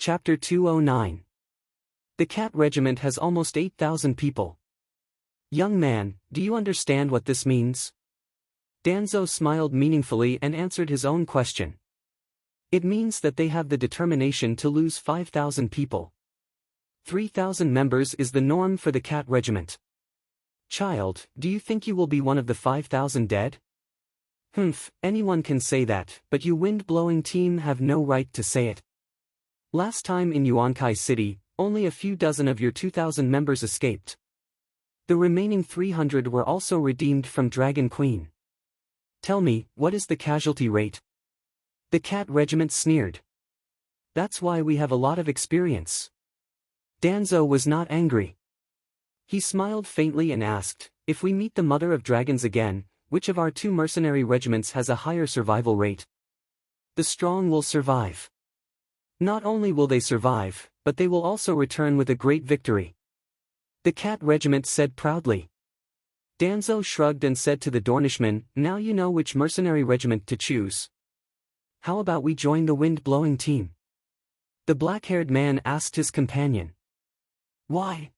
Chapter 209. The Cat Regiment has almost 8,000 people. Young man, do you understand what this means? Danzo smiled meaningfully and answered his own question. It means that they have the determination to lose 5,000 people. 3,000 members is the norm for the Cat Regiment. Child, do you think you will be one of the 5,000 dead? Humph, anyone can say that, but you wind-blowing team have no right to say it. Last time in Yuankai City, only a few dozen of your 2,000 members escaped. The remaining 300 were also redeemed from Dragon Queen. Tell me, what is the casualty rate? The Cat Regiment sneered. That's why we have a lot of experience. Danzo was not angry. He smiled faintly and asked, if we meet the Mother of Dragons again, which of our two mercenary regiments has a higher survival rate? The strong will survive. Not only will they survive, but they will also return with a great victory. The Cat Regiment said proudly. Danzo shrugged and said to the Dornishman, now you know which mercenary regiment to choose. How about we join the wind-blowing team? The black-haired man asked his companion. Why?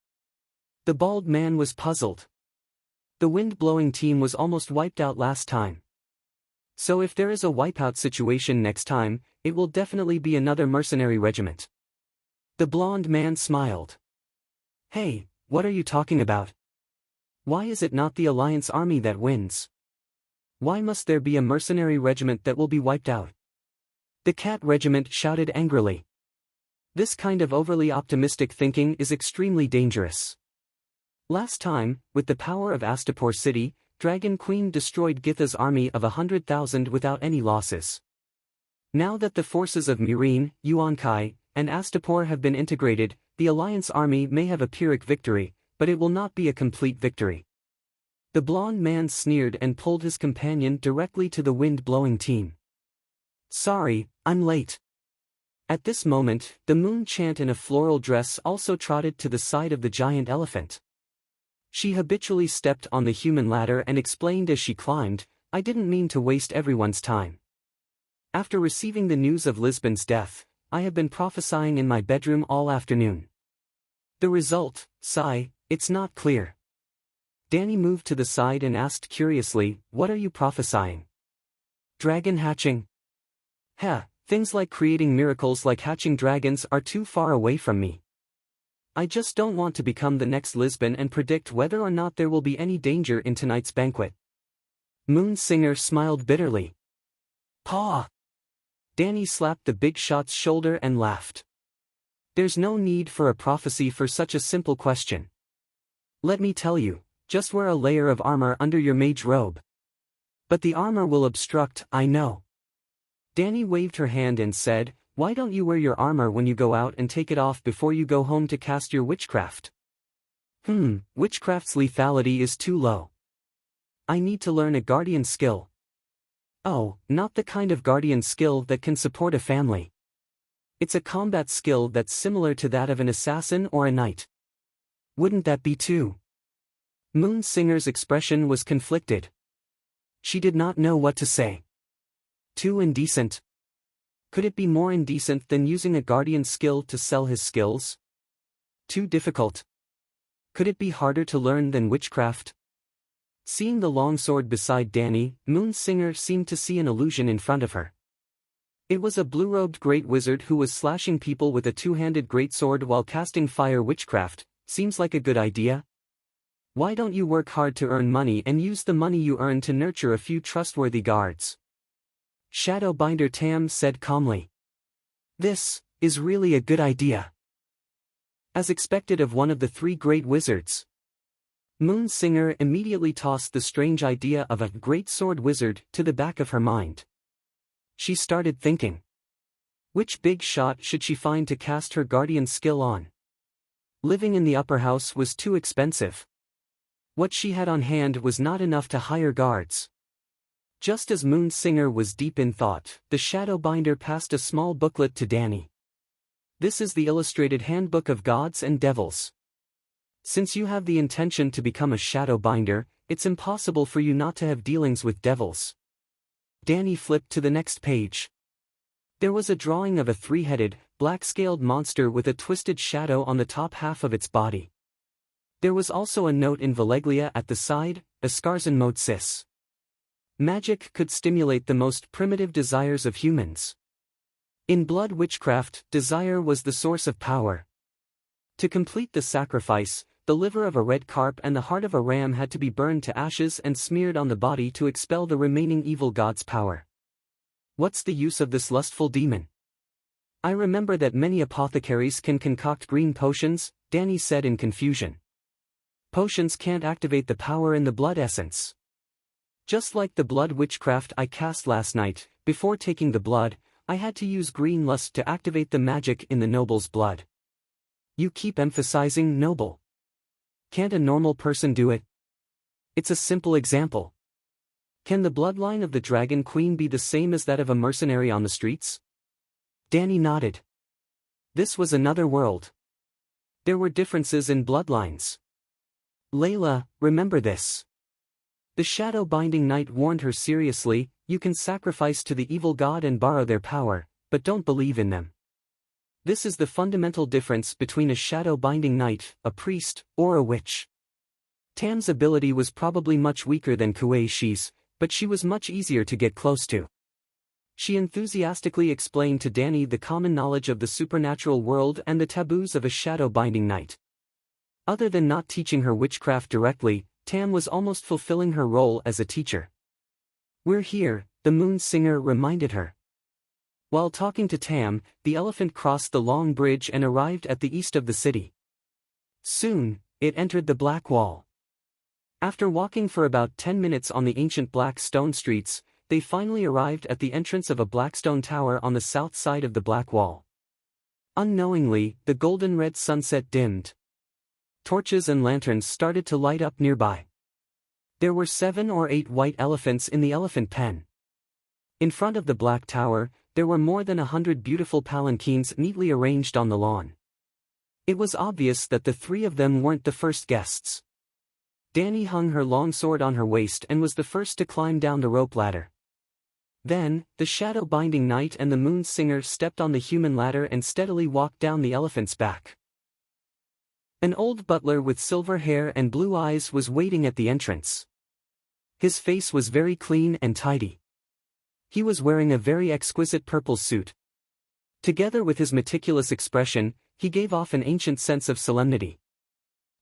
The bald man was puzzled. The wind-blowing team was almost wiped out last time. So if there is a wipeout situation next time, it will definitely be another mercenary regiment. The blonde man smiled. Hey, what are you talking about? Why is it not the Alliance army that wins? Why must there be a mercenary regiment that will be wiped out? The Cat Regiment shouted angrily. This kind of overly optimistic thinking is extremely dangerous. Last time, with the power of Astapor City, Dragon Queen destroyed Githa's army of 100,000 without any losses. Now that the forces of Mirin, Yuankai, and Astapor have been integrated, the Alliance army may have a Pyrrhic victory, but it will not be a complete victory. The blonde man sneered and pulled his companion directly to the wind-blowing team. Sorry, I'm late. At this moment, the moon chant in a floral dress also trotted to the side of the giant elephant. She habitually stepped on the human ladder and explained as she climbed, I didn't mean to waste everyone's time. After receiving the news of Lisbon's death, I have been prophesying in my bedroom all afternoon. The result, sigh, it's not clear. Danny moved to the side and asked curiously, what are you prophesying? Dragon hatching? Things like creating miracles like hatching dragons are too far away from me. I just don't want to become the next Lisbon and predict whether or not there will be any danger in tonight's banquet. Moon Singer smiled bitterly. Paw! Danny slapped the big shot's shoulder and laughed. There's no need for a prophecy for such a simple question. Let me tell you, just wear a layer of armor under your mage robe. But the armor will obstruct, I know. Danny waved her hand and said, why don't you wear your armor when you go out and take it off before you go home to cast your witchcraft? Witchcraft's lethality is too low. I need to learn a guardian skill. Oh, not the kind of guardian skill that can support a family. It's a combat skill that's similar to that of an assassin or a knight. Wouldn't that be too? Moon Singer's expression was conflicted. She did not know what to say. Too indecent. Could it be more indecent than using a guardian skill to sell his skills? Too difficult. Could it be harder to learn than witchcraft? Seeing the longsword beside Danny, Moon Singer seemed to see an illusion in front of her. It was a blue-robed great wizard who was slashing people with a two-handed greatsword while casting fire witchcraft. Seems like a good idea. Why don't you work hard to earn money and use the money you earn to nurture a few trustworthy guards? Shadowbinder Tam said calmly. This is really a good idea. As expected of one of the three great wizards. Moon Singer immediately tossed the strange idea of a great sword wizard to the back of her mind. She started thinking. Which big shot should she find to cast her guardian skill on? Living in the upper house was too expensive. What she had on hand was not enough to hire guards. Just as Moon Singer was deep in thought, the Shadowbinder passed a small booklet to Danny. This is the illustrated handbook of gods and devils. Since you have the intention to become a Shadowbinder, it's impossible for you not to have dealings with devils. Danny flipped to the next page. There was a drawing of a three-headed, black-scaled monster with a twisted shadow on the top half of its body. There was also a note in Valeglia at the side, Escarzen mode cis. Magic could stimulate the most primitive desires of humans. In blood witchcraft, desire was the source of power. To complete the sacrifice, the liver of a red carp and the heart of a ram had to be burned to ashes and smeared on the body to expel the remaining evil god's power. What's the use of this lustful demon? I remember that many apothecaries can concoct green potions, Danny said in confusion. Potions can't activate the power in the blood essence. Just like the blood witchcraft I cast last night, before taking the blood, I had to use green lust to activate the magic in the noble's blood. You keep emphasizing noble. Can't a normal person do it? It's a simple example. Can the bloodline of the Dragon Queen be the same as that of a mercenary on the streets? Danny nodded. This was another world. There were differences in bloodlines. Layla, remember this. The shadow-binding knight warned her seriously, you can sacrifice to the evil god and borrow their power, but don't believe in them. This is the fundamental difference between a shadow-binding knight, a priest, or a witch. Tam's ability was probably much weaker than Kuei-shi's, but she was much easier to get close to. She enthusiastically explained to Danny the common knowledge of the supernatural world and the taboos of a shadow-binding knight. Other than not teaching her witchcraft directly, Tam was almost fulfilling her role as a teacher. We're here, the moon singer reminded her. While talking to Tam, the elephant crossed the long bridge and arrived at the east of the city. Soon, it entered the Black Wall. After walking for about 10 minutes on the ancient black stone streets, they finally arrived at the entrance of a black stone tower on the south side of the Black Wall. Unknowingly, the golden-red sunset dimmed. Torches and lanterns started to light up nearby. There were 7 or 8 white elephants in the elephant pen. In front of the Black Tower, there were more than 100 beautiful palanquins neatly arranged on the lawn. It was obvious that the 3 of them weren't the first guests. Danny hung her longsword on her waist and was the first to climb down the rope ladder. Then, the shadow-binding knight and the moon singer stepped on the human ladder and steadily walked down the elephant's back. An old butler with silver hair and blue eyes was waiting at the entrance. His face was very clean and tidy. He was wearing a very exquisite purple suit. Together with his meticulous expression, he gave off an ancient sense of solemnity.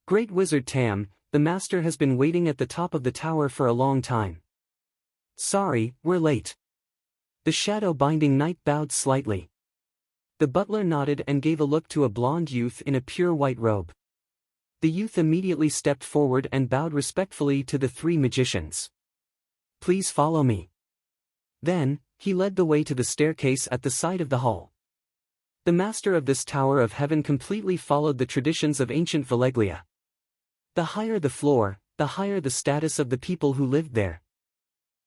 Great Wizard Tam, the master has been waiting at the top of the tower for a long time. Sorry, we're late. The shadow-binding knight bowed slightly. The butler nodded and gave a look to a blond youth in a pure white robe. The youth immediately stepped forward and bowed respectfully to the 3 magicians. Please follow me. Then, he led the way to the staircase at the side of the hall. The master of this Tower of Heaven completely followed the traditions of ancient Valeglia. The higher the floor, the higher the status of the people who lived there.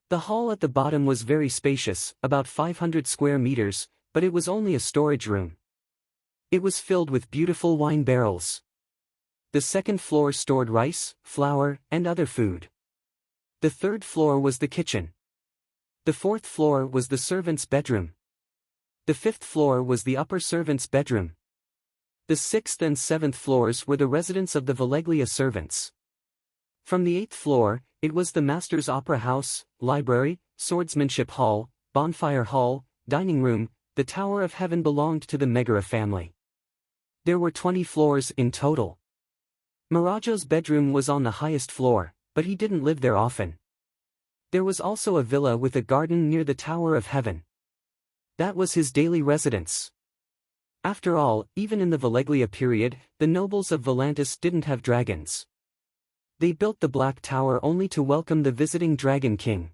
The hall at the bottom was very spacious, about 500 square meters, but it was only a storage room. It was filled with beautiful wine barrels. The second floor stored rice, flour, and other food. The third floor was the kitchen. The fourth floor was the servant's bedroom. The fifth floor was the upper servant's bedroom. The sixth and seventh floors were the residence of the Valeglia servants. From the 8th floor, it was the master's opera house, library, swordsmanship hall, bonfire hall, dining room. The Tower of Heaven belonged to the Megara family. There were 20 floors in total. Mirajo's bedroom was on the highest floor, but he didn't live there often. There was also a villa with a garden near the Tower of Heaven. That was his daily residence. After all, even in the Valeglia period, the nobles of Volantis didn't have dragons. They built the Black Tower only to welcome the visiting Dragon King.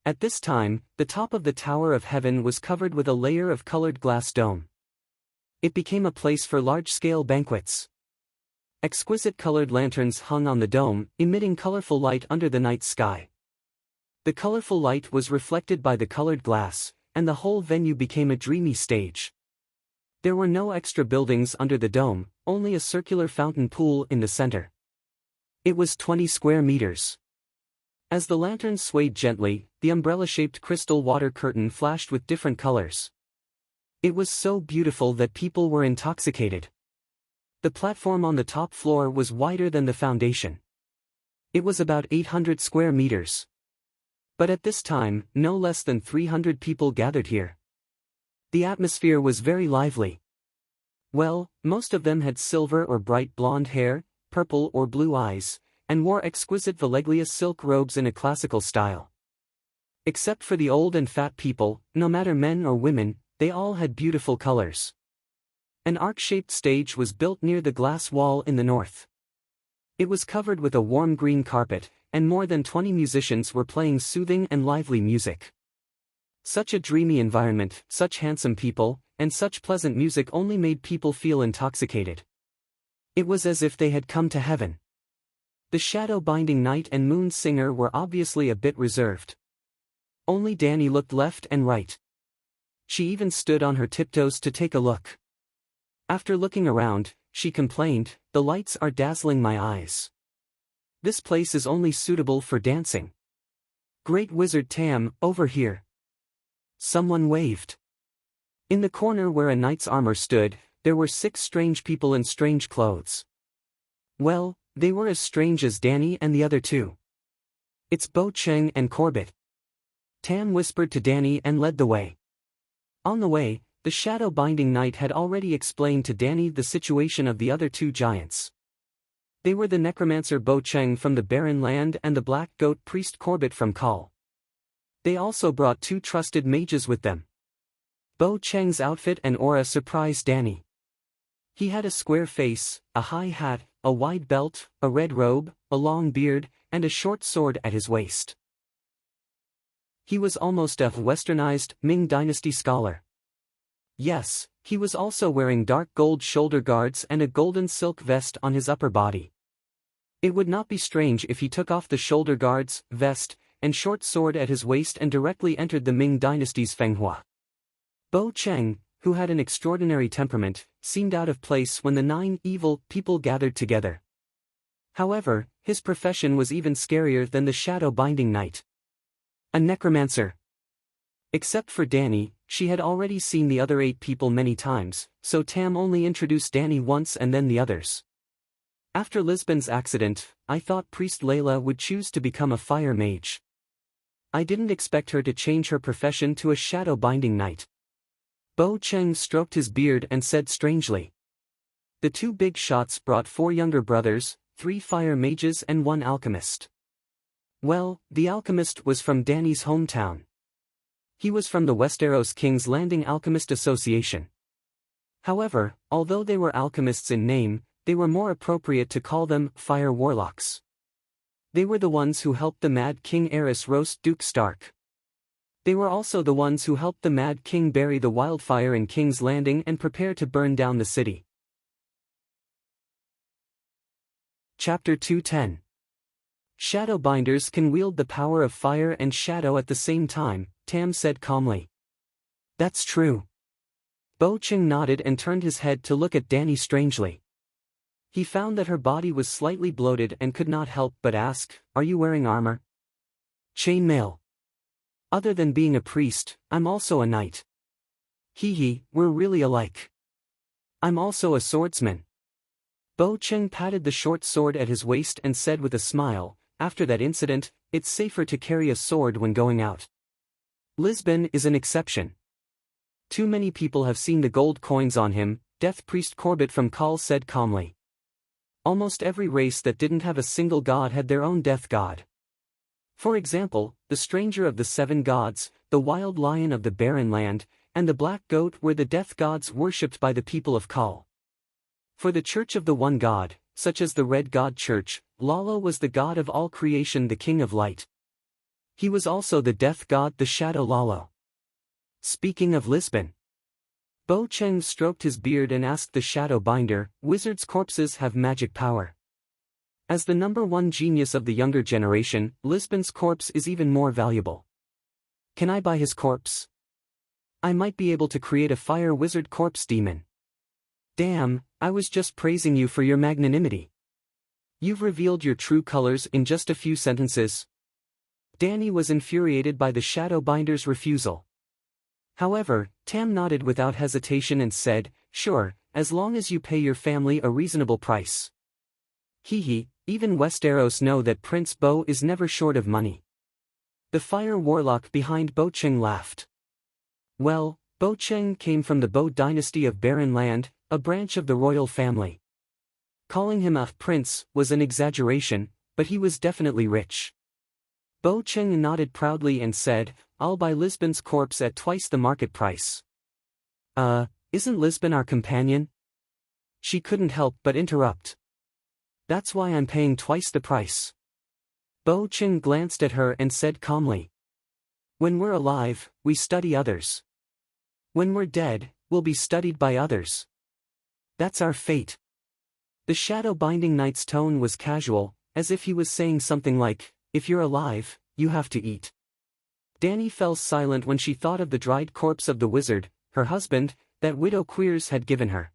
At this time, the top of the Tower of Heaven was covered with a layer of colored glass dome. It became a place for large-scale banquets. Exquisite colored lanterns hung on the dome, emitting colorful light under the night sky. The colorful light was reflected by the colored glass, and the whole venue became a dreamy stage. There were no extra buildings under the dome, only a circular fountain pool in the center. It was 20 square meters. As the lanterns swayed gently, the umbrella-shaped crystal water curtain flashed with different colors. It was so beautiful that people were intoxicated. The platform on the top floor was wider than the foundation. It was about 800 square meters. But at this time, no less than 300 people gathered here. The atmosphere was very lively. Well, most of them had silver or bright blonde hair, purple or blue eyes, and wore exquisite Villeglias silk robes in a classical style. Except for the old and fat people, no matter men or women, they all had beautiful colors. An arc-shaped stage was built near the glass wall in the north. It was covered with a warm green carpet, and more than 20 musicians were playing soothing and lively music. Such a dreamy environment, such handsome people, and such pleasant music only made people feel intoxicated. It was as if they had come to heaven. The shadow-binding knight and moon singer were obviously a bit reserved. Only Danny looked left and right. She even stood on her tiptoes to take a look. After looking around, she complained, "The lights are dazzling my eyes. This place is only suitable for dancing. Great Wizard Tam, over here." Someone waved. In the corner where a knight's armor stood, there were 6 strange people in strange clothes. Well, they were as strange as Danny and the other 2. "It's Bo Cheng and Corbett." Tam whispered to Danny and led the way. On the way, the shadow-binding knight had already explained to Danny the situation of the other 2 giants. They were the necromancer Bo Cheng from the Barren Land and the black goat priest Corbett from Kal. They also brought 2 trusted mages with them. Bo Cheng's outfit and aura surprised Danny. He had a square face, a high hat, a wide belt, a red robe, a long beard, and a short sword at his waist. He was almost a westernized Ming Dynasty scholar. Yes, he was also wearing dark gold shoulder guards and a golden silk vest on his upper body. It would not be strange if he took off the shoulder guards, vest, and short sword at his waist and directly entered the Ming Dynasty's Fenghua. Bo Cheng, who had an extraordinary temperament, seemed out of place when the 9 evil people gathered together. However, his profession was even scarier than the shadow-binding knight. A necromancer. Except for Danny, she had already seen the other 8 people many times, so Tam only introduced Danny once and then the others. After Lisbon's accident, I thought Priest Layla would choose to become a fire mage. I didn't expect her to change her profession to a shadow-binding knight. Bo Cheng stroked his beard and said strangely. The 2 big shots brought 4 younger brothers, 3 fire mages and 1 alchemist. Well, the alchemist was from Danny's hometown. He was from the Westeros King's Landing Alchemist Association. However, although they were alchemists in name, they were more appropriate to call them fire warlocks. They were the ones who helped the Mad King Aerys roast Duke Stark. They were also the ones who helped the Mad King bury the wildfire in King's Landing and prepare to burn down the city. Chapter 210. Shadowbinders can wield the power of fire and shadow at the same time, Tam said calmly. That's true. Bo Cheng nodded and turned his head to look at Danny strangely. He found that her body was slightly bloated and could not help but ask, "Are you wearing armor?" "Chainmail. Other than being a priest, I'm also a knight." "Hee, we're really alike. I'm also a swordsman." Bo Cheng patted the short sword at his waist and said with a smile, "After that incident, it's safer to carry a sword when going out. Lisbon is an exception. Too many people have seen the gold coins on him," Death Priest Corbett from Kal said calmly. Almost every race that didn't have a single god had their own death god. For example, the Stranger of the 7 Gods, the Wild Lion of the Barren Land, and the Black Goat were the death gods worshipped by the people of Kal. For the Church of the One God, such as the Red God Church, Lalo was the god of all creation, the King of Light. He was also the death god, the Shadow Lalo. Speaking of Lisbon, Bo Cheng stroked his beard and asked the Shadow Binder, "Wizards' corpses have magic power. As the #1 genius of the younger generation, Lisbon's corpse is even more valuable. Can I buy his corpse? I might be able to create a fire wizard corpse demon." "Damn, I was just praising you for your magnanimity. You've revealed your true colors in just a few sentences." Danny was infuriated by the Shadow Binder's refusal. However, Tam nodded without hesitation and said, "Sure, as long as you pay your family a reasonable price." Hee, even Westeros know that Prince Bo is never short of money. The fire warlock behind Bo Cheng laughed. Well, Bo Cheng came from the Bo dynasty of Barren Land, a branch of the royal family. Calling him a prince was an exaggeration, but he was definitely rich. Bo Cheng nodded proudly and said, "I'll buy Lisbon's corpse at twice the market price." Isn't Lisbon our companion?" She couldn't help but interrupt. "That's why I'm paying twice the price." Bo Cheng glanced at her and said calmly, "When we're alive, we study others. When we're dead, we'll be studied by others. That's our fate." The shadow-binding knight's tone was casual, as if he was saying something like, "If you're alive, you have to eat." Dany fell silent when she thought of the dried corpse of the wizard, her husband, that Widow Queers had given her.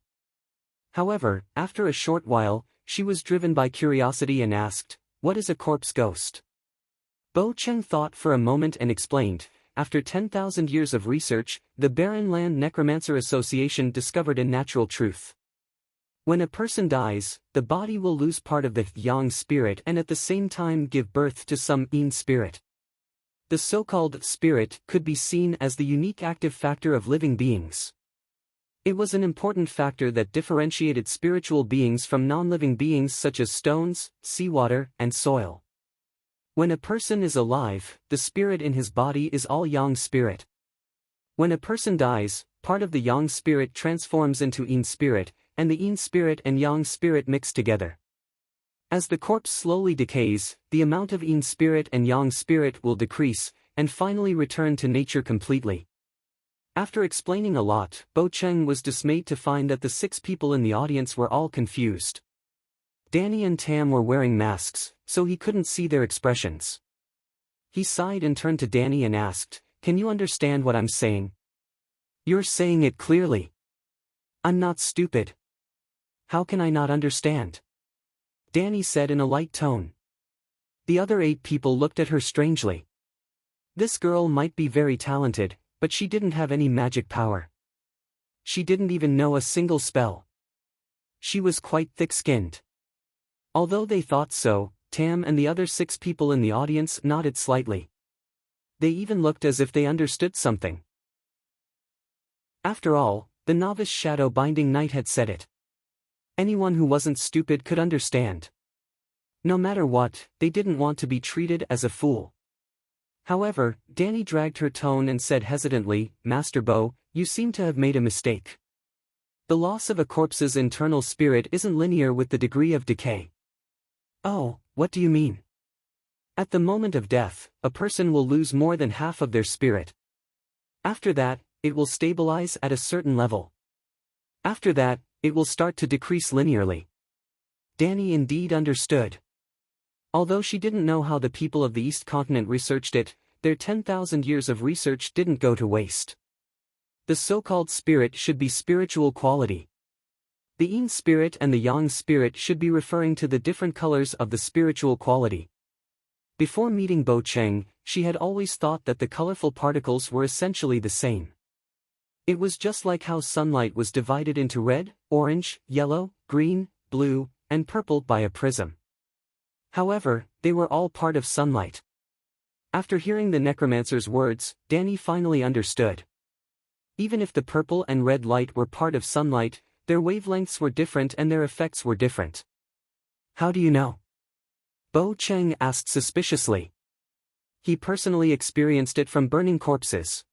However, after a short while, she was driven by curiosity and asked, "What is a corpse ghost?" Bo Cheng thought for a moment and explained, "After 10,000 years of research, the Barren Land Necromancer Association discovered a natural truth. When a person dies, the body will lose part of the yang spirit and at the same time give birth to some yin spirit. The so-called spirit could be seen as the unique active factor of living beings. It was an important factor that differentiated spiritual beings from non-living beings such as stones, seawater, and soil. When a person is alive, the spirit in his body is all yang spirit. When a person dies, part of the yang spirit transforms into yin spirit, and the yin spirit and yang spirit mix together. As the corpse slowly decays, the amount of yin spirit and yang spirit will decrease, and finally return to nature completely." After explaining a lot, Bo Cheng was dismayed to find that the 6 people in the audience were all confused. Dany and Tam were wearing masks, so he couldn't see their expressions. He sighed and turned to Dany and asked, "Can you understand what I'm saying?" "You're saying it clearly. I'm not stupid. How can I not understand?" Dany said in a light tone. The other 8 people looked at her strangely. This girl might be very talented, but she didn't have any magic power. She didn't even know a single spell. She was quite thick-skinned. Although they thought so, Tam and the other 6 people in the audience nodded slightly. They even looked as if they understood something. After all, the novice shadow-binding knight had said it. Anyone who wasn't stupid could understand. No matter what, they didn't want to be treated as a fool. However, Dany dragged her tone and said hesitantly, "Master Bo, you seem to have made a mistake. The loss of a corpse's internal spirit isn't linear with the degree of decay." "Oh, what do you mean?" "At the moment of death, a person will lose more than half of their spirit. After that, it will stabilize at a certain level. After that, it will start to decrease linearly." Dany indeed understood. Although she didn't know how the people of the East Continent researched it, their 10,000 years of research didn't go to waste. The so-called spirit should be spiritual quality. The yin spirit and the yang spirit should be referring to the different colors of the spiritual quality. Before meeting Bo Cheng, she had always thought that the colorful particles were essentially the same. It was just like how sunlight was divided into red, orange, yellow, green, blue, and purple by a prism. However, they were all part of sunlight. After hearing the necromancer's words, Dany finally understood. Even if the purple and red light were part of sunlight, their wavelengths were different and their effects were different. "How do you know?" Bo Cheng asked suspiciously. "He personally experienced it from burning corpses."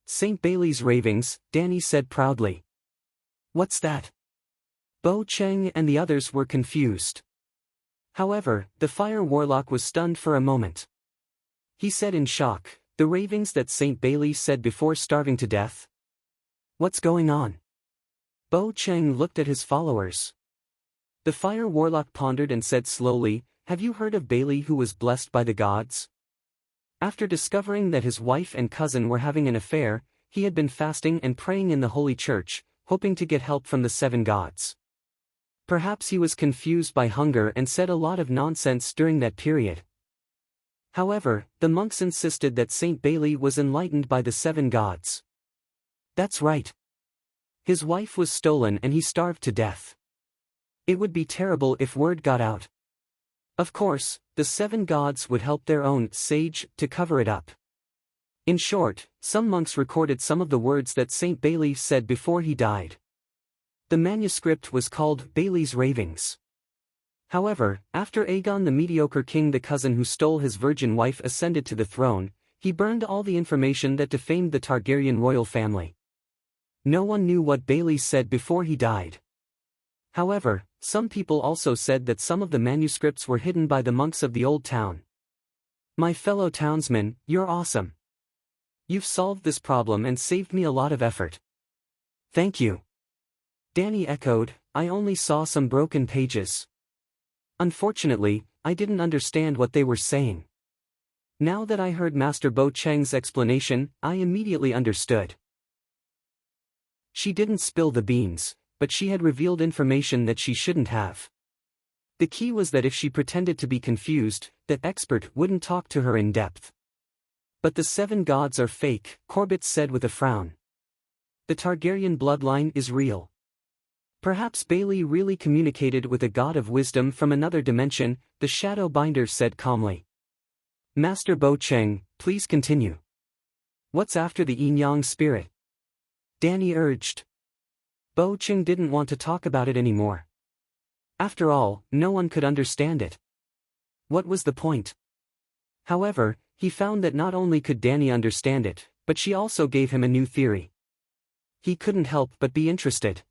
"St. Bailey's ravings," Dany said proudly. "What's that?" Bo Cheng and the others were confused. However, the fire warlock was stunned for a moment. He said in shock, "The ravings that St. Bailey said before starving to death? What's going on?" Bo Cheng looked at his followers. The fire warlock pondered and said slowly, "Have you heard of Bailey who was blessed by the gods? After discovering that his wife and cousin were having an affair, he had been fasting and praying in the Holy Church, hoping to get help from the 7 gods. Perhaps he was confused by hunger and said a lot of nonsense during that period. However, the monks insisted that St. Bailey was enlightened by the 7 gods. That's right. His wife was stolen and he starved to death. It would be terrible if word got out. Of course, the 7 gods would help their own sage to cover it up. In short, some monks recorded some of the words that Saint Bailey said before he died. The manuscript was called Bailey's Ravings. However, after Aegon the mediocre king, the cousin who stole his virgin wife, ascended to the throne, he burned all the information that defamed the Targaryen royal family. No one knew what Bailey said before he died. However, some people also said that some of the manuscripts were hidden by the monks of the old town. My fellow townsmen, you're awesome. You've solved this problem and saved me a lot of effort. Thank you. Dany echoed, I only saw some broken pages. Unfortunately, I didn't understand what they were saying. Now that I heard Master Bo Cheng's explanation, I immediately understood. She didn't spill the beans, but she had revealed information that she shouldn't have. The key was that if she pretended to be confused, that expert wouldn't talk to her in depth. But the 7 gods are fake, Corbett said with a frown. The Targaryen bloodline is real. Perhaps Bailey really communicated with a god of wisdom from another dimension, the Shadow Binder said calmly. Master Bo Cheng, please continue. What's after the yin-yang spirit? Dany urged. Bo Cheng didn't want to talk about it anymore. After all, no one could understand it. What was the point? However, he found that not only could Dany understand it, but she also gave him a new theory. He couldn't help but be interested.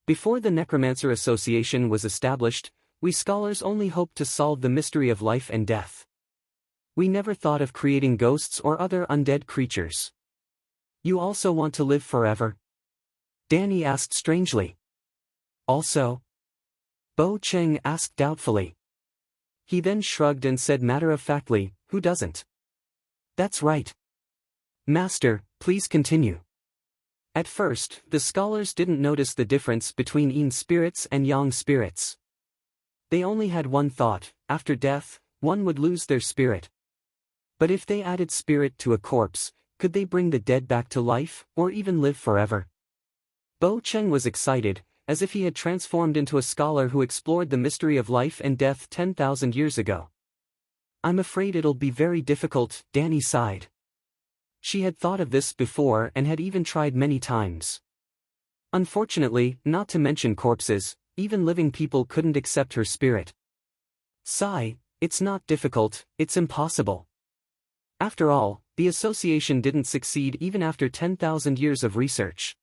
Before the Necromancer Association was established, we scholars only hoped to solve the mystery of life and death. We never thought of creating ghosts or other undead creatures. You also want to live forever? Dany asked strangely. Also? Bo Cheng asked doubtfully. He then shrugged and said matter-of-factly, who doesn't? That's right. Master, please continue. At first, the scholars didn't notice the difference between yin spirits and yang spirits. They only had one thought: after death, one would lose their spirit. But if they added spirit to a corpse, could they bring the dead back to life, or even live forever? Bo Cheng was excited, as if he had transformed into a scholar who explored the mystery of life and death 10,000 years ago. I'm afraid it'll be very difficult, Dany sighed. She had thought of this before and had even tried many times. Unfortunately, not to mention corpses, even living people couldn't accept her spirit. Sigh, it's not difficult, it's impossible. After all, the association didn't succeed even after 10,000 years of research.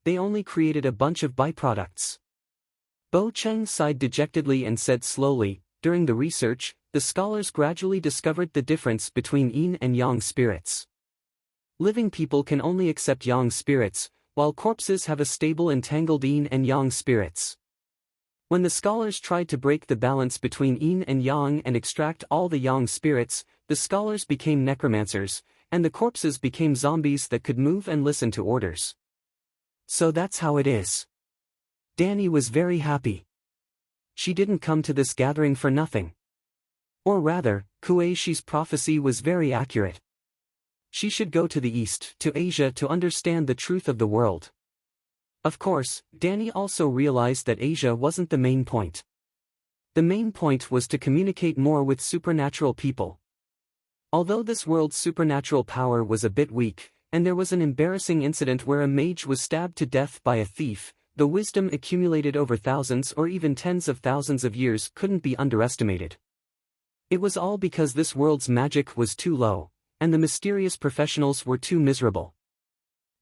They only created a bunch of byproducts. Bo Cheng sighed dejectedly and said slowly, during the research, the scholars gradually discovered the difference between yin and yang spirits. Living people can only accept yang spirits, while corpses have a stable entangled yin and yang spirits. When the scholars tried to break the balance between yin and yang and extract all the yang spirits, the scholars became necromancers, and the corpses became zombies that could move and listen to orders. So that's how it is. Dany was very happy. She didn't come to this gathering for nothing. Or rather, Kuei-shi's prophecy was very accurate. She should go to the east, to Asia, to understand the truth of the world. Of course, Dany also realized that Asia wasn't the main point. The main point was to communicate more with supernatural people. Although this world's supernatural power was a bit weak, and there was an embarrassing incident where a mage was stabbed to death by a thief, the wisdom accumulated over thousands or even tens of thousands of years couldn't be underestimated. It was all because this world's magic was too low, and the mysterious professionals were too miserable.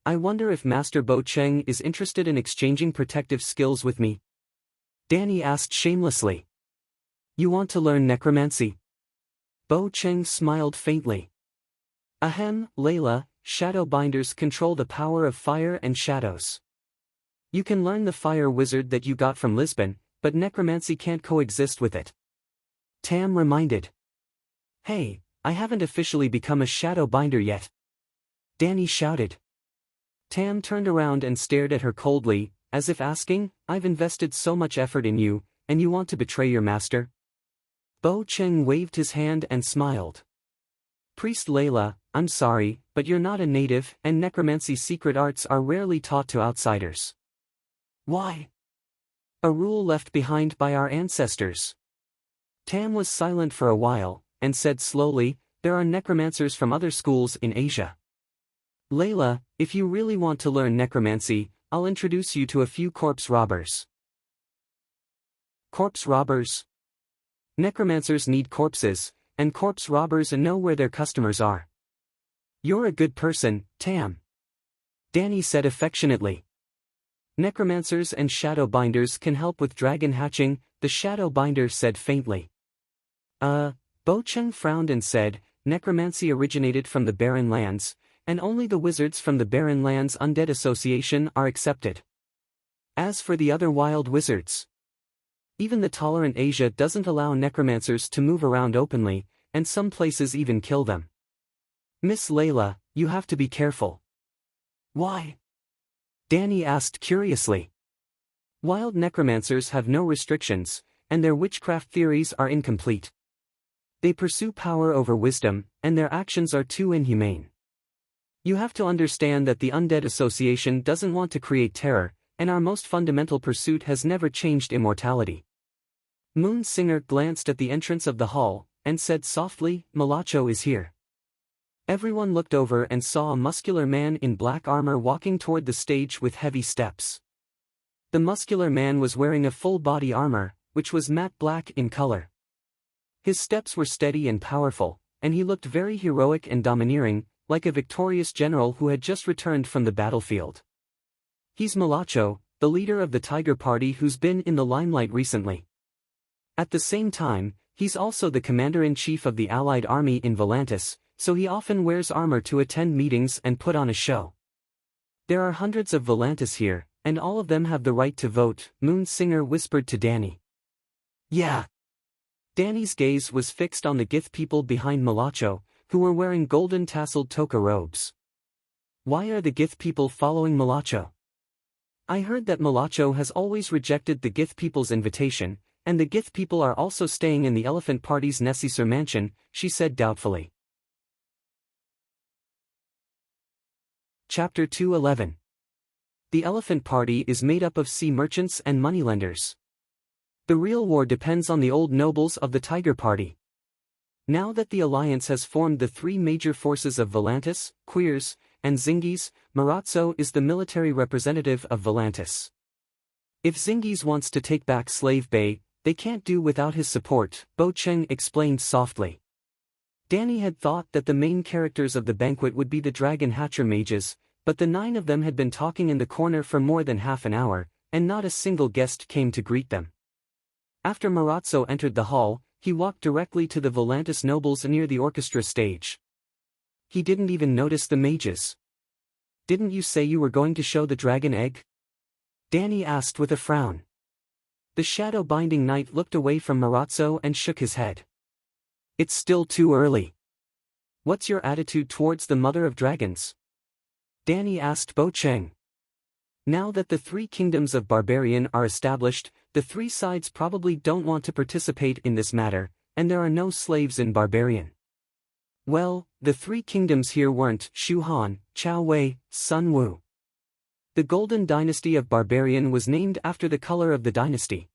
I wonder if Master Bo Cheng is interested in exchanging protective skills with me? Dany asked shamelessly. You want to learn necromancy? Bo Cheng smiled faintly. Ahem, Layla, shadow binders control the power of fire and shadows. You can learn the fire wizard that you got from Lisbon, but necromancy can't coexist with it. Tam reminded. Hey, I haven't officially become a shadow binder yet. Dany shouted. Tam turned around and stared at her coldly, as if asking, I've invested so much effort in you, and you want to betray your master? Bo Cheng waved his hand and smiled. Priest Layla, I'm sorry, but you're not a native, and necromancy's secret arts are rarely taught to outsiders. Why? A rule left behind by our ancestors. Tam was silent for a while, and said slowly, there are necromancers from other schools in Asia. Layla, if you really want to learn necromancy, I'll introduce you to a few corpse robbers. Corpse robbers? Necromancers need corpses, and corpse robbers know where their customers are. You're a good person, Tam. Danny said affectionately. Necromancers and shadow binders can help with dragon hatching, the shadow binder said faintly. Bo Cheng frowned and said, necromancy originated from the Barren Lands, and only the wizards from the Barren Lands Undead Association are accepted. As for the other wild wizards, even the tolerant Asia doesn't allow necromancers to move around openly, and some places even kill them. Miss Layla, you have to be careful. Why? Danny asked curiously. Wild necromancers have no restrictions, and their witchcraft theories are incomplete. They pursue power over wisdom, and their actions are too inhumane. You have to understand that the Undead Association doesn't want to create terror, and our most fundamental pursuit has never changed immortality. Moon Singer glanced at the entrance of the hall, and said softly, Malacho is here. Everyone looked over and saw a muscular man in black armor walking toward the stage with heavy steps. The muscular man was wearing a full body armor, which was matte black in color. His steps were steady and powerful, and he looked very heroic and domineering, like a victorious general who had just returned from the battlefield. He's Malacho, the leader of the Tiger Party who's been in the limelight recently. At the same time, he's also the commander-in-chief of the Allied Army in Volantis, so he often wears armor to attend meetings and put on a show. There are hundreds of Volantis here, and all of them have the right to vote, Moon Singer whispered to Danny. Yeah. Danny's gaze was fixed on the Gith people behind Malacho, who were wearing golden tasseled toka robes. Why are the Gith people following Malacho? I heard that Malacho has always rejected the Gith people's invitation, and the Gith people are also staying in the Elephant Party's Nessisur mansion, she said doubtfully. Chapter 211. The Elephant Party is made up of sea merchants and moneylenders. The real war depends on the old nobles of the Tiger Party. Now that the alliance has formed the three major forces of Volantis, Queers, and Zingis, Marazzo is the military representative of Volantis. If Zingis wants to take back Slave Bay, they can't do without his support, Bo Cheng explained softly. Danny had thought that the main characters of the banquet would be the Dragon Hatcher mages, but the 9 of them had been talking in the corner for more than half an hour, and not a single guest came to greet them. After Marazzo entered the hall, he walked directly to the Volantis nobles near the orchestra stage. He didn't even notice the mages. Didn't you say you were going to show the dragon egg? Danny asked with a frown. The shadow-binding knight looked away from Marazzo and shook his head. It's still too early. What's your attitude towards the Mother of Dragons? Danny asked Bo Cheng. Now that the 3 kingdoms of Barbarian are established, the 3 sides probably don't want to participate in this matter, and there are no slaves in Barbarian. Well, the 3 kingdoms here weren't Shu Han, Chao Wei, Sun Wu. The Golden Dynasty of Barbarian was named after the color of the dynasty.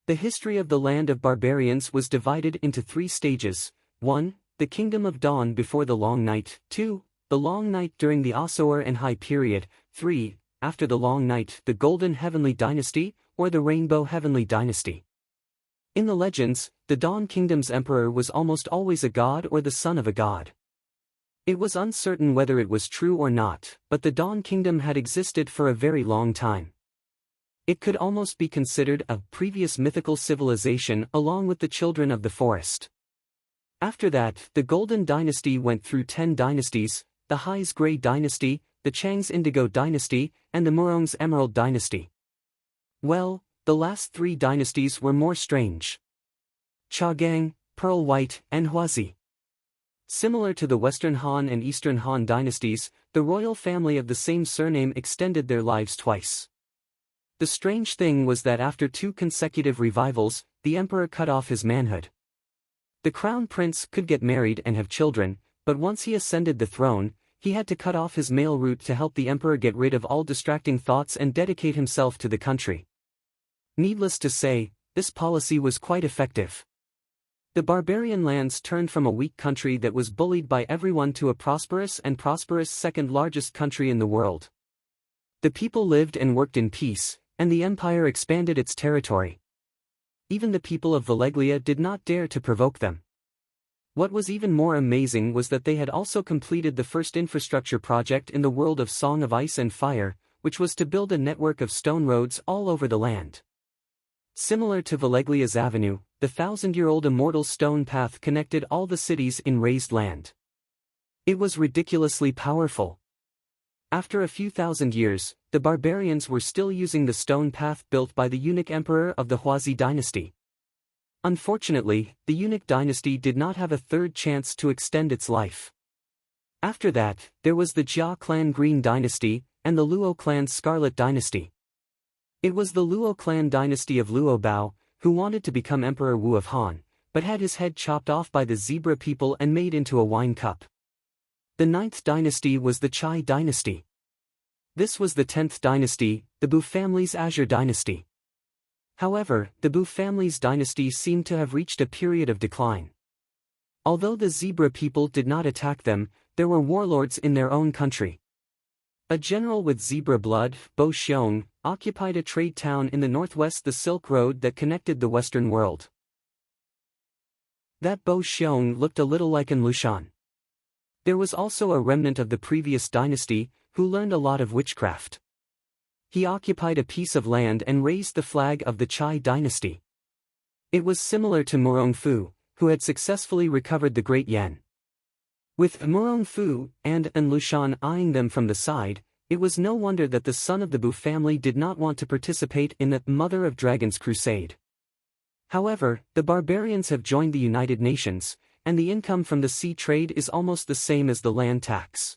The history of the land of barbarians was divided into 3 stages: 1. The Kingdom of Dawn before the Long Night; 2. The Long Night during the Asour and High Period; 3. After the Long Night, the Golden Heavenly Dynasty, or the Rainbow Heavenly Dynasty. In the legends, the Dawn Kingdom's emperor was almost always a god or the son of a god. It was uncertain whether it was true or not, but the Dawn Kingdom had existed for a very long time. It could almost be considered a previous mythical civilization along with the Children of the Forest. After that, the Golden Dynasty went through 10 dynasties: the Hai's Grey Dynasty, the Chang's Indigo Dynasty, and the Murong's Emerald Dynasty. Well, the last 3 dynasties were more strange. Chagang, Pearl White, and Huazi. Similar to the Western Han and Eastern Han dynasties, the royal family of the same surname extended their lives twice. The strange thing was that after 2 consecutive revivals, the emperor cut off his manhood. The crown prince could get married and have children, But once he ascended the throne, he had to cut off his male route to help the emperor get rid of all distracting thoughts and dedicate himself to the country. Needless to say, this policy was quite effective. The barbarian lands turned from a weak country that was bullied by everyone to a prosperous second largest country in the world. The people lived and worked in peace, and the empire expanded its territory. Even the people of Valeglia did not dare to provoke them. What was even more amazing was that they had also completed the first infrastructure project in the world of Song of Ice and Fire, which was to build a network of stone roads all over the land. Similar to Valeglia's avenue, the 1,000-year-old immortal stone path connected all the cities in raised land. It was ridiculously powerful. After a few thousand years, the barbarians were still using the stone path built by the eunuch emperor of the Huazi dynasty. Unfortunately, the eunuch dynasty did not have a third chance to extend its life. After that, there was the Jia clan Green dynasty, and the Luo clan Scarlet dynasty. It was the Luo clan dynasty of Luo Bao, who wanted to become Emperor Wu of Han, but had his head chopped off by the zebra people and made into a wine cup. The 9th dynasty was the Chai dynasty. This was the 10th dynasty, the Bu family's Azure dynasty. However, the Bu family's dynasty seemed to have reached a period of decline. Although the zebra people did not attack them, there were warlords in their own country. A general with zebra blood, Bo Xiong, occupied a trade town in the northwest, the Silk Road that connected the Western world. That Bo Xiong looked a little like An Lushan. There was also a remnant of the previous dynasty, who learned a lot of witchcraft. He occupied a piece of land and raised the flag of the Chai dynasty. It was similar to Murongfu, who had successfully recovered the Great Yan. With Murongfu and An Lushan eyeing them from the side, it was no wonder that the son of the Bu family did not want to participate in the Mother of Dragons crusade. However, the barbarians have joined the United Nations, and the income from the sea trade is almost the same as the land tax.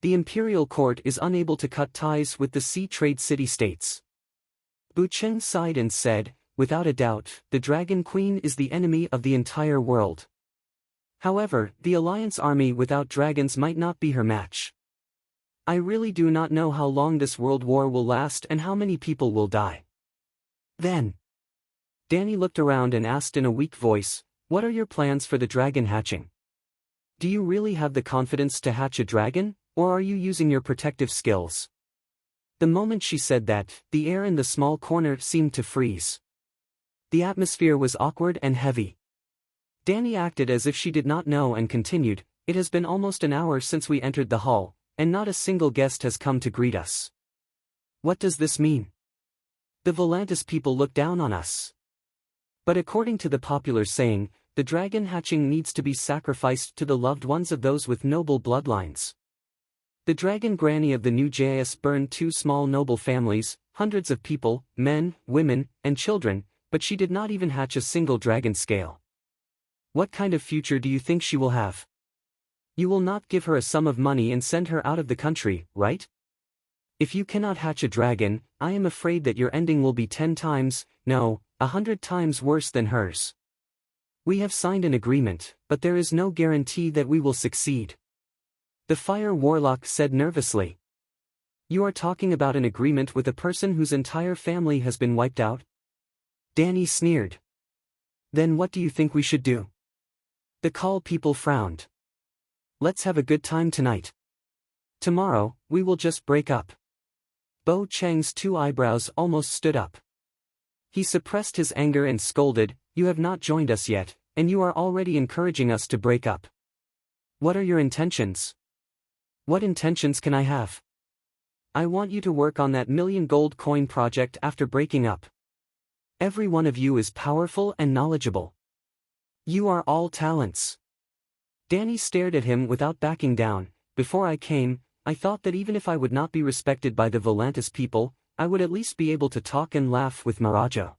The imperial court is unable to cut ties with the sea trade city-states. Bu Cheng sighed and said, "Without a doubt, the Dragon Queen is the enemy of the entire world. However, the Alliance army without dragons might not be her match. I really do not know how long this world war will last and how many people will die." Then, Danny looked around and asked in a weak voice, "What are your plans for the dragon hatching? Do you really have the confidence to hatch a dragon, or are you using your protective skills?" The moment she said that, the air in the small corner seemed to freeze. The atmosphere was awkward and heavy. Danny acted as if she did not know and continued, "It has been almost an hour since we entered the hall, and not a single guest has come to greet us. What does this mean? The Volantis people look down on us. But according to the popular saying, the dragon hatching needs to be sacrificed to the loved ones of those with noble bloodlines. The dragon granny of the new JS burned 2 small noble families, hundreds of people, men, women, and children, but she did not even hatch a single dragon scale. What kind of future do you think she will have? You will not give her a sum of money and send her out of the country, right? If you cannot hatch a dragon, I am afraid that your ending will be 10 times, no, 100 times worse than hers. We have signed an agreement, but there is no guarantee that we will succeed." The fire warlock said nervously. "You are talking about an agreement with a person whose entire family has been wiped out?" Danny sneered. "Then what do you think we should do?" The Call people frowned. "Let's have a good time tonight. Tomorrow, we will just break up." Bo Cheng's 2 eyebrows almost stood up. He suppressed his anger and scolded, "You have not joined us yet, and you are already encouraging us to break up. What are your intentions?" "What intentions can I have? I want you to work on that 1,000,000 gold coin project after breaking up. Every one of you is powerful and knowledgeable. You are all talents." Danny stared at him without backing down. "Before I came, I thought that even if I would not be respected by the Volantis people, I would at least be able to talk and laugh with Marajo.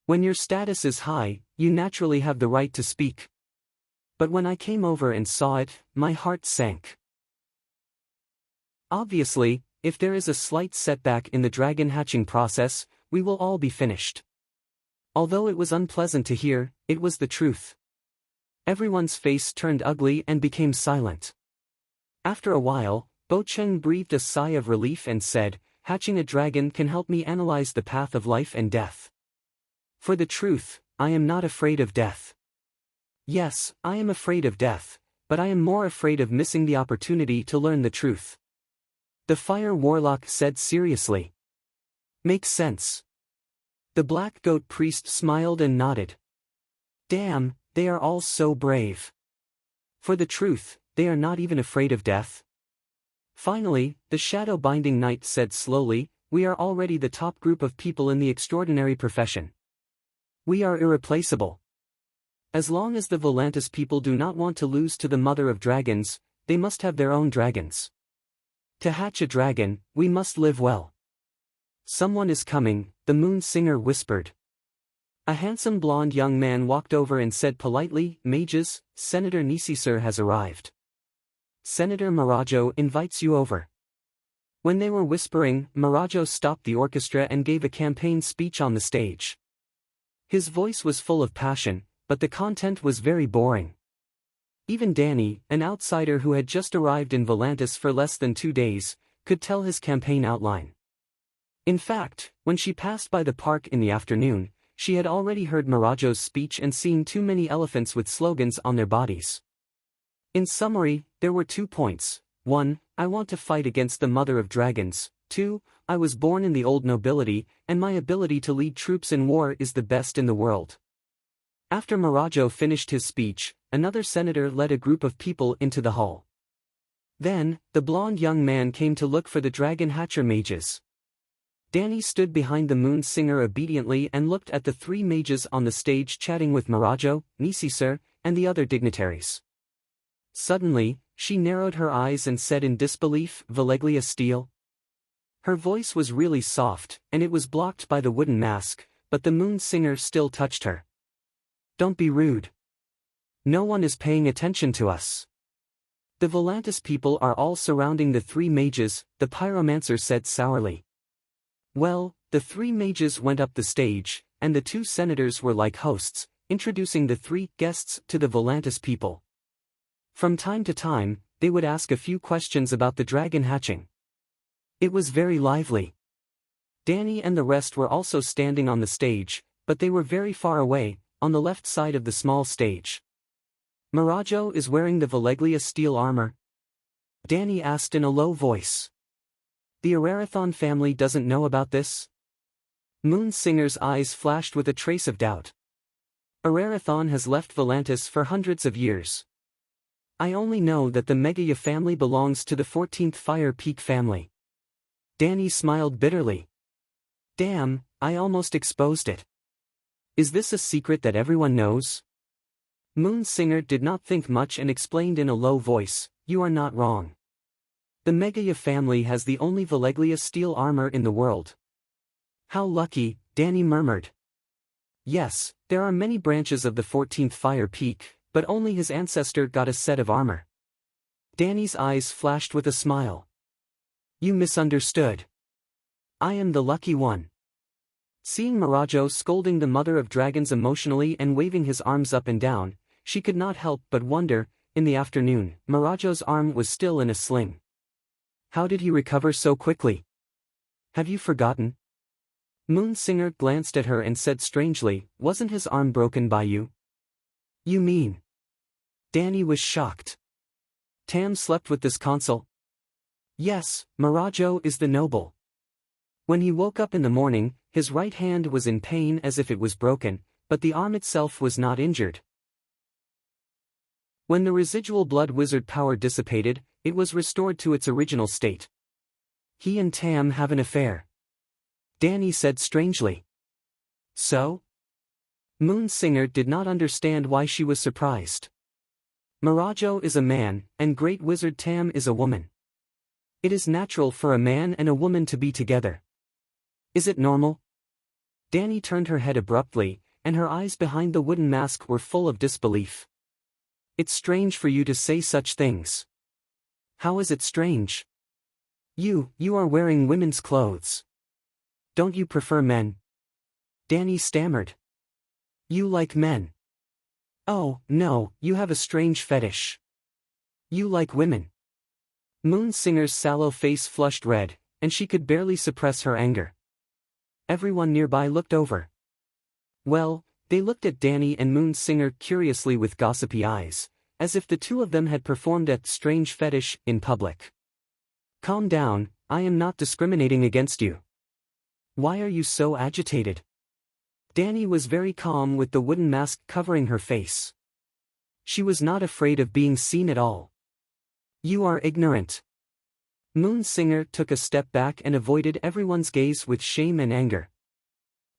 When your status is high, you naturally have the right to speak. But when I came over and saw it, my heart sank. Obviously, if there is a slight setback in the dragon hatching process, we will all be finished." Although it was unpleasant to hear, it was the truth. Everyone's face turned ugly and became silent. After a while, Bo Cheng breathed a sigh of relief and said, "Hatching a dragon can help me analyze the path of life and death. For the truth, I am not afraid of death. Yes, I am afraid of death, but I am more afraid of missing the opportunity to learn the truth." The fire warlock said seriously. "Makes sense." The black goat priest smiled and nodded. "Damn, they are all so brave. For the truth, they are not even afraid of death." Finally, the shadow-binding knight said slowly, "We are already the top group of people in the extraordinary profession. We are irreplaceable. As long as the Volantis people do not want to lose to the mother of dragons, they must have their own dragons. To hatch a dragon, we must live well." "Someone is coming," the moon singer whispered. A handsome blonde young man walked over and said politely, "Mages, Senator Nisisir has arrived. Senator Marajo invites you over." When they were whispering, Marajo stopped the orchestra and gave a campaign speech on the stage. His voice was full of passion, but the content was very boring. Even Danny, an outsider who had just arrived in Volantis for less than 2 days, could tell his campaign outline. In fact, when she passed by the park in the afternoon, she had already heard Marajo's speech and seen too many elephants with slogans on their bodies. In summary, there were 2 points. 1, I want to fight against the mother of dragons. 2, I was born in the old nobility, and my ability to lead troops in war is the best in the world. After Marajo finished his speech, another senator led a group of people into the hall. Then, the blonde young man came to look for the dragon hatcher mages. Danny stood behind the moon singer obediently and looked at the 3 mages on the stage chatting with Marajo, Nisisir, and the other dignitaries. Suddenly, she narrowed her eyes and said in disbelief, "Valeglia Steel?" Her voice was really soft, and it was blocked by the wooden mask, but the moon singer still touched her. "Don't be rude. No one is paying attention to us. The Volantis people are all surrounding the 3 mages," the pyromancer said sourly. Well, the 3 mages went up the stage, and the 2 senators were like hosts, introducing the 3 guests to the Volantis people. From time to time, they would ask a few questions about the dragon hatching. It was very lively. Danny and the rest were also standing on the stage, but they were very far away, on the left side of the small stage. "Marajo is wearing the Valeglia steel armor?" Danny asked in a low voice. "The Ararathon family doesn't know about this?" Moon Singer's eyes flashed with a trace of doubt. "Ararathon has left Volantis for hundreds of years. I only know that the Megaya family belongs to the 14th Fire Peak family." Danny smiled bitterly. "Damn, I almost exposed it. Is this a secret that everyone knows?" Moon Singer did not think much and explained in a low voice, "You are not wrong. The Megaya family has the only Valeglia steel armor in the world." "How lucky," Danny murmured. "Yes, there are many branches of the 14th Fire Peak, but only his ancestor got a set of armor." Danny's eyes flashed with a smile. "You misunderstood. I am the lucky one." Seeing Marajo scolding the mother of dragons emotionally and waving his arms up and down, she could not help but wonder. In the afternoon, Marajo's arm was still in a sling. How did he recover so quickly? Have you forgotten? Moon Singer glanced at her and said strangely, "Wasn't his arm broken by you?" "You mean?" Danny was shocked. "Tam slept with this consul?" "Yes, Marajo is the noble. When he woke up in the morning, his right hand was in pain as if it was broken, but the arm itself was not injured. When the residual blood wizard power dissipated, it was restored to its original state. He and Tam have an affair," Danny said strangely. "So?" Moon Singer did not understand why she was surprised. "Marajo is a man, and Great Wizard Tam is a woman. It is natural for a man and a woman to be together. Is it normal?" Danny turned her head abruptly, and her eyes behind the wooden mask were full of disbelief. "It's strange for you to say such things." "How is it strange? You are wearing women's clothes. Don't you prefer men?" Danny stammered. "You like men. Oh, no, you have a strange fetish. You like women. Moon Singer's sallow face flushed red, and she could barely suppress her anger. Everyone nearby looked over. Well, they looked at Danny and Moon Singer curiously with gossipy eyes, as if the two of them had performed a strange fetish in public. Calm down, I am not discriminating against you. Why are you so agitated? Danny was very calm with the wooden mask covering her face. She was not afraid of being seen at all. You are ignorant. Moon Singer took a step back and avoided everyone's gaze with shame and anger.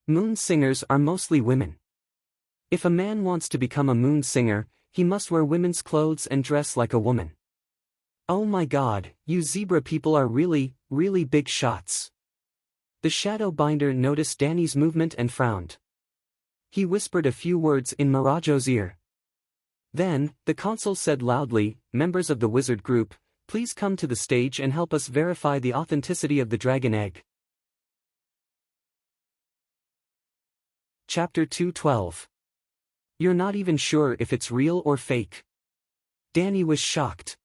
Moon Singers are mostly women. If a man wants to become a moon singer, he must wear women's clothes and dress like a woman. Oh my God, you zebra people are really, really big shots. The shadow binder noticed Danny's movement and frowned. He whispered a few words in Mirajo's ear. Then, the consul said loudly, members of the wizard group, please come to the stage and help us verify the authenticity of the dragon egg. Chapter 2:12. You're not even sure if it's real or fake. Danny was shocked.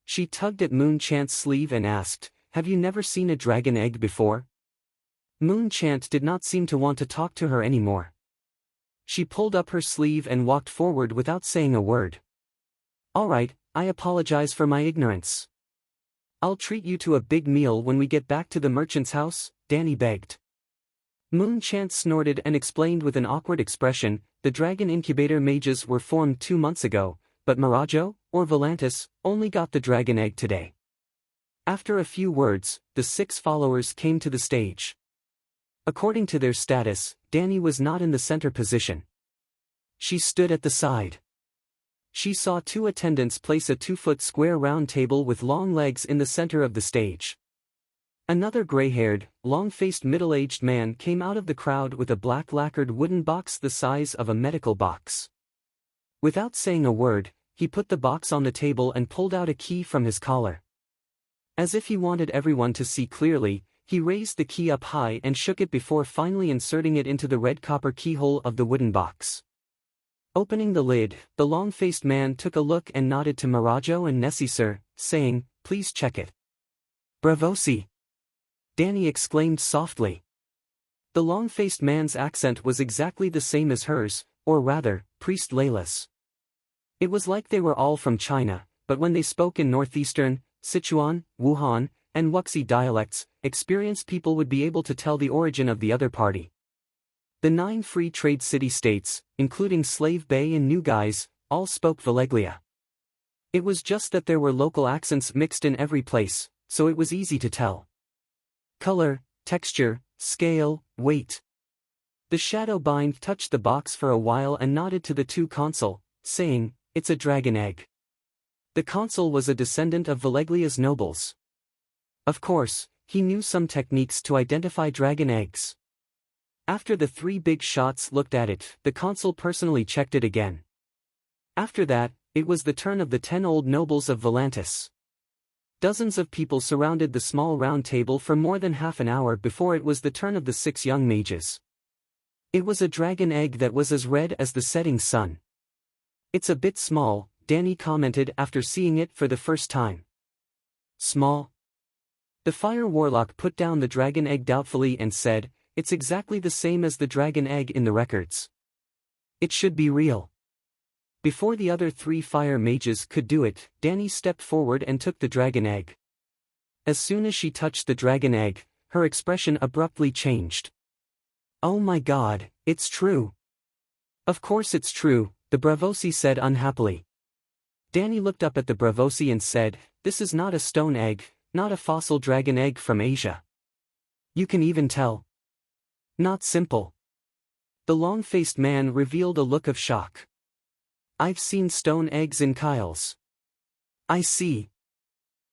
She tugged at Moon Chant's sleeve and asked, have you never seen a dragon egg before? Moon Chant did not seem to want to talk to her anymore. She pulled up her sleeve and walked forward without saying a word. All right, I apologize for my ignorance. I'll treat you to a big meal when we get back to the merchant's house, Danny begged. Moon Chant snorted and explained with an awkward expression, the dragon incubator mages were formed 2 months ago, but Mirajo, or Volantis, only got the dragon egg today. After a few words, the 6 followers came to the stage. According to their status, Danny was not in the center position. She stood at the side. She saw 2 attendants place a 2-foot square round table with long legs in the center of the stage. Another gray-haired, long-faced middle-aged man came out of the crowd with a black lacquered wooden box the size of a medical box. Without saying a word, he put the box on the table and pulled out a key from his collar. As if he wanted everyone to see clearly, he raised the key up high and shook it before finally inserting it into the red copper keyhole of the wooden box. Opening the lid, the long-faced man took a look and nodded to Mirajo and Nessie Sir, saying, please check it. Bravosi! Danny exclaimed softly. The long-faced man's accent was exactly the same as hers, or rather, Priest Layla's. It was like they were all from China, but when they spoke in northeastern, Sichuan, Wuhan, and Wuxi dialects, experienced people would be able to tell the origin of the other party. The 9 free trade city-states, including Slave Bay and New Guise, all spoke Valeglia. It was just that there were local accents mixed in every place, so it was easy to tell. Color, texture, scale, weight. The shadow bind touched the box for a while and nodded to the 2 consul, saying, it's a dragon egg. The consul was a descendant of Valeglia's nobles. Of course, he knew some techniques to identify dragon eggs. After the 3 big shots looked at it, the consul personally checked it again. After that, it was the turn of the 10 old nobles of Volantis. Dozens of people surrounded the small round table for more than half an hour before it was the turn of the 6 young mages. It was a dragon egg that was as red as the setting sun. It's a bit small, Danny commented after seeing it for the first time. Small? The fire warlock put down the dragon egg doubtfully and said, it's exactly the same as the dragon egg in the records. It should be real. Before the other 3 fire mages could do it, Danny stepped forward and took the dragon egg. As soon as she touched the dragon egg, her expression abruptly changed. Oh my God, it's true. Of course it's true, the Bravosi said unhappily. Danny looked up at the Bravosi and said, this is not a stone egg, not a fossil dragon egg from Asia. You can even tell. Not simple. The long-faced man revealed a look of shock. I've seen stone eggs in Kyle's. I see.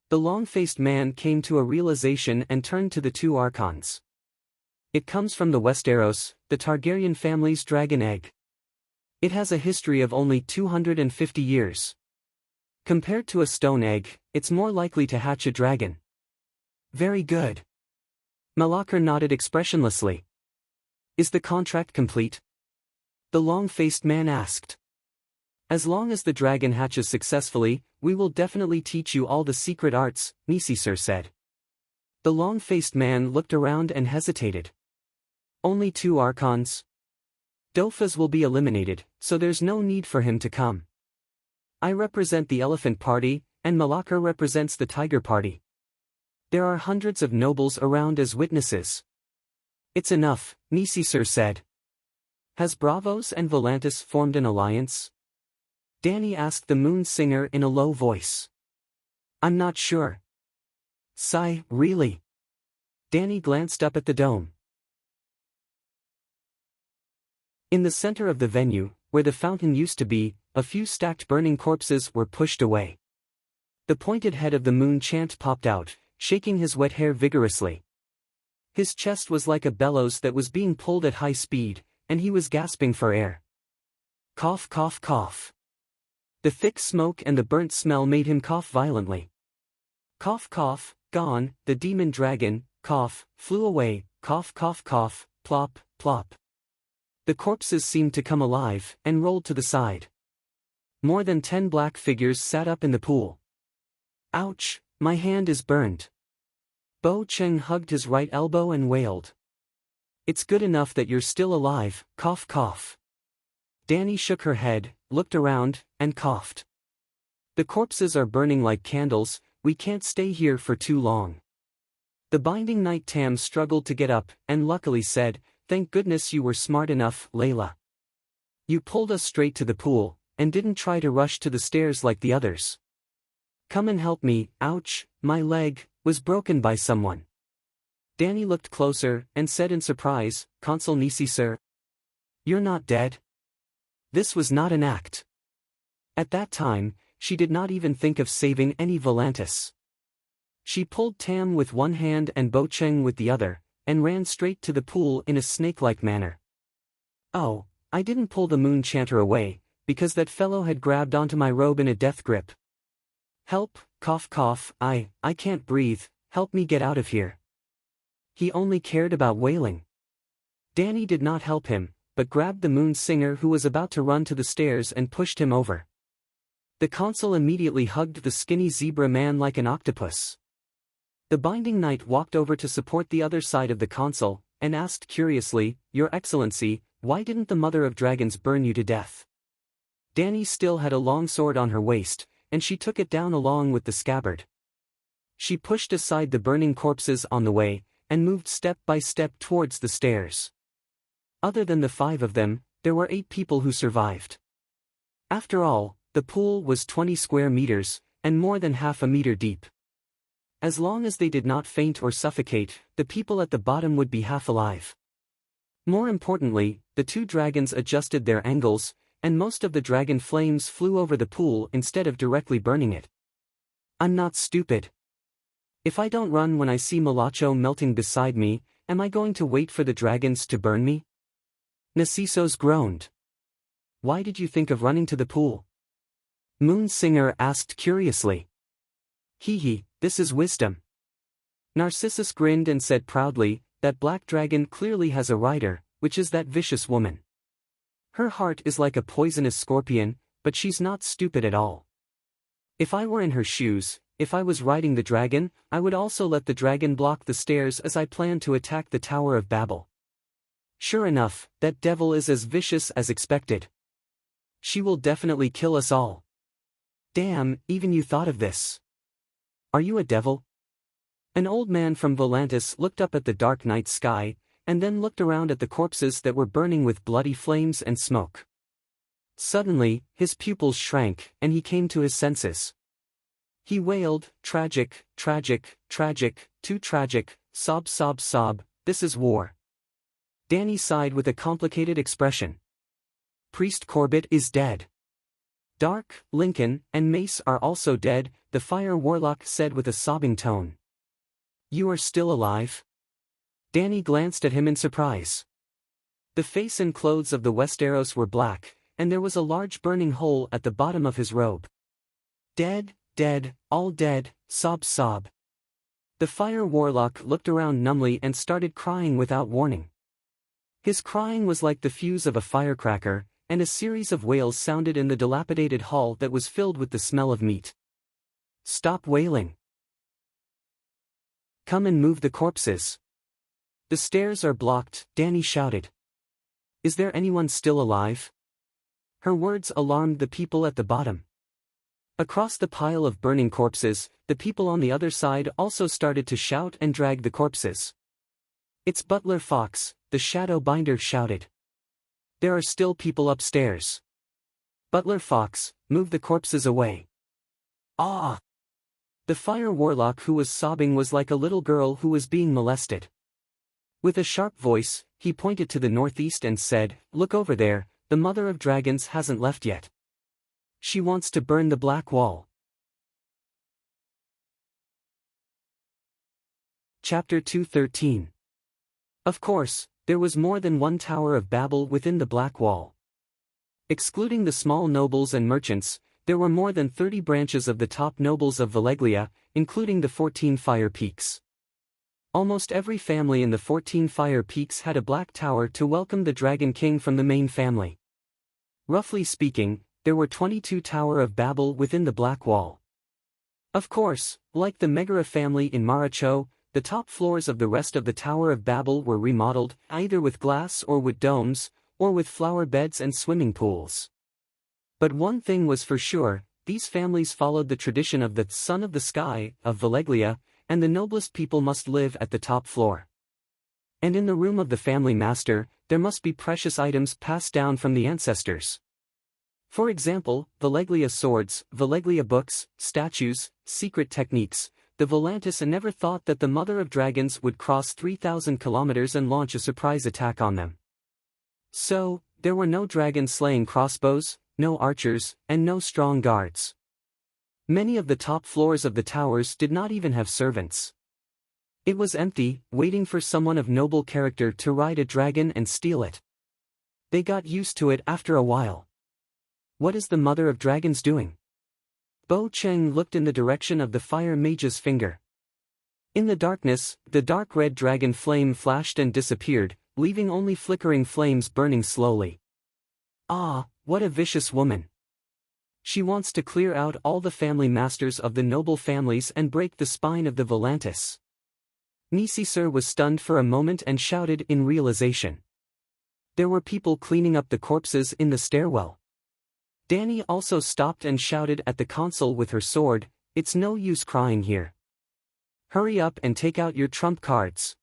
The long-faced man came to a realization and turned to the 2 archons. It comes from the Westeros, the Targaryen family's dragon egg. It has a history of only 250 years. Compared to a stone egg, it's more likely to hatch a dragon. Very good. Malakar nodded expressionlessly. Is the contract complete? The long-faced man asked. As long as the dragon hatches successfully, we will definitely teach you all the secret arts, Nisisir said. The long-faced man looked around and hesitated. Only 2 archons? Dofas will be eliminated, so there's no need for him to come. I represent the elephant party, and Malaka represents the tiger party. There are hundreds of nobles around as witnesses. It's enough, Nisisir said. Has Bravos and Volantis formed an alliance? Danny asked the moon singer in a low voice. I'm not sure. Sigh, really? Danny glanced up at the dome. In the center of the venue, where the fountain used to be, a few stacked burning corpses were pushed away. The pointed head of the moon chant popped out, shaking his wet hair vigorously. His chest was like a bellows that was being pulled at high speed, and he was gasping for air. Cough, cough, cough. The thick smoke and the burnt smell made him cough violently. Cough, cough, gone, the demon dragon, cough, flew away, cough, cough, cough, plop, plop. The corpses seemed to come alive, and rolled to the side. More than 10 black figures sat up in the pool. Ouch, my hand is burned. Bo Cheng hugged his right elbow and wailed. It's good enough that you're still alive, cough, cough. Danny shook her head, looked around, and coughed. The corpses are burning like candles, we can't stay here for too long. The binding knight Tam struggled to get up, and luckily said, thank goodness you were smart enough, Layla. You pulled us straight to the pool, and didn't try to rush to the stairs like the others. Come and help me, ouch, my leg was broken by someone. Danny looked closer, and said in surprise, Consul Nisisir. You're not dead? This was not an act. At that time, she did not even think of saving any Volantis. She pulled Tam with one hand and Bo Cheng with the other, and ran straight to the pool in a snake-like manner. Oh, I didn't pull the moon chanter away, because that fellow had grabbed onto my robe in a death grip. Help, cough cough, I can't breathe, help me get out of here. He only cared about wailing. Danny did not help him, but grabbed the moon singer who was about to run to the stairs and pushed him over. The consul immediately hugged the skinny zebra man like an octopus. The binding knight walked over to support the other side of the consul, and asked curiously, Your Excellency, why didn't the mother of dragons burn you to death? Danny still had a long sword on her waist, and she took it down along with the scabbard. She pushed aside the burning corpses on the way, and moved step by step towards the stairs. Other than the 5 of them, there were 8 people who survived. After all, the pool was 20 square meters, and more than half a meter deep. As long as they did not faint or suffocate, the people at the bottom would be half alive. More importantly, the 2 dragons adjusted their angles, and most of the dragon flames flew over the pool instead of directly burning it. I'm not stupid. If I don't run when I see Malacho melting beside me, am I going to wait for the dragons to burn me? Narcissus groaned. Why did you think of running to the pool? Moon Singer asked curiously. Hee, this is wisdom. Narcissus grinned and said proudly, that black dragon clearly has a rider, which is that vicious woman. Her heart is like a poisonous scorpion, but she's not stupid at all. If I were in her shoes, if I was riding the dragon, I would also let the dragon block the stairs as I plan to attack the Tower of Babel. Sure enough, that devil is as vicious as expected. She will definitely kill us all. Damn, even you thought of this. Are you a devil? An old man from Volantis looked up at the dark night sky, and then looked around at the corpses that were burning with bloody flames and smoke. Suddenly, his pupils shrank, and he came to his senses. He wailed, tragic, tragic, tragic, too tragic, sob sob sob, this is war. Danny sighed with a complicated expression. Priest Corbett is dead. Dark, Lincoln, and Mace are also dead, the fire warlock said with a sobbing tone. You are still alive? Danny glanced at him in surprise. The face and clothes of the Westeros were black, and there was a large burning hole at the bottom of his robe. Dead, dead, all dead, sob sob. The fire warlock looked around numbly and started crying without warning. His crying was like the fuse of a firecracker, and a series of wails sounded in the dilapidated hall that was filled with the smell of meat. "Stop wailing. Come and move the corpses. The stairs are blocked," Danny shouted. "Is there anyone still alive?" Her words alarmed the people at the bottom. Across the pile of burning corpses, the people on the other side also started to shout and drag the corpses. "It's Butler Fox," the shadow binder shouted. "There are still people upstairs. Butler Fox, move the corpses away." "Ah!" The fire warlock who was sobbing was like a little girl who was being molested. With a sharp voice, he pointed to the northeast and said, "Look over there, the Mother of Dragons hasn't left yet. She wants to burn the Black Wall." Chapter 213. Of course, there was more than one Tower of Babel within the Black Wall. Excluding the small nobles and merchants, there were more than 30 branches of the top nobles of Valeglia, including the 14 Fire Peaks. Almost every family in the 14 Fire Peaks had a black tower to welcome the Dragon King from the main family. Roughly speaking, there were 22 Tower of Babel within the Black Wall. Of course, like the Megara family in Maracho, the top floors of the rest of the Tower of Babel were remodeled, either with glass or wood domes, or with flower beds and swimming pools. But one thing was for sure, these families followed the tradition of the Son of the Sky, of Valeglia, and the noblest people must live at the top floor. And in the room of the family master, there must be precious items passed down from the ancestors. For example, Valeglia swords, Valeglia books, statues, secret techniques. The Volantis never thought that the Mother of Dragons would cross 3,000 kilometers and launch a surprise attack on them. So, there were no dragon-slaying crossbows, no archers, and no strong guards. Many of the top floors of the towers did not even have servants. It was empty, waiting for someone of noble character to ride a dragon and steal it. They got used to it after a while. "What is the Mother of Dragons doing?" Bo Cheng looked in the direction of the fire mage's finger. In the darkness, the dark red dragon flame flashed and disappeared, leaving only flickering flames burning slowly. "Ah, what a vicious woman. She wants to clear out all the family masters of the noble families and break the spine of the Volantis." Nisisir was stunned for a moment and shouted in realization. There were people cleaning up the corpses in the stairwell. Danny also stopped and shouted at the console with her sword, "It's no use crying here. Hurry up and take out your trump cards.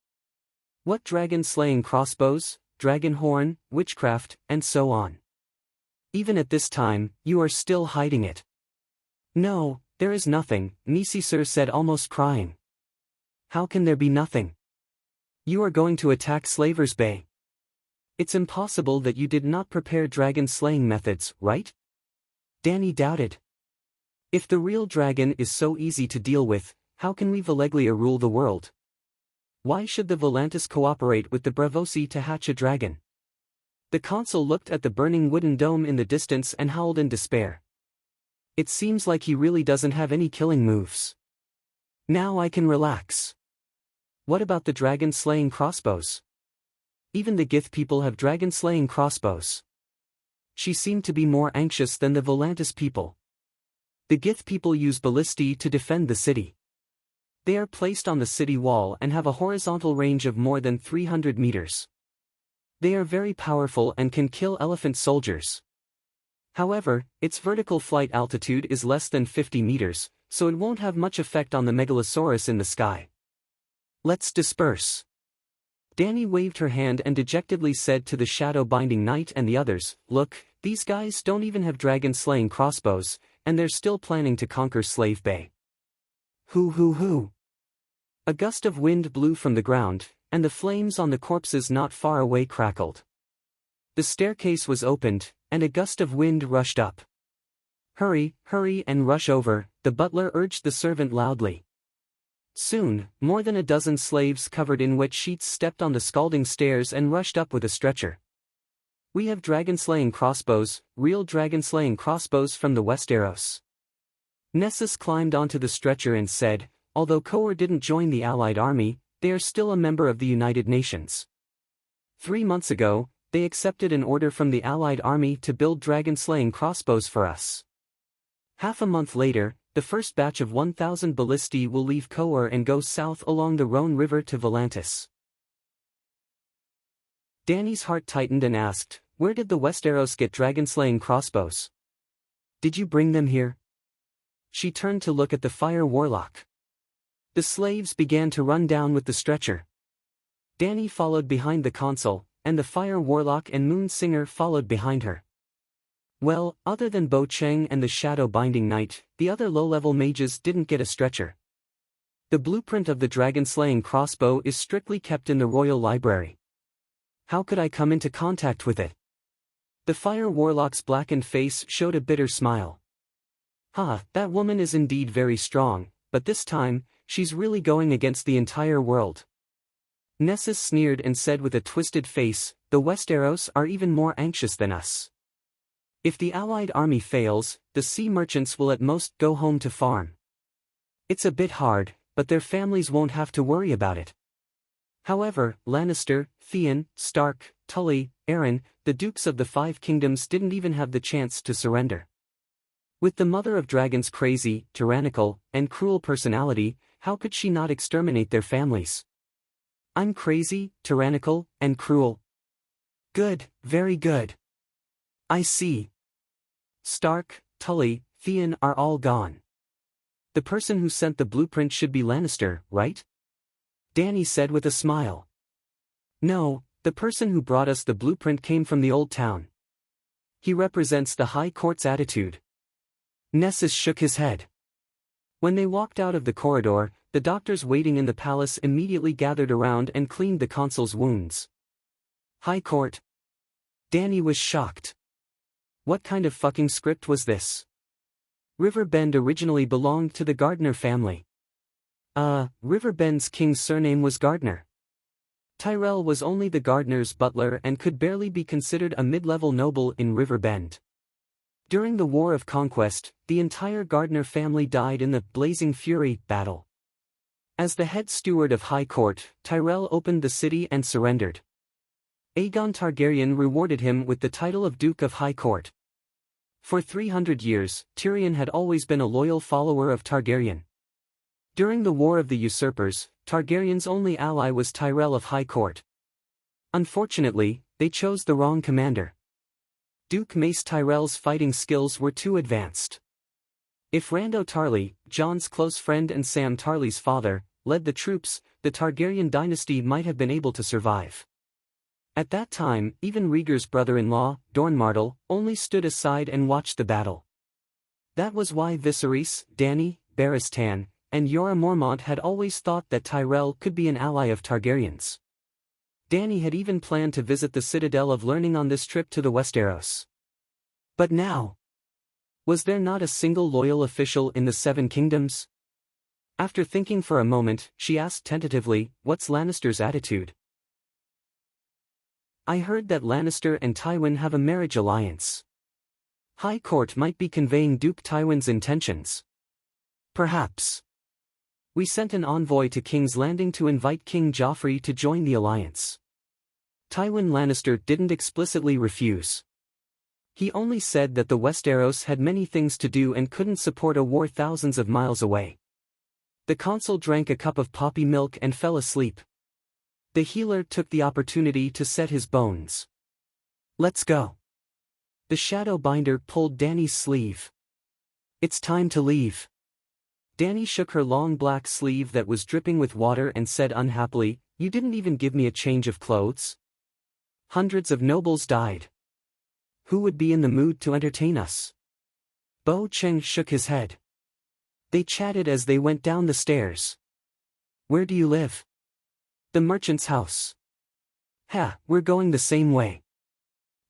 What dragon-slaying crossbows, dragon horn, witchcraft, and so on. Even at this time, you are still hiding it." "No, there is nothing," Nisisir said, almost crying. "How can there be nothing? You are going to attack Slavers Bay. It's impossible that you did not prepare dragon-slaying methods, right?" Danny doubted. "If the real dragon is so easy to deal with, how can we Valeglia rule the world? Why should the Volantis cooperate with the Bravosi to hatch a dragon?" The consul looked at the burning wooden dome in the distance and howled in despair. "It seems like he really doesn't have any killing moves. Now I can relax. What about the dragon-slaying crossbows? Even the Gith people have dragon-slaying crossbows." She seemed to be more anxious than the Volantis people. The Gith people use ballistae to defend the city. They are placed on the city wall and have a horizontal range of more than 300 meters. They are very powerful and can kill elephant soldiers. However, its vertical flight altitude is less than 50 meters, so it won't have much effect on the Megalosaurus in the sky. "Let's disperse." Danny waved her hand and dejectedly said to the shadow-binding knight and the others, "Look, these guys don't even have dragon-slaying crossbows, and they're still planning to conquer Slave Bay." Hoo. A gust of wind blew from the ground, and the flames on the corpses not far away crackled. The staircase was opened, and a gust of wind rushed up. Hurry and rush over," the butler urged the servant loudly. Soon, more than a dozen slaves covered in wet sheets stepped on the scalding stairs and rushed up with a stretcher. "We have dragon-slaying crossbows, real dragon-slaying crossbows from the Westeros." Nessus climbed onto the stretcher and said, "Although Kohor didn't join the Allied army, they are still a member of the United Nations. 3 months ago, they accepted an order from the Allied army to build dragon-slaying crossbows for us. Half a month later, the first batch of 1,000 ballistae will leave Coeur and go south along the Rhone River to Volantis. Danny's heart tightened and asked, "Where did the Westeros get dragon-slaying crossbows? Did you bring them here?" She turned to look at the fire warlock. The slaves began to run down with the stretcher. Danny followed behind the consul, and the fire warlock and moon singer followed behind her. Well, other than Bo Cheng and the Shadow Binding Knight, the other low-level mages didn't get a stretcher. The blueprint of the dragon-slaying crossbow is strictly kept in the royal library. How could I come into contact with it? The fire warlock's blackened face showed a bitter smile. That woman is indeed very strong, but this time, she's really going against the entire world. Nessus sneered and said with a twisted face, "The Westeros are even more anxious than us. If the Allied army fails, the sea merchants will at most go home to farm. It's a bit hard, but their families won't have to worry about it." However, Lannister, Theon, Stark, Tully, Arryn, the Dukes of the Five Kingdoms didn't even have the chance to surrender. With the Mother of Dragons' crazy, tyrannical, and cruel personality, how could she not exterminate their families? I'm crazy, tyrannical, and cruel. Good, very good. I see. Stark, Tully, Theon are all gone. The person who sent the blueprint should be Lannister, right? Danny said with a smile. No, the person who brought us the blueprint came from the Old Town. He represents the High Court's attitude. Nessus shook his head. When they walked out of the corridor, the doctors waiting in the palace immediately gathered around and cleaned the consul's wounds. High Court? Danny was shocked. What kind of fucking script was this? River Bend originally belonged to the Gardner family. River Bend's king's surname was Gardner. Tyrell was only the Gardner's butler and could barely be considered a mid-level noble in River Bend. During the War of Conquest, the entire Gardner family died in the Blazing Fury battle. As the head steward of High Court, Tyrell opened the city and surrendered. Aegon Targaryen rewarded him with the title of Duke of High Court. For 300 years, Tyrion had always been a loyal follower of Targaryen. During the War of the Usurpers, Targaryen's only ally was Tyrell of High Court. Unfortunately, they chose the wrong commander. Duke Mace Tyrell's fighting skills were too advanced. If Rando Tarly, Jon's close friend and Sam Tarly's father, led the troops, the Targaryen dynasty might have been able to survive. At that time, even Rhaegar's brother-in-law, Dorn Martell, only stood aside and watched the battle. That was why Viserys, Dany, Barristan, and Jorah Mormont had always thought that Tyrell could be an ally of Targaryens. Dany had even planned to visit the Citadel of Learning on this trip to the Westeros. But now, was there not a single loyal official in the Seven Kingdoms? After thinking for a moment, she asked tentatively, "What's Lannister's attitude?" "I heard that Lannister and Tywin have a marriage alliance. High Court might be conveying Duke Tywin's intentions." "Perhaps. We sent an envoy to King's Landing to invite King Joffrey to join the alliance. Tywin Lannister didn't explicitly refuse. He only said that the Westeros had many things to do and couldn't support a war thousands of miles away." The consul drank a cup of poppy milk and fell asleep. The healer took the opportunity to set his bones. "Let's go." The shadow binder pulled Dany's sleeve. "It's time to leave." Dany shook her long black sleeve that was dripping with water and said unhappily, "You didn't even give me a change of clothes." "Hundreds of nobles died. Who would be in the mood to entertain us?" Bo Cheng shook his head. They chatted as they went down the stairs. "Where do you live?" "The merchant's house." We're going the same way."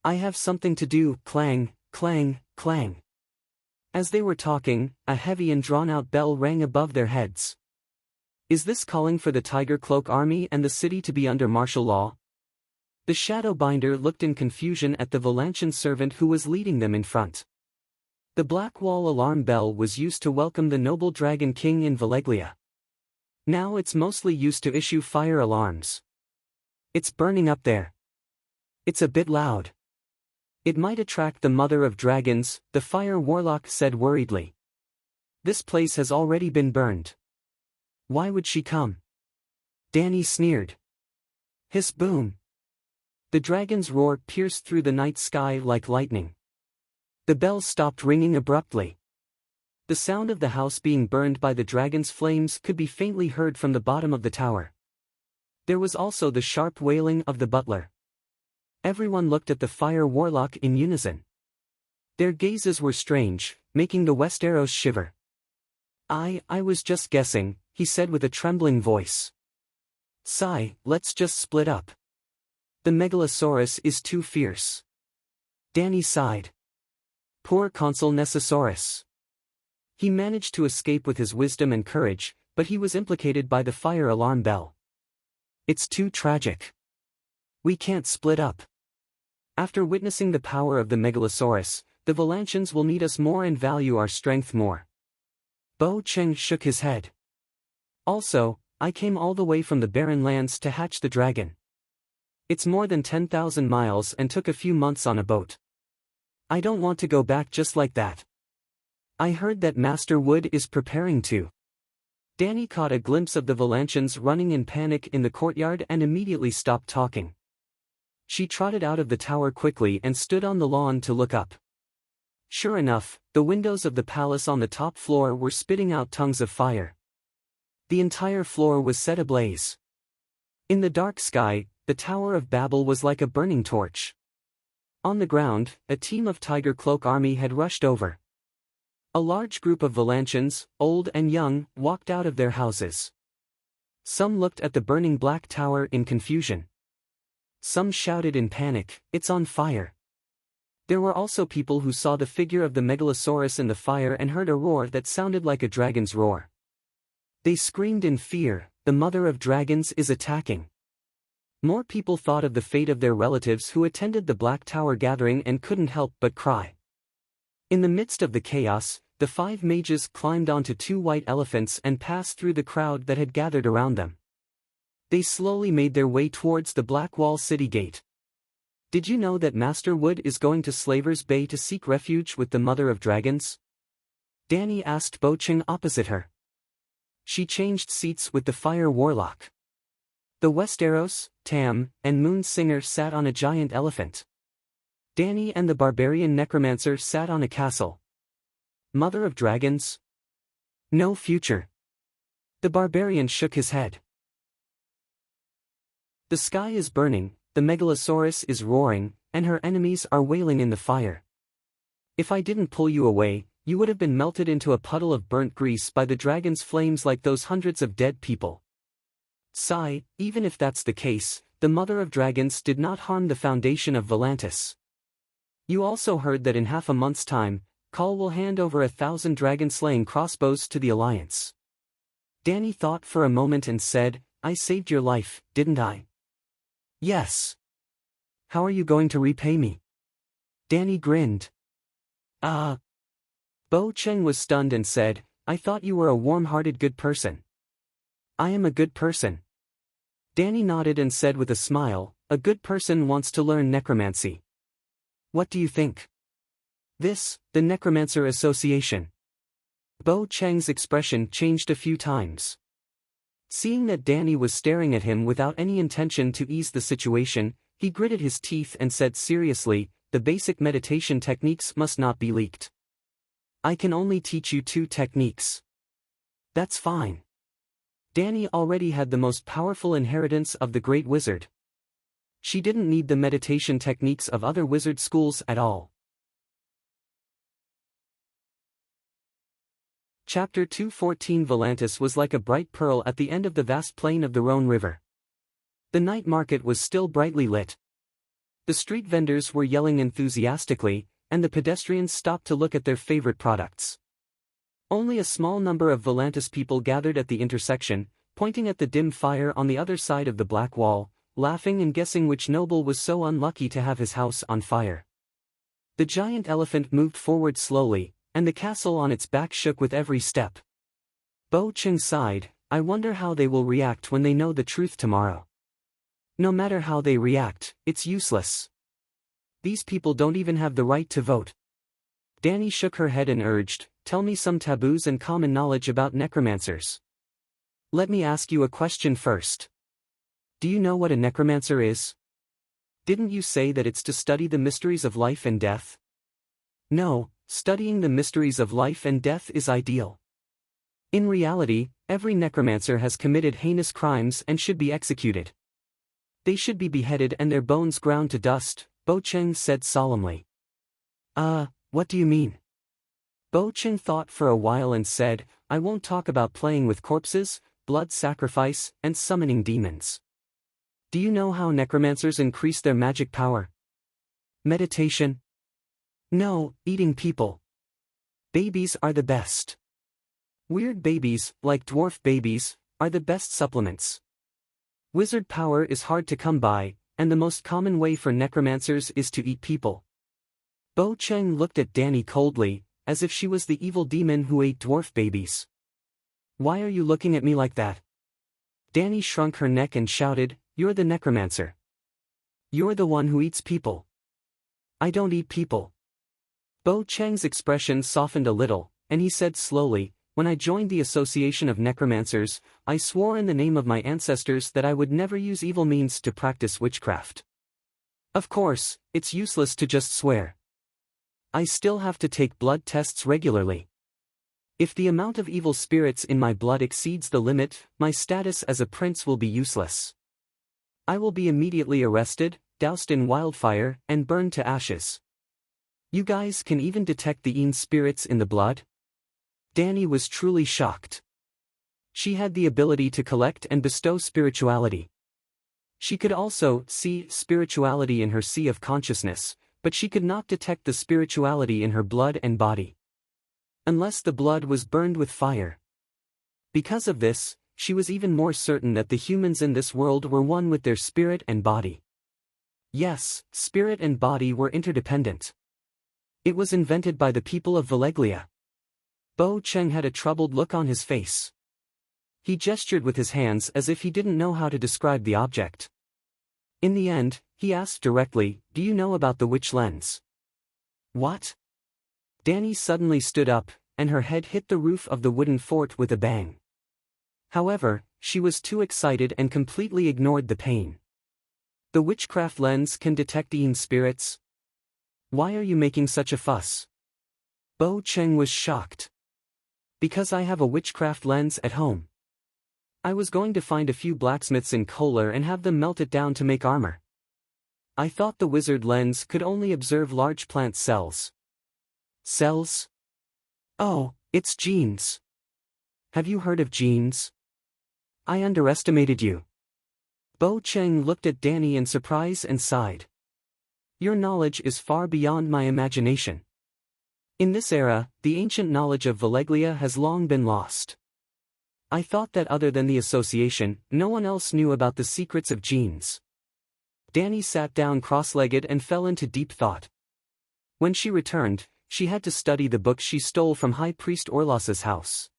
"I have something to do." Clang, clang, clang. As they were talking, a heavy and drawn-out bell rang above their heads. Is this calling for the Tiger Cloak army and the city to be under martial law? The Shadowbinder looked in confusion at the Valantian servant who was leading them in front. The Black Wall alarm bell was used to welcome the noble Dragon King in Valeglia. Now it's mostly used to issue fire alarms. "It's burning up there." It's a bit loud. It might attract the mother of dragons, the fire warlock said worriedly. This place has already been burned. Why would she come? Danny sneered. Hiss boom. The dragon's roar pierced through the night sky like lightning. The bells stopped ringing abruptly. The sound of the house being burned by the dragon's flames could be faintly heard from the bottom of the tower. There was also the sharp wailing of the butler. Everyone looked at the fire warlock in unison. Their gazes were strange, making the Westeros shiver. I was just guessing, he said with a trembling voice. Sigh, let's just split up. The Megalosaurus is too fierce. Danny sighed. Poor Consul Nessosaurus. He managed to escape with his wisdom and courage, but he was implicated by the fire alarm bell. It's too tragic. We can't split up. After witnessing the power of the Megalosaurus, the Valantians will need us more and value our strength more. Bo Cheng shook his head. Also, I came all the way from the barren lands to hatch the dragon. It's more than 10,000 miles and took a few months on a boat. I don't want to go back just like that. I heard that Master Wood is preparing to. Danny caught a glimpse of the Valantians running in panic in the courtyard and immediately stopped talking. She trotted out of the tower quickly and stood on the lawn to look up. Sure enough, the windows of the palace on the top floor were spitting out tongues of fire. The entire floor was set ablaze. In the dark sky, the Tower of Babel was like a burning torch. On the ground, a team of Tiger Cloak army had rushed over. A large group of Valantians, old and young, walked out of their houses. Some looked at the burning black tower in confusion. Some shouted in panic, "It's on fire!" There were also people who saw the figure of the Megalosaurus in the fire and heard a roar that sounded like a dragon's roar. They screamed in fear, "The mother of dragons is attacking!" More people thought of the fate of their relatives who attended the Black Tower gathering and couldn't help but cry. In the midst of the chaos, the 5 mages climbed onto 2 white elephants and passed through the crowd that had gathered around them. They slowly made their way towards the Blackwall City Gate. Did you know that Master Wood is going to Slaver's Bay to seek refuge with the Mother of Dragons? Danny asked Bo Cheng opposite her. She changed seats with the Fire Warlock. The Westeros, Tam, and Moon Singer sat on a giant elephant. Danny and the Barbarian Necromancer sat on a castle. Mother of Dragons? No future. The Barbarian shook his head. The sky is burning, the Megalosaurus is roaring, and her enemies are wailing in the fire. If I didn't pull you away, you would have been melted into a puddle of burnt grease by the dragon's flames like those hundreds of dead people. Sigh, even if that's the case, the Mother of Dragons did not harm the foundation of Volantis. You also heard that in half a month's time, Khal will hand over 1,000 dragon-slaying crossbows to the Alliance. Danny thought for a moment and said, I saved your life, didn't I? Yes. How are you going to repay me? Danny grinned. Bo Cheng was stunned and said, I thought you were a warm-hearted good person. I am a good person. Danny nodded and said with a smile, a good person wants to learn necromancy. What do you think? This, the Necromancer Association. Bo Cheng's expression changed a few times. Seeing that Danny was staring at him without any intention to ease the situation, he gritted his teeth and said seriously, the basic meditation techniques must not be leaked. I can only teach you 2 techniques. That's fine. Danny already had the most powerful inheritance of the Great Wizard. She didn't need the meditation techniques of other wizard schools at all. Chapter 214 Volantis was like a bright pearl at the end of the vast plain of the Rhone River. The night market was still brightly lit. The street vendors were yelling enthusiastically, and the pedestrians stopped to look at their favorite products. Only a small number of Volantis people gathered at the intersection, pointing at the dim fire on the other side of the black wall, laughing and guessing which noble was so unlucky to have his house on fire. The giant elephant moved forward slowly, and the castle on its back shook with every step. Bo Cheng sighed, I wonder how they will react when they know the truth tomorrow. No matter how they react, it's useless. These people don't even have the right to vote. Danny shook her head and urged, "Tell me some taboos and common knowledge about necromancers." "Let me ask you a question first. Do you know what a necromancer is? Didn't you say that it's to study the mysteries of life and death?" "No, studying the mysteries of life and death is ideal. In reality, every necromancer has committed heinous crimes and should be executed. They should be beheaded and their bones ground to dust," Bo Cheng said solemnly. What do you mean?" Bo Cheng thought for a while and said, "I won't talk about playing with corpses, blood sacrifice, and summoning demons. Do you know how necromancers increase their magic power? Meditation? No, eating people. Babies are the best. Weird babies, like dwarf babies, are the best supplements. Wizard power is hard to come by, and the most common way for necromancers is to eat people." Bo Cheng looked at Danny coldly, as if she was the evil demon who ate dwarf babies. "Why are you looking at me like that?" Danny shrunk her neck and shouted, "You're the necromancer. You're the one who eats people." "I don't eat people." Bo Cheng's expression softened a little, and he said slowly, "When I joined the Association of Necromancers, I swore in the name of my ancestors that I would never use evil means to practice witchcraft. Of course, it's useless to just swear. I still have to take blood tests regularly. If the amount of evil spirits in my blood exceeds the limit, my status as a prince will be useless. I will be immediately arrested, doused in wildfire, and burned to ashes. You guys can even detect the Een spirits in the blood?" Danny was truly shocked. She had the ability to collect and bestow spirituality. She could also see spirituality in her sea of consciousness, but she could not detect the spirituality in her blood and body. Unless the blood was burned with fire. Because of this, she was even more certain that the humans in this world were one with their spirit and body. Yes, spirit and body were interdependent. It was invented by the people of Valeglia. Bo Cheng had a troubled look on his face. He gestured with his hands as if he didn't know how to describe the object. In the end, he asked directly, "Do you know about the witch lens?" "What?" Danny suddenly stood up, and her head hit the roof of the wooden fort with a bang. However, she was too excited and completely ignored the pain. "The witchcraft lens can detect Een spirits? Why are you making such a fuss?" Bo Cheng was shocked. "Because I have a witchcraft lens at home. I was going to find a few blacksmiths in Kohler and have them melt it down to make armor. I thought the wizard lens could only observe large plant cells." "Cells? Oh, it's genes. Have you heard of genes? I underestimated you." Bo Cheng looked at Danny in surprise and sighed. "Your knowledge is far beyond my imagination. In this era, the ancient knowledge of Valeglia has long been lost. I thought that other than the association, no one else knew about the secrets of genes." Danny sat down cross-legged and fell into deep thought. When she returned, she had to study the books she stole from High Priest Orlos's house.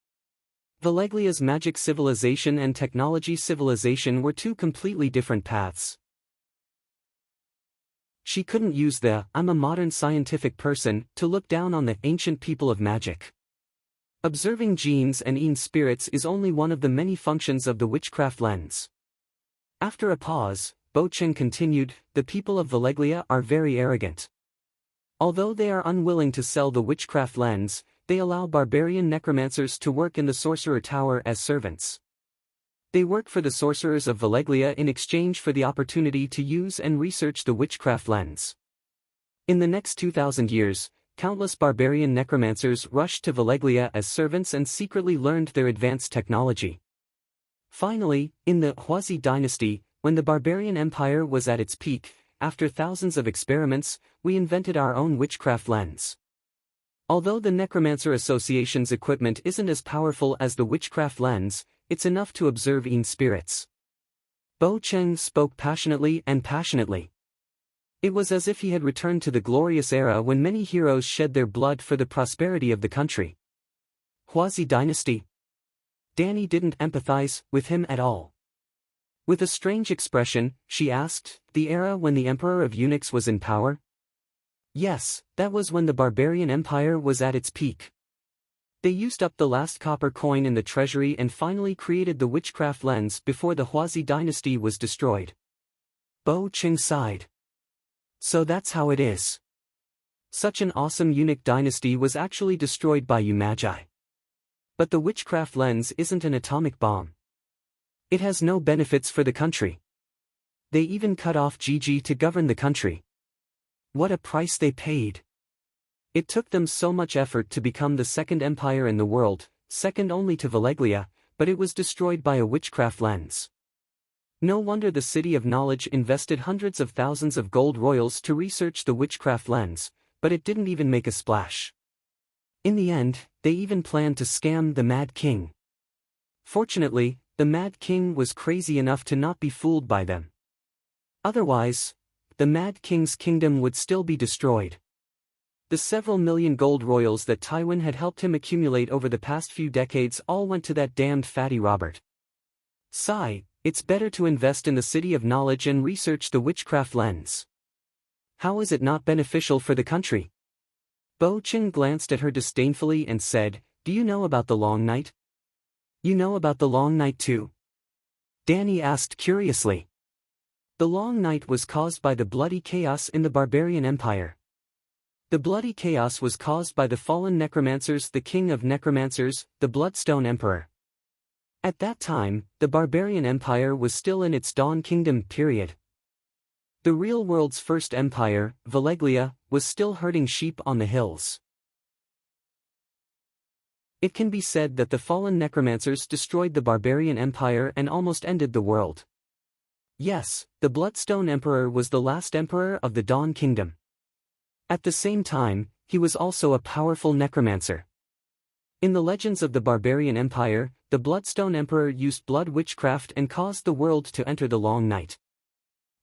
Valeglia's magic civilization and technology civilization were two completely different paths. She couldn't use the "I'm a modern scientific person" to look down on the ancient people of magic. Observing genes and Een spirits is only one of the many functions of the witchcraft lens. After a pause, Bo Cheng continued, "The people of Valeglia are very arrogant. Although they are unwilling to sell the witchcraft lens, they allow barbarian necromancers to work in the sorcerer tower as servants. They work for the sorcerers of Valeglia in exchange for the opportunity to use and research the witchcraft lens. In the next 2,000 years, countless barbarian necromancers rushed to Valeglia as servants and secretly learned their advanced technology. Finally, in the Huazi dynasty, when the barbarian empire was at its peak, after thousands of experiments, we invented our own witchcraft lens. Although the Necromancer Association's equipment isn't as powerful as the witchcraft lens, it's enough to observe Een spirits." Bo Cheng spoke passionately. It was as if he had returned to the glorious era when many heroes shed their blood for the prosperity of the country. Huazi dynasty? Danny didn't empathize with him at all. With a strange expression, she asked, "The era when the emperor of eunuchs was in power?" Yes, that was when the barbarian empire was at its peak. They used up the last copper coin in the treasury and finally created the witchcraft lens before the Huazi dynasty was destroyed. Bo Qing sighed. So that's how it is. Such an awesome eunuch dynasty was actually destroyed by you magi. But the witchcraft lens isn't an atomic bomb. It has no benefits for the country. They even cut off Gigi to govern the country. What a price they paid. It took them so much effort to become the second empire in the world, second only to Valeglia, but it was destroyed by a witchcraft lens. No wonder the City of Knowledge invested hundreds of thousands of gold royals to research the witchcraft lens, but it didn't even make a splash. In the end, they even planned to scam the Mad King. Fortunately, the Mad King was crazy enough to not be fooled by them. Otherwise, the Mad King's kingdom would still be destroyed. The several million gold royals that Tywin had helped him accumulate over the past few decades all went to that damned fatty Robert. Sigh, it's better to invest in the City of Knowledge and research the witchcraft lens. How is it not beneficial for the country? Bo Qing glanced at her disdainfully and said, "Do you know about the Long Night?" "You know about the Long Night too?" Dany asked curiously. The Long Night was caused by the bloody chaos in the barbarian empire. The bloody chaos was caused by the fallen necromancers, the king of necromancers, the Bloodstone Emperor. At that time, the barbarian empire was still in its dawn kingdom period. The real world's first empire, Valeglia, was still herding sheep on the hills. It can be said that the fallen necromancers destroyed the barbarian empire and almost ended the world. Yes, the Bloodstone Emperor was the last emperor of the Dawn Kingdom. At the same time, he was also a powerful necromancer. In the legends of the barbarian empire, the Bloodstone Emperor used blood witchcraft and caused the world to enter the Long Night.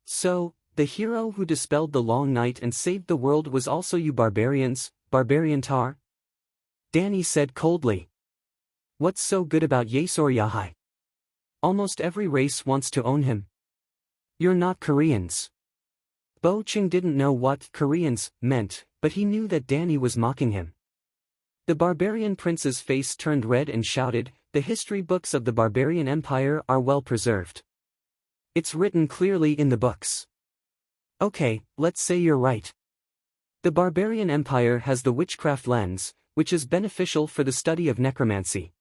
So, the hero who dispelled the Long Night and saved the world was also you barbarians, Barbarian Tar? Dany said coldly. What's so good about Yasor Yahai? Almost every race wants to own him. You're not Koreans. Bo Qing didn't know what Koreans meant, but he knew that Dany was mocking him. The barbarian prince's face turned red and shouted, "The history books of the barbarian empire are well preserved. It's written clearly in the books." Okay, let's say you're right. The barbarian empire has the witchcraft lens, which is beneficial for the study of necromancy.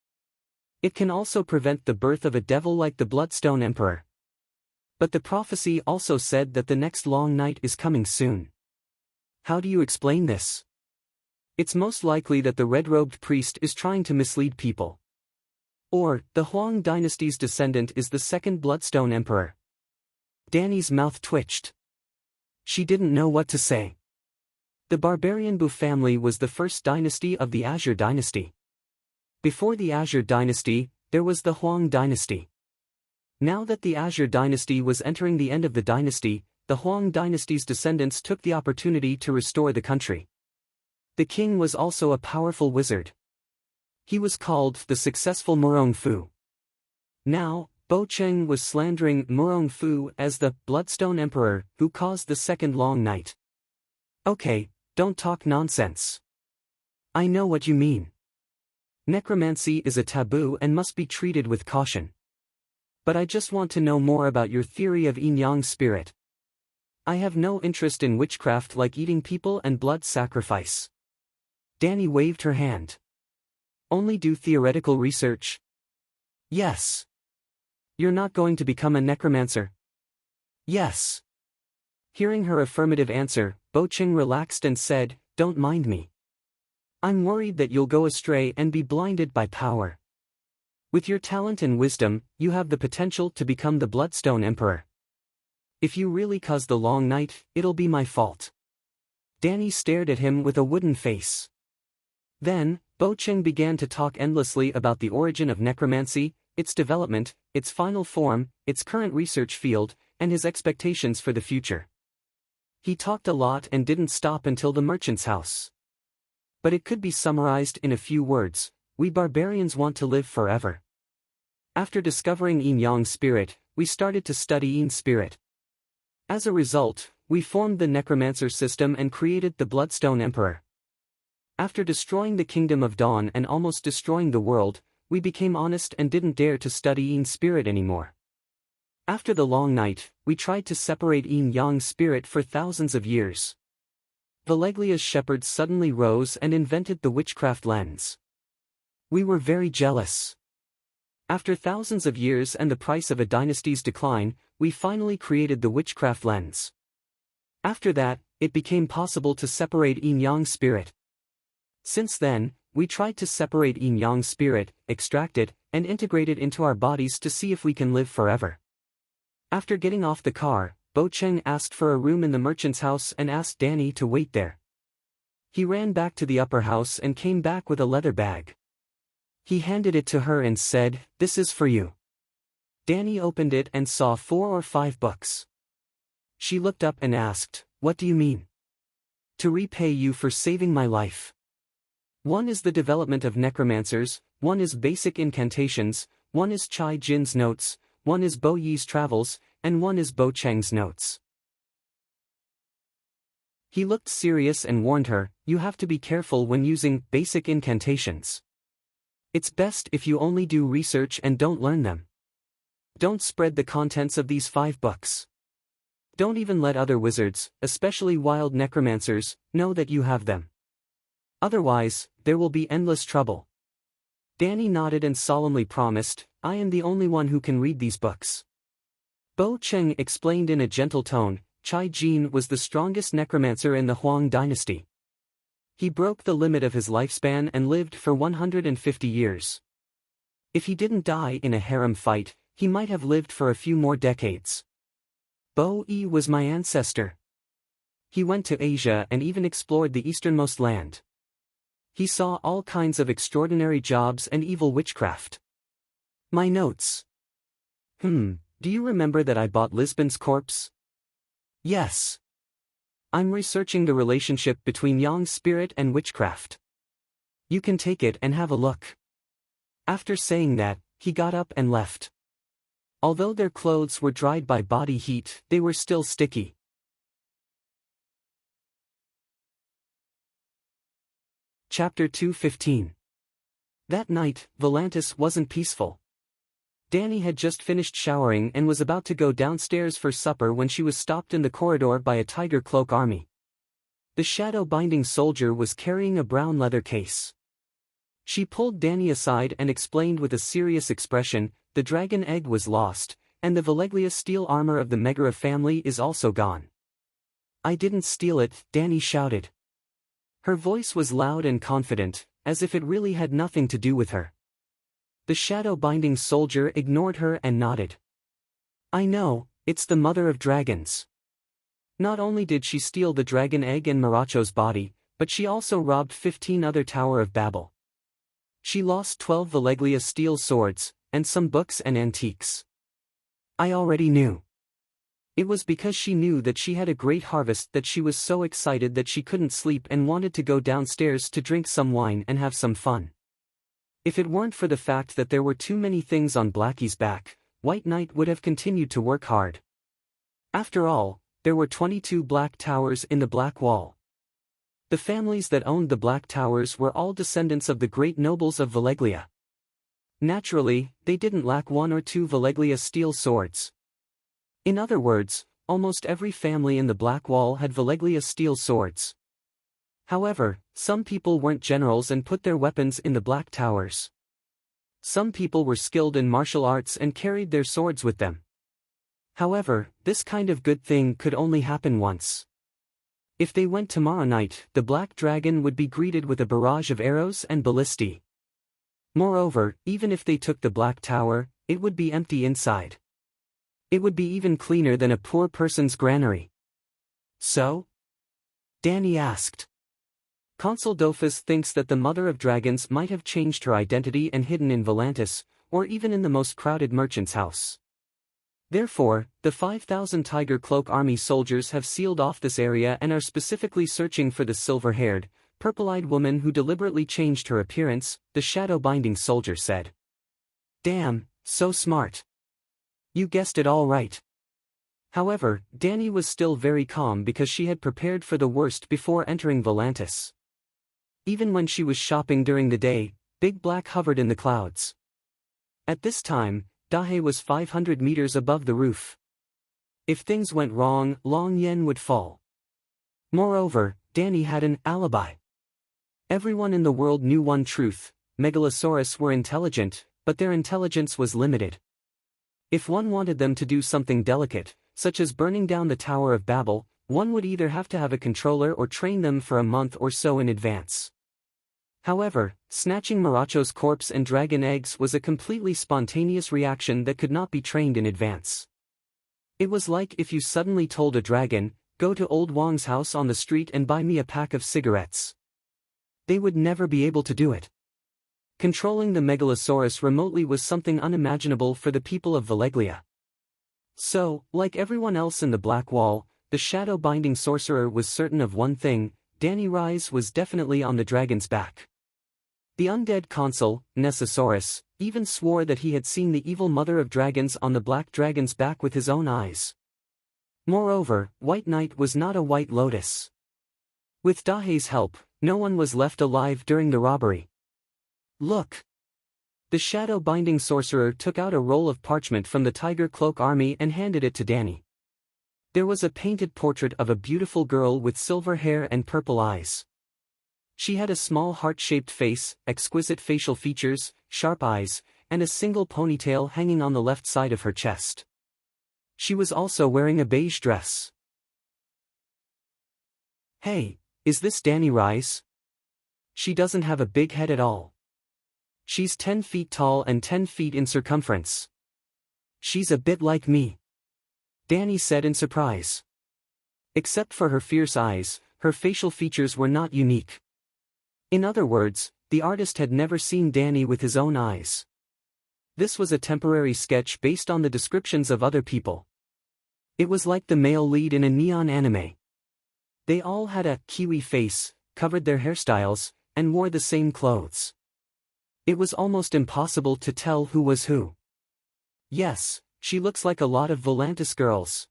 It can also prevent the birth of a devil like the Bloodstone Emperor. But the prophecy also said that the next long night is coming soon. How do you explain this? It's most likely that the red-robed priest is trying to mislead people. Or, the Huang dynasty's descendant is the second Bloodstone Emperor. Dany's mouth twitched. She didn't know what to say. The barbarian Bu family was the first dynasty of the Azure dynasty. Before the Azure dynasty, there was the Huang dynasty. Now that the Azure dynasty was entering the end of the dynasty, the Huang dynasty's descendants took the opportunity to restore the country. The king was also a powerful wizard. He was called the successful Murong Fu. Now, Bo Qing was slandering Murong Fu as the Bloodstone Emperor who caused the second long night. Okay, don't talk nonsense. I know what you mean. Necromancy is a taboo and must be treated with caution. But I just want to know more about your theory of yin-yang spirit. I have no interest in witchcraft like eating people and blood sacrifice. Dany waved her hand. Only do theoretical research? Yes. You're not going to become a necromancer? Yes. Hearing her affirmative answer, Bo Qing relaxed and said, "Don't mind me. I'm worried that you'll go astray and be blinded by power. With your talent and wisdom, you have the potential to become the Bloodstone Emperor. If you really cause the long night, it'll be my fault." Dany stared at him with a wooden face. Then, Bo Qing began to talk endlessly about the origin of necromancy, its development, its final form, its current research field, and his expectations for the future. He talked a lot and didn't stop until the merchant's house. But it could be summarized in a few words: we barbarians want to live forever. After discovering yin-yang spirit, we started to study yin spirit. As a result, we formed the necromancer system and created the Bloodstone Emperor. After destroying the Kingdom of Dawn and almost destroying the world, we became honest and didn't dare to study Yin spirit anymore. After the long night, we tried to separate Yin-Yang spirit for thousands of years. Valeglia's shepherds suddenly rose and invented the witchcraft lens. We were very jealous. After thousands of years and the price of a dynasty's decline, we finally created the witchcraft lens. After that, it became possible to separate Yin-Yang spirit. Since then, we tried to separate Yin-Yang spirit, extract it, and integrate it into our bodies to see if we can live forever. After getting off the car, Bo Cheng asked for a room in the merchant's house and asked Danny to wait there. He ran back to the upper house and came back with a leather bag. He handed it to her and said, "This is for you." Danny opened it and saw 4 or 5 books. She looked up and asked, "What do you mean?" "To repay you for saving my life. One is the development of necromancers, one is basic incantations, one is Chai Jin's notes, one is Bo Yi's travels, and one is Bo Cheng's notes." He looked serious and warned her, "You have to be careful when using basic incantations. It's best if you only do research and don't learn them. Don't spread the contents of these 5 books. Don't even let other wizards, especially wild necromancers, know that you have them. Otherwise, there will be endless trouble." Danny nodded and solemnly promised, "I am the only one who can read these books." Bo Cheng explained in a gentle tone, Chai Jin was the strongest necromancer in the Huang dynasty. He broke the limit of his lifespan and lived for 150 years. If he didn't die in a harem fight, he might have lived for a few more decades. Bo Yi was my ancestor. He went to Asia and even explored the easternmost land. He saw all kinds of extraordinary jobs and evil witchcraft. My notes. Do you remember that I bought Lisbon's corpse? Yes. I'm researching the relationship between Yang spirit and witchcraft. You can take it and have a look. After saying that, he got up and left. Although their clothes were dried by body heat, they were still sticky. Chapter 2:15. That night, Volantis wasn't peaceful. Danny had just finished showering and was about to go downstairs for supper when she was stopped in the corridor by a tiger cloak army. The shadow-binding soldier was carrying a brown leather case. She pulled Danny aside and explained with a serious expression, "The dragon egg was lost, and the Valeglia steel armor of the Megara family is also gone." "I didn't steal it," Danny shouted. Her voice was loud and confident, as if it really had nothing to do with her. The shadow-binding soldier ignored her and nodded. "I know, it's the mother of dragons. Not only did she steal the dragon egg and Maracho's body, but she also robbed 15 other Tower of Babel. She lost 12 Valeglia steel swords, and some books and antiques. I already knew. It was because she knew that she had a great harvest that she was so excited that she couldn't sleep and wanted to go downstairs to drink some wine and have some fun. If it weren't for the fact that there were too many things on Blackie's back, White Knight would have continued to work hard. After all, there were 22 Black Towers in the Black Wall. The families that owned the Black Towers were all descendants of the great nobles of Valeglia. Naturally, they didn't lack 1 or 2 Valeglia steel swords. In other words, almost every family in the Black Wall had Valeglia steel swords. However, some people weren't generals and put their weapons in the Black Towers. Some people were skilled in martial arts and carried their swords with them. However, this kind of good thing could only happen once. If they went tomorrow night, the Black Dragon would be greeted with a barrage of arrows and ballistae. Moreover, even if they took the Black Tower, it would be empty inside. It would be even cleaner than a poor person's granary. So? Danny asked. Consul Dofus thinks that the Mother of Dragons might have changed her identity and hidden in Volantis, or even in the most crowded merchant's house. Therefore, the 5,000 Tiger Cloak Army soldiers have sealed off this area and are specifically searching for the silver-haired, purple-eyed woman who deliberately changed her appearance, the shadow-binding soldier said. Damn, so smart. You guessed it all right. However, Dani was still very calm because she had prepared for the worst before entering Volantis. Even when she was shopping during the day, Big Black hovered in the clouds. At this time, Dahe was 500 meters above the roof. If things went wrong, Long Yen would fall. Moreover, Dani had an alibi. Everyone in the world knew one truth: Megalosaurus were intelligent, but their intelligence was limited. If one wanted them to do something delicate, such as burning down the Tower of Babel, one would either have to have a controller or train them for a month or so in advance. However, snatching Maracho's corpse and dragon eggs was a completely spontaneous reaction that could not be trained in advance. It was like if you suddenly told a dragon, "Go to Old Wang's house on the street and buy me a pack of cigarettes." They would never be able to do it. Controlling the Megalosaurus remotely was something unimaginable for the people of Valeglia. So, like everyone else in the Black Wall, the shadow-binding sorcerer was certain of one thing: Dani Rise was definitely on the dragon's back. The undead consul, Nessosaurus, even swore that he had seen the evil mother of dragons on the black dragon's back with his own eyes. Moreover, White Knight was not a white lotus. With Dahe's help, no one was left alive during the robbery. Look! The shadow-binding sorcerer took out a roll of parchment from the Tiger Cloak army and handed it to Dani. There was a painted portrait of a beautiful girl with silver hair and purple eyes. She had a small heart-shaped face, exquisite facial features, sharp eyes, and a single ponytail hanging on the left side of her chest. She was also wearing a beige dress. Hey, is this Dani Rise? She doesn't have a big head at all. She's 10 feet tall and 10 feet in circumference. She's a bit like me, Dani said in surprise. Except for her fierce eyes, her facial features were not unique. In other words, the artist had never seen Dani with his own eyes. This was a temporary sketch based on the descriptions of other people. It was like the male lead in a neon anime. They all had a kiwi face, covered their hairstyles, and wore the same clothes. It was almost impossible to tell who was who. Yes, she looks like a lot of Volantis girls.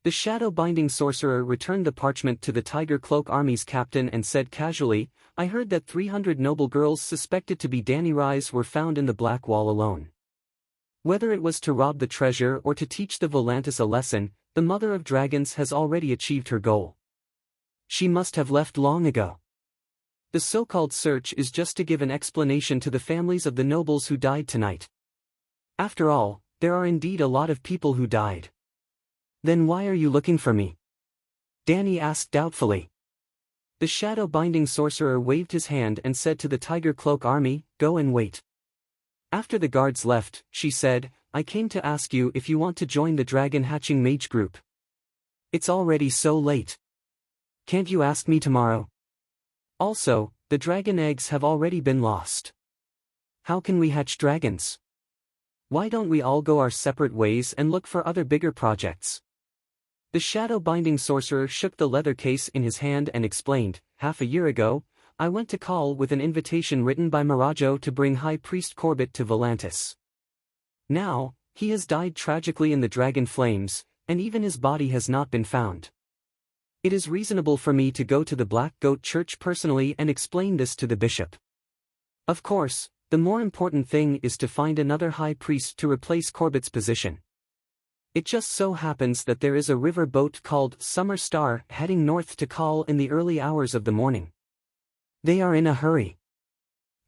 The shadow-binding sorcerer returned the parchment to the Tiger Cloak Army's captain and said casually, "I heard that 300 noble girls suspected to be Dani Rise were found in the Black Wall alone. Whether it was to rob the treasure or to teach the Volantis a lesson, the Mother of Dragons has already achieved her goal. She must have left long ago. The so-called search is just to give an explanation to the families of the nobles who died tonight. After all, there are indeed a lot of people who died." "Then why are you looking for me?" Dani asked doubtfully. The shadow-binding sorcerer waved his hand and said to the Tiger Cloak Army, "Go and wait." After the guards left, she said, "I came to ask you if you want to join the Dragon Hatching Mage group. It's already so late. Can't you ask me tomorrow? Also, the dragon eggs have already been lost. How can we hatch dragons? Why don't we all go our separate ways and look for other bigger projects?" The shadow-binding sorcerer shook the leather case in his hand and explained, "Half a year ago, I went to Call with an invitation written by Marajo to bring High Priest Corbett to Volantis. Now, he has died tragically in the dragon flames, and even his body has not been found. It is reasonable for me to go to the Black Goat Church personally and explain this to the bishop. Of course, the more important thing is to find another high priest to replace Corbett's position. It just so happens that there is a river boat called Summer Star heading north to Call in the early hours of the morning. They are in a hurry.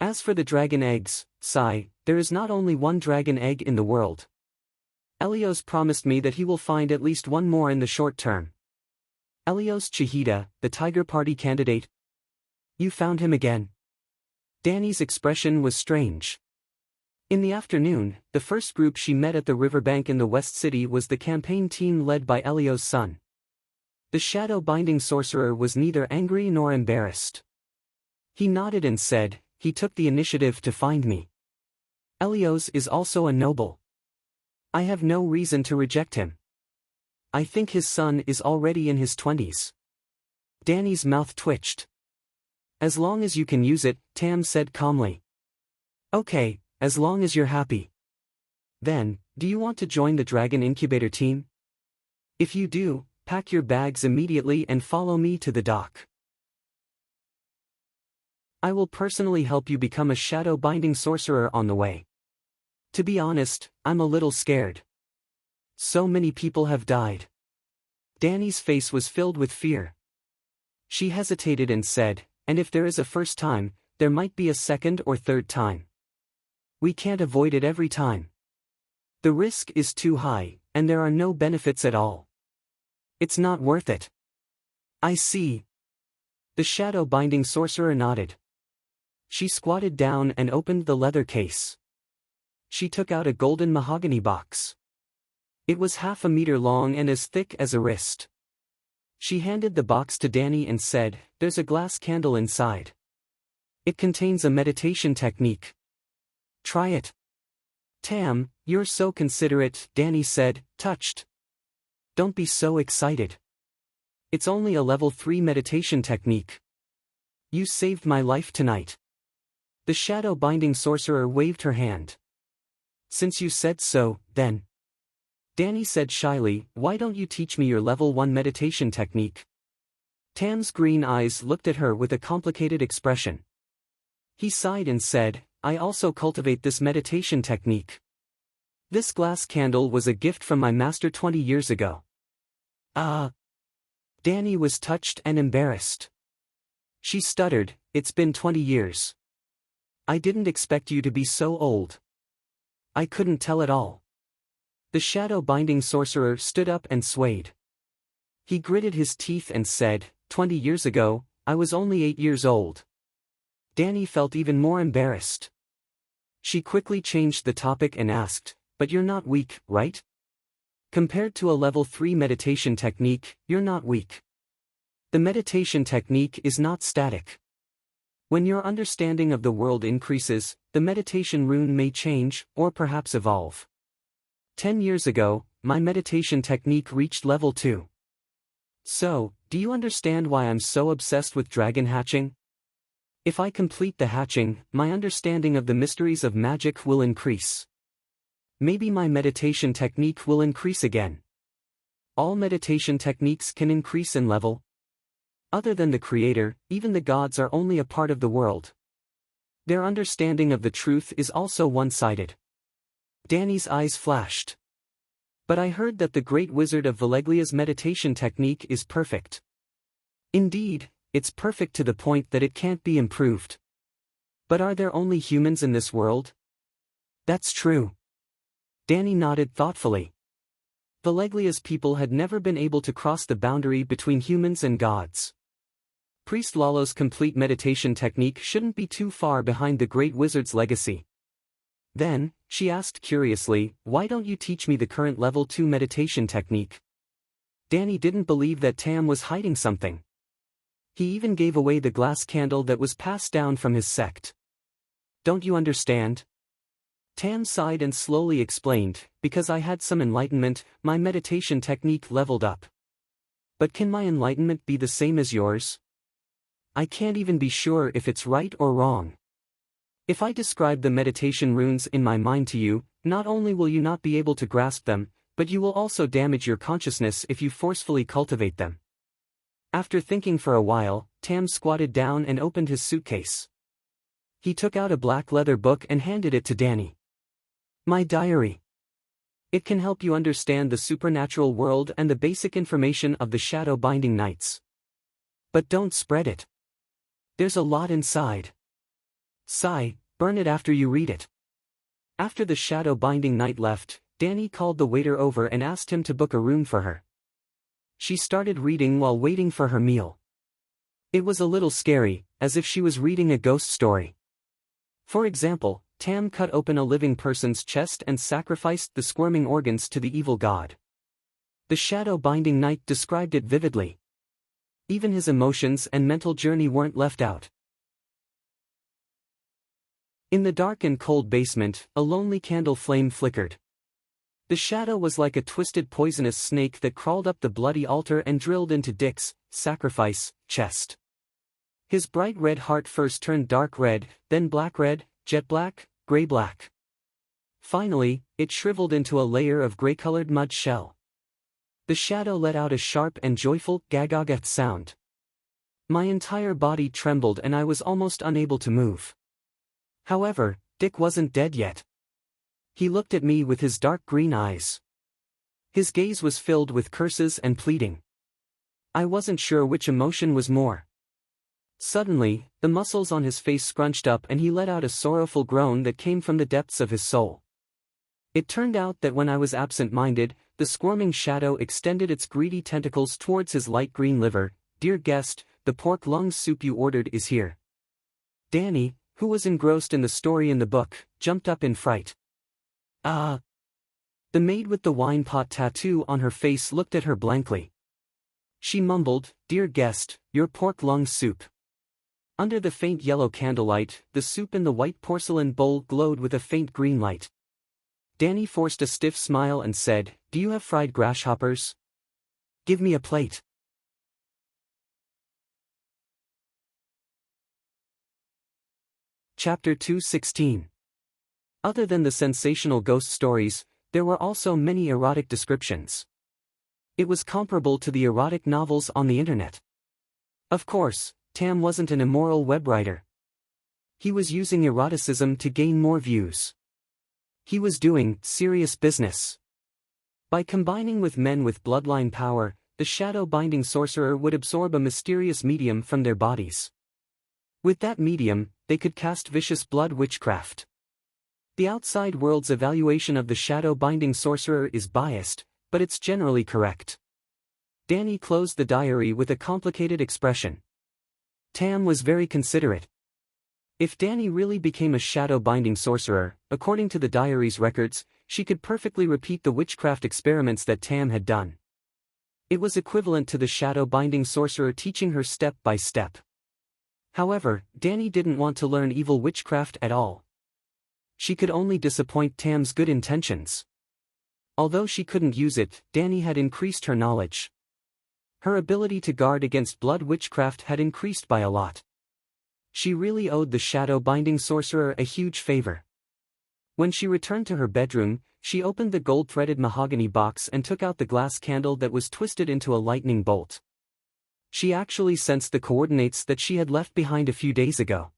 As for the dragon eggs, Sai, there is not only one dragon egg in the world. Elios promised me that he will find at least one more in the short term." "Elios Chihida, the Tiger Party candidate? You found him again?" Dani's expression was strange. In the afternoon, the first group she met at the riverbank in the West City was the campaign team led by Elios' son. The shadow-binding sorcerer was neither angry nor embarrassed. He nodded and said, "He took the initiative to find me. Elios is also a noble. I have no reason to reject him. I think his son is already in his 20s. Dani's mouth twitched. "As long as you can use it," Tam said calmly. "Okay, as long as you're happy. Then, do you want to join the Dragon Incubator team?" If you do, pack your bags immediately and follow me to the dock. I will personally help you become a shadow-binding sorcerer on the way. To be honest, I'm a little scared. So many people have died. Danny's face was filled with fear. She hesitated and said, and if there is a first time, there might be a second or third time. We can't avoid it every time. The risk is too high, and there are no benefits at all. It's not worth it. I see. The shadow-binding sorcerer nodded. She squatted down and opened the leather case. She took out a golden mahogany box. It was 1/2 meter long and as thick as a wrist. She handed the box to Danny and said, "There's a glass candle inside. It contains a meditation technique. Try it." "Tam, you're so considerate," Danny said, touched. "Don't be so excited. It's only a level 3 meditation technique. You saved my life tonight." The shadow-binding sorcerer waved her hand. "Since you said so, then." Danny said shyly, "Why don't you teach me your level 1 meditation technique?" Tam's green eyes looked at her with a complicated expression. He sighed and said, "I also cultivate this meditation technique. This glass candle was a gift from my master 20 years ago." "Ah." Danny was touched and embarrassed. She stuttered, "It's been 20 years. I didn't expect you to be so old. I couldn't tell at all." The shadow-binding sorcerer stood up and swayed. He gritted his teeth and said, 20 years ago, I was only 8 years old." Danny felt even more embarrassed. She quickly changed the topic and asked, "But you're not weak, right? Compared to a level 3 meditation technique, you're not weak. The meditation technique is not static. When your understanding of the world increases, the meditation rune may change, or perhaps evolve. 10 years ago, my meditation technique reached level 2. So, do you understand why I'm so obsessed with dragon hatching? If I complete the hatching, my understanding of the mysteries of magic will increase. Maybe my meditation technique will increase again. All meditation techniques can increase in level. Other than the Creator, even the gods are only a part of the world. Their understanding of the truth is also one-sided." Danny's eyes flashed. "But I heard that the great wizard of Valeglia's meditation technique is perfect." "Indeed, it's perfect to the point that it can't be improved. But are there only humans in this world?" "That's true." Danny nodded thoughtfully. Valeglia's people had never been able to cross the boundary between humans and gods. Priest Lalo's complete meditation technique shouldn't be too far behind the great wizard's legacy. Then, she asked curiously, "Why don't you teach me the current level 2 meditation technique?" Danny didn't believe that Tam was hiding something. He even gave away the glass candle that was passed down from his sect. "Don't you understand?" Tam sighed and slowly explained, "Because I had some enlightenment, my meditation technique leveled up." "But can my enlightenment be the same as yours? I can't even be sure if it's right or wrong. If I describe the meditation runes in my mind to you, not only will you not be able to grasp them, but you will also damage your consciousness if you forcefully cultivate them." After thinking for a while, Tam squatted down and opened his suitcase. He took out a black leather book and handed it to Danny. "My diary. It can help you understand the supernatural world and the basic information of the shadow-binding nights. But don't spread it. There's a lot inside. Sigh, burn it after you read it." After the shadow-binding knight left, Danny called the waiter over and asked him to book a room for her. She started reading while waiting for her meal. It was a little scary, as if she was reading a ghost story. For example, Tam cut open a living person's chest and sacrificed the squirming organs to the evil god. The shadow-binding knight described it vividly. Even his emotions and mental journey weren't left out. In the dark and cold basement, a lonely candle flame flickered. The shadow was like a twisted poisonous snake that crawled up the bloody altar and drilled into Dick's sacrifice chest. His bright red heart first turned dark red, then black red, jet black, gray black. Finally, it shriveled into a layer of gray-colored mud shell. The shadow let out a sharp and joyful gagagat sound. My entire body trembled and I was almost unable to move. However, Dick wasn't dead yet. He looked at me with his dark green eyes. His gaze was filled with curses and pleading. I wasn't sure which emotion was more. Suddenly, the muscles on his face scrunched up and he let out a sorrowful groan that came from the depths of his soul. It turned out that when I was absent-minded, the squirming shadow extended its greedy tentacles towards his light green liver. "Dear guest, the pork lung soup you ordered is here." Danny, who was engrossed in the story in the book, jumped up in fright. "Ah!" The maid with the wine pot tattoo on her face looked at her blankly. She mumbled, "Dear guest, your pork lung soup." Under the faint yellow candlelight, the soup in the white porcelain bowl glowed with a faint green light. Danny forced a stiff smile and said, "Do you have fried grasshoppers? Give me a plate." Chapter 2:16. Other than the sensational ghost stories, there were also many erotic descriptions. It was comparable to the erotic novels on the internet. Of course, Tam wasn't an immoral web writer. He was using eroticism to gain more views. He was doing serious business. By combining with men with bloodline power, the shadow-binding sorcerer would absorb a mysterious medium from their bodies. With that medium, they could cast vicious blood witchcraft. The outside world's evaluation of the shadow-binding sorcerer is biased, but it's generally correct. Danny closed the diary with a complicated expression. Tam was very considerate. If Danny really became a shadow-binding sorcerer, according to the diary's records, she could perfectly repeat the witchcraft experiments that Tam had done. It was equivalent to the shadow-binding sorcerer teaching her step by step. However, Danny didn't want to learn evil witchcraft at all. She could only disappoint Tam's good intentions. Although she couldn't use it, Danny had increased her knowledge. Her ability to guard against blood witchcraft had increased by a lot. She really owed the shadow-binding sorcerer a huge favor. When she returned to her bedroom, she opened the gold-threaded mahogany box and took out the glass candle that was twisted into a lightning bolt. She actually sensed the coordinates that she had left behind a few days ago.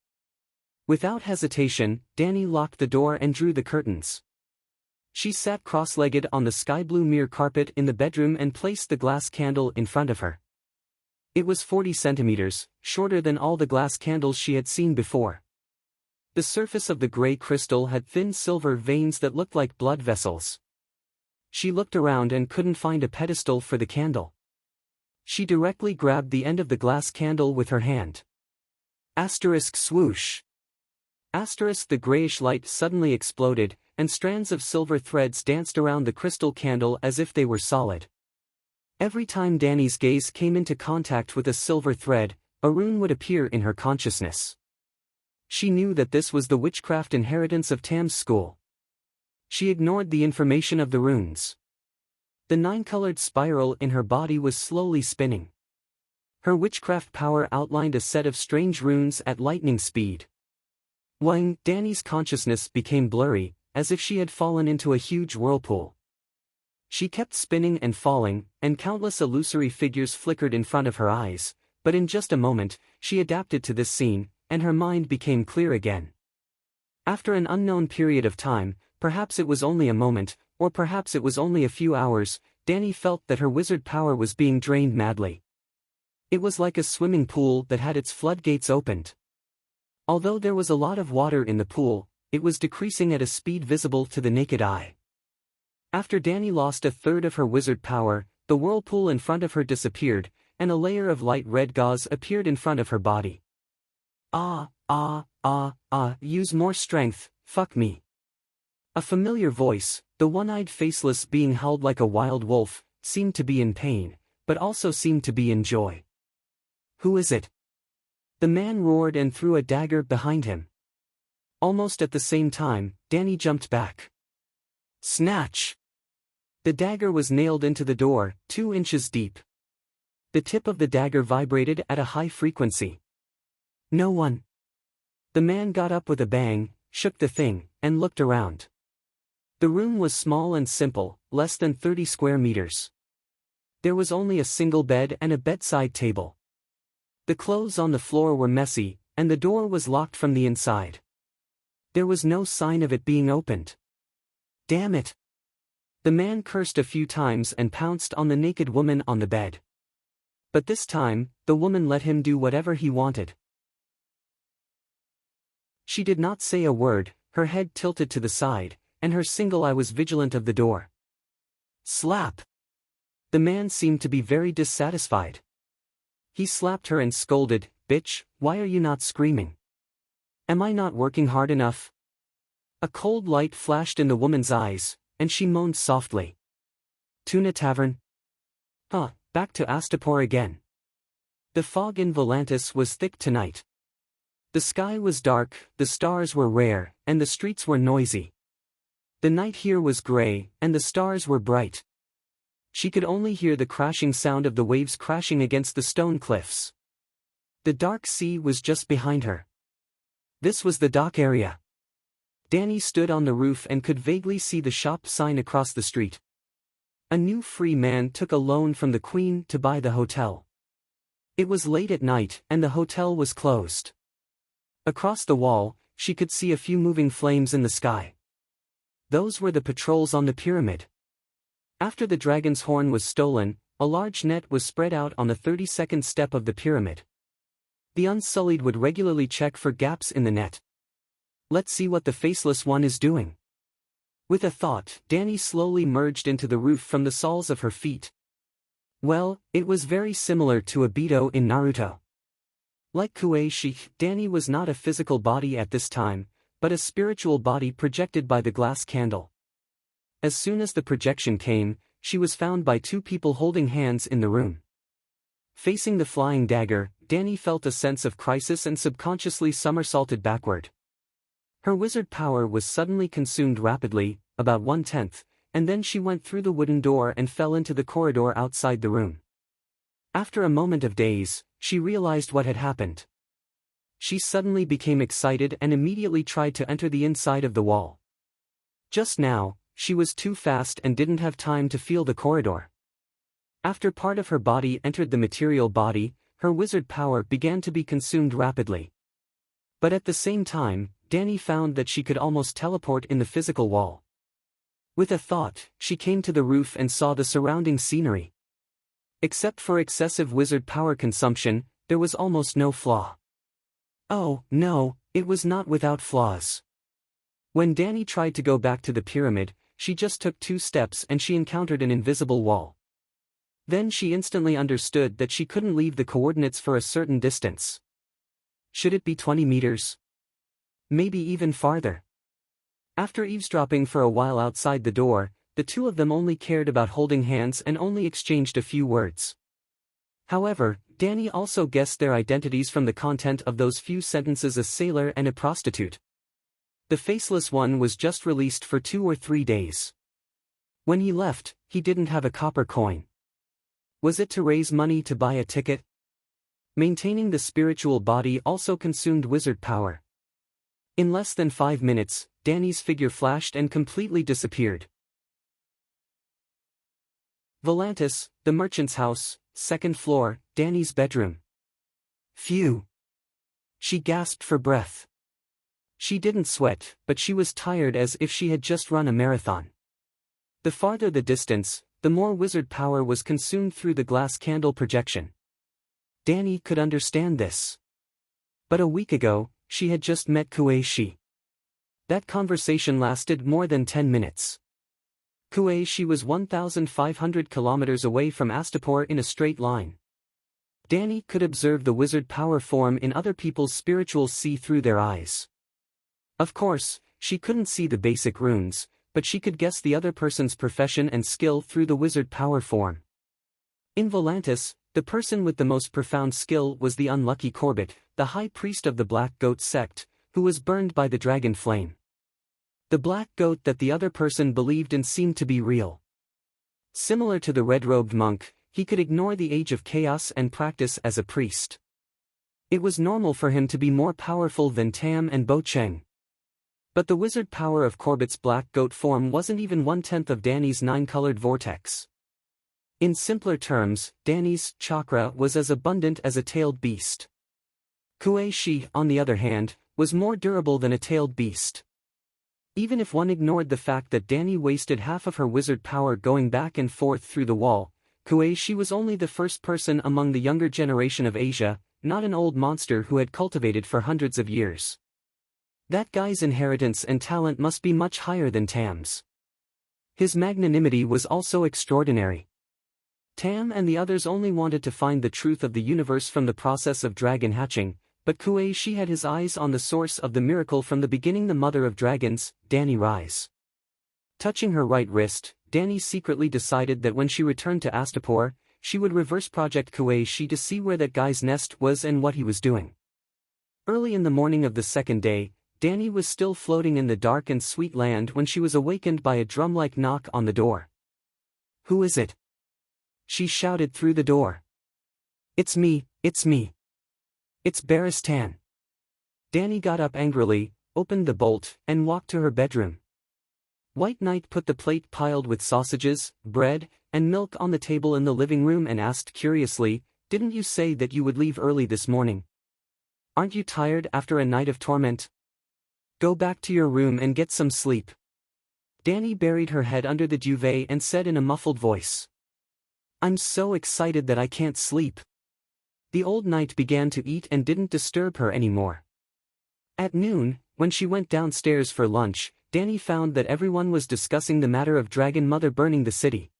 Without hesitation, Danny locked the door and drew the curtains. She sat cross-legged on the sky-blue mirror carpet in the bedroom and placed the glass candle in front of her. It was 40 centimeters, shorter than all the glass candles she had seen before. The surface of the gray crystal had thin silver veins that looked like blood vessels. She looked around and couldn't find a pedestal for the candle. She directly grabbed the end of the glass candle with her hand. Asterisk swoosh. Asterisk. The grayish light suddenly exploded, and strands of silver threads danced around the crystal candle as if they were solid. Every time Danny's gaze came into contact with a silver thread, a rune would appear in her consciousness. She knew that this was the witchcraft inheritance of Tam's school. She ignored the information of the runes. The nine-colored spiral in her body was slowly spinning. Her witchcraft power outlined a set of strange runes at lightning speed. Wang, Danny's consciousness became blurry, as if she had fallen into a huge whirlpool. She kept spinning and falling, and countless illusory figures flickered in front of her eyes, but in just a moment, she adapted to this scene, and her mind became clear again. After an unknown period of time, perhaps it was only a moment, or perhaps it was only a few hours, Danny felt that her wizard power was being drained madly. It was like a swimming pool that had its floodgates opened. Although there was a lot of water in the pool, it was decreasing at a speed visible to the naked eye. After Danny lost a third of her wizard power, the whirlpool in front of her disappeared, and a layer of light red gauze appeared in front of her body. Use more strength, fuck me. A familiar voice, the one-eyed faceless being howled like a wild wolf, seemed to be in pain, but also seemed to be in joy. Who is it? The man roared and threw a dagger behind him. Almost at the same time, Danny jumped back. Snatch! The dagger was nailed into the door, 2 inches deep. The tip of the dagger vibrated at a high frequency. No one. The man got up with a bang, shook the thing, and looked around. The room was small and simple, less than 30 square meters. There was only a single bed and a bedside table. The clothes on the floor were messy, and the door was locked from the inside. There was no sign of it being opened. Damn it! The man cursed a few times and pounced on the naked woman on the bed. But this time, the woman let him do whatever he wanted. She did not say a word, her head tilted to the side, and her single eye was vigilant of the door. Slap! The man seemed to be very dissatisfied. He slapped her and scolded, "Bitch, why are you not screaming? Am I not working hard enough?" A cold light flashed in the woman's eyes, and she moaned softly. Tuna Tavern? Back to Astapor again. The fog in Volantis was thick tonight. The sky was dark, the stars were rare, and the streets were noisy. The night here was gray, and the stars were bright. She could only hear the crashing sound of the waves crashing against the stone cliffs. The dark sea was just behind her. This was the dock area. Danny stood on the roof and could vaguely see the shop sign across the street. A new free man took a loan from the Queen to buy the hotel. It was late at night, and the hotel was closed. Across the wall, she could see a few moving flames in the sky. Those were the patrols on the pyramid. After the dragon's horn was stolen, a large net was spread out on the 32nd step of the pyramid. The Unsullied would regularly check for gaps in the net. Let's see what the Faceless One is doing. With a thought, Danny slowly merged into the roof from the soles of her feet. Well, it was very similar to Obito in Naruto. Like Kuei-shi, Danny was not a physical body at this time, but a spiritual body projected by the glass candle. As soon as the projection came, she was found by two people holding hands in the room. Facing the flying dagger, Danny felt a sense of crisis and subconsciously somersaulted backward. Her wizard power was suddenly consumed rapidly, about 1/10, and then she went through the wooden door and fell into the corridor outside the room. After a moment of daze, she realized what had happened. She suddenly became excited and immediately tried to enter the inside of the wall. Just now, she was too fast and didn't have time to feel the corridor. After part of her body entered the material body, her wizard power began to be consumed rapidly. But at the same time, Danny found that she could almost teleport in the physical wall. With a thought, she came to the roof and saw the surrounding scenery. Except for excessive wizard power consumption, there was almost no flaw. Oh, no, it was not without flaws. When Danny tried to go back to the pyramid, she just took 2 steps and she encountered an invisible wall. Then she instantly understood that she couldn't leave the coordinates for a certain distance. Should it be 20 meters? Maybe even farther. After eavesdropping for a while outside the door, the two of them only cared about holding hands and only exchanged a few words. However, Danny also guessed their identities from the content of those few sentences: a sailor and a prostitute. The Faceless One was just released for 2 or 3 days. When he left, he didn't have a copper coin. Was it to raise money to buy a ticket? Maintaining the spiritual body also consumed wizard power. In less than 5 minutes, Danny's figure flashed and completely disappeared. Volantis, the merchant's house, 2nd floor, Danny's bedroom. Phew! She gasped for breath. She didn't sweat, but she was tired as if she had just run a marathon. The farther the distance, the more wizard power was consumed through the glass candle projection. Danny could understand this. But a week ago, she had just met Kuei-shi. That conversation lasted more than 10 minutes. Kuei-shi was 1,500 kilometers away from Astapor in a straight line. Danny could observe the wizard power form in other people's spiritual see through their eyes. Of course, she couldn't see the basic runes, but she could guess the other person's profession and skill through the wizard power form. In Volantis, the person with the most profound skill was the unlucky Corbett, the high priest of the Black Goat sect, who was burned by the dragon flame. The black goat that the other person believed in seemed to be real. Similar to the red-robed monk, he could ignore the age of chaos and practice as a priest. It was normal for him to be more powerful than Tam and Bo Cheng. But the wizard power of Corbett's black goat form wasn't even 1/10 of Danny's 9-colored vortex. In simpler terms, Danny's chakra was as abundant as a tailed beast. Kuei-shi, on the other hand, was more durable than a tailed beast. Even if one ignored the fact that Danny wasted half of her wizard power going back and forth through the wall, Kuei-shi was only the first person among the younger generation of Asia, not an old monster who had cultivated for hundreds of years. That guy's inheritance and talent must be much higher than Tam's. His magnanimity was also extraordinary. Tam and the others only wanted to find the truth of the universe from the process of dragon hatching, but Kuei-shi had his eyes on the source of the miracle from the beginning, the mother of dragons, Danny Rise. Touching her right wrist, Danny secretly decided that when she returned to Astapor, she would reverse project Kuei-shi to see where that guy's nest was and what he was doing. Early in the morning of the second day, Danny was still floating in the dark and sweet land when she was awakened by a drum-like knock on the door. "Who is it?" she shouted through the door. It's me. It's Baristan." Danny got up angrily, opened the bolt, and walked to her bedroom. White Knight put the plate piled with sausages, bread, and milk on the table in the living room and asked curiously, "Didn't you say that you would leave early this morning? Aren't you tired after a night of torment? Go back to your room and get some sleep." Danny buried her head under the duvet and said in a muffled voice, "I'm so excited that I can't sleep." The old knight began to eat and didn't disturb her anymore. At noon, when she went downstairs for lunch, Danny found that everyone was discussing the matter of Dragon Mother burning the city.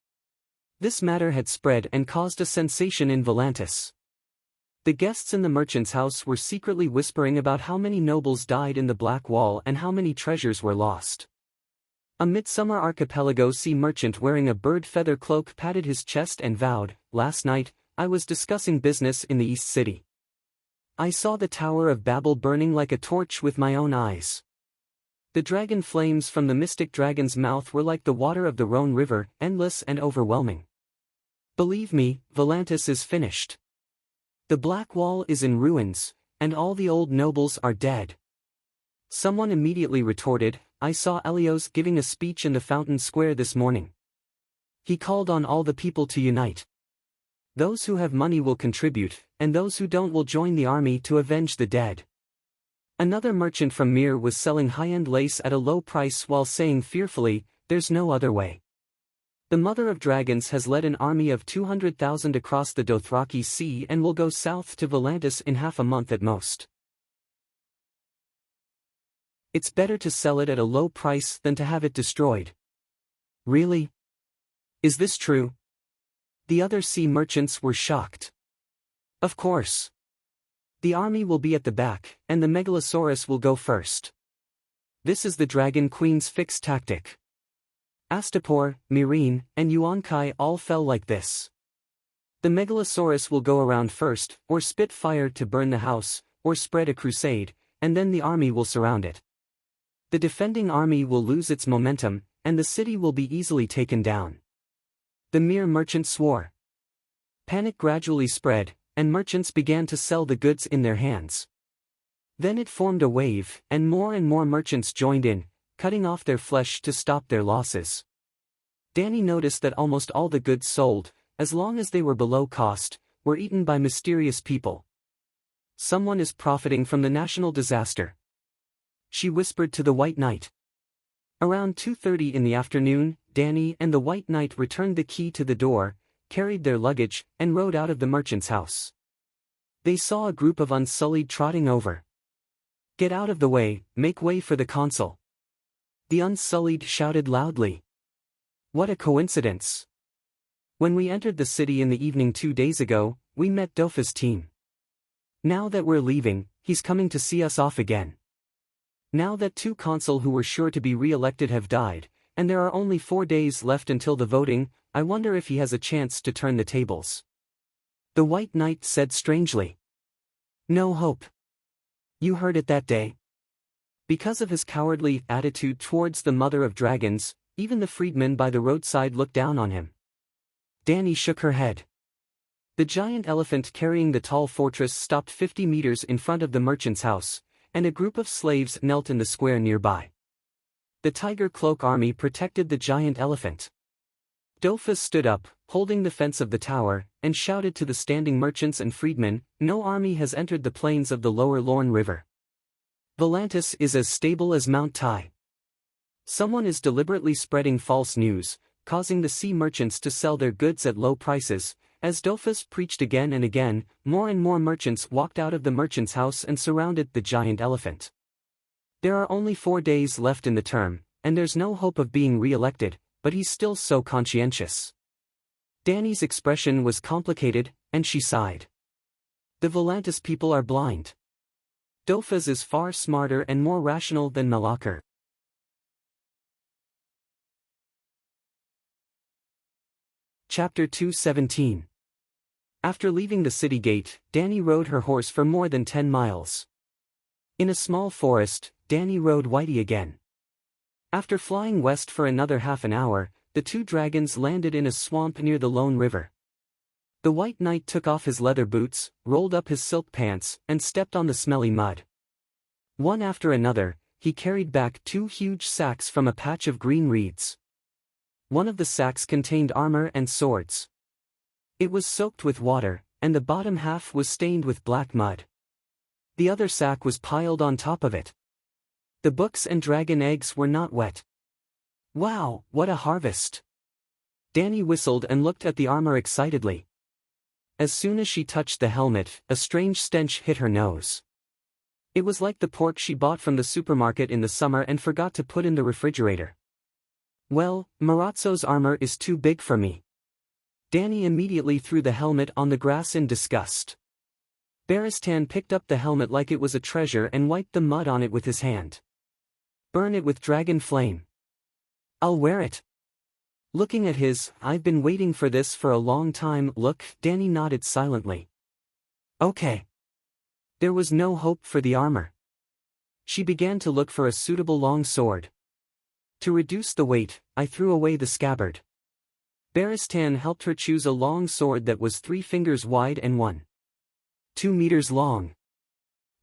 This matter had spread and caused a sensation in Volantis. The guests in the merchant's house were secretly whispering about how many nobles died in the Black Wall and how many treasures were lost. A Midsummer Archipelago sea merchant wearing a bird feather cloak patted his chest and vowed, "Last night, I was discussing business in the East City. I saw the Tower of Babel burning like a torch with my own eyes. The dragon flames from the mystic dragon's mouth were like the water of the Rhone River, endless and overwhelming. Believe me, Volantis is finished. The Black Wall is in ruins, and all the old nobles are dead." Someone immediately retorted, "I saw Elios giving a speech in the Fountain Square this morning. He called on all the people to unite. Those who have money will contribute, and those who don't will join the army to avenge the dead." Another merchant from Mir was selling high-end lace at a low price while saying fearfully, "There's no other way. The Mother of Dragons has led an army of 200,000 across the Dothraki Sea and will go south to Volantis in half a month at most. It's better to sell it at a low price than to have it destroyed." "Really? Is this true?" The other sea merchants were shocked. "Of course. The army will be at the back, and the Megalosaurus will go first. This is the Dragon Queen's fixed tactic. Astapor, Myrene, and Yuan-Kai all fell like this. The Megalosaurus will go around first, or spit fire to burn the house, or spread a crusade, and then the army will surround it. The defending army will lose its momentum, and the city will be easily taken down." The Mir merchant swore. Panic gradually spread, and merchants began to sell the goods in their hands. Then it formed a wave, and more merchants joined in, cutting off their flesh to stop their losses. Danny noticed that almost all the goods sold, as long as they were below cost, were eaten by mysterious people. "Someone is profiting from the national disaster," she whispered to the White Knight. Around 2:30 in the afternoon, Danny and the White Knight returned the key to the door, carried their luggage, and rode out of the merchant's house. They saw a group of Unsullied trotting over. "Get out of the way, make way for the consul." The Unsullied shouted loudly. "What a coincidence! When we entered the city in the evening 2 days ago, we met Dofa's team. Now that we're leaving, he's coming to see us off again. Now that 2 consul who were sure to be re-elected have died, and there are only 4 days left until the voting, I wonder if he has a chance to turn the tables." The White Knight said strangely. "No hope. You heard it that day. Because of his cowardly attitude towards the Mother of Dragons, even the freedmen by the roadside looked down on him." Danny shook her head. The giant elephant carrying the tall fortress stopped 50 meters in front of the merchant's house, and a group of slaves knelt in the square nearby. The Tiger Cloak army protected the giant elephant. Dofus stood up, holding the fence of the tower, and shouted to the standing merchants and freedmen, "No army has entered the plains of the lower Lorne River. Volantis is as stable as Mount Tai. Someone is deliberately spreading false news, causing the sea merchants to sell their goods at low prices." As Dolphus preached again and again, more and more merchants walked out of the merchant's house and surrounded the giant elephant. There are only 4 days left in the term, and there's no hope of being re-elected, but he's still so conscientious. Danny's expression was complicated, and she sighed. The Volantis people are blind. Dolphus is far smarter and more rational than Malakar. Chapter 217. After leaving the city gate, Danny rode her horse for more than 10 miles. In a small forest, Danny rode Whitey again. After flying west for another half an hour, the 2 dragons landed in a swamp near the Lone River. The White Knight took off his leather boots, rolled up his silk pants, and stepped on the smelly mud. One after another, he carried back 2 huge sacks from a patch of green reeds. One of the sacks contained armor and swords. It was soaked with water, and the bottom half was stained with black mud. The other sack was piled on top of it. The books and dragon eggs were not wet. Wow, what a harvest! Danny whistled and looked at the armor excitedly. As soon as she touched the helmet, a strange stench hit her nose. It was like the pork she bought from the supermarket in the summer and forgot to put in the refrigerator. Well, Marazzo's armor is too big for me. Danny immediately threw the helmet on the grass in disgust. Baristan picked up the helmet like it was a treasure and wiped the mud on it with his hand. Burn it with dragon flame. I'll wear it. Looking at his, "I've been waiting for this for a long time" look, Danny nodded silently. Okay. There was no hope for the armor. She began to look for a suitable long sword. To reduce the weight, I threw away the scabbard. Baristan helped her choose a long sword that was 3 fingers wide and 1.2 meters long.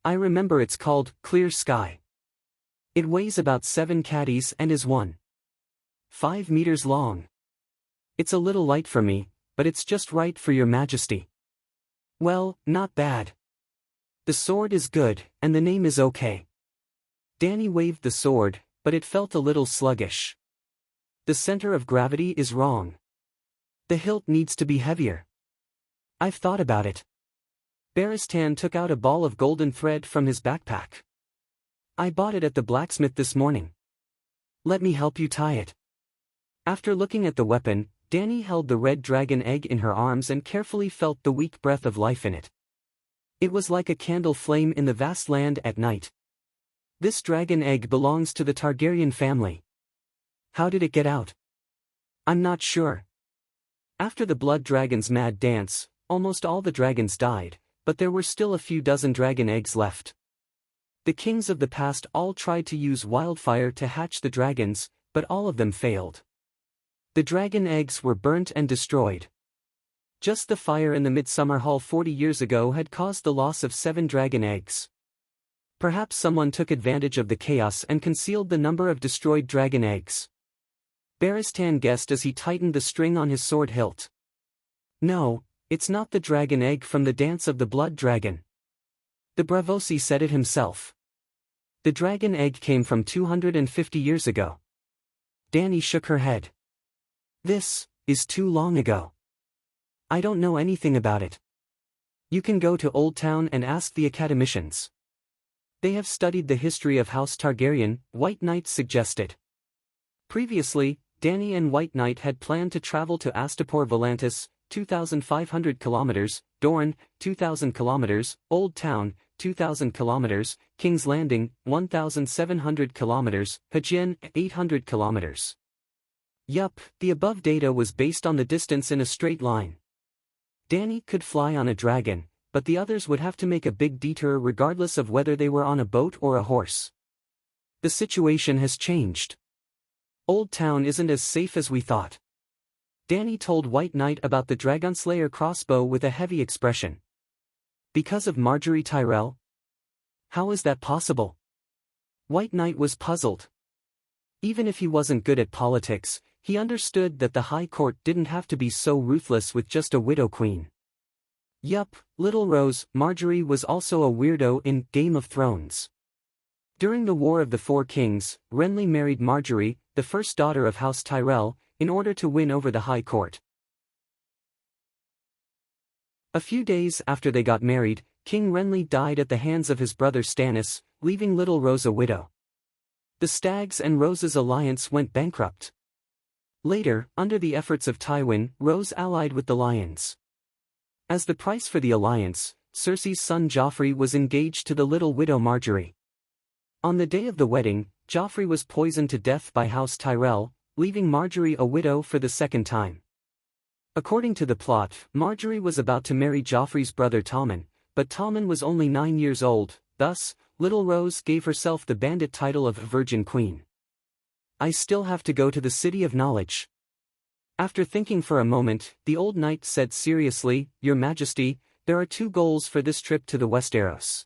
I remember it's called Clear Sky. It weighs about 7 caddies and is 1.5 meters long. It's a little light for me, but it's just right for your majesty. Well, not bad. The sword is good, and the name is okay. Danny waved the sword, but it felt a little sluggish. The center of gravity is wrong. The hilt needs to be heavier. I've thought about it. Baristan took out a ball of golden thread from his backpack. I bought it at the blacksmith this morning. Let me help you tie it. After looking at the weapon, Danny held the red dragon egg in her arms and carefully felt the weak breath of life in it. It was like a candle flame in the vast land at night. This dragon egg belongs to the Targaryen family. How did it get out? I'm not sure. After the blood dragon's mad dance, almost all the dragons died, but there were still a few dozen dragon eggs left. The kings of the past all tried to use wildfire to hatch the dragons, but all of them failed. The dragon eggs were burnt and destroyed. Just the fire in the Midsummer Hall 40 years ago had caused the loss of 7 dragon eggs. Perhaps someone took advantage of the chaos and concealed the number of destroyed dragon eggs. Baristan guessed as he tightened the string on his sword hilt. No, it's not the dragon egg from the dance of the blood dragon. The Bravosi said it himself. The dragon egg came from 250 years ago. Danny shook her head. This is too long ago. I don't know anything about it. You can go to Old Town and ask the academicians. They have studied the history of House Targaryen, White Knight suggested. Previously, Danny and White Knight had planned to travel to Astapor Volantis, 2,500 kilometers, Dorne, 2,000 kilometers, Old Town, 2,000 kilometers, King's Landing, 1,700 kilometers, Hajin, 800 kilometers. Yup, the above data was based on the distance in a straight line. Danny could fly on a dragon, but the others would have to make a big detour regardless of whether they were on a boat or a horse. The situation has changed. Old Town isn't as safe as we thought. Danny told White Knight about the Dragonslayer crossbow with a heavy expression. Because of Marjorie Tyrell? How is that possible? White Knight was puzzled. Even if he wasn't good at politics, he understood that the High Court didn't have to be so ruthless with just a widow queen. Yup, Little Rose, Marjorie was also a weirdo in Game of Thrones. During the War of the Four Kings, Renly married Marjorie, the first daughter of House Tyrell, in order to win over the High Court. A few days after they got married, King Renly died at the hands of his brother Stannis, leaving Little Rose a widow. The Stags and Rose's alliance went bankrupt. Later, under the efforts of Tywin, Rose allied with the Lions. As the price for the alliance, Cersei's son Joffrey was engaged to the little widow Marjorie. On the day of the wedding, Joffrey was poisoned to death by House Tyrell, leaving Marjorie a widow for the second time. According to the plot, Marjorie was about to marry Joffrey's brother Tommen, but Tommen was only 9 years old, thus, Little Rose gave herself the bandit title of Virgin Queen. I still have to go to the City of Knowledge. After thinking for a moment, the old knight said seriously, Your Majesty, there are 2 goals for this trip to the Westeros.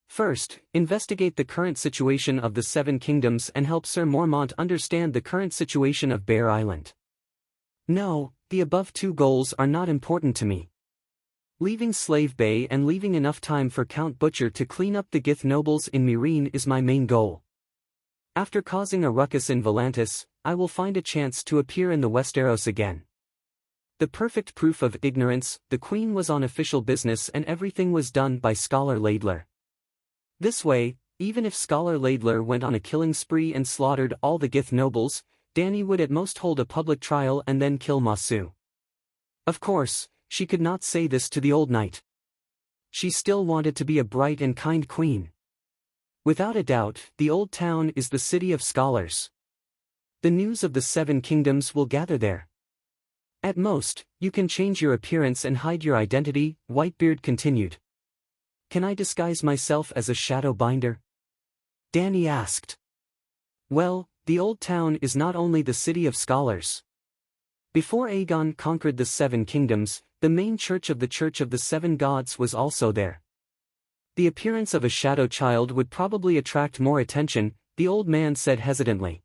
First, investigate the current situation of the 7 kingdoms and help Sir Mormont understand the current situation of Bear Island. No, the above 2 goals are not important to me. Leaving Slave Bay and leaving enough time for Count Butcher to clean up the Gith nobles in Meereen is my main goal. After causing a ruckus in Volantis, I will find a chance to appear in the Westeros again. The perfect proof of ignorance, the Queen was on official business and everything was done by Scholar Laidler. This way, even if Scholar Laidler went on a killing spree and slaughtered all the Gith nobles, Dany would at most hold a public trial and then kill Masu. Of course, she could not say this to the old knight. She still wanted to be a bright and kind queen. Without a doubt, the Old Town is the city of scholars. The news of the 7 kingdoms will gather there. At most, you can change your appearance and hide your identity, Whitebeard continued. Can I disguise myself as a shadow binder? Dany asked. Well, the Old Town is not only the city of scholars. Before Aegon conquered the 7 kingdoms, the main church of the Church of the 7 Gods was also there. The appearance of a shadow child would probably attract more attention, the old man said hesitantly.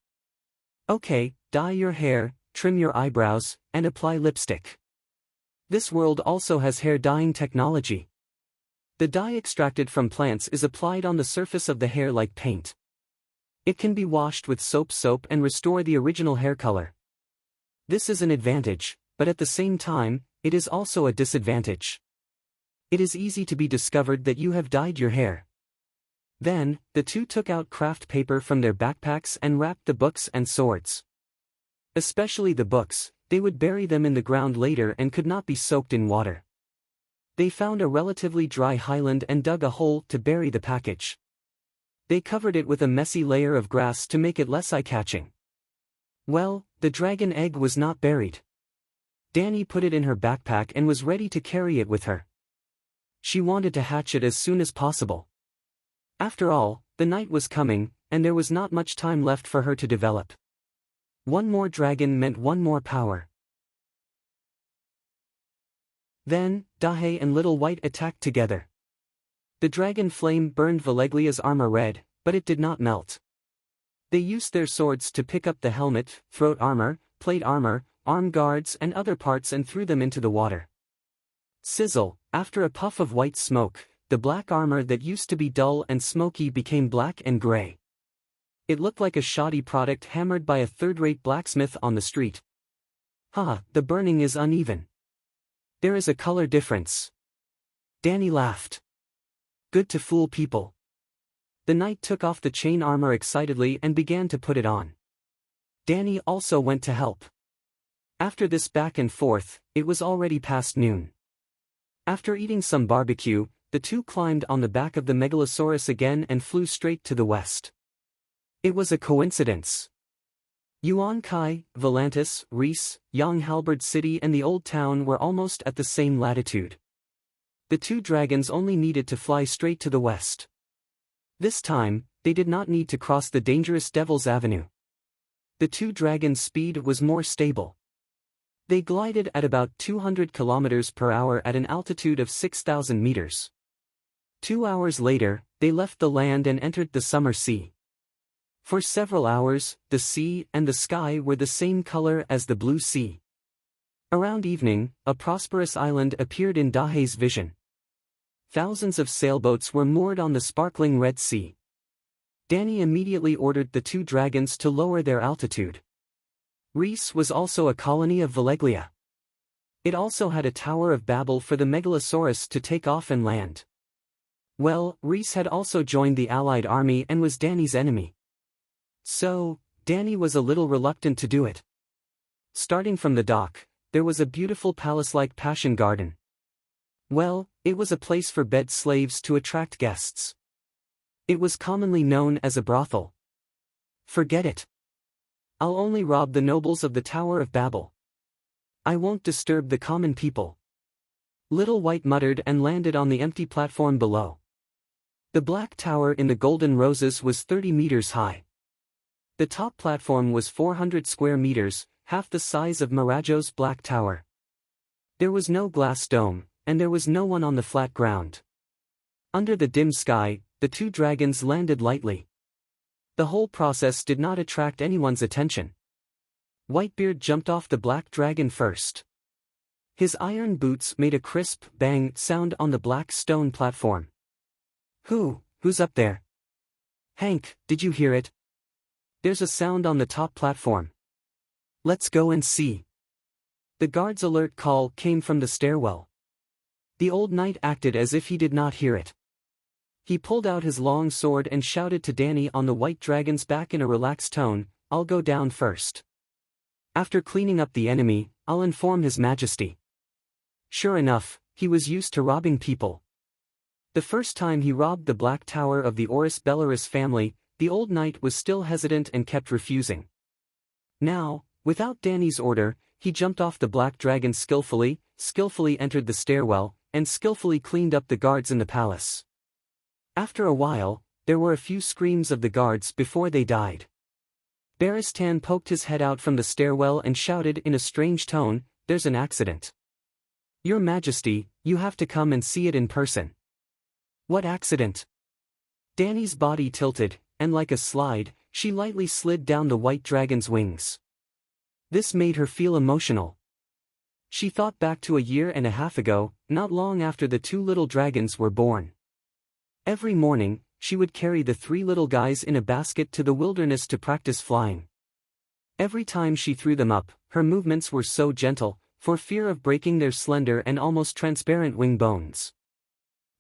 Okay, dye your hair, trim your eyebrows, and apply lipstick. This world also has hair dyeing technology. The dye extracted from plants is applied on the surface of the hair like paint. It can be washed with soap and restore the original hair color. This is an advantage, but at the same time, it is also a disadvantage. It is easy to be discovered that you have dyed your hair. Then, the 2 took out craft paper from their backpacks and wrapped the books and swords. Especially the books, they would bury them in the ground later and could not be soaked in water. They found a relatively dry highland and dug a hole to bury the package. They covered it with a messy layer of grass to make it less eye-catching. Well, the dragon egg was not buried. Dany put it in her backpack and was ready to carry it with her. She wanted to hatch it as soon as possible. After all, the night was coming, and there was not much time left for her to develop. One more dragon meant one more power. Then, Dahe and Little White attacked together. The dragon flame burned Valeglia's armor red, but it did not melt. They used their swords to pick up the helmet, throat armor, plate armor, arm guards and other parts and threw them into the water. Sizzle, after a puff of white smoke, the black armor that used to be dull and smoky became black and gray. It looked like a shoddy product hammered by a third-rate blacksmith on the street. The burning is uneven. There is a color difference. Dany laughed. Good to fool people. The knight took off the chain armor excitedly and began to put it on. Dany also went to help. After this back and forth, it was already past noon. After eating some barbecue, the 2 climbed on the back of the Megalosaurus again and flew straight to the west. It was a coincidence. Yuan Kai, Volantis, Reese, Young Halberd City and the Old Town were almost at the same latitude. The 2 dragons only needed to fly straight to the west. This time, they did not need to cross the dangerous Devil's Avenue. The 2 dragons' speed was more stable. They glided at about 200 kilometers per hour at an altitude of 6,000 meters. 2 hours later, they left the land and entered the summer sea. For several hours, the sea and the sky were the same color as the blue sea. Around evening, a prosperous island appeared in Dahe's vision. Thousands of sailboats were moored on the sparkling Red Sea. Danny immediately ordered the two dragons to lower their altitude. Reese was also a colony of Veleglia. It also had a Tower of Babel for the Megalosaurus to take off and land. Well, Reese had also joined the Allied army and was Danny's enemy. So, Danny was a little reluctant to do it. Starting from the dock, there was a beautiful palace-like passion garden. Well, it was a place for bed slaves to attract guests. It was commonly known as a brothel. Forget it. I'll only rob the nobles of the Tower of Babel. I won't disturb the common people. Little White muttered and landed on the empty platform below. The black tower in the Golden Roses was 30 meters high. The top platform was 400 square meters, half the size of Mirajo's Black Tower. There was no glass dome, and there was no one on the flat ground. Under the dim sky, the two dragons landed lightly. The whole process did not attract anyone's attention. Whitebeard jumped off the black dragon first. His iron boots made a crisp bang sound on the black stone platform. Who's up there? Hank, did you hear it? There's a sound on the top platform. Let's go and see. The guard's alert call came from the stairwell. The old knight acted as if he did not hear it. He pulled out his long sword and shouted to Danny on the white dragon's back in a relaxed tone, "I'll go down first. After cleaning up the enemy, I'll inform His Majesty." Sure enough, he was used to robbing people. The first time he robbed the Black Tower of the Oris Belarus family, the old knight was still hesitant and kept refusing. Now, without Danny's order, he jumped off the black dragon skillfully entered the stairwell, and skillfully cleaned up the guards in the palace. After a while, there were a few screams of the guards before they died. Baristan poked his head out from the stairwell and shouted in a strange tone, "There's an accident. Your Majesty, you have to come and see it in person." "What accident?" Danny's body tilted, and like a slide, she lightly slid down the white dragon's wings. This made her feel emotional. She thought back to a year and a half ago, not long after the two little dragons were born. Every morning, she would carry the three little guys in a basket to the wilderness to practice flying. Every time she threw them up, her movements were so gentle, for fear of breaking their slender and almost transparent wing bones.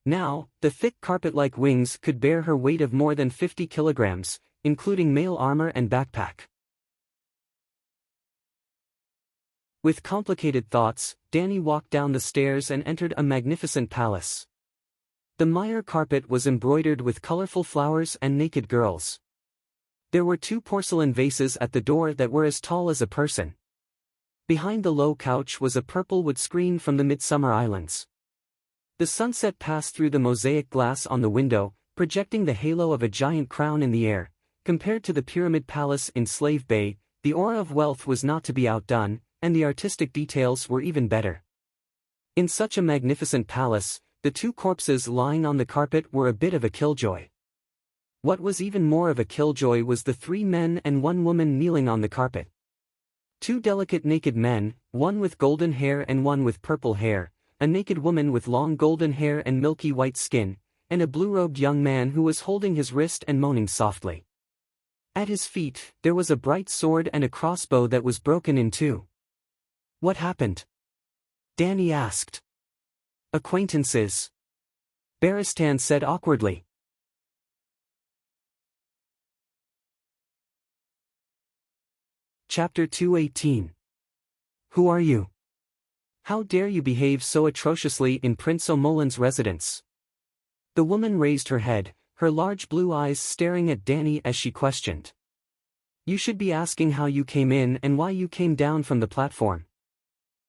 Now, the thick carpet-like wings could bear her weight of more than 50 kilograms, including mail armor and backpack. With complicated thoughts, Danny walked down the stairs and entered a magnificent palace. The mire carpet was embroidered with colorful flowers and naked girls. There were two porcelain vases at the door that were as tall as a person. Behind the low couch was a purple wood screen from the Midsummer Islands. The sunset passed through the mosaic glass on the window, projecting the halo of a giant crown in the air. Compared to the Pyramid Palace in Slave Bay, the aura of wealth was not to be outdone, and the artistic details were even better. In such a magnificent palace, the two corpses lying on the carpet were a bit of a killjoy. What was even more of a killjoy was the three men and one woman kneeling on the carpet. Two delicate naked men, one with golden hair and one with purple hair, a naked woman with long golden hair and milky white skin, and a blue-robed young man who was holding his wrist and moaning softly. At his feet, there was a bright sword and a crossbow that was broken in two. "What happened?" Danny asked. "Acquaintances," Baristan said awkwardly. Chapter 218. Who are you? How dare you behave so atrociously in Prince O'Molan's residence? The woman raised her head, her large blue eyes staring at Danny as she questioned. "You should be asking how you came in and why you came down from the platform."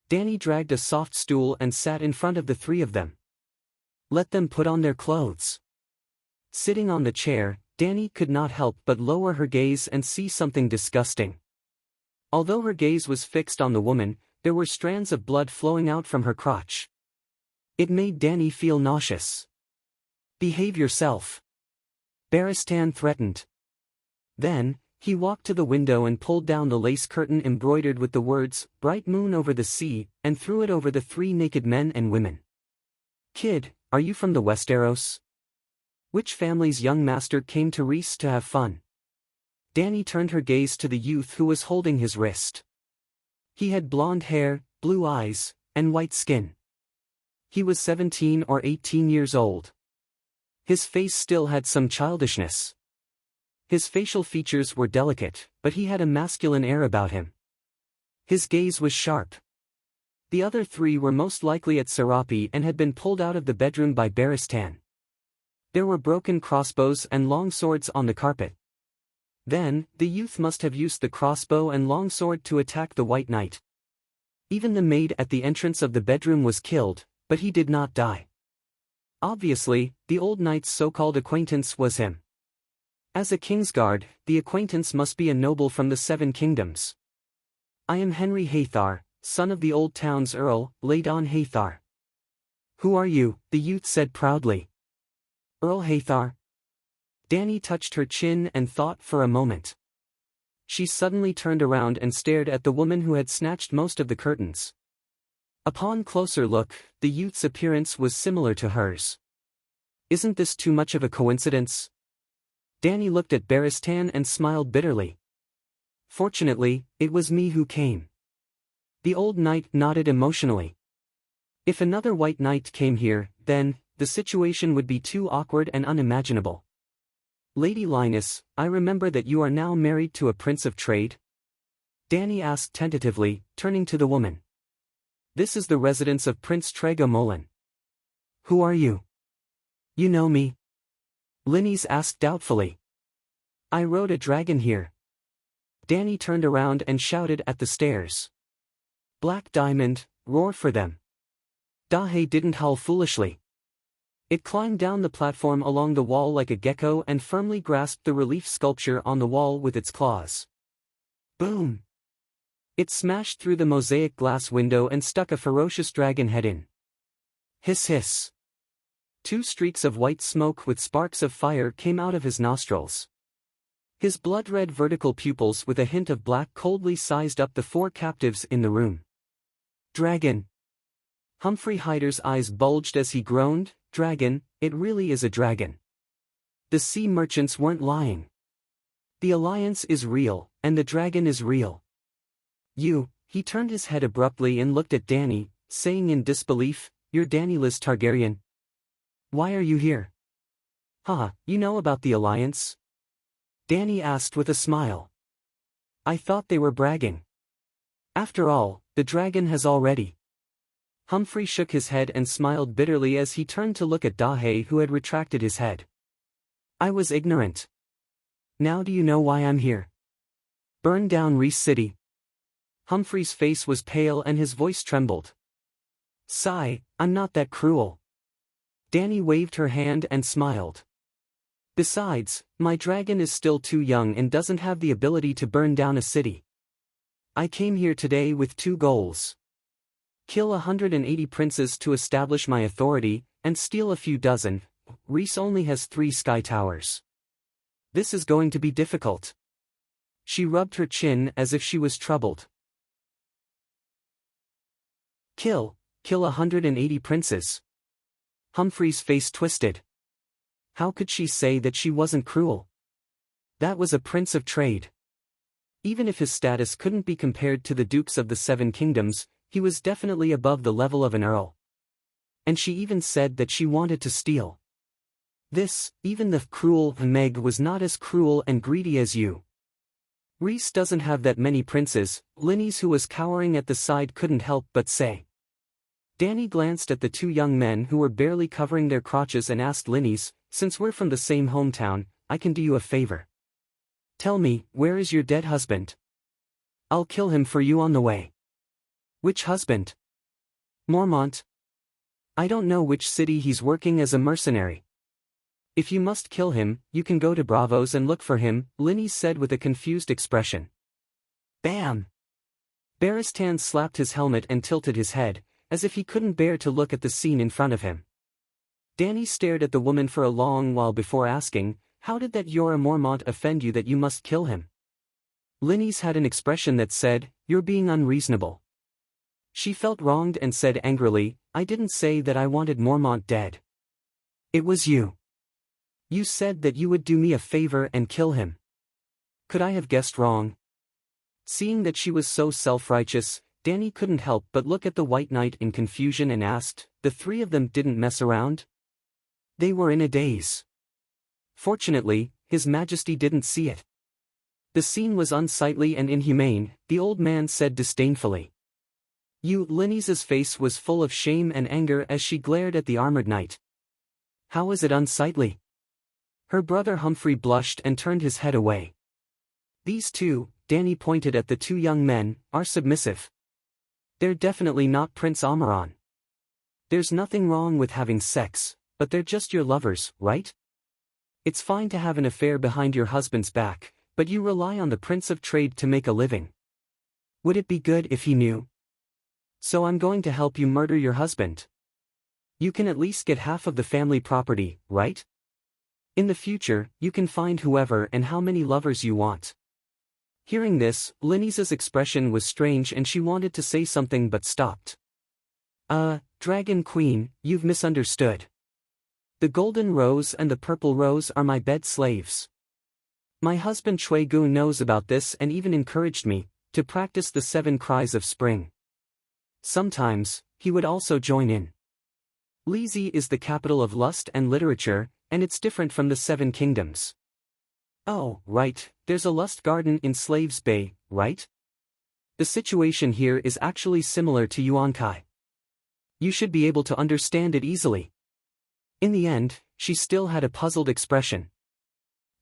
Danny dragged a soft stool and sat in front of the three of them. "Let them put on their clothes." Sitting on the chair, Danny could not help but lower her gaze and see something disgusting. Although her gaze was fixed on the woman, there were strands of blood flowing out from her crotch. It made Danny feel nauseous. "Behave yourself," Baristan threatened. Then, he walked to the window and pulled down the lace curtain embroidered with the words, "Bright moon over the sea," and threw it over the three naked men and women. "Kid, are you from the Westeros? Which family's young master came to Reese to have fun?" Dany turned her gaze to the youth who was holding his wrist. He had blonde hair, blue eyes, and white skin. He was 17 or 18 years old. His face still had some childishness. His facial features were delicate, but he had a masculine air about him. His gaze was sharp. The other three were most likely at Serape and had been pulled out of the bedroom by Barristan. There were broken crossbows and long swords on the carpet. Then, the youth must have used the crossbow and longsword to attack the White Knight. Even the maid at the entrance of the bedroom was killed, but he did not die. Obviously, the old knight's so-called acquaintance was him. As a Kingsguard, the acquaintance must be a noble from the Seven Kingdoms. "I am Henry Haythar, son of the old town's Earl, Laedon Haythar." "Who are you?" the youth said proudly. "Earl Haythar." Dany touched her chin and thought for a moment. She suddenly turned around and stared at the woman who had snatched most of the curtains. Upon closer look, the youth's appearance was similar to hers. "Isn't this too much of a coincidence?" Dany looked at Barristan and smiled bitterly. "Fortunately, it was me who came." The old knight nodded emotionally. "If another White Knight came here, then, the situation would be too awkward and unimaginable." "Lady Linus, I remember that you are now married to a prince of trade?" Dany asked tentatively, turning to the woman. "This is the residence of Prince Traego Molan." "Who are you?" "You know me?" Linus asked doubtfully. "I rode a dragon here." Dany turned around and shouted at the stairs. "Black Diamond, roar for them." Dahe didn't howl foolishly. It climbed down the platform along the wall like a gecko and firmly grasped the relief sculpture on the wall with its claws. Boom! It smashed through the mosaic glass window and stuck a ferocious dragon head in. Hiss hiss. Two streaks of white smoke with sparks of fire came out of his nostrils. His blood-red vertical pupils with a hint of black coldly sized up the four captives in the room. "Dragon!" Humphrey Hyder's eyes bulged as he groaned. "Dragon, it really is a dragon." The sea merchants weren't lying. The alliance is real, and the dragon is real. He turned his head abruptly and looked at Dany, saying in disbelief, "You're Daenerys Targaryen. Why are you here?" You know about the alliance?" Dany asked with a smile. "I thought they were bragging. After all, the dragon has already." Humphrey shook his head and smiled bitterly as he turned to look at Dahe, who had retracted his head. "I was ignorant. Now do you know why I'm here? Burn down Reese City." Humphrey's face was pale and his voice trembled. "Sigh, I'm not that cruel." Dany waved her hand and smiled. "Besides, my dragon is still too young and doesn't have the ability to burn down a city. I came here today with two goals. Kill 180 princes to establish my authority, and steal a few dozen. Reese only has 3 sky towers. This is going to be difficult." She rubbed her chin as if she was troubled. Kill 180 princes. Humphrey's face twisted. How could she say that she wasn't cruel? That was a prince of trade. Even if his status couldn't be compared to the dukes of the Seven Kingdoms, he was definitely above the level of an earl. And she even said that she wanted to steal. Even the cruel Meg was not as cruel and greedy as you. Reese doesn't have that many princes, Linus, who was cowering at the side, couldn't help but say. Dany glanced at the two young men who were barely covering their crotches and asked Linus, "Since we're from the same hometown, I can do you a favor. Tell me, where is your dead husband? I'll kill him for you on the way." "Which husband?" "Mormont. I don't know which city he's working as a mercenary." "If you must kill him, you can go to Bravos and look for him," Linus said with a confused expression. Bam! Barristan slapped his helmet and tilted his head, as if he couldn't bear to look at the scene in front of him. Dany stared at the woman for a long while before asking, How did that Jorah Mormont offend you that you must kill him? Linny's had an expression that said, "You're being unreasonable." She felt wronged and said angrily, "I didn't say that I wanted Mormont dead. It was you. You said that you would do me a favor and kill him. Could I have guessed wrong?" Seeing that she was so self-righteous, Dany couldn't help but look at the White Knight in confusion and asked, "The three of them didn't mess around?" They were in a daze. Fortunately, His Majesty didn't see it. The scene was unsightly and inhumane, the old man said disdainfully. Linny's face was full of shame and anger as she glared at the armored knight. "How is it unsightly?" Her brother Humphrey blushed and turned his head away. "These two," Dany pointed at the two young men, "are submissive. They're definitely not Prince Omeron. There's nothing wrong with having sex, but they're just your lovers, right? It's fine to have an affair behind your husband's back, but you rely on the Prince of Trade to make a living. Would it be good if he knew? So I'm going to help you murder your husband. You can at least get half of the family property, right? In the future, you can find whoever and how many lovers you want." Hearing this, Linny's expression was strange and she wanted to say something but stopped. Dragon Queen, you've misunderstood. The golden rose and the purple rose are my bed slaves. My husband Chui Gu knows about this and even encouraged me to practice the 7 cries of spring. Sometimes, he would also join in. Lizzie is the capital of lust and literature, and it's different from the 7 kingdoms. Oh, right, there's a lust garden in Slaves Bay, right? The situation here is actually similar to Yuan-Kai. You should be able to understand it easily. In the end, she still had a puzzled expression.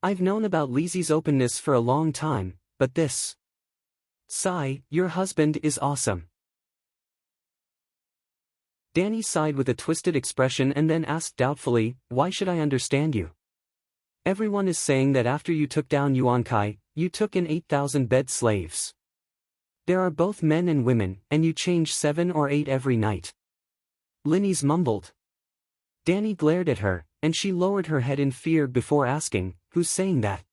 I've known about Lizzie's openness for a long time, but this. Sigh, your husband is awesome. Dany sighed with a twisted expression and then asked doubtfully, why should I understand you? Everyone is saying that after you took down Yuan-Kai, you took in 8,000 bed slaves. There are both men and women, and you change 7 or 8 every night. Linny's mumbled. Dany glared at her, and she lowered her head in fear before asking, who's saying that?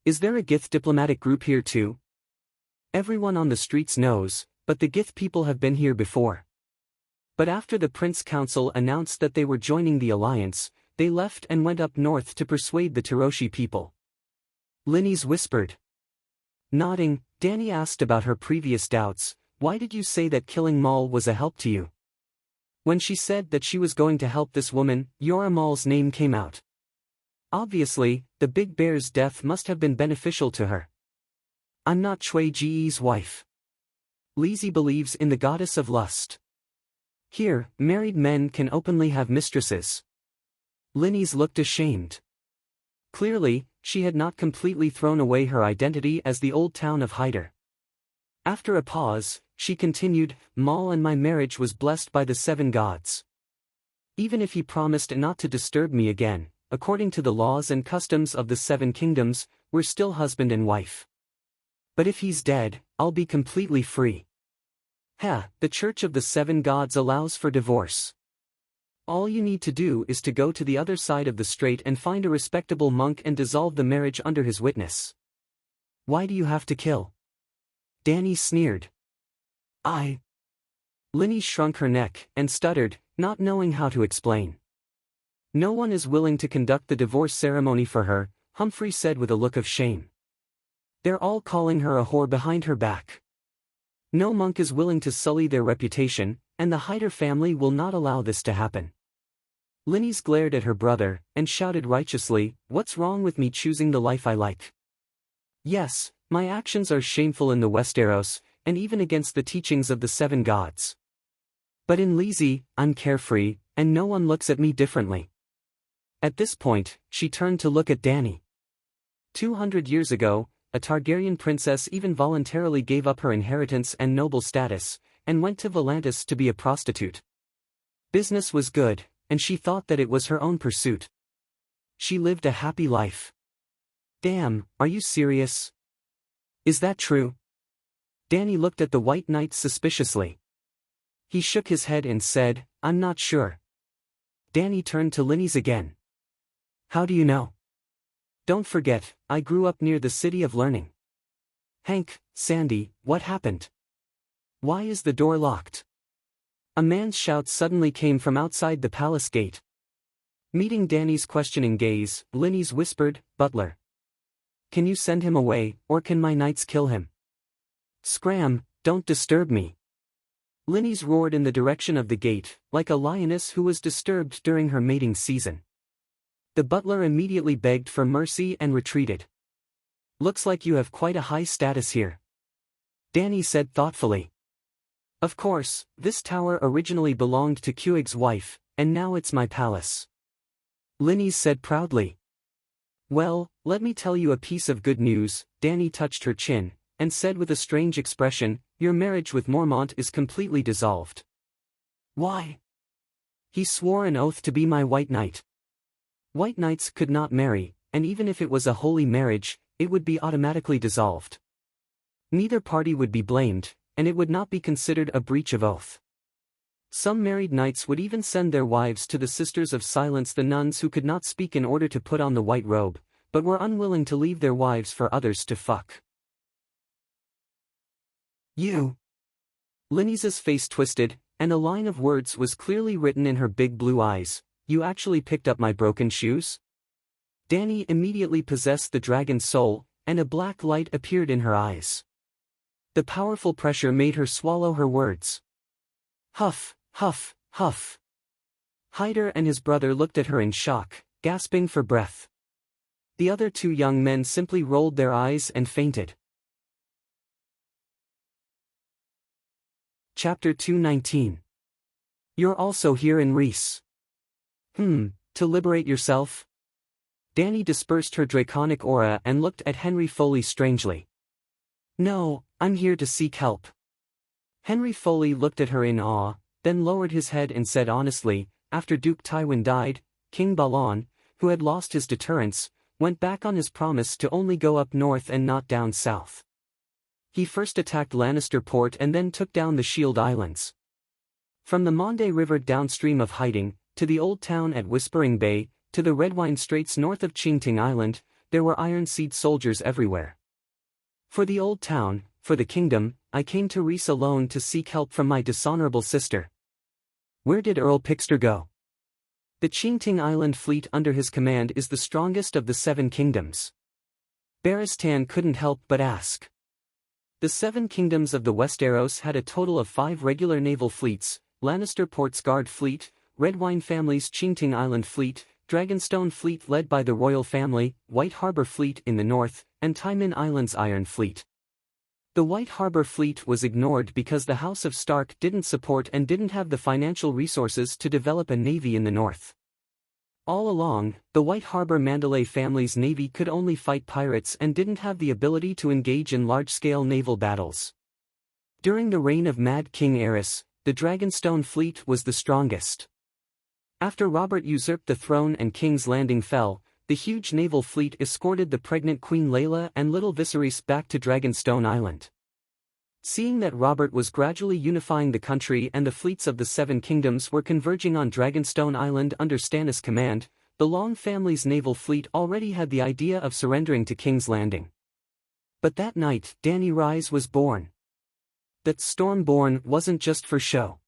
Is there a Gith diplomatic group here too? Everyone on the streets knows, but the Gith people have been here before. But after the Prince Council announced that they were joining the alliance, they left and went up north to persuade the Tiroshi people. Linny's whispered. Nodding, Dany asked about her previous doubts, why did you say that killing Maul was a help to you? When she said that she was going to help this woman, Jorah Maul's name came out. Obviously, the Big Bear's death must have been beneficial to her. I'm not Chui Ji's wife. Lizzie believes in the goddess of lust. Here, married men can openly have mistresses. Linny's looked ashamed. Clearly, she had not completely thrown away her identity as the old town of Hyder. After a pause, she continued, Maul and my marriage was blessed by the 7 gods. Even if he promised not to disturb me again, according to the laws and customs of the 7 kingdoms, we're still husband and wife. But if he's dead, I'll be completely free. The Church of the 7 Gods allows for divorce. All you need to do is to go to the other side of the strait and find a respectable monk and dissolve the marriage under his witness. Why do you have to kill? Dany sneered. Linny shrunk her neck and stuttered, not knowing how to explain. No one is willing to conduct the divorce ceremony for her, Humphrey said with a look of shame. They're all calling her a whore behind her back. No monk is willing to sully their reputation, and the Hyder family will not allow this to happen. Linny's glared at her brother, and shouted righteously, what's wrong with me choosing the life I like? Yes, my actions are shameful in the Westeros, and even against the teachings of the 7 gods. But in Lizzie, I'm carefree, and no one looks at me differently. At this point, she turned to look at Dany. 200 years ago, a Targaryen princess even voluntarily gave up her inheritance and noble status, and went to Volantis to be a prostitute. Business was good, and she thought that it was her own pursuit. She lived a happy life. Damn, are you serious? Is that true? Dany looked at the White Knight suspiciously. He shook his head and said, I'm not sure. Dany turned to Linny's again. How do you know? Don't forget, I grew up near the City of Learning. Hank, Sandy, what happened? Why is the door locked? A man's shout suddenly came from outside the palace gate. Meeting Danny's questioning gaze, Linny's whispered, "Butler. Can you send him away, or can my knights kill him?" "Scram, don't disturb me." Linny's roared in the direction of the gate, like a lioness who was disturbed during her mating season. The butler immediately begged for mercy and retreated. "Looks like you have quite a high status here," Danny said thoughtfully. "Of course, this tower originally belonged to Kuig's wife, and now it's my palace," Linny said proudly. "Well, let me tell you a piece of good news," Danny touched her chin, and said with a strange expression, "Your marriage with Mormont is completely dissolved." "Why?" "He swore an oath to be my white knight." White knights could not marry, and even if it was a holy marriage, it would be automatically dissolved. Neither party would be blamed, and it would not be considered a breach of oath. Some married knights would even send their wives to the Sisters of Silence, the nuns who could not speak, in order to put on the white robe, but were unwilling to leave their wives for others to fuck. "You?" Linny's face twisted, and a line of words was clearly written in her big blue eyes. "You actually picked up my broken shoes?" Danny immediately possessed the dragon's soul, and a black light appeared in her eyes. The powerful pressure made her swallow her words. Huff, huff, huff. Hyder and his brother looked at her in shock, gasping for breath. The other two young men simply rolled their eyes and fainted. Chapter 219. You're also here in Reese. To liberate yourself? Danny dispersed her draconic aura and looked at Henry Foley strangely. "No, I'm here to seek help." Henry Foley looked at her in awe, then lowered his head and said honestly, "After Duke Tywin died, King Balon, who had lost his deterrence, went back on his promise to only go up north and not down south. He first attacked Lannister Port and then took down the Shield Islands. From the Monday River downstream of Hiding, to the old town at Whispering Bay, to the Redwine Straits north of Qingting Island, there were Ironseed soldiers everywhere. For the old town, for the kingdom, I came to Reese alone to seek help from my dishonorable sister." "Where did Earl Pixter go?" "The Qingting Island fleet under his command is the strongest of the 7 kingdoms." Barristan couldn't help but ask. The 7 kingdoms of the Westeros had a total of 5 regular naval fleets: Lannister Port's Guard Fleet, Redwine family's Qingting Island Fleet, Dragonstone Fleet led by the Royal Family, White Harbor Fleet in the north, and Taimin Island's Iron Fleet. The White Harbor Fleet was ignored because the House of Stark didn't support and didn't have the financial resources to develop a navy in the north. All along, the White Harbor Mandalay family's navy could only fight pirates and didn't have the ability to engage in large-scale naval battles. During the reign of Mad King Aerys, the Dragonstone Fleet was the strongest. After Robert usurped the throne and King's Landing fell, the huge naval fleet escorted the pregnant Queen Layla and little Viserys back to Dragonstone Island. Seeing that Robert was gradually unifying the country and the fleets of the 7 kingdoms were converging on Dragonstone Island under Stannis' command, the Long family's naval fleet already had the idea of surrendering to King's Landing. But that night, Dany Rise was born. That storm born wasn't just for show.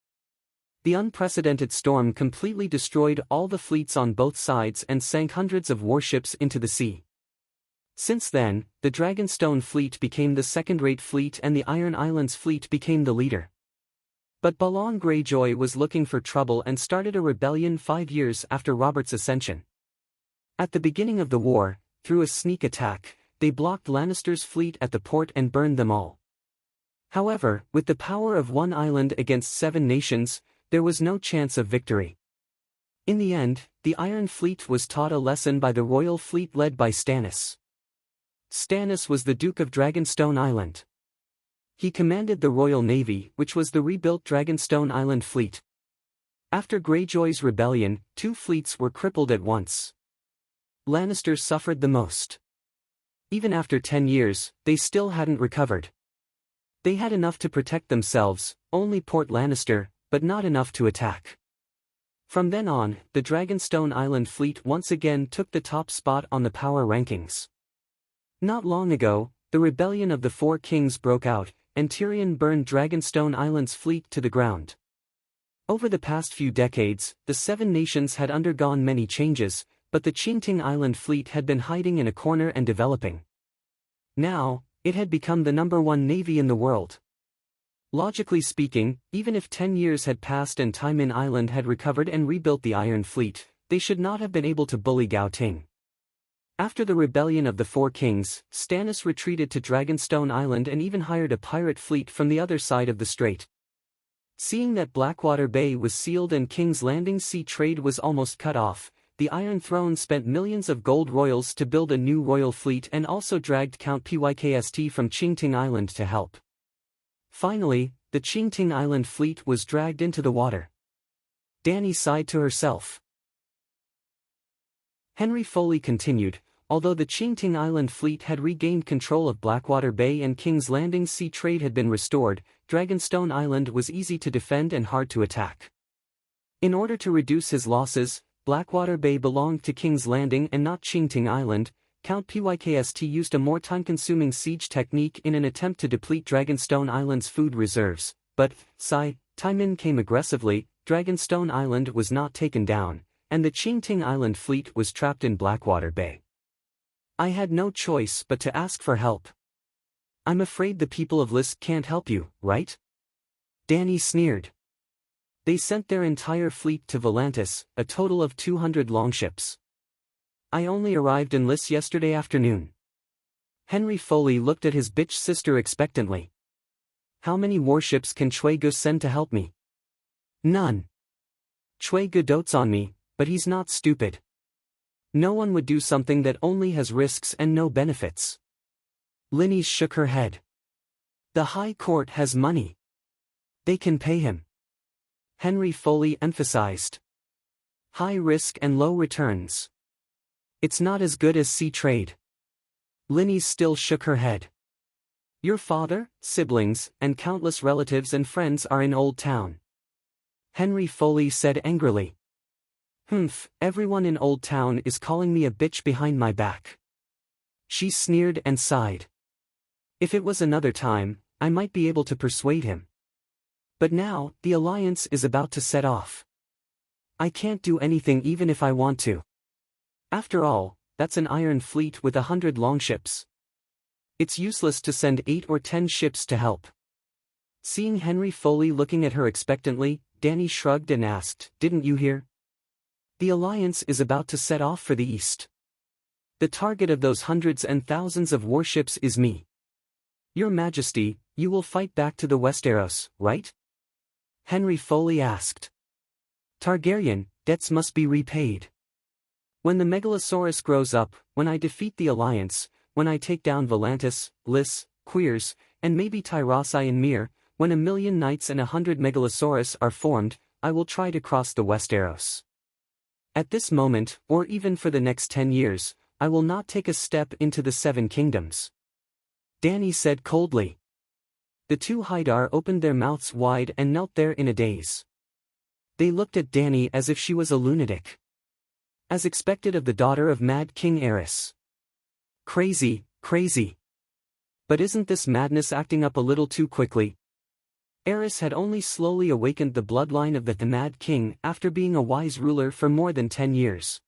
The unprecedented storm completely destroyed all the fleets on both sides and sank hundreds of warships into the sea. Since then, the Dragonstone Fleet became the second-rate fleet and the Iron Islands Fleet became the leader. But Balon Greyjoy was looking for trouble and started a rebellion 5 years after Robert's ascension. At the beginning of the war, through a sneak attack, they blocked Lannister's fleet at the port and burned them all. However, with the power of one island against 7 nations, there was no chance of victory. In the end, the Iron Fleet was taught a lesson by the royal fleet led by Stannis. Stannis was the Duke of Dragonstone Island. He commanded the Royal Navy, which was the rebuilt Dragonstone Island Fleet. After Greyjoy's rebellion, 2 fleets were crippled at once. Lannister suffered the most. Even after 10 years, they still hadn't recovered. They had enough to protect themselves, only Port Lannister, but not enough to attack. From then on, the Dragonstone Island fleet once again took the top spot on the power rankings. Not long ago, the rebellion of the Four Kings broke out, and Tyrion burned Dragonstone Island's fleet to the ground. Over the past few decades, the Seven Nations had undergone many changes, but the Qingting Island fleet had been hiding in a corner and developing. Now, it had become the #1 navy in the world. Logically speaking, even if 10 years had passed and Taimin Island had recovered and rebuilt the Iron Fleet, they should not have been able to bully Gao Ting. After the rebellion of the Four Kings, Stannis retreated to Dragonstone Island and even hired a pirate fleet from the other side of the strait. Seeing that Blackwater Bay was sealed and King's Landing sea trade was almost cut off, the Iron Throne spent millions of gold royals to build a new royal fleet and also dragged Count Pykst from Qingting Island to help. Finally, the Qingting Island fleet was dragged into the water. Dany sighed to herself. Henry Foley continued, although the Qingting Island fleet had regained control of Blackwater Bay and King's Landing sea trade had been restored, Dragonstone Island was easy to defend and hard to attack. In order to reduce his losses, Blackwater Bay belonged to King's Landing and not Qingting Island. Count Pykst used a more time-consuming siege technique in an attempt to deplete Dragonstone Island's food reserves, but, Taimin came aggressively, Dragonstone Island was not taken down, and the Qingting Island fleet was trapped in Blackwater Bay. I had no choice but to ask for help. I'm afraid the people of Lys can't help you, right? Dany sneered. They sent their entire fleet to Volantis, a total of 200 longships. I only arrived in Lys yesterday afternoon. Henry Foley looked at his bitch sister expectantly. How many warships can Choi-gu send to help me? None. Choi-gu dotes on me, but he's not stupid. No one would do something that only has risks and no benefits. Linny shook her head. The High Court has money. They can pay him. Henry Foley emphasized. High risk and low returns. It's not as good as sea trade. Linny still shook her head. Your father, siblings, and countless relatives and friends are in Old Town. Henry Foley said angrily. Everyone in Old Town is calling me a bitch behind my back. She sneered and sighed. If it was another time, I might be able to persuade him. But now, the alliance is about to set off. I can't do anything even if I want to. After all, that's an iron fleet with 100 longships. It's useless to send 8 or 10 ships to help. Seeing Henry Foley looking at her expectantly, Dany shrugged and asked, Didn't you hear? The alliance is about to set off for the east. The target of those hundreds and thousands of warships is me. Your Majesty, you will fight back to the Westeros, right? Henry Foley asked. Targaryen, debts must be repaid. When the Megalosaurus grows up, when I defeat the Alliance, when I take down Volantis, Lys, Queers, and maybe Tyrosi and Myr, when 1,000,000 knights and 100 Megalosaurus are formed, I will try to cross the Westeros. At this moment, or even for the next 10 years, I will not take a step into the Seven Kingdoms. Dany said coldly. The two Haidar opened their mouths wide and knelt there in a daze. They looked at Dany as if she was a lunatic. As expected of the daughter of Mad King Aerys. Crazy, crazy. But isn't this madness acting up a little too quickly? Aerys had only slowly awakened the bloodline of the Mad King after being a wise ruler for more than 10 years.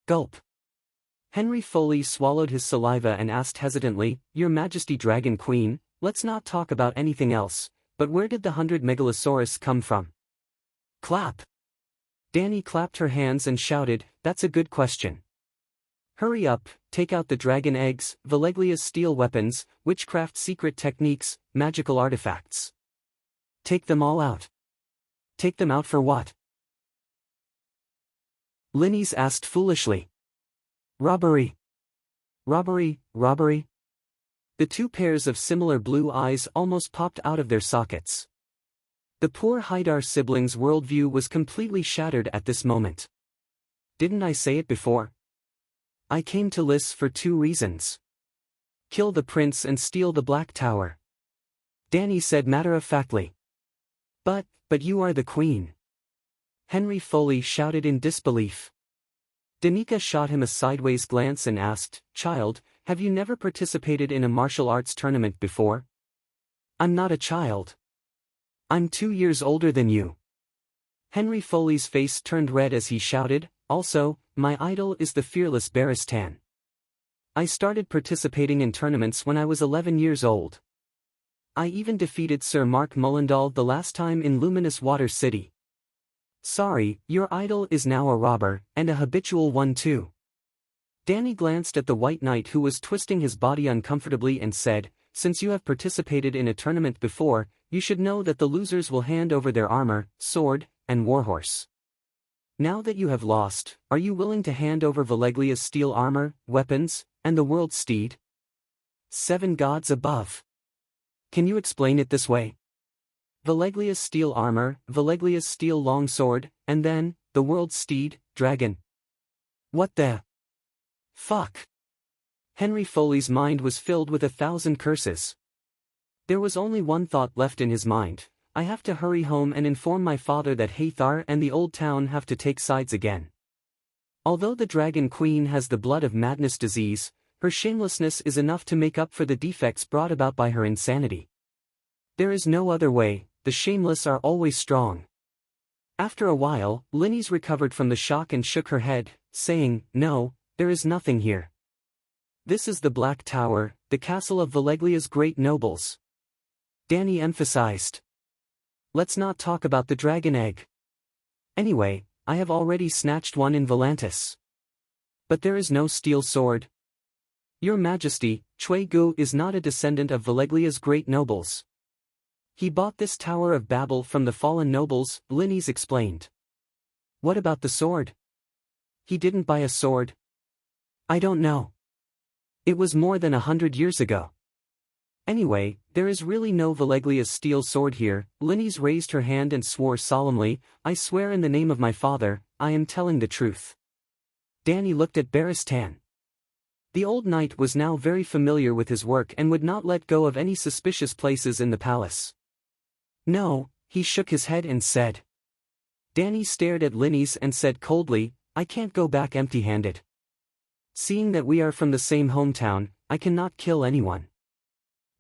Gulp. Henry Foley swallowed his saliva and asked hesitantly, Your Majesty Dragon Queen, let's not talk about anything else, but where did the 100 Megalosaurus come from? Clap. Dany clapped her hands and shouted, That's a good question. Hurry up, take out the dragon eggs, Valeglia's steel weapons, witchcraft secret techniques, magical artifacts. Take them all out. Take them out for what? Linny's asked foolishly. Robbery. Robbery, robbery. The two pairs of similar blue eyes almost popped out of their sockets. The poor Haidar siblings' worldview was completely shattered at this moment. Didn't I say it before? I came to Lys for 2 reasons. Kill the prince and steal the Black Tower. Dany said matter-of-factly. But you are the queen. Henry Foley shouted in disbelief. Danica shot him a sideways glance and asked, "Child, have you never participated in a martial arts tournament before?" "I'm not a child. I'm 2 years older than you." Henry Foley's face turned red as he shouted, "Also, my idol is the fearless Baristan. I started participating in tournaments when I was 11 years old. I even defeated Sir Mark Mullendal the last time in Luminous Water City." "Sorry, your idol is now a robber, and a habitual one too." Danny glanced at the White Knight who was twisting his body uncomfortably and said, "Since you have participated in a tournament before, you should know that the losers will hand over their armor, sword, and warhorse. Now that you have lost, are you willing to hand over Valeglia's steel armor, weapons, and the world's steed?" "Seven gods above. Can you explain it this way? Valeglia's steel armor, Valeglia's steel longsword, and then, the world's steed, dragon. What the fuck?" Henry Foley's mind was filled with 1,000 curses. There was only one thought left in his mind: I have to hurry home and inform my father that Hathar and the Old Town have to take sides again. Although the Dragon Queen has the blood of madness disease, her shamelessness is enough to make up for the defects brought about by her insanity. There is no other way, the shameless are always strong. After a while, Linnes recovered from the shock and shook her head, saying, "No, there is nothing here. This is the Black Tower, the castle of Valeglia's great nobles." Danny emphasized, "Let's not talk about the dragon egg. Anyway, I have already snatched one in Volantis. But there is no steel sword. Your Majesty, Chui Gu is not a descendant of Valeglia's great nobles. He bought this Tower of Babel from the fallen nobles," Linnes explained. "What about the sword?" "He didn't buy a sword." "I don't know. It was more than 100 years ago. Anyway, there is really no Valeglia's steel sword here." Linnes raised her hand and swore solemnly, "I swear in the name of my father, I am telling the truth." Danny looked at Baristan. The old knight was now very familiar with his work and would not let go of any suspicious places in the palace. "No," he shook his head and said. Danny stared at Linnes and said coldly, "I can't go back empty-handed. Seeing that we are from the same hometown, I cannot kill anyone.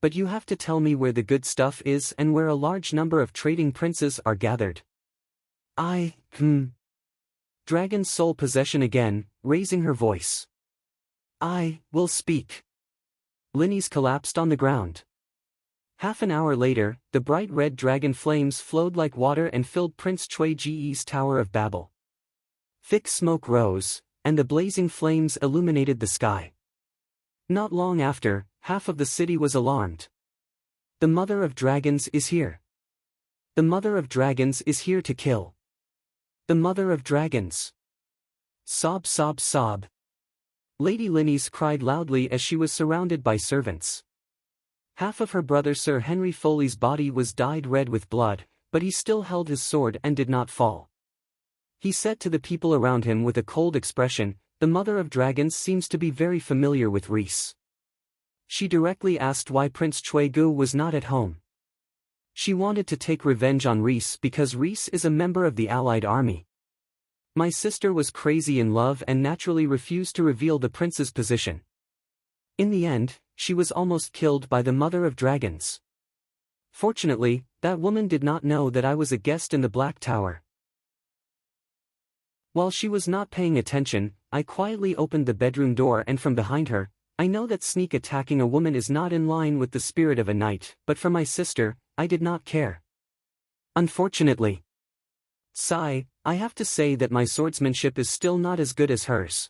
But you have to tell me where the good stuff is and where a large number of trading princes are gathered." Dragon's soul possession again, raising her voice. "I will speak." Linnes collapsed on the ground. Half an hour later, the bright red dragon flames flowed like water and filled Prince Chui Ji's Tower of Babel. Thick smoke rose, and the blazing flames illuminated the sky. Not long after, half of the city was alarmed. "The Mother of Dragons is here. The Mother of Dragons is here to kill. The Mother of Dragons." Sob, sob, sob. Lady Linnes cried loudly as she was surrounded by servants. Half of her brother Sir Henry Foley's body was dyed red with blood, but he still held his sword and did not fall. He said to the people around him with a cold expression, "The Mother of Dragons seems to be very familiar with Rhys." She directly asked why Prince Chui Gu was not at home. She wanted to take revenge on Rhys because Rhys is a member of the Allied army. "My sister was crazy in love and naturally refused to reveal the prince's position. In the end, she was almost killed by the Mother of Dragons. Fortunately, that woman did not know that I was a guest in the Black Tower. While she was not paying attention, I quietly opened the bedroom door and from behind her, I know that sneak attacking a woman is not in line with the spirit of a knight, but for my sister, I did not care. Unfortunately. Sigh, I have to say that my swordsmanship is still not as good as hers.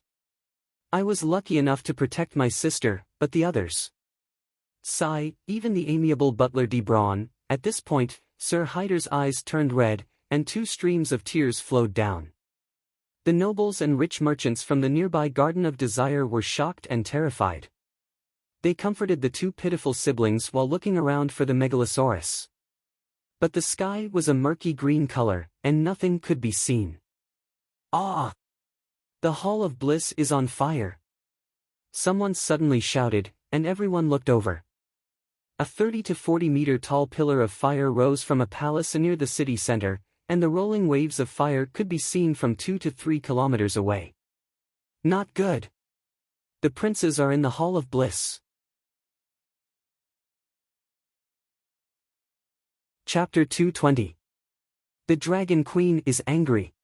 I was lucky enough to protect my sister, but the others. Sigh, even the amiable butler de Braun." At this point, Sir Hyder's eyes turned red, and 2 streams of tears flowed down. The nobles and rich merchants from the nearby Garden of Desire were shocked and terrified. They comforted the 2 pitiful siblings while looking around for the Megalosaurus. But the sky was a murky green color, and nothing could be seen. "Ah! The Hall of Bliss is on fire!" Someone suddenly shouted, and everyone looked over. A 30 to 40 meter tall pillar of fire rose from a palace near the city center, and the rolling waves of fire could be seen from 2 to 3 kilometers away. Not good. The princes are in the Hall of Bliss. Chapter 220. The Dragon Queen is angry.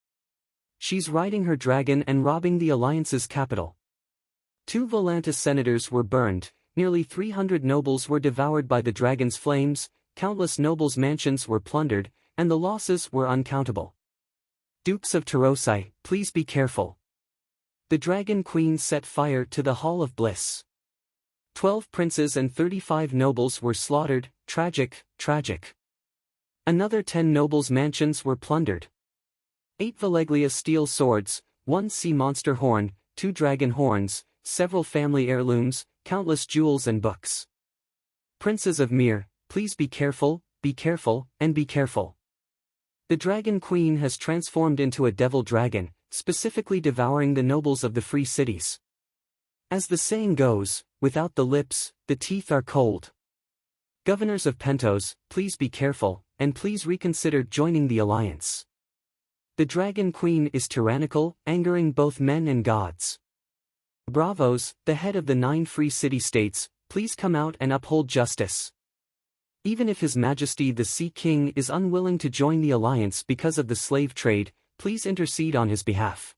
She's riding her dragon and robbing the Alliance's capital. 2 Volantis senators were burned, nearly 300 nobles were devoured by the dragon's flames, countless nobles' mansions were plundered, and the losses were uncountable. Dukes of Tarosi, please be careful. The Dragon Queen set fire to the Hall of Bliss. 12 princes and 35 nobles were slaughtered. Tragic, tragic. Another 10 nobles' mansions were plundered. 8 Valeglia steel swords, 1 sea monster horn, 2 dragon horns, several family heirlooms, countless jewels and books. Princes of Mir, please be careful, and be careful. The Dragon Queen has transformed into a devil dragon, specifically devouring the nobles of the free cities. As the saying goes, without the lips, the teeth are cold. Governors of Pentos, please be careful, and please reconsider joining the alliance. The Dragon Queen is tyrannical, angering both men and gods. Bravos, the head of the 9 free city-states, please come out and uphold justice. Even if His Majesty the Sea King is unwilling to join the alliance because of the slave trade, please intercede on his behalf.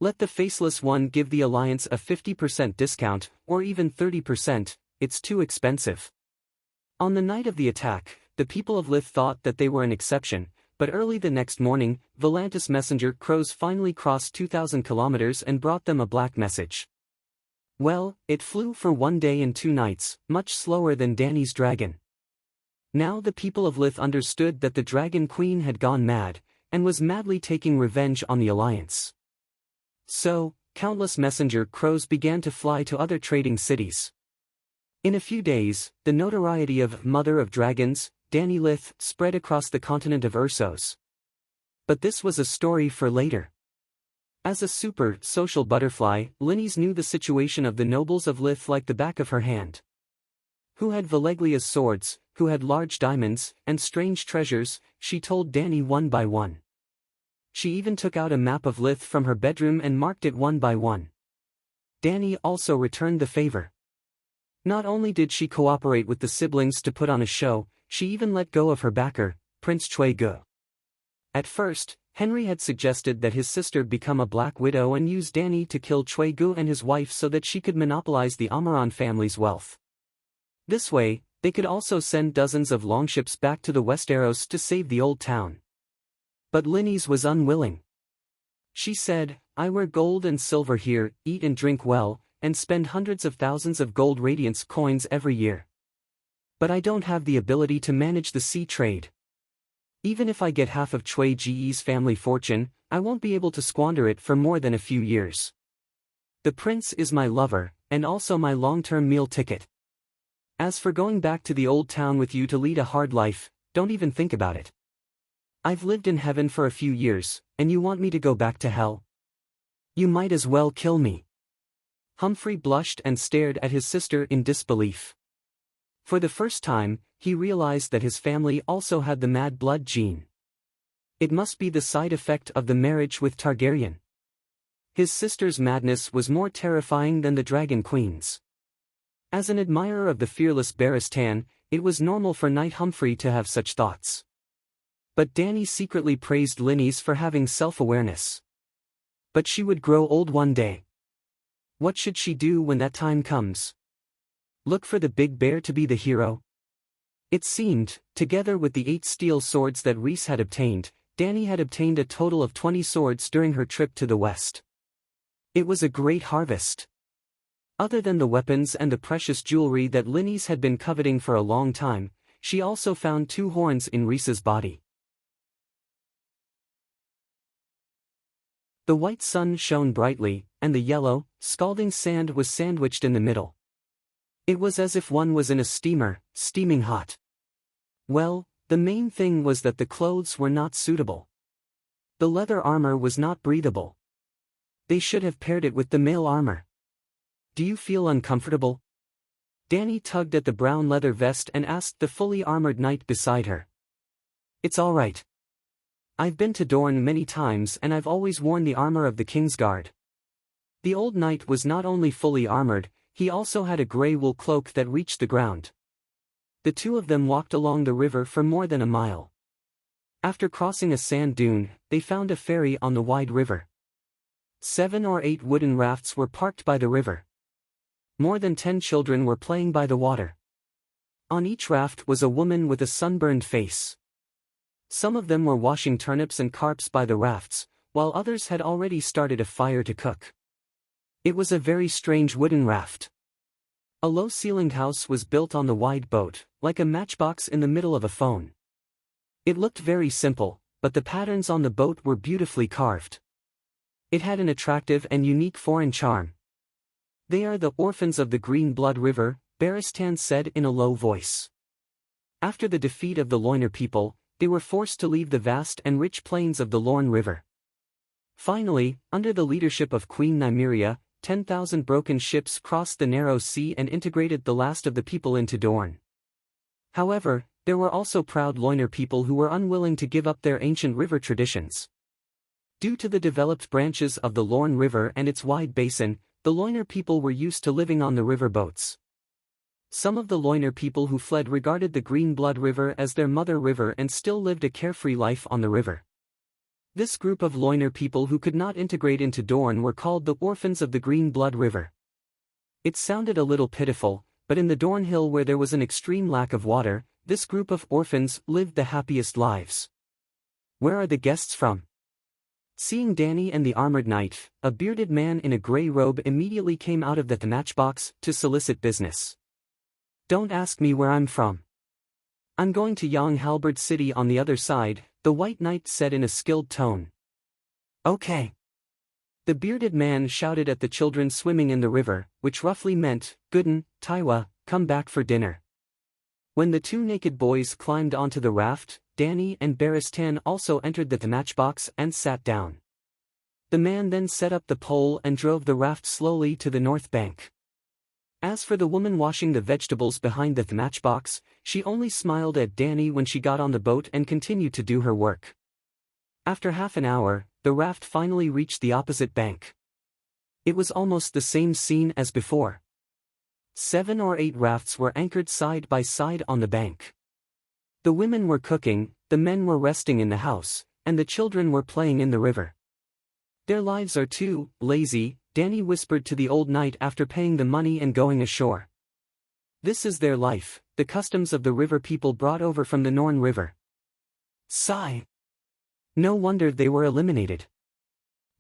Let the Faceless One give the alliance a 50% discount, or even 30%, it's too expensive. On the night of the attack, the people of Lith thought that they were an exception, but early the next morning, Volantis messenger crows finally crossed 2,000 kilometers and brought them a black message. Well, it flew for 1 day and 2 nights, much slower than Dany's dragon. Now the people of Lith understood that the Dragon Queen had gone mad, and was madly taking revenge on the alliance. So, countless messenger crows began to fly to other trading cities. In a few days, the notoriety of Mother of Dragons, Dany Lith, spread across the continent of Ursos. But this was a story for later. As a super social butterfly, Linnes knew the situation of the nobles of Lith like the back of her hand. Who had Valeglia's swords, who had large diamonds, and strange treasures, she told Dany one by one. She even took out a map of Lith from her bedroom and marked it one by one. Dany also returned the favor. Not only did she cooperate with the siblings to put on a show, she even let go of her backer, Prince Chui Gu. At first, Henry had suggested that his sister become a Black Widow and use Dany to kill Chui Gu and his wife so that she could monopolize the Amaran family's wealth. This way, they could also send dozens of longships back to the Westeros to save the old town. But Linnes was unwilling. She said, I wear gold and silver here, eat and drink well, and spend hundreds of thousands of gold radiance coins every year. But I don't have the ability to manage the sea trade. Even if I get half of Chui Ge's family fortune, I won't be able to squander it for more than a few years. The prince is my lover, and also my long-term meal ticket. As for going back to the old town with you to lead a hard life, don't even think about it. I've lived in heaven for a few years, and you want me to go back to hell? You might as well kill me. Humphrey blushed and stared at his sister in disbelief. For the first time, he realized that his family also had the mad blood gene. It must be the side effect of the marriage with Targaryen. His sister's madness was more terrifying than the Dragon Queen's. As an admirer of the fearless Barristan, it was normal for Knight Humphrey to have such thoughts. But Dany secretly praised Linnes for having self-awareness. But she would grow old one day. What should she do when that time comes? Look for the big bear to be the hero? It seemed, together with the 8 steel swords that Rhys had obtained, Dany had obtained a total of 20 swords during her trip to the west. It was a great harvest. Other than the weapons and the precious jewelry that Linnes had been coveting for a long time, she also found 2 horns in Rhys's body. The white sun shone brightly, and the yellow, scalding sand was sandwiched in the middle. It was as if one was in a steamer, steaming hot. Well, the main thing was that the clothes were not suitable. The leather armor was not breathable. They should have paired it with the mail armor. Do you feel uncomfortable? Dany tugged at the brown leather vest and asked the fully armored knight beside her. It's all right. I've been to Dorne many times and I've always worn the armor of the King's Guard. The old knight was not only fully armored, he also had a grey wool cloak that reached the ground. The two of them walked along the river for more than a mile. After crossing a sand dune, they found a ferry on the wide river. 7 or 8 wooden rafts were parked by the river. More than 10 children were playing by the water. On each raft was a woman with a sunburned face. Some of them were washing turnips and carps by the rafts, while others had already started a fire to cook. It was a very strange wooden raft. A low-ceilinged house was built on the wide boat, like a matchbox in the middle of a phone. It looked very simple, but the patterns on the boat were beautifully carved. It had an attractive and unique foreign charm. "They are the orphans of the Green Blood River," Barristan said in a low voice. After the defeat of the Loyner people, they were forced to leave the vast and rich plains of the Lorne River. Finally, under the leadership of Queen Nymeria, 10,000 broken ships crossed the narrow sea and integrated the last of the people into Dorne. However, there were also proud Loyner people who were unwilling to give up their ancient river traditions. Due to the developed branches of the Lorne River and its wide basin, the Loyner people were used to living on the river boats. Some of the Loyner people who fled regarded the Green Blood River as their mother river and still lived a carefree life on the river. This group of Loyner people who could not integrate into Dorne were called the Orphans of the Green Blood River. It sounded a little pitiful, but in the Dorne Hill where there was an extreme lack of water, this group of orphans lived the happiest lives. "Where are the guests from?" Seeing Dany and the armored knight, a bearded man in a grey robe immediately came out of the matchbox to solicit business. "Don't ask me where I'm from. I'm going to Young Halberd City on the other side," the White Knight said in a skilled tone. "Okay." The bearded man shouted at the children swimming in the river, which roughly meant, "Gooden, Taiwa, come back for dinner." When the two naked boys climbed onto the raft, Dany and Barristan also entered the matchbox and sat down. The man then set up the pole and drove the raft slowly to the north bank. As for the woman washing the vegetables behind the matchbox, she only smiled at Dany when she got on the boat and continued to do her work. After half an hour, the raft finally reached the opposite bank. It was almost the same scene as before. 7 or 8 rafts were anchored side by side on the bank. The women were cooking, the men were resting in the house, and the children were playing in the river. "Their lives are too lazy," Dany whispered to the old knight after paying the money and going ashore. "This is their life, the customs of the river people brought over from the Norn River." Sigh. No wonder they were eliminated.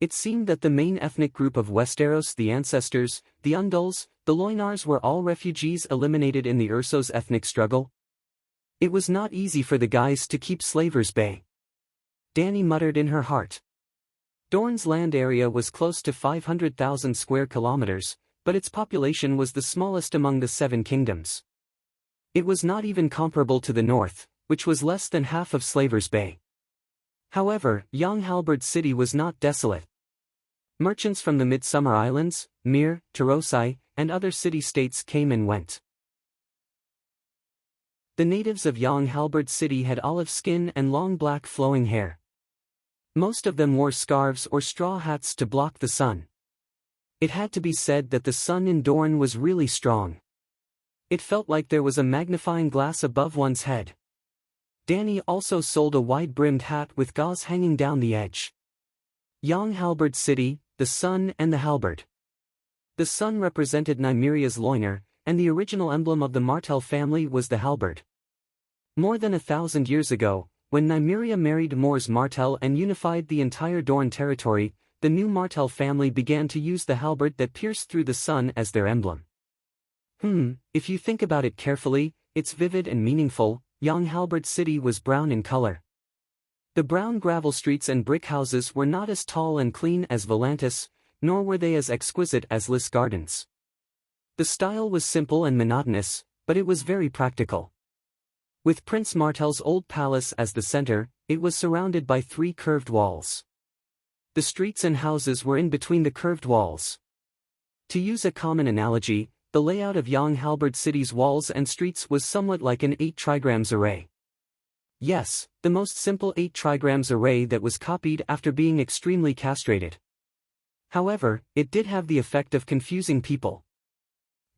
It seemed that the main ethnic group of Westeros, the Ancestors, the Undulls, the Loynars, were all refugees eliminated in the Ursos ethnic struggle. It was not easy for the guys to keep Slavers Bay. Dany muttered in her heart. Dorne's land area was close to 500,000 square kilometers, but its population was the smallest among the 7 kingdoms. It was not even comparable to the north, which was less than half of Slavers Bay. However, Young Halberd City was not desolate. Merchants from the Midsummer Islands, Myr, Tarosai, and other city-states came and went. The natives of Young Halberd City had olive skin and long black flowing hair. Most of them wore scarves or straw hats to block the sun. It had to be said that the sun in Dorne was really strong. It felt like there was a magnifying glass above one's head. Dany also sold a wide-brimmed hat with gauze hanging down the edge. Young Halberd City, the sun and the halberd. The sun represented Nymeria's loiner, and the original emblem of the Martell family was the halberd. More than 1,000 years ago, when Nymeria married Mors Martell and unified the entire Dorne territory, the new Martell family began to use the halberd that pierced through the sun as their emblem. If you think about it carefully, it's vivid and meaningful. Young Halberd City was brown in color. The brown gravel streets and brick houses were not as tall and clean as Volantis, nor were they as exquisite as Lys Gardens. The style was simple and monotonous, but it was very practical. With Prince Martell's old palace as the center, it was surrounded by 3 curved walls. The streets and houses were in between the curved walls. To use a common analogy, the layout of Young Halberd City's walls and streets was somewhat like an 8 trigrams array. Yes, the most simple 8 trigrams array that was copied after being extremely castrated. However, it did have the effect of confusing people.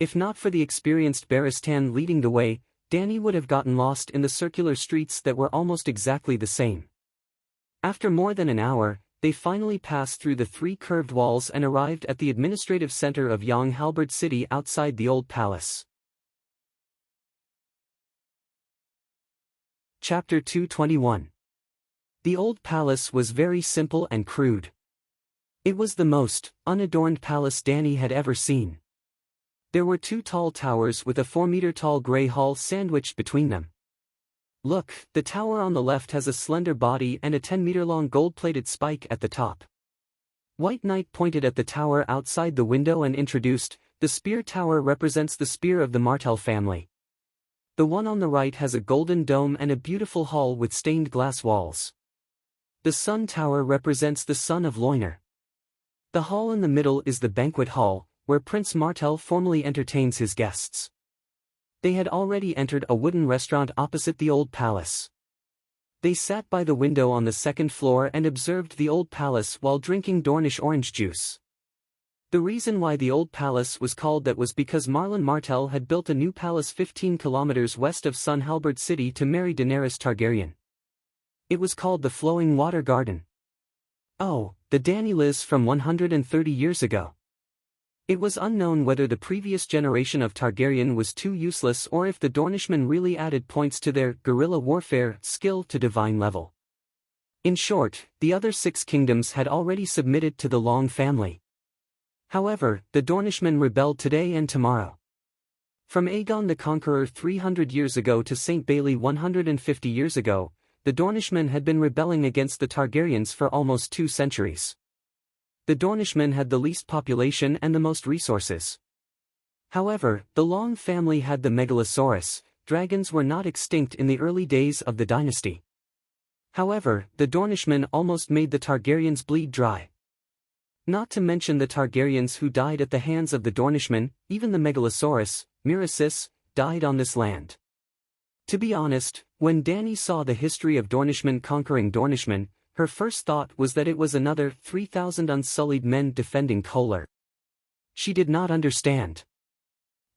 If not for the experienced Baristan leading the way, Danny would have gotten lost in the circular streets that were almost exactly the same. After more than an hour, they finally passed through the 3 curved walls and arrived at the administrative center of Yong Halberd City outside the old palace. Chapter 221. The old palace was very simple and crude. It was the most unadorned palace Danny had ever seen. There were 2 tall towers with a 4-meter-tall gray hall sandwiched between them. Look, the tower on the left has a slender body and a 10-meter-long gold-plated spike at the top. White Knight pointed at the tower outside the window and introduced, the spear tower represents the spear of the Martell family. The one on the right has a golden dome and a beautiful hall with stained glass walls. The sun tower represents the son of Loiner. The hall in the middle is the banquet hall, where Prince Martell formally entertains his guests. They had already entered a wooden restaurant opposite the old palace. They sat by the window on the 2nd floor and observed the old palace while drinking Dornish orange juice. The reason why the old palace was called that was because Marlon Martell had built a new palace 15 kilometers west of Sun Halberd City to marry Daenerys Targaryen. It was called the Flowing Water Garden. Oh, the Danny Liz from 130 years ago. It was unknown whether the previous generation of Targaryen was too useless or if the Dornishmen really added points to their guerrilla warfare skill to divine level. In short, the other 6 kingdoms had already submitted to the Long family. However, the Dornishmen rebelled today and tomorrow. From Aegon the Conqueror 300 years ago to St. Bailey 150 years ago, the Dornishmen had been rebelling against the Targaryens for almost 2 centuries. The Dornishmen had the least population and the most resources. However, the Long family had the Megalosaurus. Dragons were not extinct in the early days of the dynasty. However, the Dornishmen almost made the Targaryens bleed dry. Not to mention the Targaryens who died at the hands of the Dornishmen, even the Megalosaurus, Miracis, died on this land. To be honest, when Danny saw the history of Dornishmen conquering Dornishmen, her first thought was that it was another 3,000 unsullied men defending Kohler. She did not understand.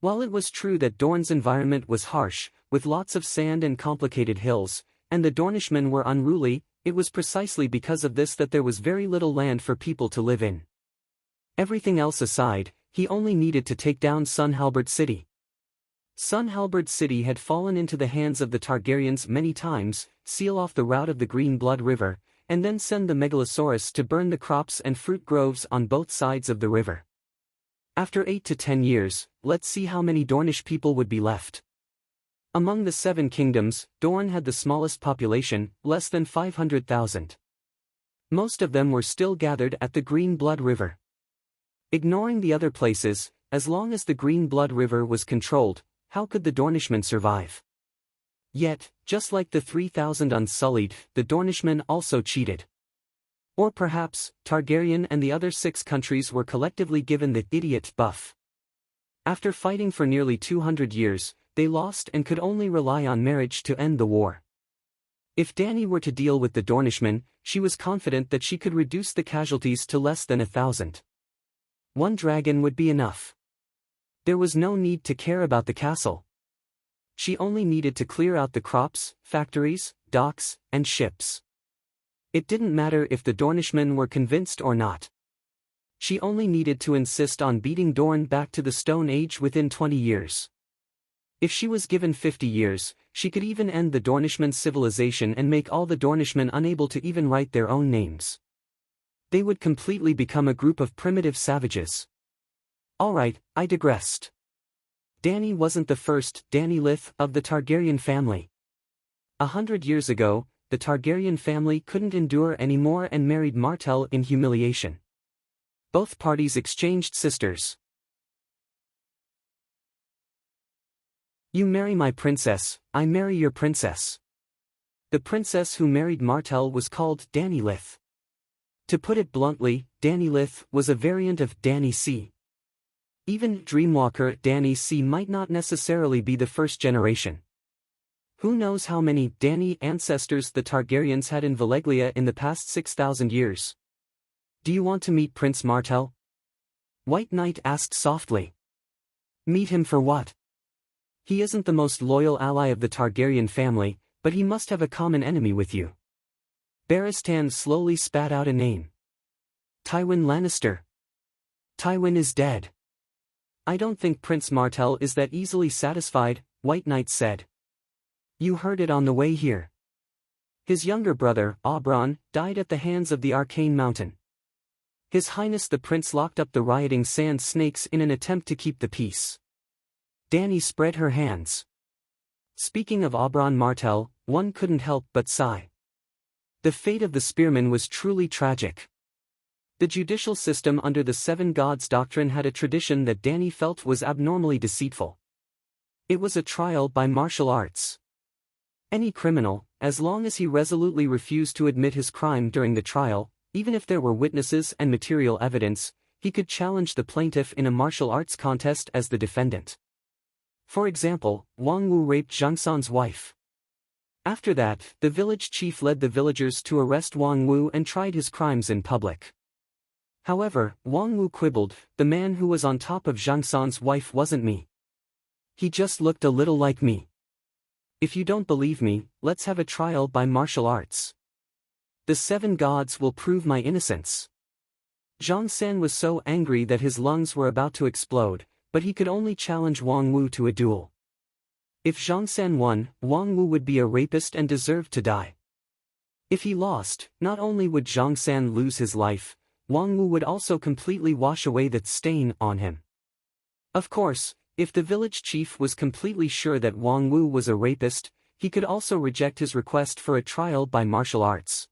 While it was true that Dorne's environment was harsh, with lots of sand and complicated hills, and the Dornishmen were unruly, it was precisely because of this that there was very little land for people to live in. Everything else aside, he only needed to take down Sun Halberd City. Sun Halberd City had fallen into the hands of the Targaryens many times, seal off the route of the Green Blood River, and then send the Megalosaurus to burn the crops and fruit groves on both sides of the river. After 8 to 10 years, let's see how many Dornish people would be left. Among the 7 kingdoms, Dorne had the smallest population, less than 500,000. Most of them were still gathered at the Green Blood River. Ignoring the other places, as long as the Green Blood River was controlled, how could the Dornishmen survive? Yet, just like the 3,000 unsullied, the Dornishmen also cheated. Or perhaps, Targaryen and the other 6 countries were collectively given the idiot buff. After fighting for nearly 200 years, they lost and could only rely on marriage to end the war. If Danny were to deal with the Dornishmen, she was confident that she could reduce the casualties to less than 1,000. 1 dragon would be enough. There was no need to care about the castle. She only needed to clear out the crops, factories, docks, and ships. It didn't matter if the Dornishmen were convinced or not. She only needed to insist on beating Dorne back to the Stone Age within 20 years. If she was given 50 years, she could even end the Dornishmen's civilization and make all the Dornishmen unable to even write their own names. They would completely become a group of primitive savages. Alright, I digressed. Danny wasn't the first Danny Lith of the Targaryen family. 100 years ago, the Targaryen family couldn't endure anymore and married Martell in humiliation. Both parties exchanged sisters. You marry my princess, I marry your princess. The princess who married Martell was called Danny Lith. To put it bluntly, Danny Lith was a variant of Danny C. Even Dreamwalker Danny C might not necessarily be the first generation. Who knows how many Dany ancestors the Targaryens had in Valeglia in the past 6,000 years? Do you want to meet Prince Martell? White Knight asked softly. Meet him for what? He isn't the most loyal ally of the Targaryen family, but he must have a common enemy with you. Barristan slowly spat out a name. Tywin Lannister. Tywin is dead. I don't think Prince Martell is that easily satisfied, White Knight said. You heard it on the way here. His younger brother, Oberyn, died at the hands of the Arcane Mountain. His Highness the Prince locked up the rioting sand snakes in an attempt to keep the peace. Dany spread her hands. Speaking of Oberyn Martell, one couldn't help but sigh. The fate of the spearman was truly tragic. The judicial system under the Seven Gods doctrine had a tradition that Dany felt was abnormally deceitful. It was a trial by martial arts. Any criminal, as long as he resolutely refused to admit his crime during the trial, even if there were witnesses and material evidence, he could challenge the plaintiff in a martial arts contest as the defendant. For example, Wang Wu raped Zhang San's wife. After that, the village chief led the villagers to arrest Wang Wu and tried his crimes in public. However, Wang Wu quibbled, the man who was on top of Zhang San's wife wasn't me. He just looked a little like me. If you don't believe me, let's have a trial by martial arts. The Seven Gods will prove my innocence. Zhang San was so angry that his lungs were about to explode, but he could only challenge Wang Wu to a duel. If Zhang San won, Wang Wu would be a rapist and deserved to die. If he lost, not only would Zhang San lose his life, Wang Wu would also completely wash away that stain on him. Of course, if the village chief was completely sure that Wang Wu was a rapist, he could also reject his request for a trial by martial arts.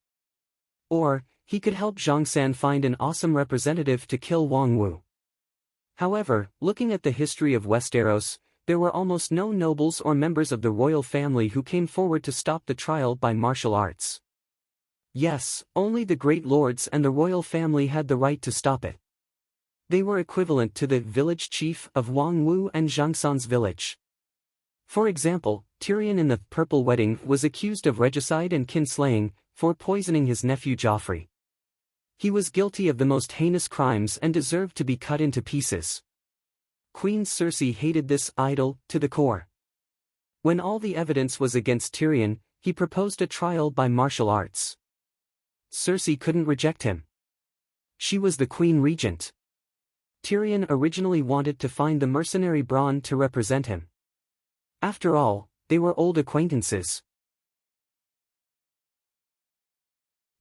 Or, he could help Zhang San find an awesome representative to kill Wang Wu. However, looking at the history of Westeros, there were almost no nobles or members of the royal family who came forward to stop the trial by martial arts. Yes, only the great lords and the royal family had the right to stop it. They were equivalent to the village chief of Wang Wu and Zhang San's village. For example, Tyrion in the Purple Wedding was accused of regicide and kinslaying, for poisoning his nephew Joffrey. He was guilty of the most heinous crimes and deserved to be cut into pieces. Queen Cersei hated this idol to the core. When all the evidence was against Tyrion, he proposed a trial by martial arts. Cersei couldn't reject him. She was the queen regent. Tyrion originally wanted to find the mercenary Bronn to represent him. After all, they were old acquaintances.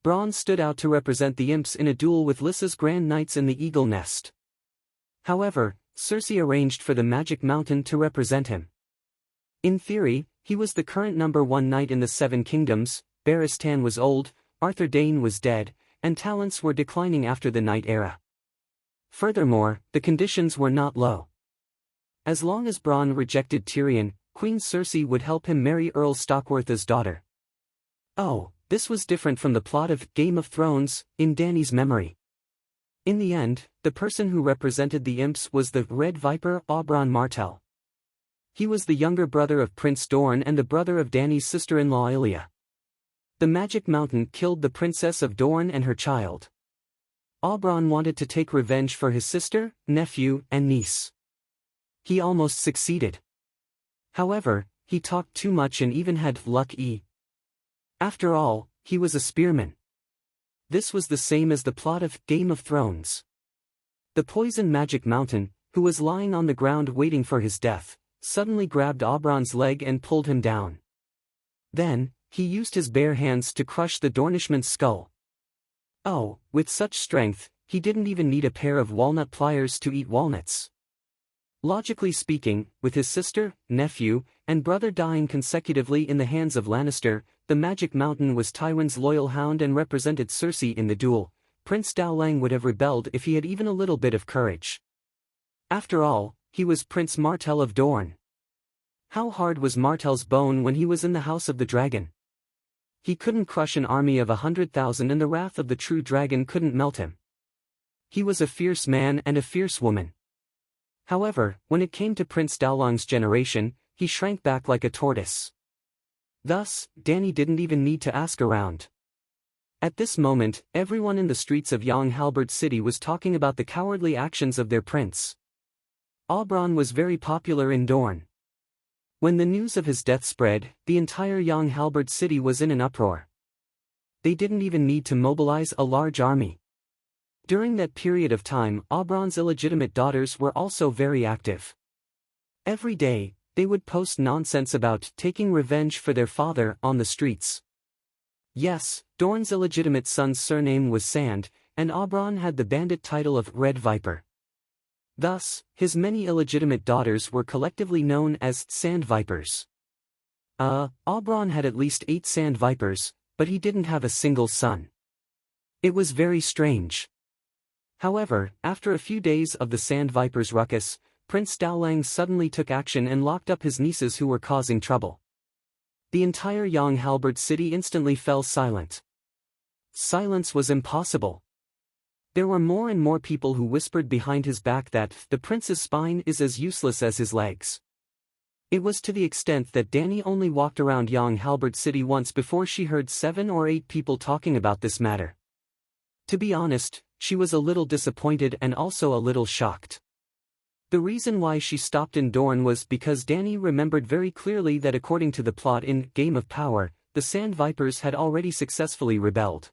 Bronn stood out to represent the imps in a duel with Lyssa's Grand Knights in the Eagle Nest. However, Cersei arranged for the Magic Mountain to represent him. In theory, he was the current #1 knight in the Seven Kingdoms. Barristan was old, Arthur Dayne was dead, and talents were declining after the Knight era. Furthermore, the conditions were not low. As long as Bronn rejected Tyrion, Queen Cersei would help him marry Earl Stockworth's daughter. Oh, this was different from the plot of Game of Thrones, in Dany's memory. In the end, the person who represented the imps was the Red Viper Oberyn Martell. He was the younger brother of Prince Dorne and the brother of Dany's sister-in-law Ilya. The Magic Mountain killed the Princess of Dorne and her child. Oberyn wanted to take revenge for his sister, nephew, and niece. He almost succeeded. However, he talked too much and even had luck. After all, he was a spearman. This was the same as the plot of Game of Thrones. The poison Magic Mountain, who was lying on the ground waiting for his death, suddenly grabbed Oberyn's leg and pulled him down. Then, he used his bare hands to crush the Dornishman's skull. Oh, with such strength, he didn't even need a pair of walnut pliers to eat walnuts. Logically speaking, with his sister, nephew, and brother dying consecutively in the hands of Lannister, the Magic Mountain was Tywin's loyal hound and represented Cersei in the duel. Prince Dowlang would have rebelled if he had even a little bit of courage. After all, he was Prince Martell of Dorne. How hard was Martell's bone when he was in the House of the Dragon? He couldn't crush an army of 100,000 and the wrath of the true dragon couldn't melt him. He was a fierce man and a fierce woman. However, when it came to Prince Dowlang's generation, he shrank back like a tortoise. Thus, Danny didn't even need to ask around. At this moment, everyone in the streets of Young Halberd City was talking about the cowardly actions of their prince. Aubron was very popular in Dorne. When the news of his death spread, the entire Young Halberd City was in an uproar. They didn't even need to mobilize a large army. During that period of time, Aubron's illegitimate daughters were also very active. Every day, they would post nonsense about taking revenge for their father on the streets. Yes, Dorne's illegitimate son's surname was Sand, and Aubron had the bandit title of Red Viper. Thus, his many illegitimate daughters were collectively known as Sand Vipers. Aubron had at least 8 Sand Vipers, but he didn't have a single son. It was very strange. However, after a few days of the Sand Vipers' ruckus, Prince Dowlang suddenly took action and locked up his nieces who were causing trouble. The entire Young Halberd City instantly fell silent. Silence was impossible. There were more and more people who whispered behind his back that the prince's spine is as useless as his legs. It was to the extent that Danny only walked around Young Halberd City once before she heard 7 or 8 people talking about this matter. To be honest, she was a little disappointed and also a little shocked. The reason why she stopped in Dorne was because Danny remembered very clearly that according to the plot in Game of Power, the Sand Vipers had already successfully rebelled.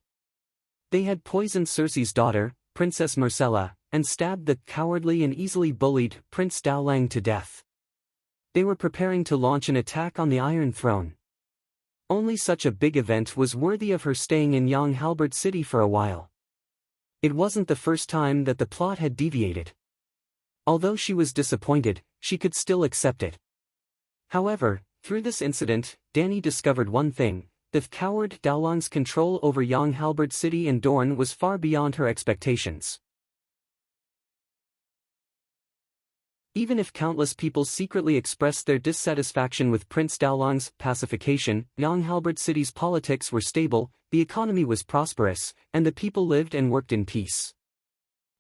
They had poisoned Cersei's daughter, Princess Myrcella, and stabbed the cowardly and easily bullied Prince Dowlang to death. They were preparing to launch an attack on the Iron Throne. Only such a big event was worthy of her staying in Young Halberd City for a while. It wasn't the first time that the plot had deviated. Although she was disappointed, she could still accept it. However, through this incident, Danny discovered one thing: the coward Dowlang's control over Young Halberd City and Dorne was far beyond her expectations. Even if countless people secretly expressed their dissatisfaction with Prince Dowlang's pacification, Young Halberd City's politics were stable, the economy was prosperous, and the people lived and worked in peace.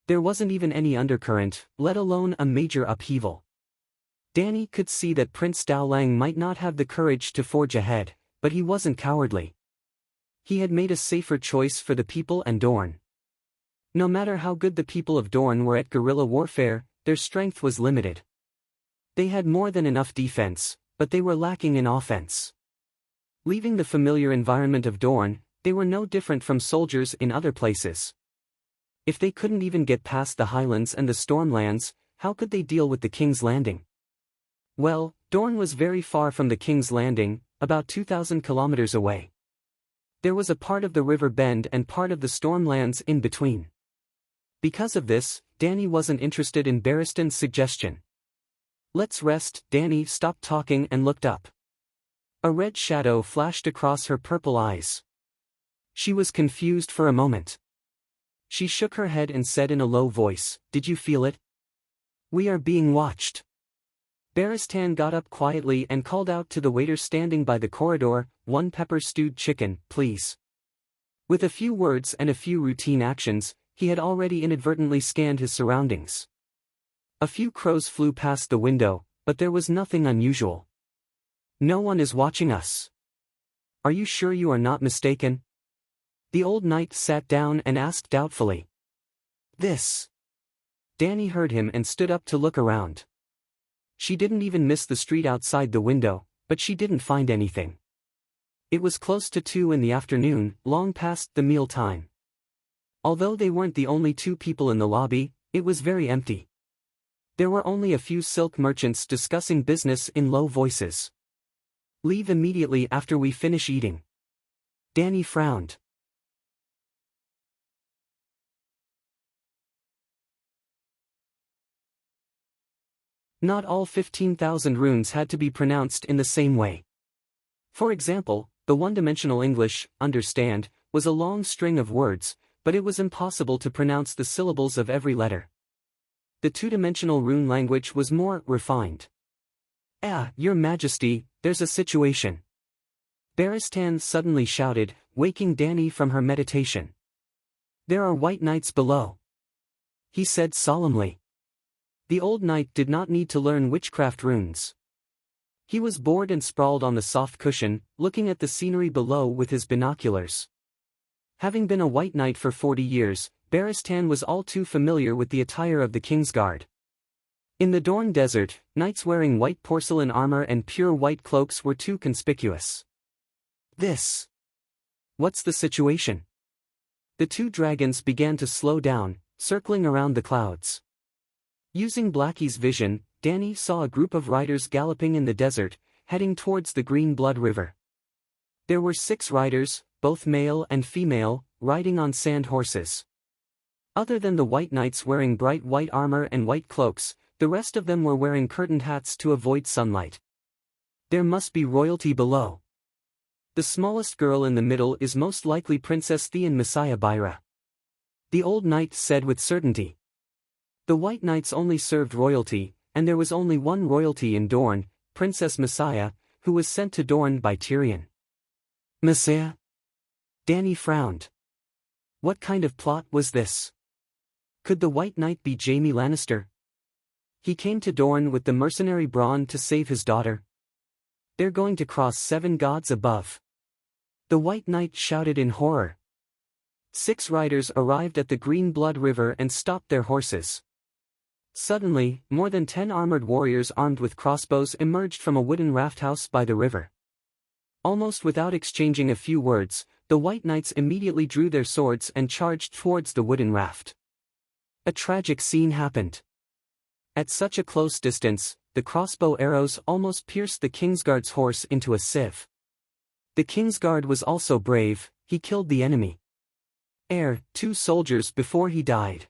There wasn't even any undercurrent, let alone a major upheaval. Danny could see that Prince Dowlang might not have the courage to forge ahead, but he wasn't cowardly. He had made a safer choice for the people and Dorne. No matter how good the people of Dorne were at guerrilla warfare, their strength was limited. They had more than enough defense, but they were lacking in offense. Leaving the familiar environment of Dorne, they were no different from soldiers in other places. If they couldn't even get past the Highlands and the Stormlands, how could they deal with the King's Landing? Well, Dorne was very far from the King's Landing, about 2,000 kilometers away. There was a part of the River Bend and part of the Stormlands in between. Because of this, Danny wasn't interested in Barristan's suggestion. "Let's rest." Danny stopped talking and looked up. A red shadow flashed across her purple eyes. She was confused for a moment. She shook her head and said in a low voice, "Did you feel it? We are being watched." Barristan got up quietly and called out to the waiter standing by the corridor, "1 pepper-stewed chicken, please." With a few words and a few routine actions, he had already inadvertently scanned his surroundings. A few crows flew past the window, but there was nothing unusual. "No one is watching us. Are you sure you are not mistaken?" The old knight sat down and asked doubtfully. "This." Danny heard him and stood up to look around. She didn't even miss the street outside the window, but she didn't find anything. It was close to 2 in the afternoon, long past the meal time. Although they weren't the only 2 people in the lobby, it was very empty. There were only a few silk merchants discussing business in low voices. "Leave immediately after we finish eating." Danny frowned. Not all 15,000 runes had to be pronounced in the same way. For example, the one-dimensional English, understand, was a long string of words, but it was impossible to pronounce the syllables of every letter. The two-dimensional rune language was more refined. Your Majesty, there's a situation." Barristan suddenly shouted, waking Danny from her meditation. "There are white knights below," he said solemnly. The old knight did not need to learn witchcraft runes. He was bored and sprawled on the soft cushion, looking at the scenery below with his binoculars. Having been a white knight for 40 years, Baristan was all too familiar with the attire of the King's Guard. In the Dorne Desert, knights wearing white porcelain armor and pure white cloaks were too conspicuous. What's the situation? The two dragons began to slow down, circling around the clouds. Using Blackie's vision, Dany saw a group of riders galloping in the desert, heading towards the Green Blood River. There were 6 riders, both male and female, riding on sand horses. Other than the white knights wearing bright white armor and white cloaks, the rest of them were wearing curtained hats to avoid sunlight. There must be royalty below. The smallest girl in the middle is most likely Princess Theon Messiah Byra. The old knight said with certainty. The white knights only served royalty, and there was only one royalty in Dorne, Princess Messiah, who was sent to Dorne by Tyrion. Messiah? Dany frowned. What kind of plot was this? Could the white knight be Jaime Lannister? He came to Dorne with the mercenary Bronn to save his daughter. They're going to cross 7 gods above. The white knight shouted in horror. 6 riders arrived at the Green Blood River and stopped their horses. Suddenly, more than 10 armored warriors armed with crossbows emerged from a wooden raft house by the river. Almost without exchanging a few words, the white knights immediately drew their swords and charged towards the wooden raft. A tragic scene happened. At such a close distance, the crossbow arrows almost pierced the Kingsguard's horse into a sieve. The Kingsguard was also brave, he killed the enemy. 2 soldiers before he died.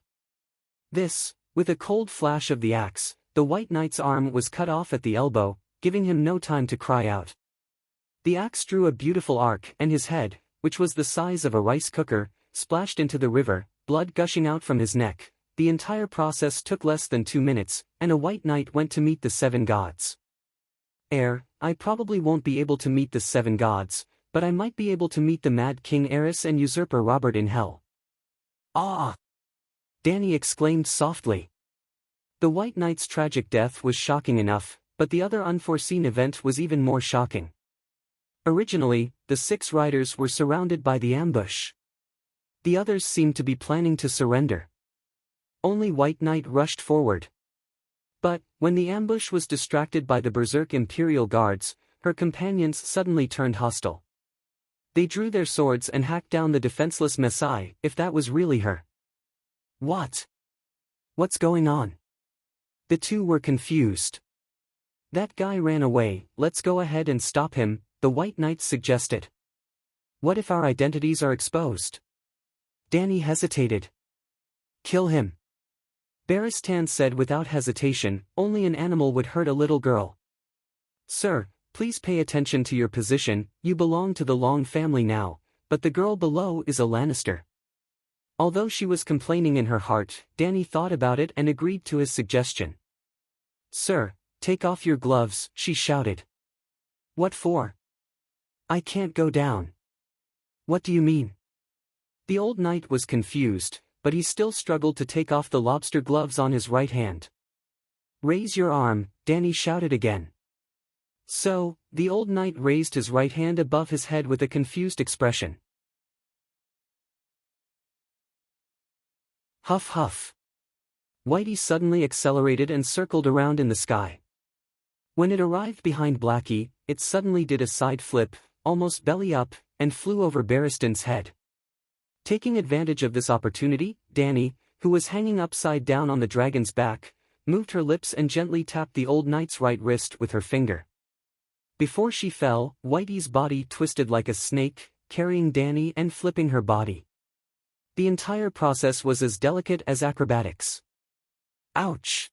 With a cold flash of the axe, the white knight's arm was cut off at the elbow, giving him no time to cry out. The axe drew a beautiful arc and his head, which was the size of a rice cooker, splashed into the river, blood gushing out from his neck. The entire process took less than 2 minutes, and a white knight went to meet the 7 gods. I probably won't be able to meet the 7 gods, but I might be able to meet the Mad King Aerys and usurper Robert in hell. Ah! Dany exclaimed softly. The white knight's tragic death was shocking enough, but the other unforeseen event was even more shocking. Originally, the 6 riders were surrounded by the ambush. The others seemed to be planning to surrender. Only White Knight rushed forward. But, when the ambush was distracted by the Berserk Imperial Guards, her companions suddenly turned hostile. They drew their swords and hacked down the defenseless Messiah, if that was really her. What? What's going on? The two were confused. That guy ran away, let's go ahead and stop him, the White Knight suggested. What if our identities are exposed? Dany hesitated. Kill him. Baristan said without hesitation, only an animal would hurt a little girl. Sir, please pay attention to your position, you belong to the Long family now, but the girl below is a Lannister. Although she was complaining in her heart, Dany thought about it and agreed to his suggestion. Sir, take off your gloves, she shouted. What for? I can't go down. What do you mean? The old knight was confused, but he still struggled to take off the lobster gloves on his right hand. Raise your arm, Dany shouted again. So, the old knight raised his right hand above his head with a confused expression. Huff huff. Whitey suddenly accelerated and circled around in the sky. When it arrived behind Blackie, it suddenly did a side flip, almost belly up, and flew over Barristan's head. Taking advantage of this opportunity, Dany, who was hanging upside down on the dragon's back, moved her lips and gently tapped the old knight's right wrist with her finger. Before she fell, Whitey's body twisted like a snake, carrying Dany and flipping her body. The entire process was as delicate as acrobatics. Ouch!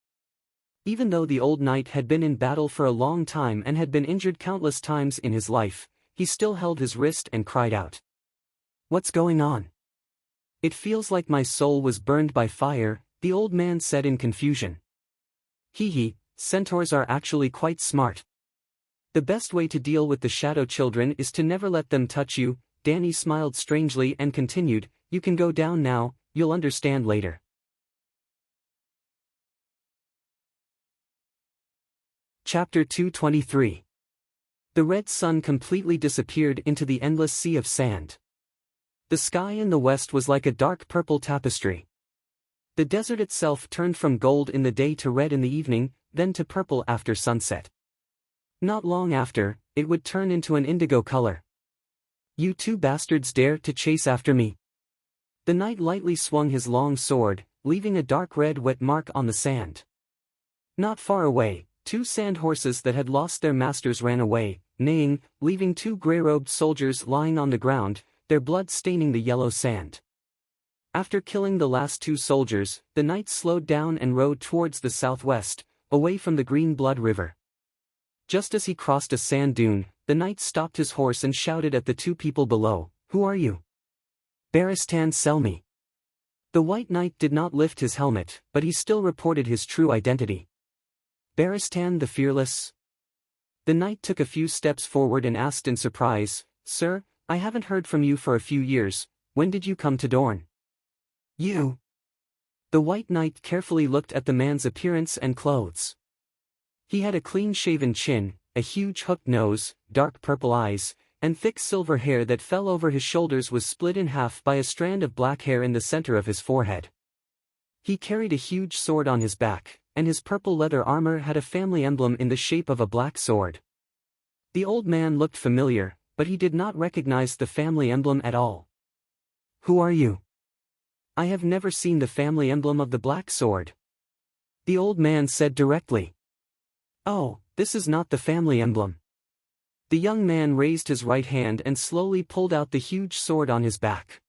Even though the old knight had been in battle for a long time and had been injured countless times in his life, he still held his wrist and cried out. What's going on? It feels like my soul was burned by fire, the old man said in confusion. Hee, centaurs are actually quite smart. The best way to deal with the Shadow Children is to never let them touch you. Dany smiled strangely and continued, you can go down now, you'll understand later. Chapter 223. The red sun completely disappeared into the endless sea of sand. The sky in the west was like a dark purple tapestry. The desert itself turned from gold in the day to red in the evening, then to purple after sunset. Not long after, it would turn into an indigo color. "You two bastards dare to chase after me." The knight lightly swung his long sword, leaving a dark red wet mark on the sand. Not far away, two sand horses that had lost their masters ran away, neighing, leaving two grey-robed soldiers lying on the ground, their blood staining the yellow sand. After killing the last two soldiers, the knight slowed down and rode towards the southwest, away from the green blood river. Just as he crossed a sand dune, the knight stopped his horse and shouted at the two people below, "Who are you?" "Baristan Selmy." The white knight did not lift his helmet, but he still reported his true identity. "Baristan the Fearless?" The knight took a few steps forward and asked in surprise, "Sir, I haven't heard from you for a few years. When did you come to Dorne?" "You." The white knight carefully looked at the man's appearance and clothes. He had a clean-shaven chin, a huge hooked nose, dark purple eyes, and thick silver hair that fell over his shoulders was split in half by a strand of black hair in the center of his forehead. He carried a huge sword on his back, and his purple leather armor had a family emblem in the shape of a black sword. The old man looked familiar, but he did not recognize the family emblem at all. "Who are you?" "I have never seen the family emblem of the black sword," the old man said directly. "Oh, this is not the family emblem." The young man raised his right hand and slowly pulled out the huge sword on his back.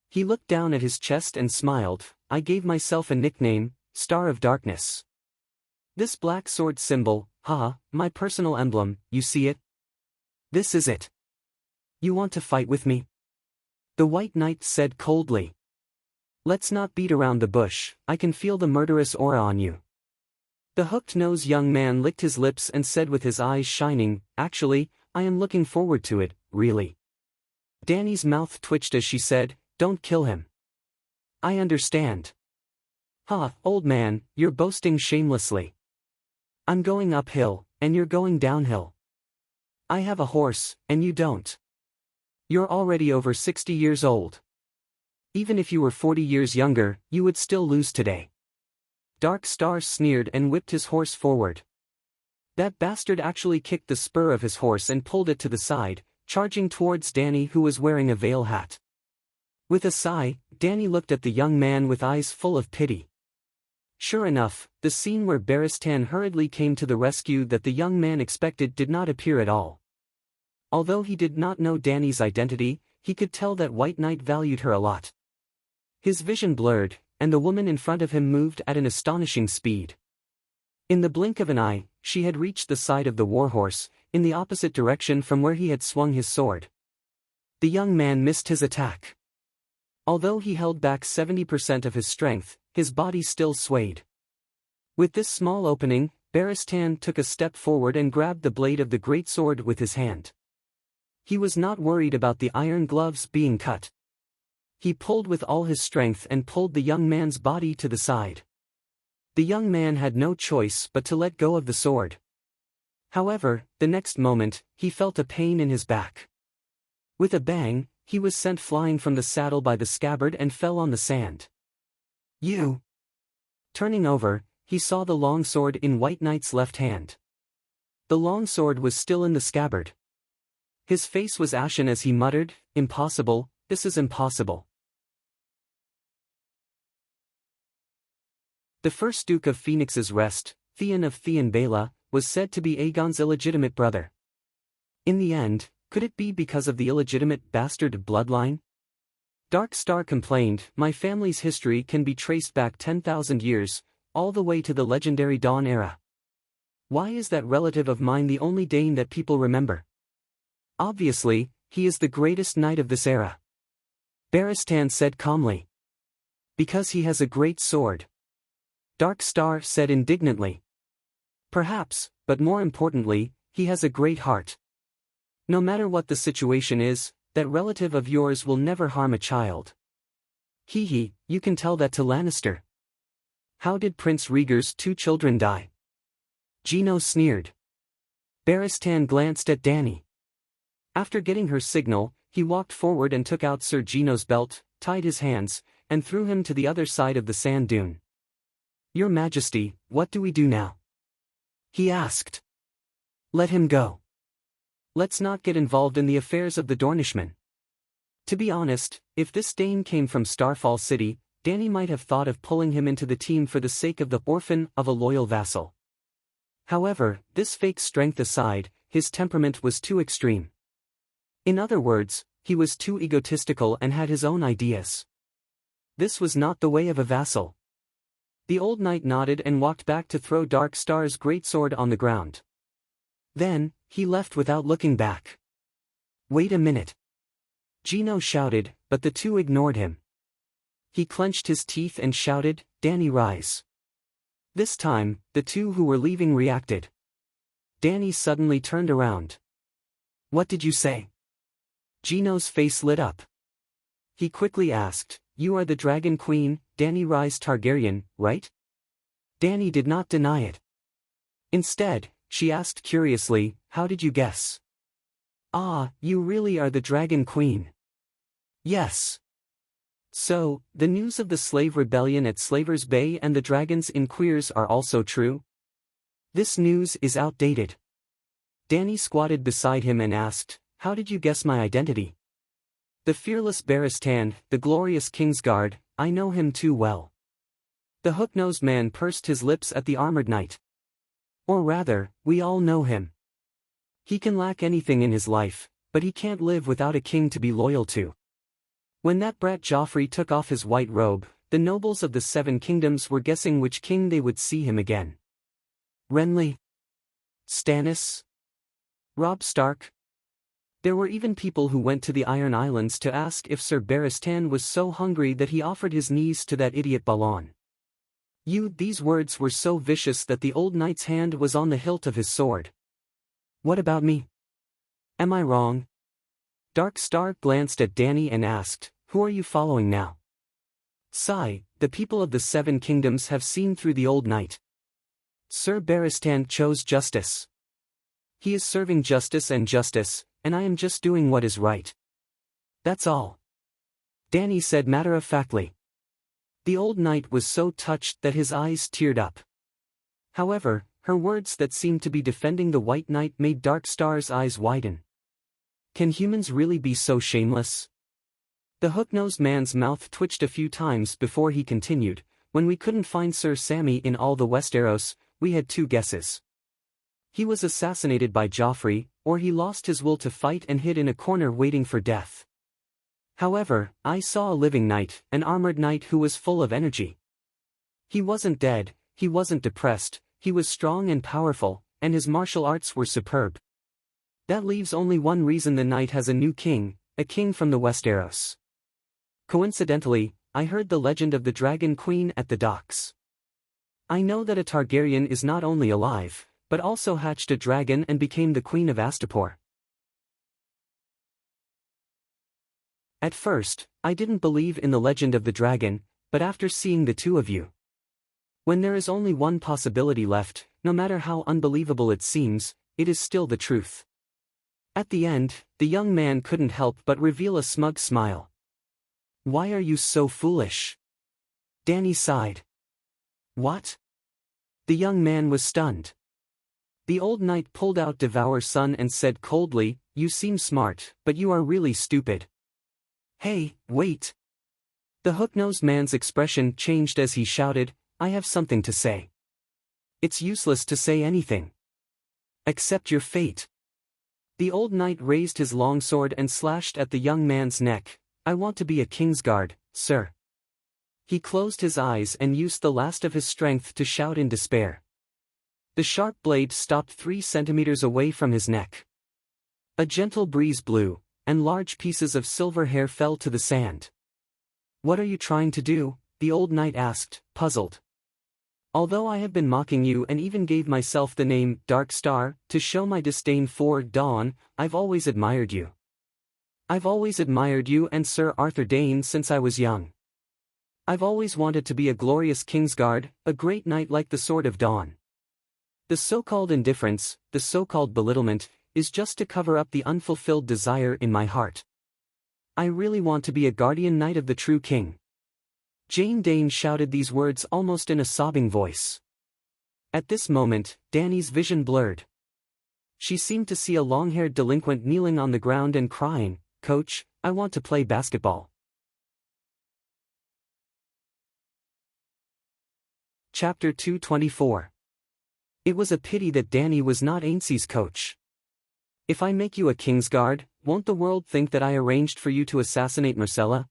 He looked down at his chest and smiled. "I gave myself a nickname, Star of Darkness. This black sword symbol, my personal emblem, you see it? This is it. You want to fight with me?" The white knight said coldly. "Let's not beat around the bush, I can feel the murderous aura on you." The hooked-nosed young man licked his lips and said with his eyes shining, "Actually, I am looking forward to it, really." Dany's mouth twitched as she said, "Don't kill him." "I understand." Old man, you're boasting shamelessly. I'm going uphill, and you're going downhill. I have a horse, and you don't. You're already over 60 years old. Even if you were 40 years younger, you would still lose today." Dark Star sneered and whipped his horse forward. That bastard actually kicked the spur of his horse and pulled it to the side, charging towards Dany, who was wearing a veil hat. With a sigh, Dany looked at the young man with eyes full of pity. Sure enough, the scene where Baristan hurriedly came to the rescue that the young man expected did not appear at all. Although he did not know Dany's identity, he could tell that White Knight valued her a lot. His vision blurred, and the woman in front of him moved at an astonishing speed. In the blink of an eye, she had reached the side of the warhorse, in the opposite direction from where he had swung his sword. The young man missed his attack. Although he held back 70% of his strength, his body still swayed. With this small opening, Baristan took a step forward and grabbed the blade of the greatsword with his hand. He was not worried about the iron gloves being cut. He pulled with all his strength and pulled the young man's body to the side. The young man had no choice but to let go of the sword. However, the next moment, he felt a pain in his back. With a bang, he was sent flying from the saddle by the scabbard and fell on the sand. "You!" Turning over, he saw the longsword in White Knight's left hand. The longsword was still in the scabbard. His face was ashen as he muttered, "Impossible, this is impossible." The first Duke of Phoenix's Rest, Theon of Theon Bela, was said to be Aegon's illegitimate brother. In the end, could it be because of the illegitimate bastard bloodline? Dark Star complained, "My family's history can be traced back 10,000 years, all the way to the legendary Dawn era. Why is that relative of mine the only Dane that people remember? Obviously, he is the greatest knight of this era." Baristan said calmly. "Because he has a great sword." Dark Star said indignantly. "Perhaps, but more importantly, he has a great heart. No matter what the situation is, that relative of yours will never harm a child." "Hee, you can tell that to Lannister." "How did Prince Rhaegar's two children die?" Gino sneered. Barristan glanced at Dany. After getting her signal, he walked forward and took out Sir Geno's belt, tied his hands, and threw him to the other side of the sand dune. "Your Majesty, what do we do now?" he asked. "Let him go. Let's not get involved in the affairs of the Dornishmen." To be honest, if this Dane came from Starfall City, Dany might have thought of pulling him into the team for the sake of the orphan of a loyal vassal. However, this fake strength aside, his temperament was too extreme. In other words, he was too egotistical and had his own ideas. This was not the way of a vassal. The old knight nodded and walked back to throw Dark Star's greatsword on the ground. Then, he left without looking back. "Wait a minute!" Geno shouted, but the two ignored him. He clenched his teeth and shouted, "Dany, rise!" This time, the two who were leaving reacted. Dany suddenly turned around. "What did you say?" Geno's face lit up. He quickly asked, "You are the Dragon Queen, Dany Rhys Targaryen, right?" Dany did not deny it. Instead, she asked curiously, "How did you guess?" "Ah, you really are the Dragon Queen." "Yes." "So, the news of the slave rebellion at Slaver's Bay and the dragons in Queers are also true?" "This news is outdated." Dany squatted beside him and asked, "How did you guess my identity?" "The fearless Barristan, the glorious Kingsguard, I know him too well." The hook-nosed man pursed his lips at the armored knight. "Or rather, we all know him. He can lack anything in his life, but he can't live without a king to be loyal to." When that brat Joffrey took off his white robe, the nobles of the Seven Kingdoms were guessing which king they would see him again. Renly? Stannis? Robb Stark? There were even people who went to the Iron Islands to ask if Sir Barristan was so hungry that he offered his knees to that idiot Balon. These words were so vicious that the old knight's hand was on the hilt of his sword. "What about me? Am I wrong?" Dark Star glanced at Dany and asked, "Who are you following now?" "Sigh, the people of the Seven Kingdoms have seen through the old knight. Sir Barristan chose justice. He is serving justice, and I am just doing what is right. That's all," Dany said matter-of-factly. The old knight was so touched that his eyes teared up. However, her words that seemed to be defending the White Knight made Dark Star's eyes widen. Can humans really be so shameless? The hook-nosed man's mouth twitched a few times before he continued, "When we couldn't find Sir Sammy in all the Westeros, we had two guesses. He was assassinated by Joffrey, or he lost his will to fight and hid in a corner waiting for death. However, I saw a living knight, an armored knight who was full of energy. He wasn't dead, he wasn't depressed, he was strong and powerful, and his martial arts were superb. That leaves only one reason the knight has a new king, a king from the Westeros. Coincidentally, I heard the legend of the Dragon Queen at the docks. I know that a Targaryen is not only alive, but also hatched a dragon and became the Queen of Astapor. At first, I didn't believe in the legend of the dragon, but after seeing the two of you. When there is only one possibility left, no matter how unbelievable it seems, it is still the truth." At the end, the young man couldn't help but reveal a smug smile. "Why are you so foolish?" Dany sighed. "What?" The young man was stunned. The old knight pulled out Devour Son and said coldly, "You seem smart, but you are really stupid." "Hey, wait!" The hook-nosed man's expression changed as he shouted, "I have something to say. It's useless to say anything. Accept your fate." The old knight raised his long sword and slashed at the young man's neck. "I want to be a Kingsguard, sir." He closed his eyes and used the last of his strength to shout in despair. The sharp blade stopped 3 centimeters away from his neck. A gentle breeze blew, and large pieces of silver hair fell to the sand. "What are you trying to do?" the old knight asked, puzzled. "Although I have been mocking you and even gave myself the name Dark Star to show my disdain for Dawn, I've always admired you. I've always admired you and Sir Arthur Dayne since I was young. I've always wanted to be a glorious Kingsguard, a great knight like the Sword of Dawn. The so-called indifference, the so-called belittlement, is just to cover up the unfulfilled desire in my heart. I really want to be a guardian knight of the true king. Jane Dane shouted these words almost in a sobbing voice. At this moment, Dany's vision blurred. She seemed to see a long-haired delinquent kneeling on the ground and crying, "Coach, I want to play basketball." Chapter 224. It was a pity that Dany was not Ainsley's coach. "If I make you a Kingsguard, won't the world think that I arranged for you to assassinate Myrcella?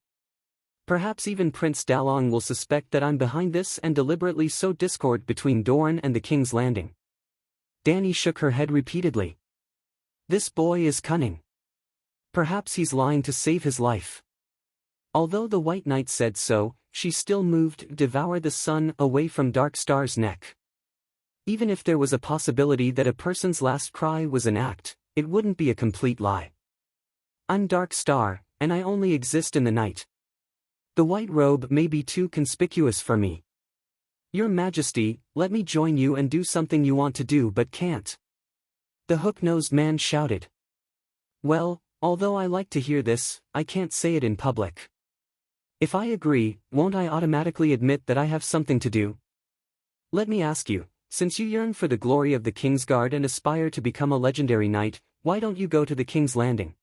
Perhaps even Prince Dalong will suspect that I'm behind this and deliberately sow discord between Dorne and the King's Landing." Dany shook her head repeatedly. This boy is cunning. Perhaps he's lying to save his life. Although the White Knight said so, she still moved Devour the Sun away from Dark Star's neck. Even if there was a possibility that a person's last cry was an act, it wouldn't be a complete lie. I'm Dark Star, and I only exist in the night. The white robe may be too conspicuous for me. Your Majesty, let me join you and do something you want to do but can't. The hook-nosed man shouted. Well, although I like to hear this, I can't say it in public. If I agree, won't I automatically admit that I have something to do? Let me ask you, since you yearn for the glory of the Kingsguard and aspire to become a legendary knight, why don't you go to the King's Landing?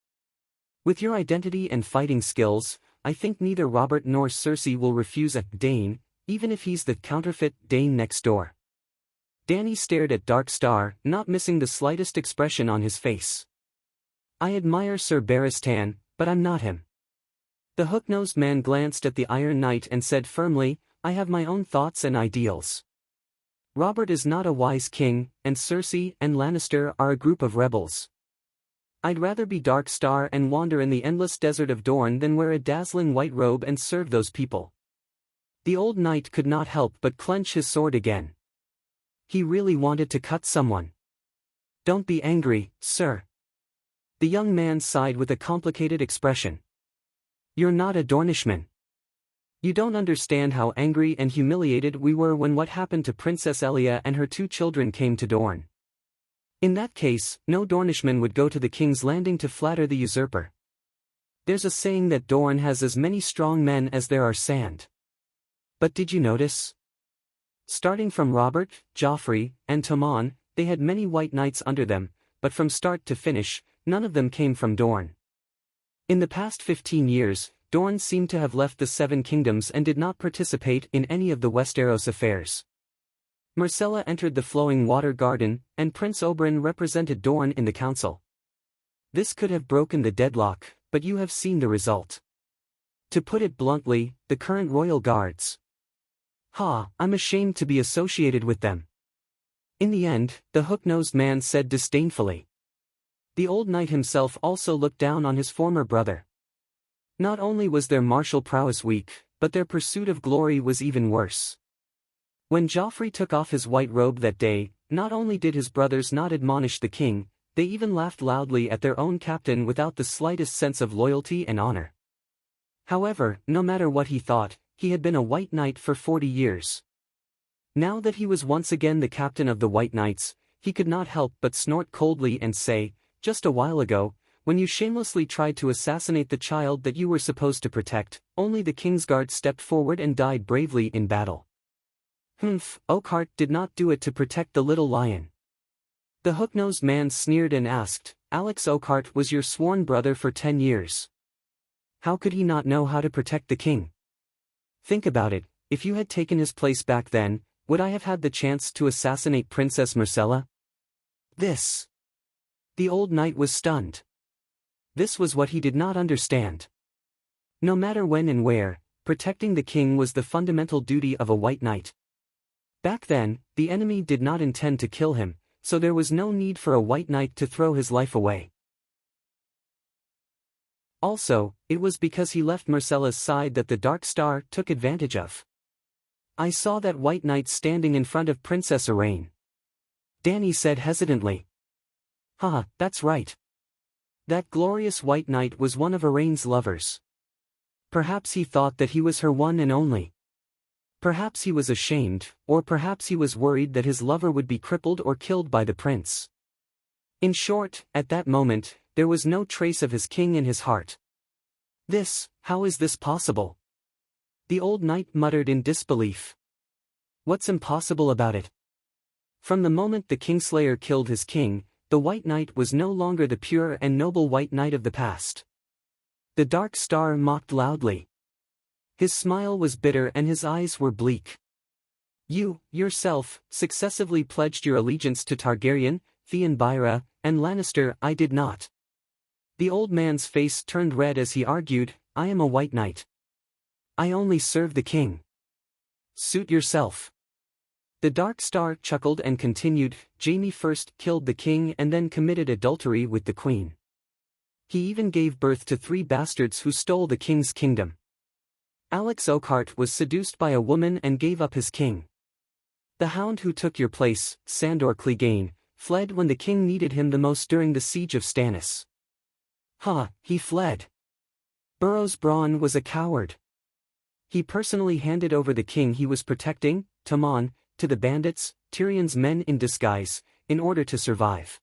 With your identity and fighting skills, I think neither Robert nor Cersei will refuse a Dane, even if he's the counterfeit Dane next door. Dany stared at Dark Star, not missing the slightest expression on his face. I admire Sir Barristan, but I'm not him. The hook-nosed man glanced at the Iron Knight and said firmly, I have my own thoughts and ideals. Robert is not a wise king, and Cersei and Lannister are a group of rebels. I'd rather be Dark Star and wander in the endless desert of Dorne than wear a dazzling white robe and serve those people. The old knight could not help but clench his sword again. He really wanted to cut someone. Don't be angry, sir. The young man sighed with a complicated expression. You're not a Dornishman. You don't understand how angry and humiliated we were when what happened to Princess Elia and her 2 children came to Dorne. In that case, no Dornishman would go to the King's Landing to flatter the usurper. There's a saying that Dorne has as many strong men as there are sand. But did you notice? Starting from Robert, Joffrey, and Tommen, they had many white knights under them, but from start to finish, none of them came from Dorne. In the past 15 years, Dorne seemed to have left the 7 kingdoms and did not participate in any of the Westeros affairs. Myrcella entered the Flowing Water Garden, and Prince Oberyn represented Dorne in the council. This could have broken the deadlock, but you have seen the result. To put it bluntly, the current royal guards. I'm ashamed to be associated with them. In the end, the hook-nosed man said disdainfully. The old knight himself also looked down on his former brother. Not only was their martial prowess weak, but their pursuit of glory was even worse. When Joffrey took off his white robe that day, not only did his brothers not admonish the king, they even laughed loudly at their own captain without the slightest sense of loyalty and honor. However, no matter what he thought, he had been a white knight for 40 years. Now that he was once again the captain of the White Knights, he could not help but snort coldly and say, just a while ago, when you shamelessly tried to assassinate the child that you were supposed to protect, only the Kingsguard stepped forward and died bravely in battle. Oakheart did not do it to protect the little lion. The hook-nosed man sneered and asked, Alex Oakheart was your sworn brother for 10 years. How could he not know how to protect the king? Think about it, if you had taken his place back then, would I have had the chance to assassinate Princess Myrcella? The old knight was stunned. This was what he did not understand. No matter when and where, protecting the king was the fundamental duty of a white knight. Back then, the enemy did not intend to kill him, so there was no need for a white knight to throw his life away. Also, it was because he left Myrcella's side that the Dark Star took advantage of. I saw that white knight standing in front of Princess Elaine. Dany said hesitantly. That's right. That glorious white knight was one of Elaine's lovers. Perhaps he thought that he was her one and only. Perhaps he was ashamed, or perhaps he was worried that his lover would be crippled or killed by the prince. In short, at that moment, there was no trace of his king in his heart. How is this possible? The old knight muttered in disbelief. What's impossible about it? From the moment the Kingslayer killed his king, the White Knight was no longer the pure and noble White Knight of the past. The Dark Star mocked loudly. His smile was bitter and his eyes were bleak. You, yourself, successively pledged your allegiance to Targaryen, Theon, and Lannister. I did not. The old man's face turned red as he argued, I am a White Knight. I only serve the king. Suit yourself. The Dark Star chuckled and continued, Jaime first killed the king and then committed adultery with the queen. He even gave birth to 3 bastards who stole the king's kingdom. Alex Oakheart was seduced by a woman and gave up his king. The hound who took your place, Sandor Clegane, fled when the king needed him the most during the siege of Stannis. He fled. Burrows Braun was a coward. He personally handed over the king he was protecting, Tommen, to the bandits, Tyrion's men in disguise, in order to survive.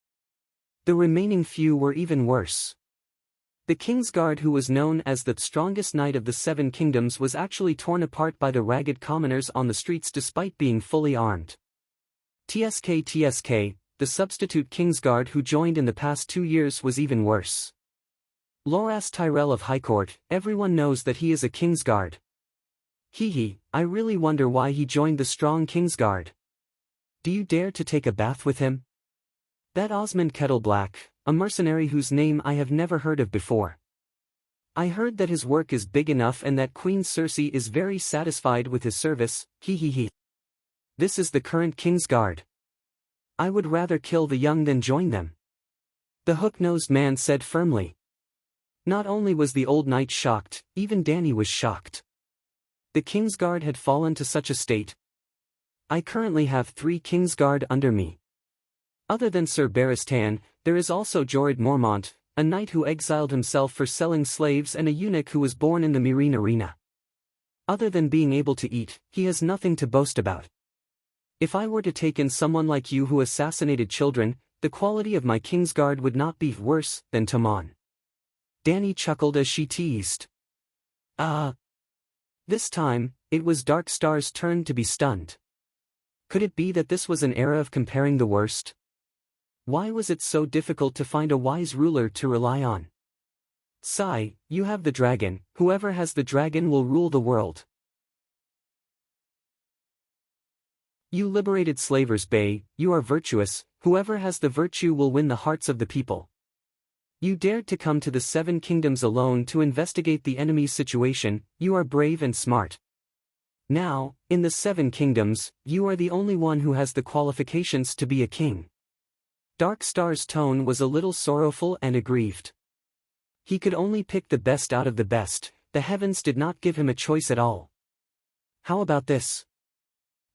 The remaining few were even worse. The Kingsguard, who was known as the strongest knight of the 7 kingdoms, was actually torn apart by the ragged commoners on the streets despite being fully armed. TSK, the substitute Kingsguard who joined in the past 2 years, was even worse. Loras Tyrell of Highcourt, everyone knows that he is a Kingsguard. I really wonder why he joined the strong Kingsguard. Do you dare to take a bath with him? That Osmond Kettleblack, a mercenary whose name I have never heard of before. I heard that his work is big enough and that Queen Cersei is very satisfied with his service. This is the current Kingsguard. I would rather kill the young than join them. The hook-nosed man said firmly. Not only was the old knight shocked, even Dany was shocked. The Kingsguard had fallen to such a state. I currently have 3 Kingsguard under me. Other than Sir Barristan, there is also Jorah Mormont, a knight who exiled himself for selling slaves, and a eunuch who was born in the Meereen arena. Other than being able to eat, he has nothing to boast about. If I were to take in someone like you who assassinated children, the quality of my Kingsguard would not be worse than Tommen. Dany chuckled as she teased. This time, it was Dark Star's turn to be stunned. Could it be that this was an era of comparing the worst? Why was it so difficult to find a wise ruler to rely on? Sigh, you have the dragon, whoever has the dragon will rule the world. You liberated Slavers Bay, you are virtuous, whoever has the virtue will win the hearts of the people. You dared to come to the 7 kingdoms alone to investigate the enemy's situation, you are brave and smart. Now, in the 7 kingdoms, you are the only one who has the qualifications to be a king. Dark Star's tone was a little sorrowful and aggrieved. He could only pick the best out of the best, the heavens did not give him a choice at all. How about this?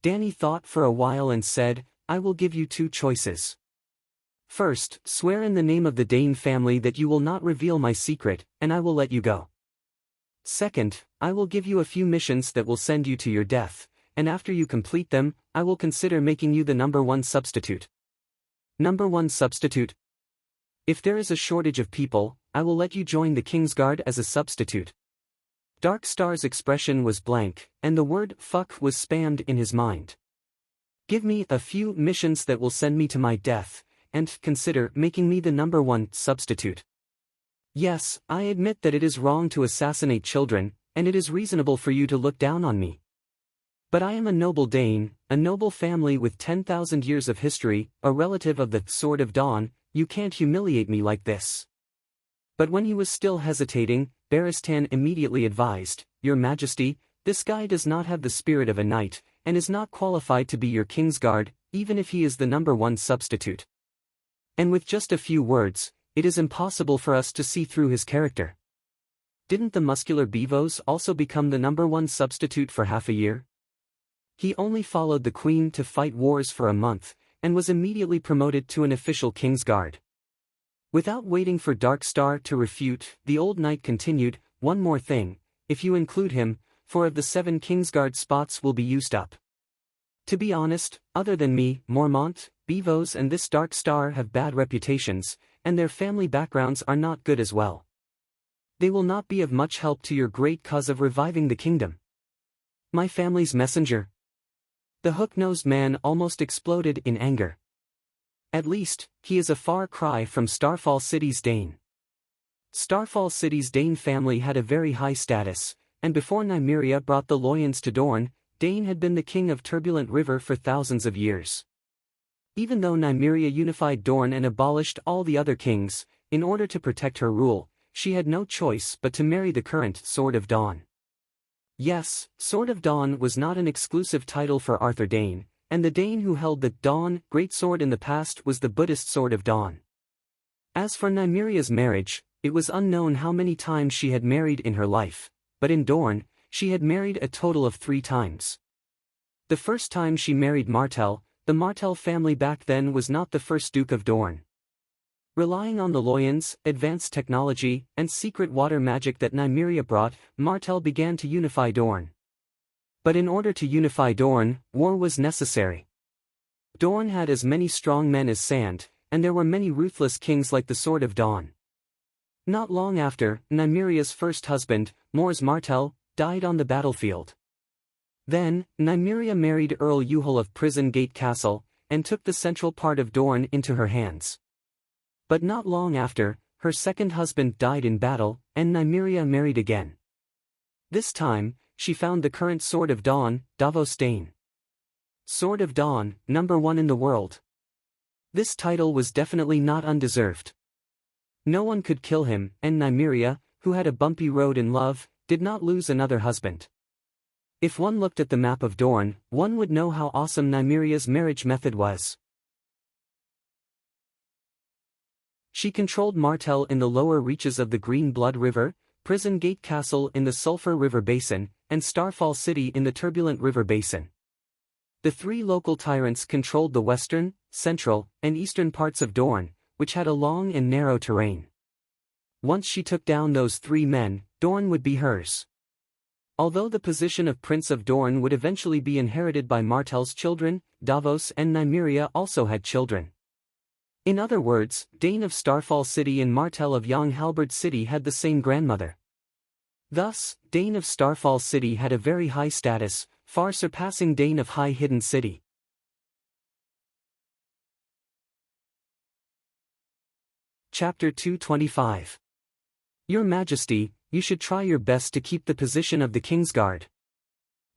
Dany thought for a while and said, I will give you 2 choices. First, swear in the name of the Dane family that you will not reveal my secret, and I will let you go. Second, I will give you a few missions that will send you to your death, and after you complete them, I will consider making you the number 1 substitute. Number 1 substitute? If there is a shortage of people, I will let you join the Kingsguard as a substitute. Dark Star's expression was blank, and the word fuck was spammed in his mind. Give me a few missions that will send me to my death, and consider making me the number 1 substitute. Yes, I admit that it is wrong to assassinate children, and it is reasonable for you to look down on me. But I am a noble Dane, a noble family with 10,000 years of history, a relative of the Sword of Dawn. You can't humiliate me like this. But when he was still hesitating, Barristan immediately advised, Your Majesty, this guy does not have the spirit of a knight, and is not qualified to be your Kingsguard, even if he is the number 1 substitute. And with just a few words, it is impossible for us to see through his character. Didn't the muscular Beevos also become the number 1 substitute for half a year? He only followed the Queen to fight wars for a month, and was immediately promoted to an official Kingsguard. Without waiting for Dark Star to refute, the old knight continued, One more thing, if you include him, 4 of the 7 Kingsguard spots will be used up. To be honest, other than me, Mormont, Bevo's and this Dark Star have bad reputations, and their family backgrounds are not good as well. They will not be of much help to your great cause of reviving the kingdom. My family's messenger? The hook-nosed man almost exploded in anger. At least, he is a far cry from Starfall City's Dane. Starfall City's Dane family had a very high status, and before Nymeria brought the Loyans to Dorne, Dane had been the king of Turbulent River for thousands of years. Even though Nymeria unified Dorne and abolished all the other kings, in order to protect her rule, she had no choice but to marry the current Sword of Dawn. Yes, Sword of Dawn was not an exclusive title for Arthur Dane, and the Dane who held the Dawn Greatsword in the past was the Buddhist Sword of Dawn. As for Nymeria's marriage, it was unknown how many times she had married in her life, but in Dorne, she had married a total of 3 times. The first time she married Martell, the Martell family back then was not the first Duke of Dorne. Relying on the Loyans, advanced technology, and secret water magic that Nymeria brought, Martell began to unify Dorne. But in order to unify Dorne, war was necessary. Dorne had as many strong men as sand, and there were many ruthless kings like the Sword of Dawn. Not long after, Nymeria's first husband, Mors Martell, died on the battlefield. Then, Nymeria married Earl Euhal of Prison Gate Castle, and took the central part of Dorne into her hands. But not long after, her second husband died in battle, and Nymeria married again. This time, she found the current Sword of Dawn, Davos Dane. Sword of Dawn, #1 in the world. This title was definitely not undeserved. No one could kill him, and Nymeria, who had a bumpy road in love, did not lose another husband. If one looked at the map of Dorne, one would know how awesome Nymeria's marriage method was. She controlled Martell in the lower reaches of the Green Blood River, Prison Gate Castle in the Sulphur River Basin, and Starfall City in the Turbulent River Basin. The 3 local tyrants controlled the western, central, and eastern parts of Dorne, which had a long and narrow terrain. Once she took down those 3 men, Dorne would be hers. Although the position of Prince of Dorne would eventually be inherited by Martell's children, Davos and Nymeria also had children. In other words, Dane of Starfall City and Martell of Young Halberd City had the same grandmother. Thus, Dane of Starfall City had a very high status, far surpassing Dane of High Hidden City. Chapter 225. Your Majesty, you should try your best to keep the position of the Kingsguard.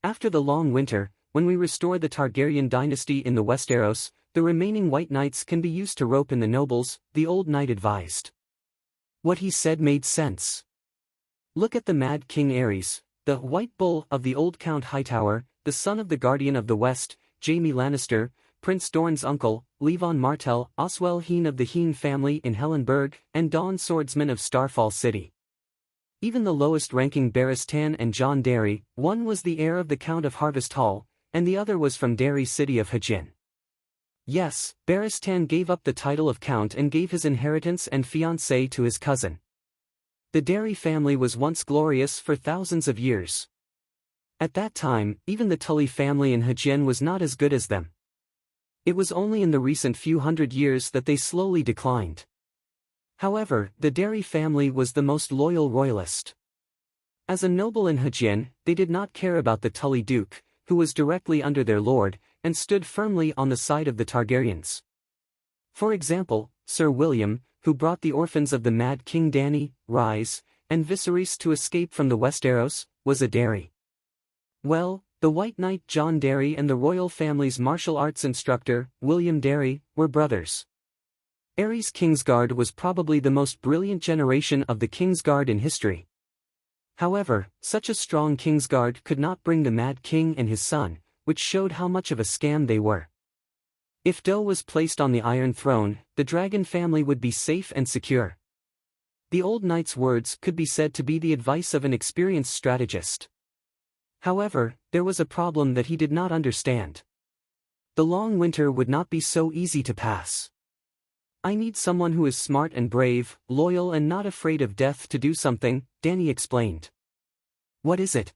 After the long winter, when we restore the Targaryen dynasty in the Westeros, the remaining White Knights can be used to rope in the nobles, the old knight advised. What he said made sense. Look at the Mad King Aerys, the White Bull of the old Count Hightower, the son of the Guardian of the West, Jaime Lannister, Prince Dorne's uncle, Levon Martell, Oswell Heen of the Heen family in Hellenberg, and Dawn Swordsman of Starfall City. Even the lowest-ranking Barristan and Jon Darry, one was the heir of the Count of Harvest Hall, and the other was from Darry's city of Hajin. Yes, Barristan gave up the title of Count and gave his inheritance and fiancée to his cousin. The Darry family was once glorious for thousands of years. At that time, even the Tully family in Hajin was not as good as them. It was only in the recent few hundred years that they slowly declined. However, the Darry family was the most loyal royalist. As a noble in Hajin, they did not care about the Tully Duke, who was directly under their lord, and stood firmly on the side of the Targaryens. For example, Sir William, who brought the orphans of the Mad King Dany, Rhys, and Viserys to escape from the Westeros, was a Darry. Well, the White Knight Jon Darry and the royal family's martial arts instructor, William Darry, were brothers. Aerys Kingsguard was probably the most brilliant generation of the Kingsguard in history. However, such a strong Kingsguard could not bring the Mad King and his son, which showed how much of a scam they were. If Doe was placed on the Iron Throne, the Dragon family would be safe and secure. The old knight's words could be said to be the advice of an experienced strategist. However, there was a problem that he did not understand. The long winter would not be so easy to pass. I need someone who is smart and brave, loyal and not afraid of death to do something, Dany explained. What is it?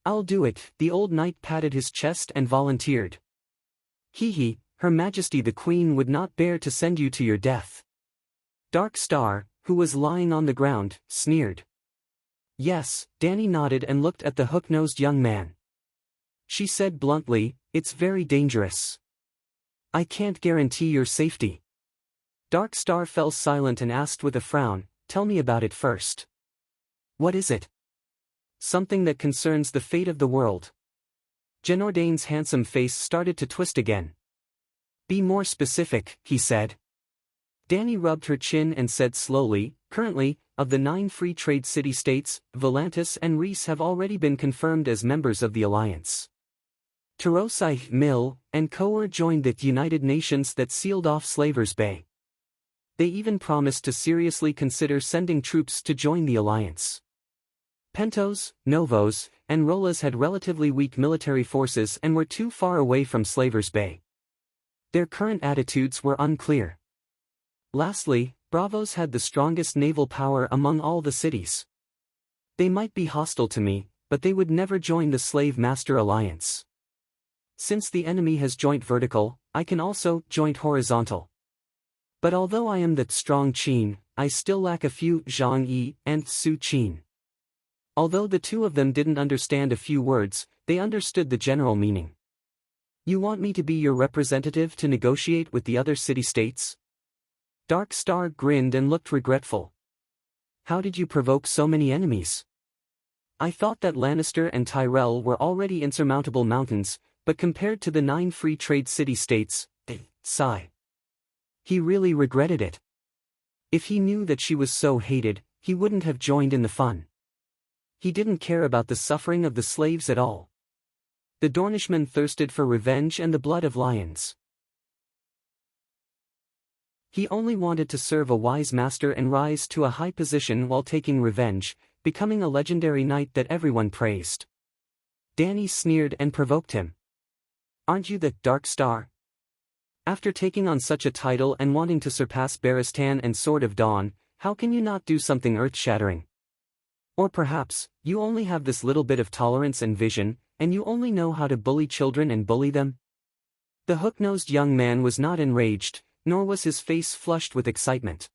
I'll do it, the old knight patted his chest and volunteered. Hee, Her Majesty the Queen would not bear to send you to your death. Dark Star, who was lying on the ground, sneered. Yes, Danny nodded and looked at the hook-nosed young man. She said bluntly, it's very dangerous. I can't guarantee your safety. Dark Star fell silent and asked with a frown, tell me about it first. What is it? Something that concerns the fate of the world. Jenordaine's handsome face started to twist again. Be more specific, he said. Danny rubbed her chin and said slowly, currently, of the 9 free trade city-states, Volantis and Reese have already been confirmed as members of the alliance. Terosai, Mill, and Koer joined the United Nations that sealed off Slavers Bay. They even promised to seriously consider sending troops to join the alliance. Pentos, Novos, and Rolas had relatively weak military forces and were too far away from Slavers Bay. Their current attitudes were unclear. Lastly, Bravos had the strongest naval power among all the cities. They might be hostile to me, but they would never join the Slave Master Alliance. Since the enemy has joined vertical, I can also joint horizontal. But although I am the strong Qin, I still lack a few Zhang Yi and Su Qin. Although the two of them didn't understand a few words, they understood the general meaning. You want me to be your representative to negotiate with the other city-states? Dark Star grinned and looked regretful. How did you provoke so many enemies? I thought that Lannister and Tyrell were already insurmountable mountains, but compared to the 9 free trade city-states, sigh. He really regretted it. If he knew that she was so hated, he wouldn't have joined in the fun. He didn't care about the suffering of the slaves at all. The Dornishman thirsted for revenge and the blood of lions. He only wanted to serve a wise master and rise to a high position while taking revenge, becoming a legendary knight that everyone praised. Danny sneered and provoked him. Aren't you the Dark Star? After taking on such a title and wanting to surpass Barristan and Sword of Dawn, how can you not do something earth-shattering? Or perhaps, you only have this little bit of tolerance and vision, and you only know how to bully children and bully them? The hook-nosed young man was not enraged, nor was his face flushed with excitement.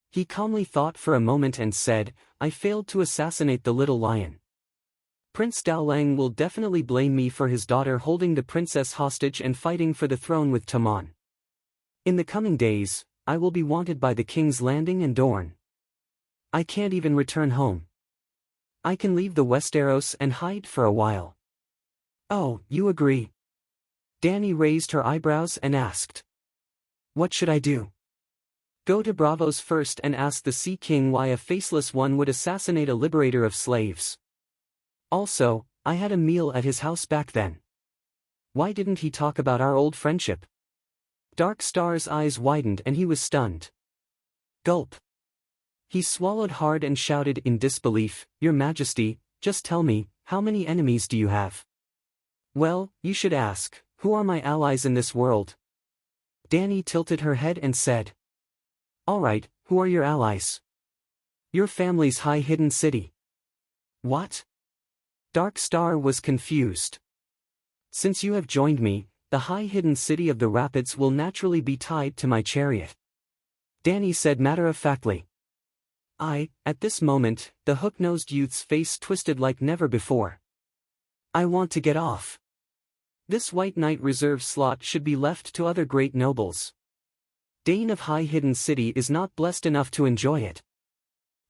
He calmly thought for a moment and said, I failed to assassinate the little lion. Prince Daolang will definitely blame me for his daughter holding the princess hostage and fighting for the throne with Taman. In the coming days, I will be wanted by the King's Landing and Dorne. I can't even return home. I can leave the Westeros and hide for a while. Oh, you agree? Danny raised her eyebrows and asked. What should I do? Go to Bravos first and ask the Sea King why a faceless one would assassinate a liberator of slaves. Also, I had a meal at his house back then. Why didn't he talk about our old friendship? Dark Star's eyes widened and he was stunned. Gulp. He swallowed hard and shouted in disbelief, Your Majesty, just tell me, how many enemies do you have? Well, you should ask, who are my allies in this world? Danny tilted her head and said. Alright, who are your allies? Your family's high hidden city. What? Dark Star was confused. Since you have joined me, the high hidden city of the Rapids will naturally be tied to my chariot. Danny said matter-of-factly. At this moment, the hook-nosed youth's face twisted like never before. I want to get off. This White Knight reserve slot should be left to other great nobles. Dane of High Hidden City is not blessed enough to enjoy it.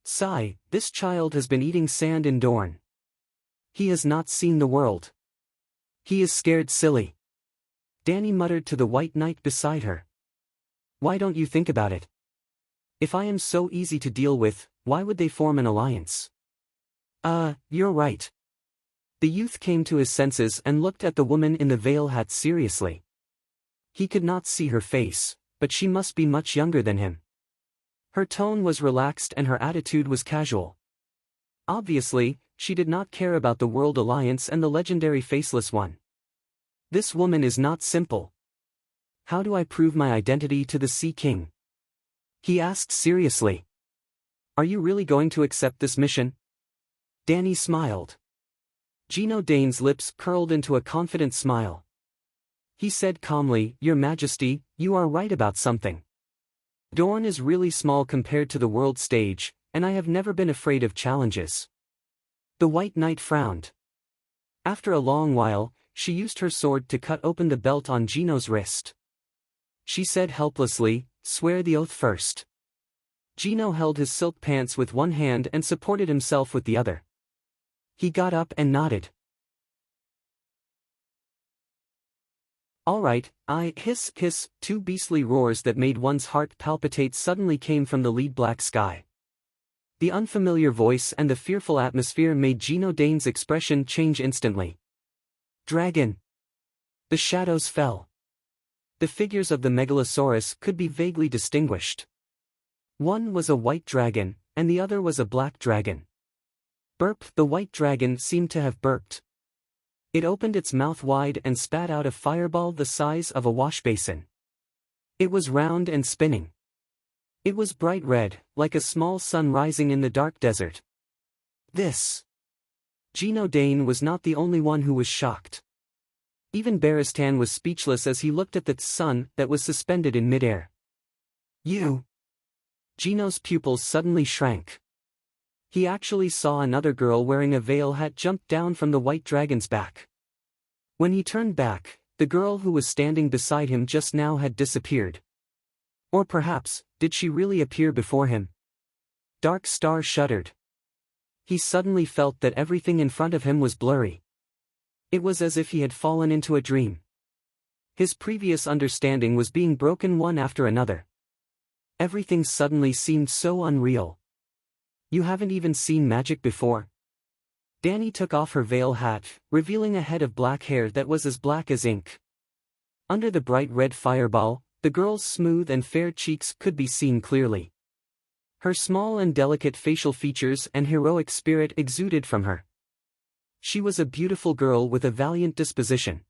Sigh, this child has been eating sand in Dorne. He has not seen the world. He is scared silly. Danny muttered to the White Knight beside her. Why don't you think about it? If I am so easy to deal with, why would they form an alliance? You're right. The youth came to his senses and looked at the woman in the veil hat seriously. He could not see her face, but she must be much younger than him. Her tone was relaxed and her attitude was casual. Obviously, she did not care about the World Alliance and the legendary Faceless One. This woman is not simple. How do I prove my identity to the Sea King? He asked seriously. Are you really going to accept this mission? Danny smiled. Gino Dane's lips curled into a confident smile. He said calmly, "Your Majesty, you are right about something. Dorne is really small compared to the world stage, and I have never been afraid of challenges." The White Knight frowned. After a long while, she used her sword to cut open the belt on Gino's wrist. She said helplessly, "Swear the oath first." Gino held his silk pants with one hand and supported himself with the other. He got up and nodded. "All right, I hiss, hiss." Two beastly roars that made one's heart palpitate suddenly came from the lead black sky. The unfamiliar voice and the fearful atmosphere made Gino Dane's expression change instantly. Dragon. The shadows fell. The figures of the megalosaurus could be vaguely distinguished. One was a white dragon, and the other was a black dragon. Burp. The white dragon seemed to have burped. It opened its mouth wide and spat out a fireball the size of a wash basin. It was round and spinning. It was bright red, like a small sun rising in the dark desert. This. Gino Dane was not the only one who was shocked. Even Barristan was speechless as he looked at the sun that was suspended in midair. "You." Gino's pupils suddenly shrank. He actually saw another girl wearing a veil hat jump down from the white dragon's back. When he turned back, the girl who was standing beside him just now had disappeared. Or perhaps, did she really appear before him? Dark Star shuddered. He suddenly felt that everything in front of him was blurry. It was as if he had fallen into a dream. His previous understanding was being broken one after another. Everything suddenly seemed so unreal. "You haven't even seen magic before?" Dany took off her veil hat, revealing a head of black hair that was as black as ink. Under the bright red fireball, the girl's smooth and fair cheeks could be seen clearly. Her small and delicate facial features and heroic spirit exuded from her. She was a beautiful girl with a valiant disposition.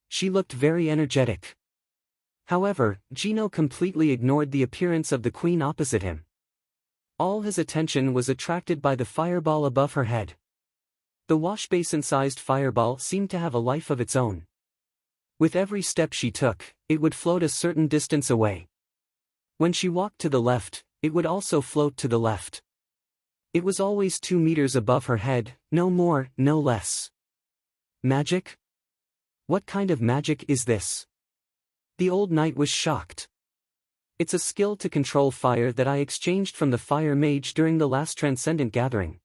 She looked very energetic. However, Gino completely ignored the appearance of the queen opposite him. All his attention was attracted by the fireball above her head. The washbasin-sized fireball seemed to have a life of its own. With every step she took, it would float a certain distance away. When she walked to the left, it would also float to the left. It was always 2 meters above her head, no more, no less. Magic? What kind of magic is this? The old knight was shocked. "It's a skill to control fire that I exchanged from the fire mage during the last transcendent gathering.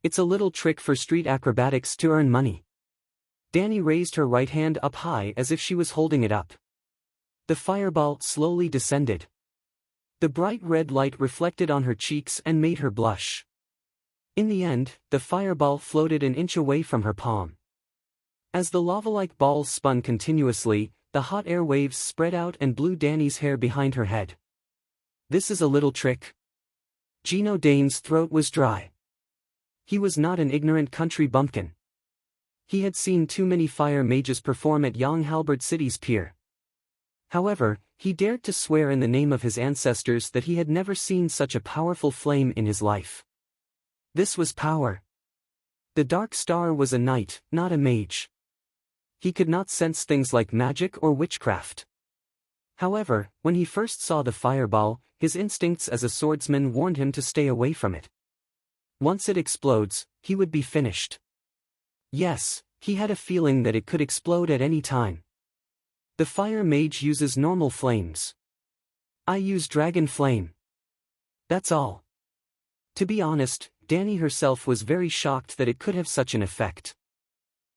It's a little trick for street acrobatics to earn money." Dany raised her right hand up high as if she was holding it up. The fireball slowly descended. The bright red light reflected on her cheeks and made her blush. In the end, the fireball floated an inch away from her palm. As the lava-like balls spun continuously, the hot air waves spread out and blew Dany's hair behind her head. "This is a little trick." Gino Dane's throat was dry. He was not an ignorant country bumpkin. He had seen too many fire mages perform at Young Halberd City's pier. However, he dared to swear in the name of his ancestors that he had never seen such a powerful flame in his life. This was power. The Dark Star was a knight, not a mage. He could not sense things like magic or witchcraft. However, when he first saw the fireball, his instincts as a swordsman warned him to stay away from it. Once it explodes, he would be finished. Yes, he had a feeling that it could explode at any time. The fire mage uses normal flames. I use dragon flame. That's all. To be honest, Dany herself was very shocked that it could have such an effect.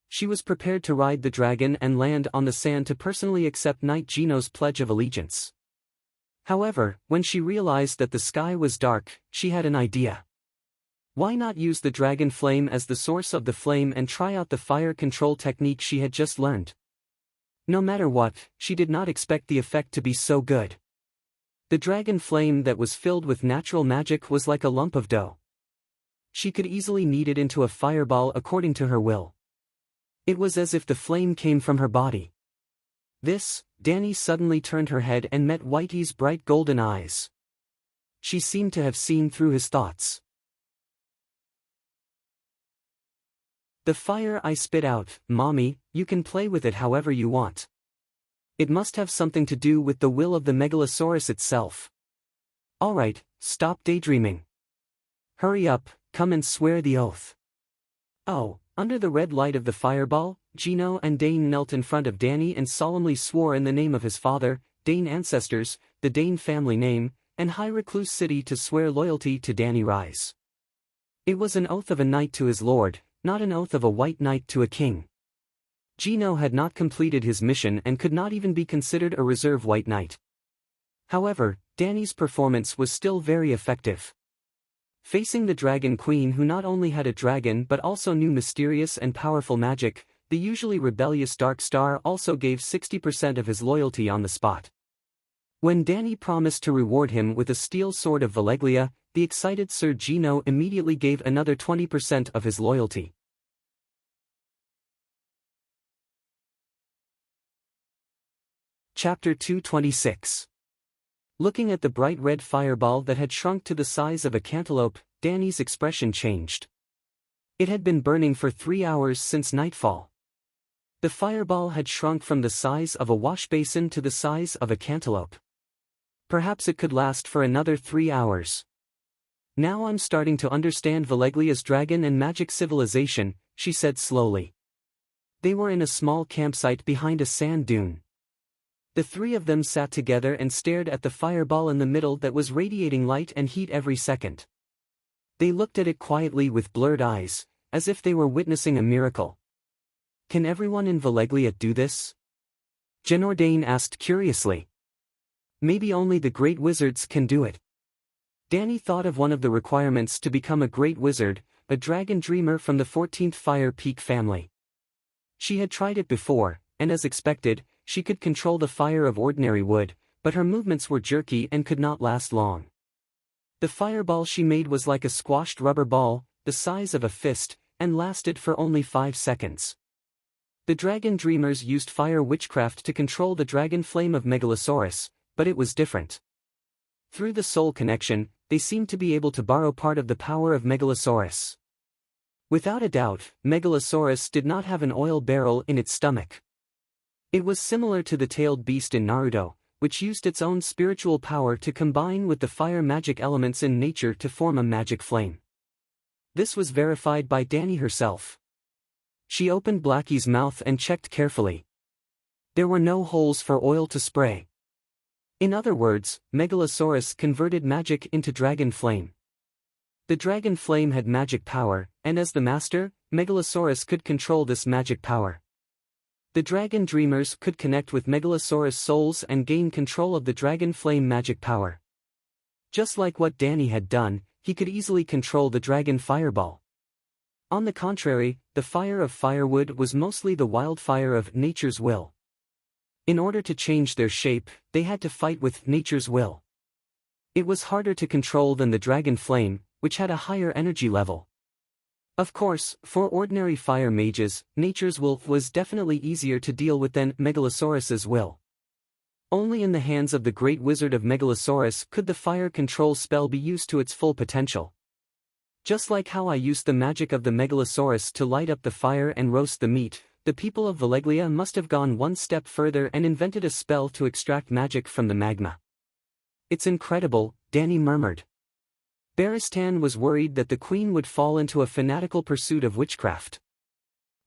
She was prepared to ride the dragon and land on the sand to personally accept Knight Gino's pledge of allegiance. However, when she realized that the sky was dark, she had an idea. Why not use the dragon flame as the source of the flame and try out the fire control technique she had just learned? No matter what, she did not expect the effect to be so good. The dragon flame that was filled with natural magic was like a lump of dough. She could easily knead it into a fireball according to her will. It was as if the flame came from her body. Dany suddenly turned her head and met Whitey's bright golden eyes. She seemed to have seen through his thoughts. The fire I spit out, Mommy, you can play with it however you want. It must have something to do with the will of the Megalosaurus itself. Alright, stop daydreaming. Hurry up, come and swear the oath. Oh, under the red light of the fireball, Gino and Dane knelt in front of Danny and solemnly swore in the name of his father, Dane ancestors, the Dane family name, and High Recluse City to swear loyalty to Danny Rise. It was an oath of a knight to his lord, not an oath of a white knight to a king. Gino had not completed his mission and could not even be considered a reserve white knight. However, Danny's performance was still very effective. Facing the Dragon Queen, who not only had a dragon but also knew mysterious and powerful magic, the usually rebellious Dark Star also gave 60% of his loyalty on the spot. When Danny promised to reward him with a steel sword of Valeglia, the excited Sir Gino immediately gave another 20% of his loyalty. Chapter 226. Looking at the bright red fireball that had shrunk to the size of a cantaloupe, Danny's expression changed. It had been burning for 3 hours since nightfall. The fireball had shrunk from the size of a wash basin to the size of a cantaloupe. Perhaps it could last for another 3 hours. Now I'm starting to understand Valeglia's dragon and magic civilization, she said slowly. They were in a small campsite behind a sand dune. The three of them sat together and stared at the fireball in the middle that was radiating light and heat every second. They looked at it quietly with blurred eyes, as if they were witnessing a miracle. Can everyone in Valeglia do this? Jenordane asked curiously. Maybe only the great wizards can do it. Danny thought of one of the requirements to become a great wizard, a dragon dreamer from the 14th Fire Peak family. She had tried it before, and as expected, she could control the fire of ordinary wood, but her movements were jerky and could not last long. The fireball she made was like a squashed rubber ball, the size of a fist, and lasted for only 5 seconds. The dragon dreamers used fire witchcraft to control the dragon flame of Megalosaurus, but it was different. Through the soul connection, they seemed to be able to borrow part of the power of Megalosaurus. Without a doubt, Megalosaurus did not have an oil barrel in its stomach. It was similar to the tailed beast in Naruto, which used its own spiritual power to combine with the fire magic elements in nature to form a magic flame. This was verified by Danny herself. She opened Blackie's mouth and checked carefully. There were no holes for oil to spray. In other words, Megalosaurus converted magic into dragon flame. The dragon flame had magic power, and as the master, Megalosaurus could control this magic power. The dragon dreamers could connect with Megalosaurus souls and gain control of the dragon flame magic power. Just like what Danny had done, he could easily control the dragon fireball. On the contrary, the fire of firewood was mostly the wildfire of nature's will. In order to change their shape, they had to fight with nature's will. It was harder to control than the dragon flame, which had a higher energy level. Of course, for ordinary fire mages, nature's will was definitely easier to deal with than Megalosaurus's will. Only in the hands of the great wizard of Megalosaurus could the fire control spell be used to its full potential. Just like how I used the magic of the Megalosaurus to light up the fire and roast the meat, the people of Valeglia must have gone one step further and invented a spell to extract magic from the magma. It's incredible, Danny murmured. Baristan was worried that the queen would fall into a fanatical pursuit of witchcraft.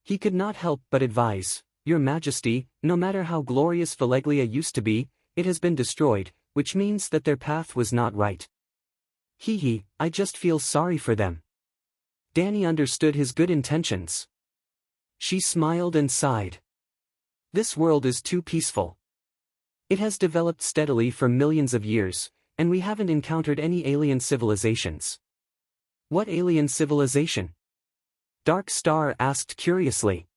He could not help but advise, Your Majesty, no matter how glorious Valeglia used to be, it has been destroyed, which means that their path was not right. Hee, I just feel sorry for them. Danny understood his good intentions. She smiled and sighed. This world is too peaceful. It has developed steadily for millions of years, and we haven't encountered any alien civilizations. What alien civilization? Dark Star asked curiously.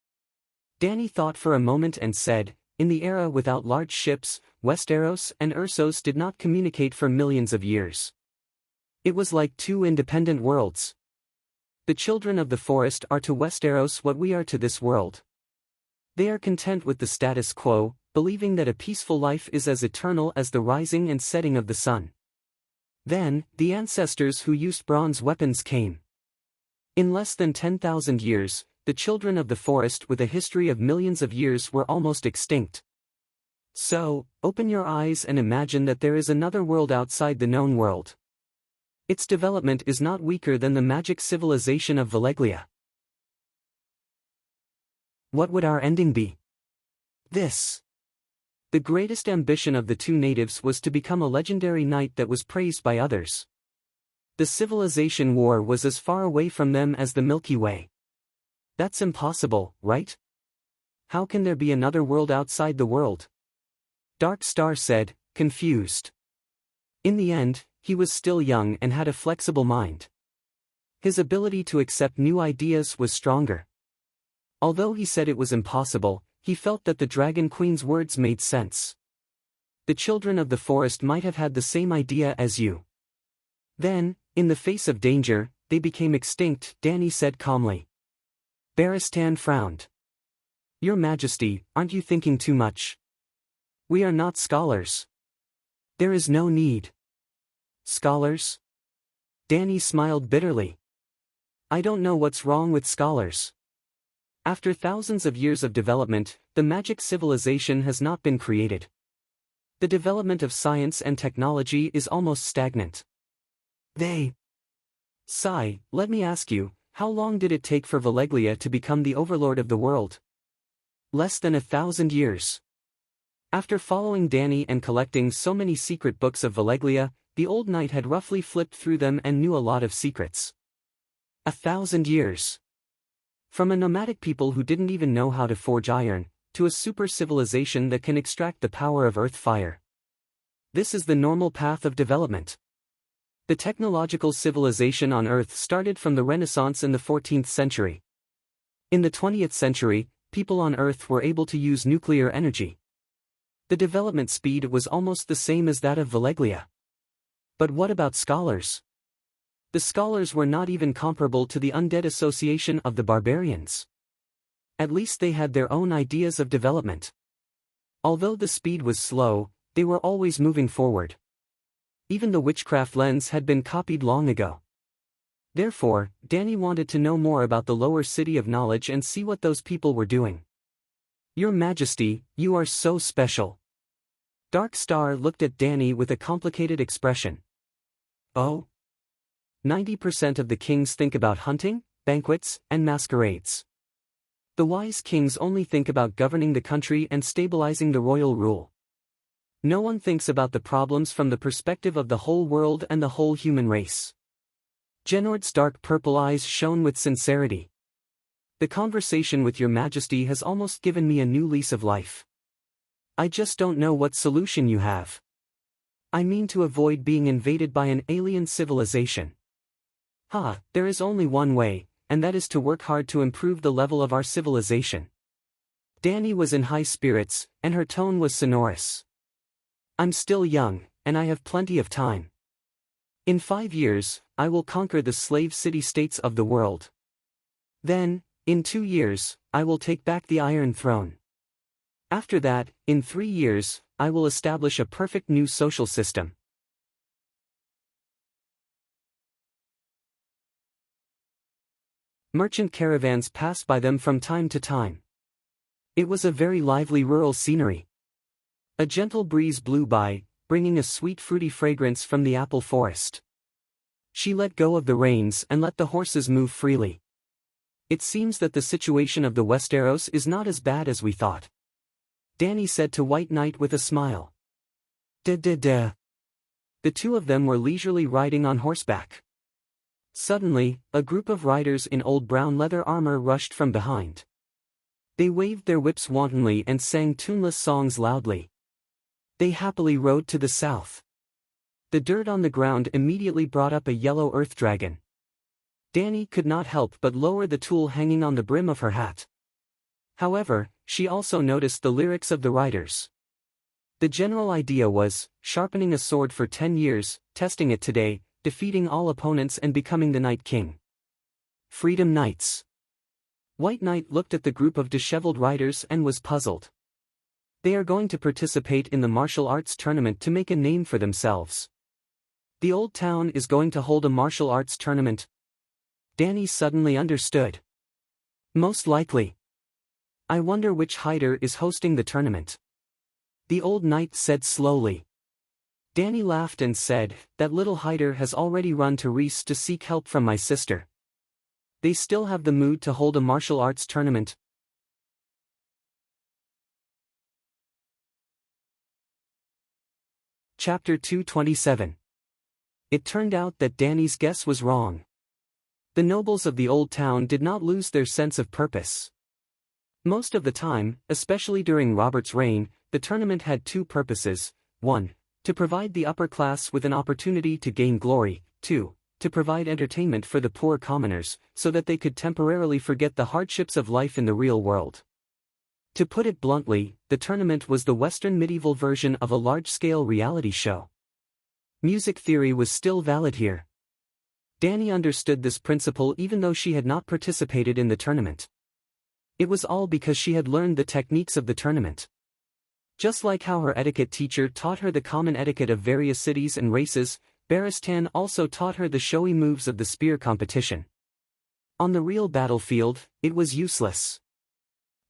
Danny thought for a moment and said, in the era without large ships, Westeros and Ursos did not communicate for millions of years. It was like two independent worlds. The children of the forest are to Westeros what we are to this world. They are content with the status quo, believing that a peaceful life is as eternal as the rising and setting of the sun. Then, the ancestors who used bronze weapons came. In less than 10,000 years, the children of the forest with a history of millions of years were almost extinct. So, open your eyes and imagine that there is another world outside the known world. Its development is not weaker than the magic civilization of Valeglia. What would our ending be? This. The greatest ambition of the two natives was to become a legendary knight that was praised by others. The civilization war was as far away from them as the Milky Way. That's impossible, right? How can there be another world outside the world? Dark Star said, confused. In the end, he was still young and had a flexible mind. His ability to accept new ideas was stronger. Although he said it was impossible, he felt that the Dragon Queen's words made sense. The children of the forest might have had the same idea as you. Then, in the face of danger, they became extinct, Danny said calmly. Barristan frowned. Your Majesty, aren't you thinking too much? We are not scholars. There is no need. Scholars? Danny smiled bitterly. I don't know what's wrong with scholars. After thousands of years of development, the magic civilization has not been created. The development of science and technology is almost stagnant. Sigh, let me ask you, how long did it take for Valeglia to become the overlord of the world? Less than 1,000 years. After following Danny and collecting so many secret books of Valeglia, the old knight had roughly flipped through them and knew a lot of secrets. 1,000 years. From a nomadic people who didn't even know how to forge iron, to a super civilization that can extract the power of earth fire. This is the normal path of development. The technological civilization on Earth started from the Renaissance in the 14th century. In the 20th century, people on Earth were able to use nuclear energy. The development speed was almost the same as that of Valeglia. But what about scholars? The scholars were not even comparable to the undead association of the barbarians. At least they had their own ideas of development. Although the speed was slow, they were always moving forward. Even the witchcraft lens had been copied long ago. Therefore, Danny wanted to know more about the lower city of knowledge and see what those people were doing. Your Majesty, you are so special. Dark Star looked at Danny with a complicated expression. Oh? 90% of the kings think about hunting, banquets, and masquerades. The wise kings only think about governing the country and stabilizing the royal rule. No one thinks about the problems from the perspective of the whole world and the whole human race. Genord's dark purple eyes shone with sincerity. The conversation with Your Majesty has almost given me a new lease of life. I just don't know what solution you have. I mean to avoid being invaded by an alien civilization. There is only one way, and that is to work hard to improve the level of our civilization. Danny was in high spirits, and her tone was sonorous. I'm still young, and I have plenty of time. In 5 years, I will conquer the slave city-states of the world. Then, in 2 years, I will take back the Iron Throne. After that, in 3 years, I will establish a perfect new social system. Merchant caravans passed by them from time to time. It was a very lively rural scenery. A gentle breeze blew by, bringing a sweet fruity fragrance from the apple forest. She let go of the reins and let the horses move freely. It seems that the situation of the Westeros is not as bad as we thought. Danny said to White Knight with a smile. The two of them were leisurely riding on horseback. Suddenly, a group of riders in old brown leather armor rushed from behind. They waved their whips wantonly and sang tuneless songs loudly. They happily rode to the south. The dirt on the ground immediately brought up a yellow earth dragon. Danny could not help but lower the tool hanging on the brim of her hat. However, she also noticed the lyrics of the riders. The general idea was, sharpening a sword for 10 years, testing it today, defeating all opponents and becoming the Night King. Freedom Knights. White Knight looked at the group of disheveled riders and was puzzled. They are going to participate in the martial arts tournament to make a name for themselves. The old town is going to hold a martial arts tournament. Danny suddenly understood. Most likely. I wonder which hider is hosting the tournament. The old knight said slowly. Danny laughed and said, that little hider has already run to Reese to seek help from my sister. They still have the mood to hold a martial arts tournament. Chapter 227. It turned out that Danny's guess was wrong. The nobles of the old town did not lose their sense of purpose. Most of the time, especially during Robert's reign, the tournament had two purposes: 1. To provide the upper class with an opportunity to gain glory, 2. To provide entertainment for the poor commoners, so that they could temporarily forget the hardships of life in the real world. To put it bluntly, the tournament was the Western medieval version of a large-scale reality show. Music theory was still valid here. Danny understood this principle even though she had not participated in the tournament. It was all because she had learned the techniques of the tournament. Just like how her etiquette teacher taught her the common etiquette of various cities and races, Baristan also taught her the showy moves of the spear competition. On the real battlefield, it was useless.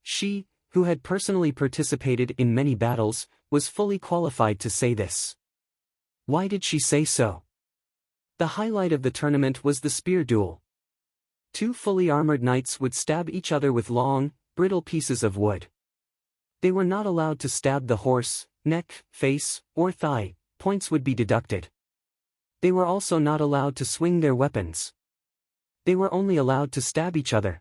She, who had personally participated in many battles, was fully qualified to say this. Why did she say so? The highlight of the tournament was the spear duel. Two fully armored knights would stab each other with long, brittle pieces of wood. They were not allowed to stab the horse, neck, face, or thigh. Points would be deducted. They were also not allowed to swing their weapons. They were only allowed to stab each other.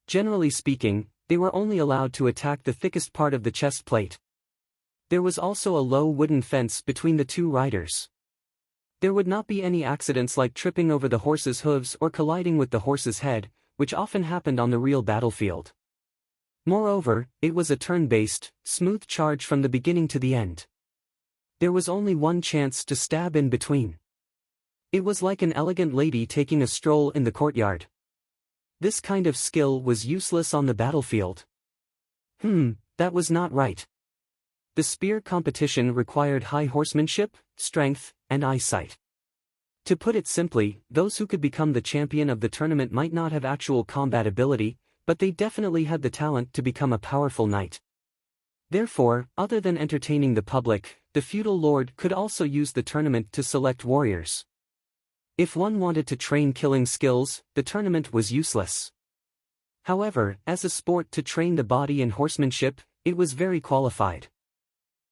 Generally speaking, they were only allowed to attack the thickest part of the chest plate. There was also a low wooden fence between the two riders. There would not be any accidents like tripping over the horse's hooves or colliding with the horse's head, which often happened on the real battlefield. Moreover, it was a turn-based, smooth charge from the beginning to the end. There was only one chance to stab in between. It was like an elegant lady taking a stroll in the courtyard. This kind of skill was useless on the battlefield. That was not right. The spear competition required high horsemanship, strength, and eyesight. To put it simply, those who could become the champion of the tournament might not have actual combat ability, but they definitely had the talent to become a powerful knight. Therefore, other than entertaining the public, the feudal lord could also use the tournament to select warriors. If one wanted to train killing skills, the tournament was useless. However, as a sport to train the body in horsemanship, it was very qualified.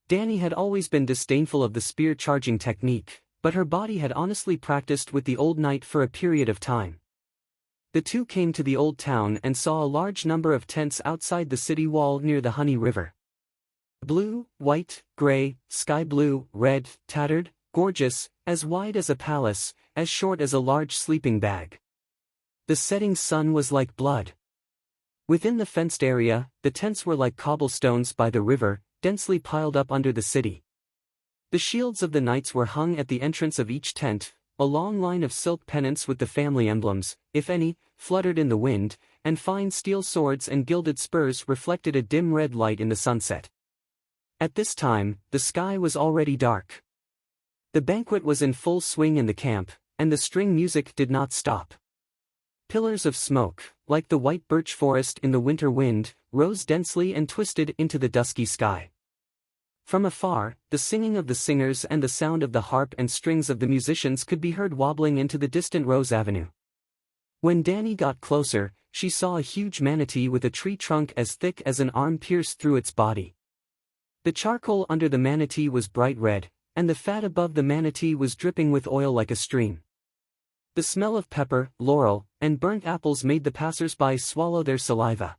Danny had always been disdainful of the spear charging technique, but her body had honestly practiced with the old knight for a period of time. The two came to the old town and saw a large number of tents outside the city wall near the Honey River. Blue, white, gray, sky blue, red, tattered, gorgeous, as wide as a palace, as short as a large sleeping bag. The setting sun was like blood. Within the fenced area, the tents were like cobblestones by the river, densely piled up under the city. The shields of the knights were hung at the entrance of each tent, a long line of silk pennants with the family emblems, if any, fluttered in the wind, and fine steel swords and gilded spurs reflected a dim red light in the sunset. At this time, the sky was already dark. The banquet was in full swing in the camp, and the string music did not stop. Pillars of smoke, like the white birch forest in the winter wind, rose densely and twisted into the dusky sky. From afar, the singing of the singers and the sound of the harp and strings of the musicians could be heard wobbling into the distant Rose Avenue. When Danny got closer, she saw a huge manatee with a tree trunk as thick as an arm pierced through its body. The charcoal under the manatee was bright red, and the fat above the manatee was dripping with oil like a stream. The smell of pepper, laurel, and burnt apples made the passers-by swallow their saliva.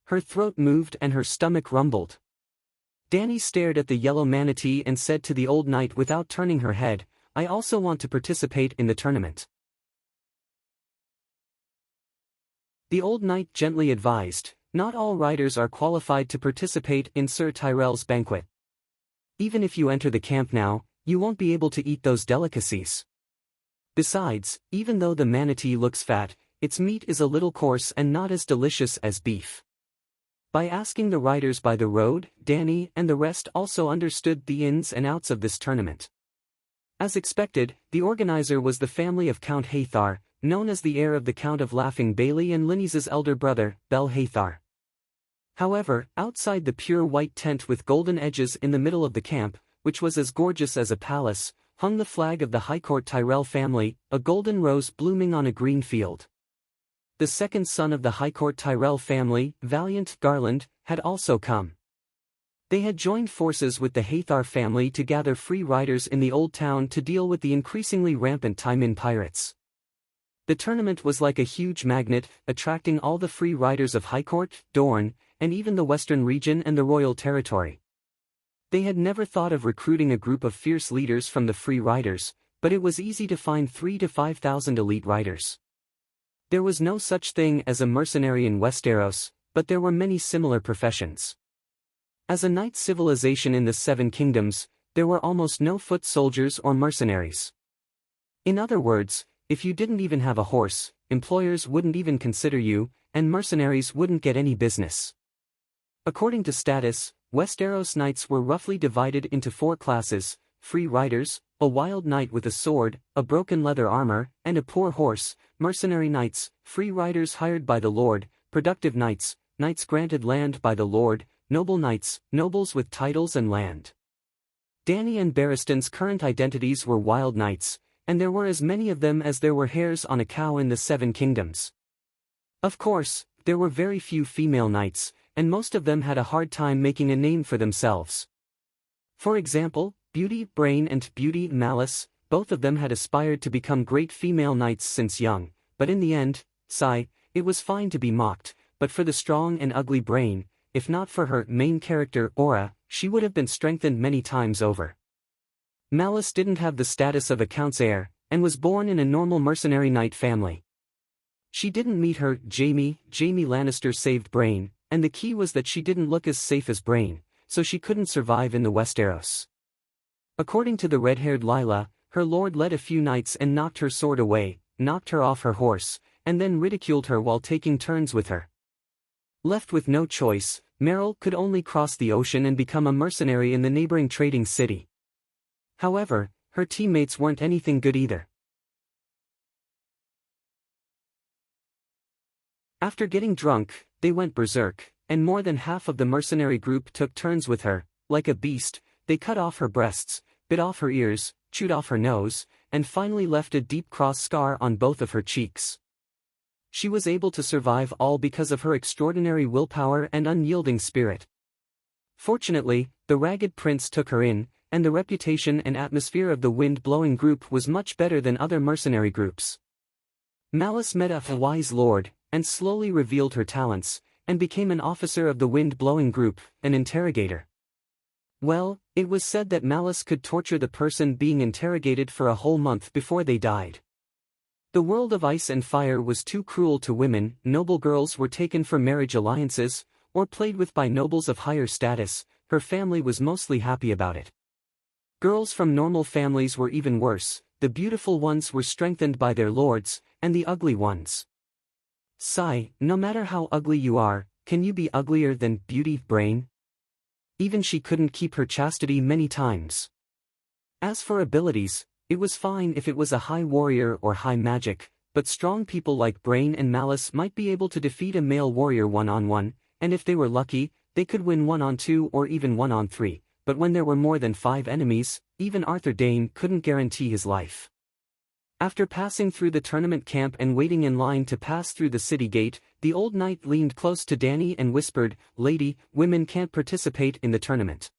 Her throat moved and her stomach rumbled. Danny stared at the yellow manatee and said to the old knight without turning her head, "I also want to participate in the tournament." The old knight gently advised, "Not all riders are qualified to participate in Sir Tyrell's banquet. Even if you enter the camp now, you won't be able to eat those delicacies. Besides, even though the manatee looks fat, its meat is a little coarse and not as delicious as beef." By asking the riders by the road, Danny and the rest also understood the ins and outs of this tournament. As expected, the organizer was the family of Count Hathar, known as the heir of the Count of Laughing Bailey and Linny's elder brother, Bel Hathar. However, outside the pure white tent with golden edges in the middle of the camp, which was as gorgeous as a palace, hung the flag of the Highcourt Tyrell family, a golden rose blooming on a green field. The second son of the Highcourt Tyrell family, Valiant Garland, had also come. They had joined forces with the Hathar family to gather free riders in the Old Town to deal with the increasingly rampant Taimin pirates. The tournament was like a huge magnet, attracting all the free riders of Highcourt, Dorne, and even the Western region and the Royal Territory. They had never thought of recruiting a group of fierce leaders from the free riders, but it was easy to find 3,000 to 5,000 elite riders. There was no such thing as a mercenary in Westeros, but there were many similar professions. As a knight civilization in the Seven Kingdoms, there were almost no foot soldiers or mercenaries. In other words, if you didn't even have a horse, employers wouldn't even consider you, and mercenaries wouldn't get any business. According to status, Westeros knights were roughly divided into 4 classes: free riders, a wild knight with a sword, a broken leather armor, and a poor horse; mercenary knights, free riders hired by the lord; productive knights, knights granted land by the lord; noble knights, nobles with titles and land. Dany and Barristan's current identities were wild knights, and there were as many of them as there were hairs on a cow in the Seven Kingdoms. Of course, there were very few female knights, and most of them had a hard time making a name for themselves. For example, Beauty Brain and Beauty Malice, both of them had aspired to become great female knights since young, but in the end, it was fine to be mocked, but for the strong and ugly Brain, if not for her main character Aura, she would have been strengthened many times over. Malice didn't have the status of a count's heir, and was born in a normal mercenary knight family. She didn't meet her Jaime Lannister saved Brain, and the key was that she didn't look as safe as Brain, so she couldn't survive in the Westeros. According to the red-haired Lila, her lord led a few knights and knocked her sword away, knocked her off her horse, and then ridiculed her while taking turns with her. Left with no choice, Meryl could only cross the ocean and become a mercenary in the neighboring trading city. However, her teammates weren't anything good either. After getting drunk, they went berserk, and more than half of the mercenary group took turns with her. Like a beast, they cut off her breasts, bit off her ears, chewed off her nose, and finally left a deep cross scar on both of her cheeks. She was able to survive all because of her extraordinary willpower and unyielding spirit. Fortunately, the Ragged Prince took her in, and the reputation and atmosphere of the wind-blowing group was much better than other mercenary groups. Malice met a wise lord, and slowly revealed her talents, and became an officer of the wind-blowing group, an interrogator. Well, it was said that Malice could torture the person being interrogated for a whole month before they died. The world of ice and fire was too cruel to women. Noble girls were taken for marriage alliances, or played with by nobles of higher status. Her family was mostly happy about it. Girls from normal families were even worse. The beautiful ones were strengthened by their lords, and the ugly ones. No matter how ugly you are, can you be uglier than Beauty Brain? Even she couldn't keep her chastity many times. As for abilities, it was fine if it was a high warrior or high magic, but strong people like Brain and Malice might be able to defeat a male warrior one-on-one, and if they were lucky, they could win 1-on-2 or even 1-on-3, but when there were more than 5 enemies, even Arthur Dayne couldn't guarantee his life. After passing through the tournament camp and waiting in line to pass through the city gate, the old knight leaned close to Dany and whispered, "Lady, women can't participate in the tournament."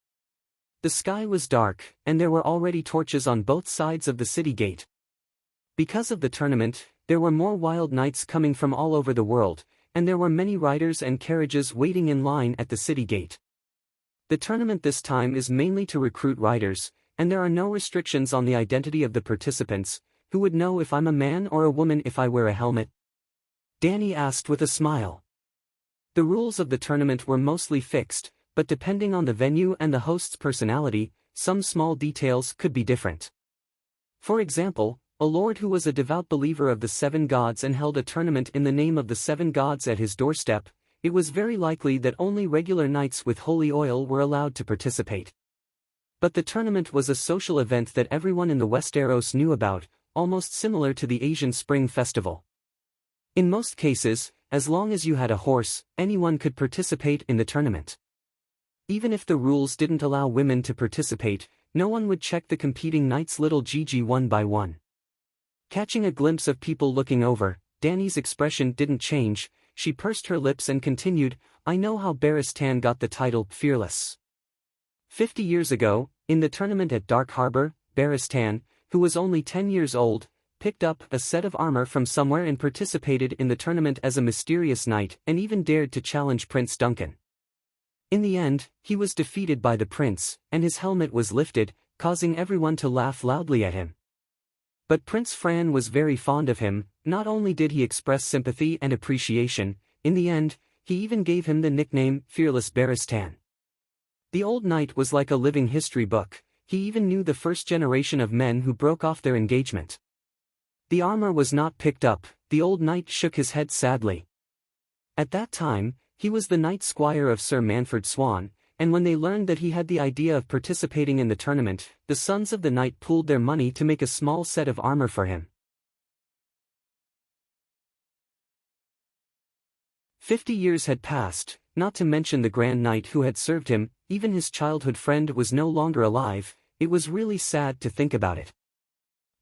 The sky was dark, and there were already torches on both sides of the city gate. Because of the tournament, there were more wild knights coming from all over the world, and there were many riders and carriages waiting in line at the city gate. The tournament this time is mainly to recruit riders, and there are no restrictions on the identity of the participants. Who would know if I'm a man or a woman if I wear a helmet? Dany asked with a smile. The rules of the tournament were mostly fixed, but depending on the venue and the host's personality, some small details could be different. For example, a lord who was a devout believer of the 7 gods and held a tournament in the name of the 7 gods at his doorstep, it was very likely that only regular knights with holy oil were allowed to participate. But the tournament was a social event that everyone in the Westeros knew about, almost similar to the Asian Spring Festival. In most cases, as long as you had a horse, anyone could participate in the tournament. Even if the rules didn't allow women to participate, no one would check the competing knights' little Gigi one by one. Catching a glimpse of people looking over, Dany's expression didn't change. She pursed her lips and continued, "I know how Barristan got the title Fearless. 50 years ago, in the tournament at Dark Harbor, Barristan, who was only 10 years old, picked up a set of armor from somewhere and participated in the tournament as a mysterious knight and even dared to challenge Prince Duncan. In the end, he was defeated by the prince, and his helmet was lifted, causing everyone to laugh loudly at him. But Prince Fran was very fond of him. Not only did he express sympathy and appreciation, in the end, he even gave him the nickname Fearless Barristan. The old knight was like a living history book. He even knew the first generation of men who broke off their engagement. The armor was not picked up. The old knight shook his head sadly. At that time, he was the knight squire of Sir Manfred Swan, and when they learned that he had the idea of participating in the tournament, the sons of the knight pooled their money to make a small set of armor for him. 50 years had passed, not to mention the Grand Knight who had served him. Even his childhood friend was no longer alive. It was really sad to think about it.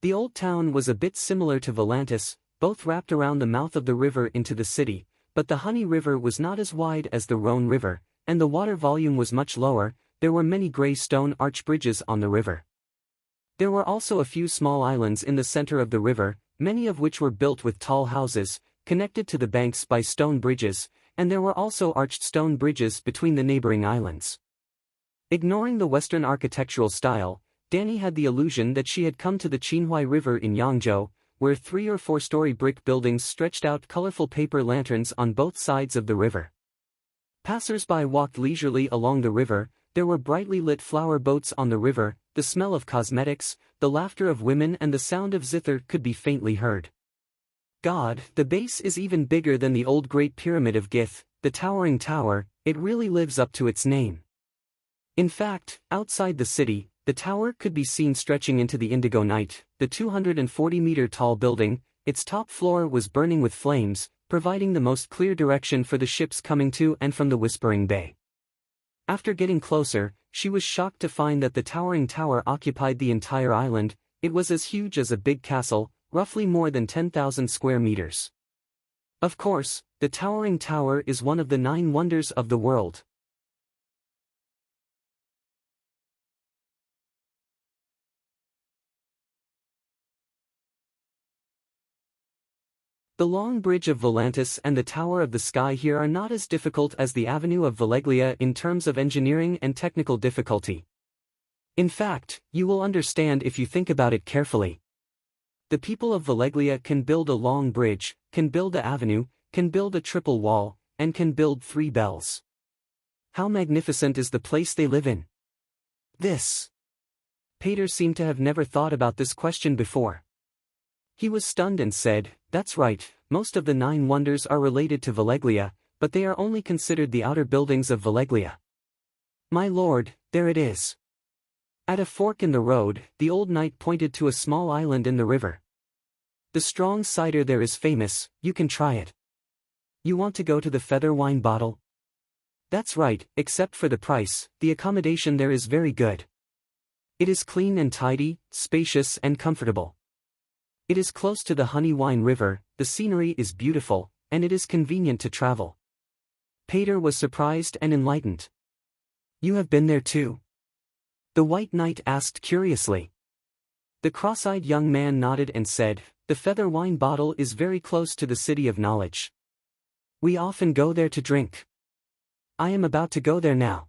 The old town was a bit similar to Volantis, both wrapped around the mouth of the river into the city, but the Honey River was not as wide as the Rhone River, and the water volume was much lower. There were many grey stone arch bridges on the river. There were also a few small islands in the center of the river, many of which were built with tall houses, connected to the banks by stone bridges, and there were also arched stone bridges between the neighboring islands. Ignoring the Western architectural style, Dany had the illusion that she had come to the Qinhuai River in Yangzhou, where 3- or 4-story brick buildings stretched out colorful paper lanterns on both sides of the river. Passers-by walked leisurely along the river. There were brightly lit flower boats on the river. The smell of cosmetics, the laughter of women and the sound of zither could be faintly heard. God, the base is even bigger than the old Great Pyramid of Gith, the towering tower. It really lives up to its name. In fact, outside the city, the tower could be seen stretching into the Indigo Night, the 240-meter-tall building. Its top floor was burning with flames, providing the most clear direction for the ships coming to and from the Whispering Bay. After getting closer, she was shocked to find that the towering tower occupied the entire island. It was as huge as a big castle, roughly more than 10,000 square meters. Of course, the towering tower is one of the 9 wonders of the world. The Long Bridge of Volantis and the Tower of the Sky here are not as difficult as the Avenue of Valeglia in terms of engineering and technical difficulty. In fact, you will understand if you think about it carefully. The people of Valeglia can build a long bridge, can build an avenue, can build a triple wall, and can build 3 bells. How magnificent is the place they live in? This. Pater seemed to have never thought about this question before. He was stunned and said, "That's right, most of the 9 wonders are related to Valeglia, but they are only considered the outer buildings of Valeglia." "My lord, there it is." At a fork in the road, the old knight pointed to a small island in the river. "The strong cider there is famous. You can try it. You want to go to the Feather Wine Bottle?" "That's right, except for the price. The accommodation there is very good. It is clean and tidy, spacious and comfortable. It is close to the Honey Wine River, the scenery is beautiful, and it is convenient to travel." Pater was surprised and enlightened. "You have been there too?" the White Knight asked curiously. The cross-eyed young man nodded and said, "The Feather Wine Bottle is very close to the City of Knowledge. We often go there to drink. I am about to go there now."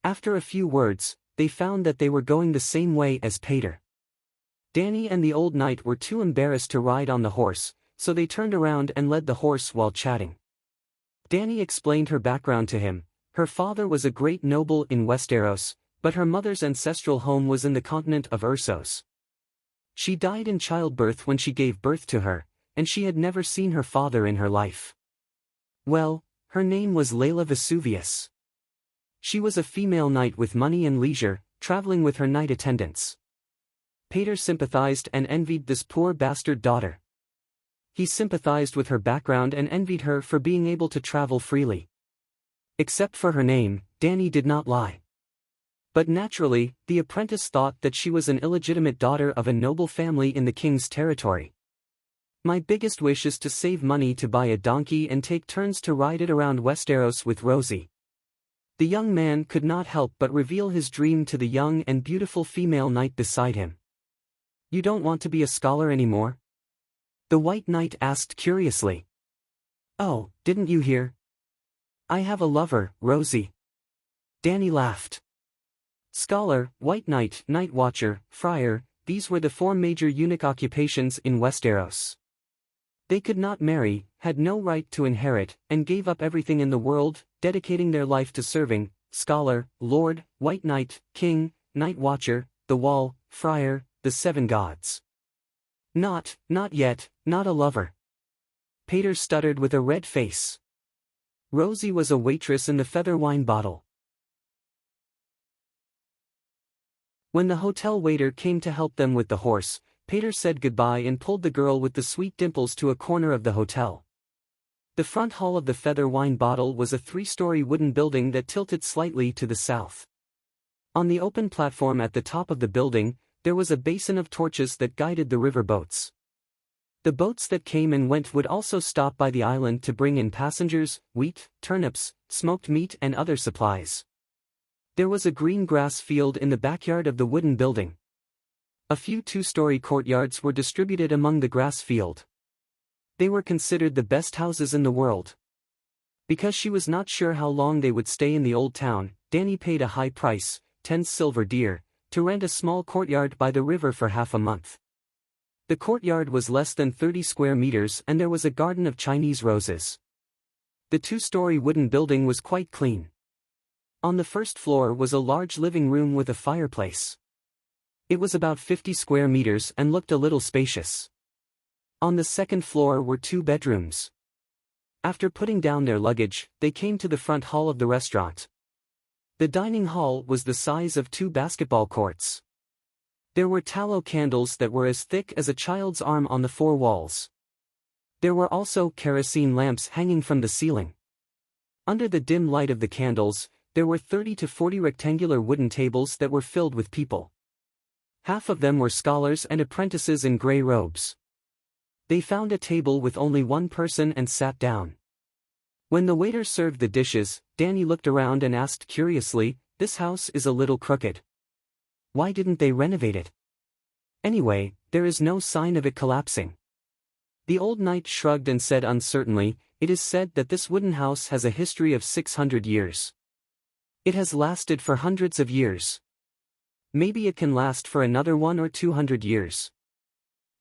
After a few words, they found that they were going the same way as Pater. Dany and the old knight were too embarrassed to ride on the horse, so they turned around and led the horse while chatting. Dany explained her background to him. Her father was a great noble in Westeros, but her mother's ancestral home was in the continent of Ursos. She died in childbirth when she gave birth to her, and she had never seen her father in her life. Well, her name was Layla Vesuvius. She was a female knight with money and leisure, traveling with her knight attendants. Peter sympathized and envied this poor bastard daughter. He sympathized with her background and envied her for being able to travel freely. Except for her name, Danny did not lie. But naturally, the apprentice thought that she was an illegitimate daughter of a noble family in the king's territory. My biggest wish is to save money to buy a donkey and take turns to ride it around Westeros with Rosie. The young man could not help but reveal his dream to the young and beautiful female knight beside him. You don't want to be a scholar anymore? The White Knight asked curiously. Oh, didn't you hear? I have a lover, Rosie. Danny laughed. Scholar, White Knight, Night Watcher, Friar, these were the four major eunuch occupations in Westeros. They could not marry, had no right to inherit, and gave up everything in the world, dedicating their life to serving, Scholar, Lord, White Knight, King, Night Watcher, the Wall, Friar, the Seven Gods. Not yet, not a lover. Peter stuttered with a red face. Rosie was a waitress in the feather wine bottle. When the hotel waiter came to help them with the horse, Peter said goodbye and pulled the girl with the sweet dimples to a corner of the hotel. The front hall of the feather wine bottle was a 3-story wooden building that tilted slightly to the south. On the open platform at the top of the building, there was a basin of torches that guided the river boats. The boats that came and went would also stop by the island to bring in passengers, wheat, turnips, smoked meat and other supplies. There was a green grass field in the backyard of the wooden building. A few 2-story courtyards were distributed among the grass field. They were considered the best houses in the world. Because she was not sure how long they would stay in the old town, Danny paid a high price, 10 silver deer, to rent a small courtyard by the river for half a month. The courtyard was less than 30 square meters and there was a garden of Chinese roses. The 2-story wooden building was quite clean. On the first floor was a large living room with a fireplace. It was about 50 square meters and looked a little spacious. On the second floor were 2 bedrooms. After putting down their luggage, they came to the front hall of the restaurant. The dining hall was the size of 2 basketball courts. There were tallow candles that were as thick as a child's arm on the 4 walls. There were also kerosene lamps hanging from the ceiling. Under the dim light of the candles, there were 30 to 40 rectangular wooden tables that were filled with people. Half of them were scholars and apprentices in gray robes. They found a table with only one person and sat down. When the waiter served the dishes, Danny looked around and asked curiously, "This house is a little crooked. Why didn't they renovate it? Anyway, there is no sign of it collapsing." The old knight shrugged and said uncertainly, "It is said that this wooden house has a history of 600 years. It has lasted for hundreds of years. Maybe it can last for another 100 or 200 years.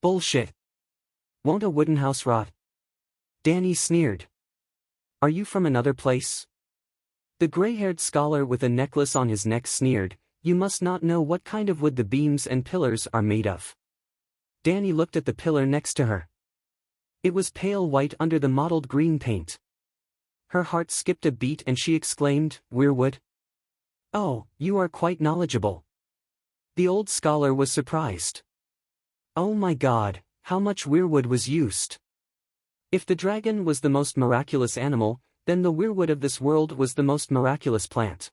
Bullshit. Won't a wooden house rot?" Danny sneered. "Are you from another place?" The gray-haired scholar with a necklace on his neck sneered, "You must not know what kind of wood the beams and pillars are made of." Danny looked at the pillar next to her. It was pale white under the mottled green paint. Her heart skipped a beat and she exclaimed, "Weirwood? Oh, you are quite knowledgeable." The old scholar was surprised. Oh my God, how much weirwood was used. If the dragon was the most miraculous animal, then the weirwood of this world was the most miraculous plant.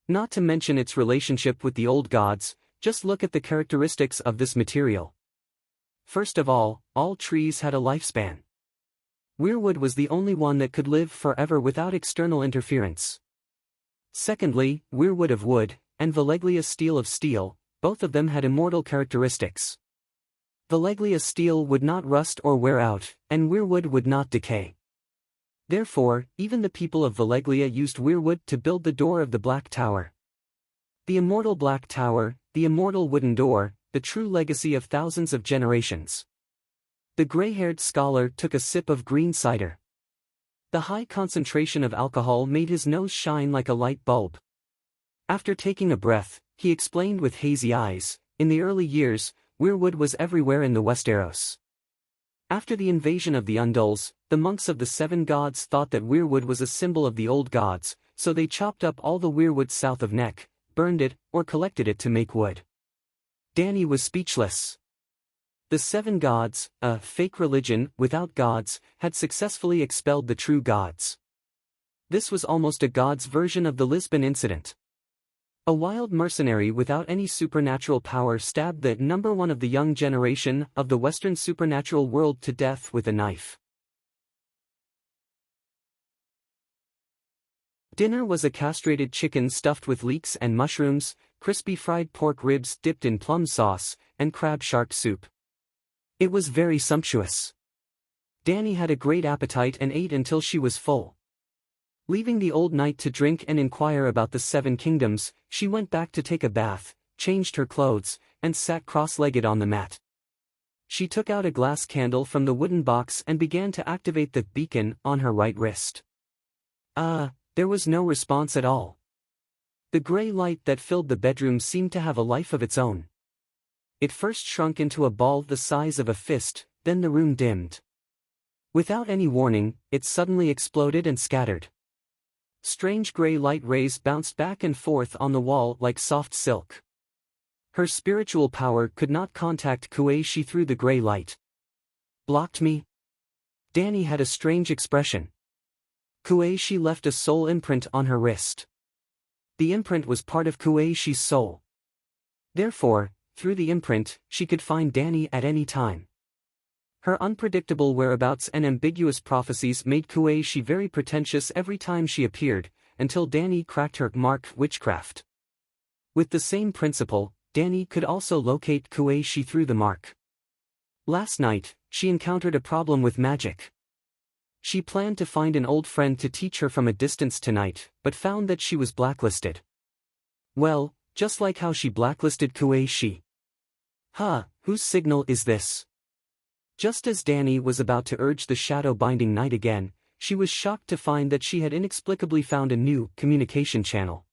Not to mention its relationship with the old gods, just look at the characteristics of this material. First of all trees had a lifespan. Weirwood was the only one that could live forever without external interference. Secondly, weirwood of wood, and Valeglia steel of steel, both of them had immortal characteristics. Valeglia steel would not rust or wear out, and weirwood would not decay. Therefore, even the people of Valeglia used weirwood to build the door of the Black Tower. The immortal Black Tower, the immortal wooden door, the true legacy of thousands of generations. The gray-haired scholar took a sip of green cider. The high concentration of alcohol made his nose shine like a light bulb. After taking a breath, he explained with hazy eyes, "In the early years, weirwood was everywhere in the Westeros. After the invasion of the Undulls, the monks of the 7 gods thought that weirwood was a symbol of the old gods, so they chopped up all the weirwood south of Neck, burned it, or collected it to make wood. Danny was speechless. The seven gods, a fake religion without gods, had successfully expelled the true gods. This was almost a god's version of the Lisbon incident. A wild mercenary without any supernatural power stabbed the number one of the young generation of the Western supernatural world to death with a knife. Dinner was a castrated chicken stuffed with leeks and mushrooms, crispy fried pork ribs dipped in plum sauce, and crab shark soup. It was very sumptuous. Danny had a great appetite and ate until she was full. Leaving the old knight to drink and inquire about the seven kingdoms, she went back to take a bath, changed her clothes, and sat cross-legged on the mat. She took out a glass candle from the wooden box and began to activate the beacon on her right wrist. There was no response at all. The gray light that filled the bedroom seemed to have a life of its own. It first shrunk into a ball the size of a fist, then the room dimmed. Without any warning, it suddenly exploded and scattered. Strange gray light rays bounced back and forth on the wall like soft silk. Her spiritual power could not contact Kuei-shi through the gray light. Blocked me? Danny had a strange expression. Kuei-shi left a soul imprint on her wrist. The imprint was part of Kuei-shi's soul. Therefore, through the imprint, she could find Danny at any time. Her unpredictable whereabouts and ambiguous prophecies made Kuei-shi very pretentious every time she appeared, until Danny cracked her mark witchcraft. With the same principle, Danny could also locate Kuei-shi through the mark. Last night, she encountered a problem with magic. She planned to find an old friend to teach her from a distance tonight, but found that she was blacklisted. Well, just like how she blacklisted Kuei-shi. Whose signal is this? Just as Danny was about to urge the shadow-binding night again, she was shocked to find that she had inexplicably found a new communication channel.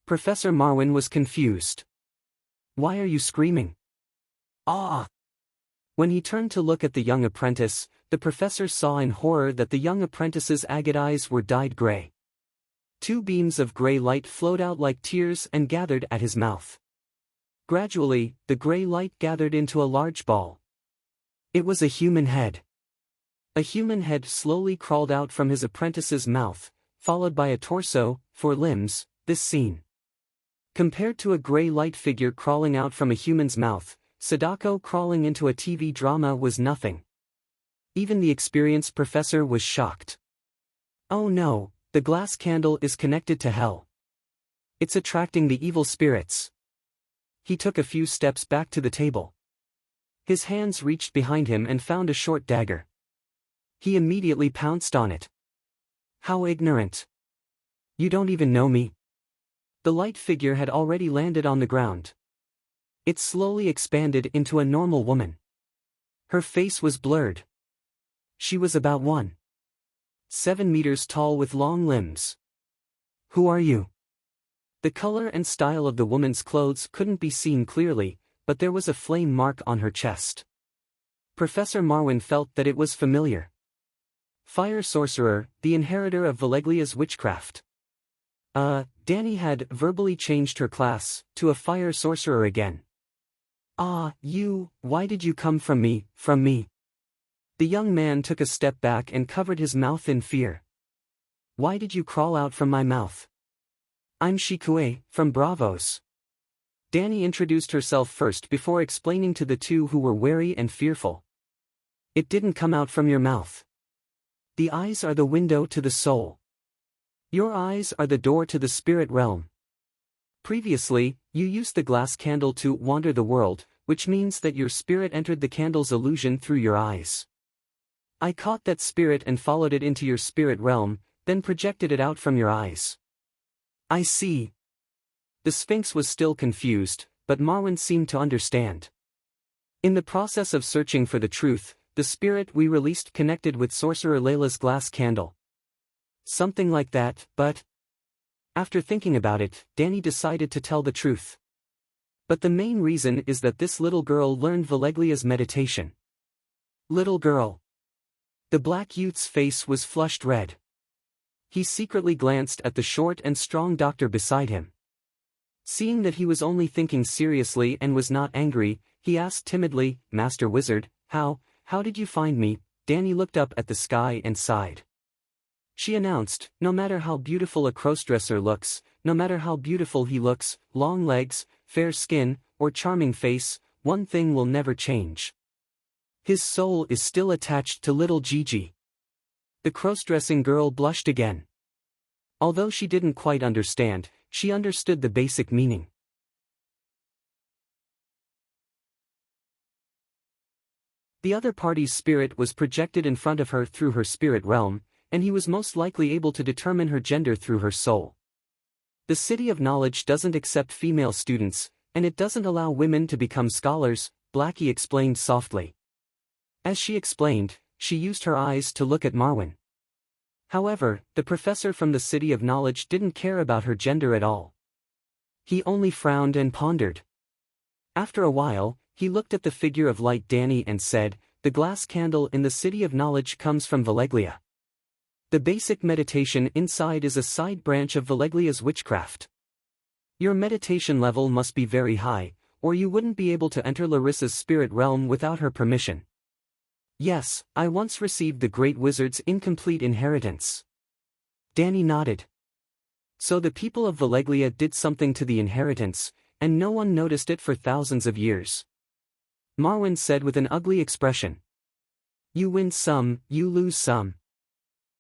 Professor Marwin was confused. Why are you screaming? Ah! When he turned to look at the young apprentice, the professor saw in horror that the young apprentice's agate eyes were dyed gray. Two beams of gray light flowed out like tears and gathered at his mouth. Gradually, the gray light gathered into a large ball. It was a human head. A human head slowly crawled out from his apprentice's mouth, followed by a torso, 4 limbs. This scene. Compared to a gray light figure crawling out from a human's mouth, Sadako crawling into a TV drama was nothing. Even the experienced professor was shocked. Oh no, the glass candle is connected to hell. It's attracting the evil spirits. He took a few steps back to the table. His hands reached behind him and found a short dagger. He immediately pounced on it. How ignorant. You don't even know me. The light figure had already landed on the ground. It slowly expanded into a normal woman. Her face was blurred. She was about 1.7 meters tall with long limbs. Who are you? The color and style of the woman's clothes couldn't be seen clearly, but there was a flame mark on her chest. Professor Marwin felt that it was familiar. Fire sorcerer, the inheritor of Valeglia's witchcraft. Danny had verbally changed her class to a fire sorcerer again. Why did you come from me? The young man took a step back and covered his mouth in fear. Why did you crawl out from my mouth? I'm Shikue, from Bravos. Danny introduced herself first before explaining to the two who were wary and fearful. It didn't come out from your mouth. The eyes are the window to the soul. Your eyes are the door to the spirit realm. Previously, you used the glass candle to wander the world, which means that your spirit entered the candle's illusion through your eyes. I caught that spirit and followed it into your spirit realm, then projected it out from your eyes. I see. The Sphinx was still confused, but Marwin seemed to understand. In the process of searching for the truth, the spirit we released connected with Sorcerer Layla's glass candle. Something like that, but... After thinking about it, Danny decided to tell the truth. But the main reason is that this little girl learned Valeglia's meditation. Little girl. The black youth's face was flushed red. He secretly glanced at the short and strong doctor beside him. Seeing that he was only thinking seriously and was not angry, he asked timidly, "Master Wizard, how did you find me?" Danny looked up at the sky and sighed. She announced, "No matter how beautiful a crossdresser looks, no matter how beautiful he looks, long legs, fair skin, or charming face, one thing will never change. His soul is still attached to little Gigi." The crossdressing girl blushed again. Although she didn't quite understand, she understood the basic meaning. The other party's spirit was projected in front of her through her spirit realm, and he was most likely able to determine her gender through her soul. The City of Knowledge doesn't accept female students, and it doesn't allow women to become scholars, Blackie explained softly. As she explained, she used her eyes to look at Marwan. However, the professor from the City of Knowledge didn't care about her gender at all. He only frowned and pondered. After a while, he looked at the figure of light Danny and said, "The glass candle in the City of Knowledge comes from Valeglia. The basic meditation inside is a side branch of Valeglia's witchcraft. Your meditation level must be very high, or you wouldn't be able to enter Larissa's spirit realm without her permission." "Yes, I once received the Great Wizard's incomplete inheritance." Danny nodded. "So the people of Valeglia did something to the inheritance, and no one noticed it for thousands of years," Marwan said with an ugly expression. "You win some, you lose some."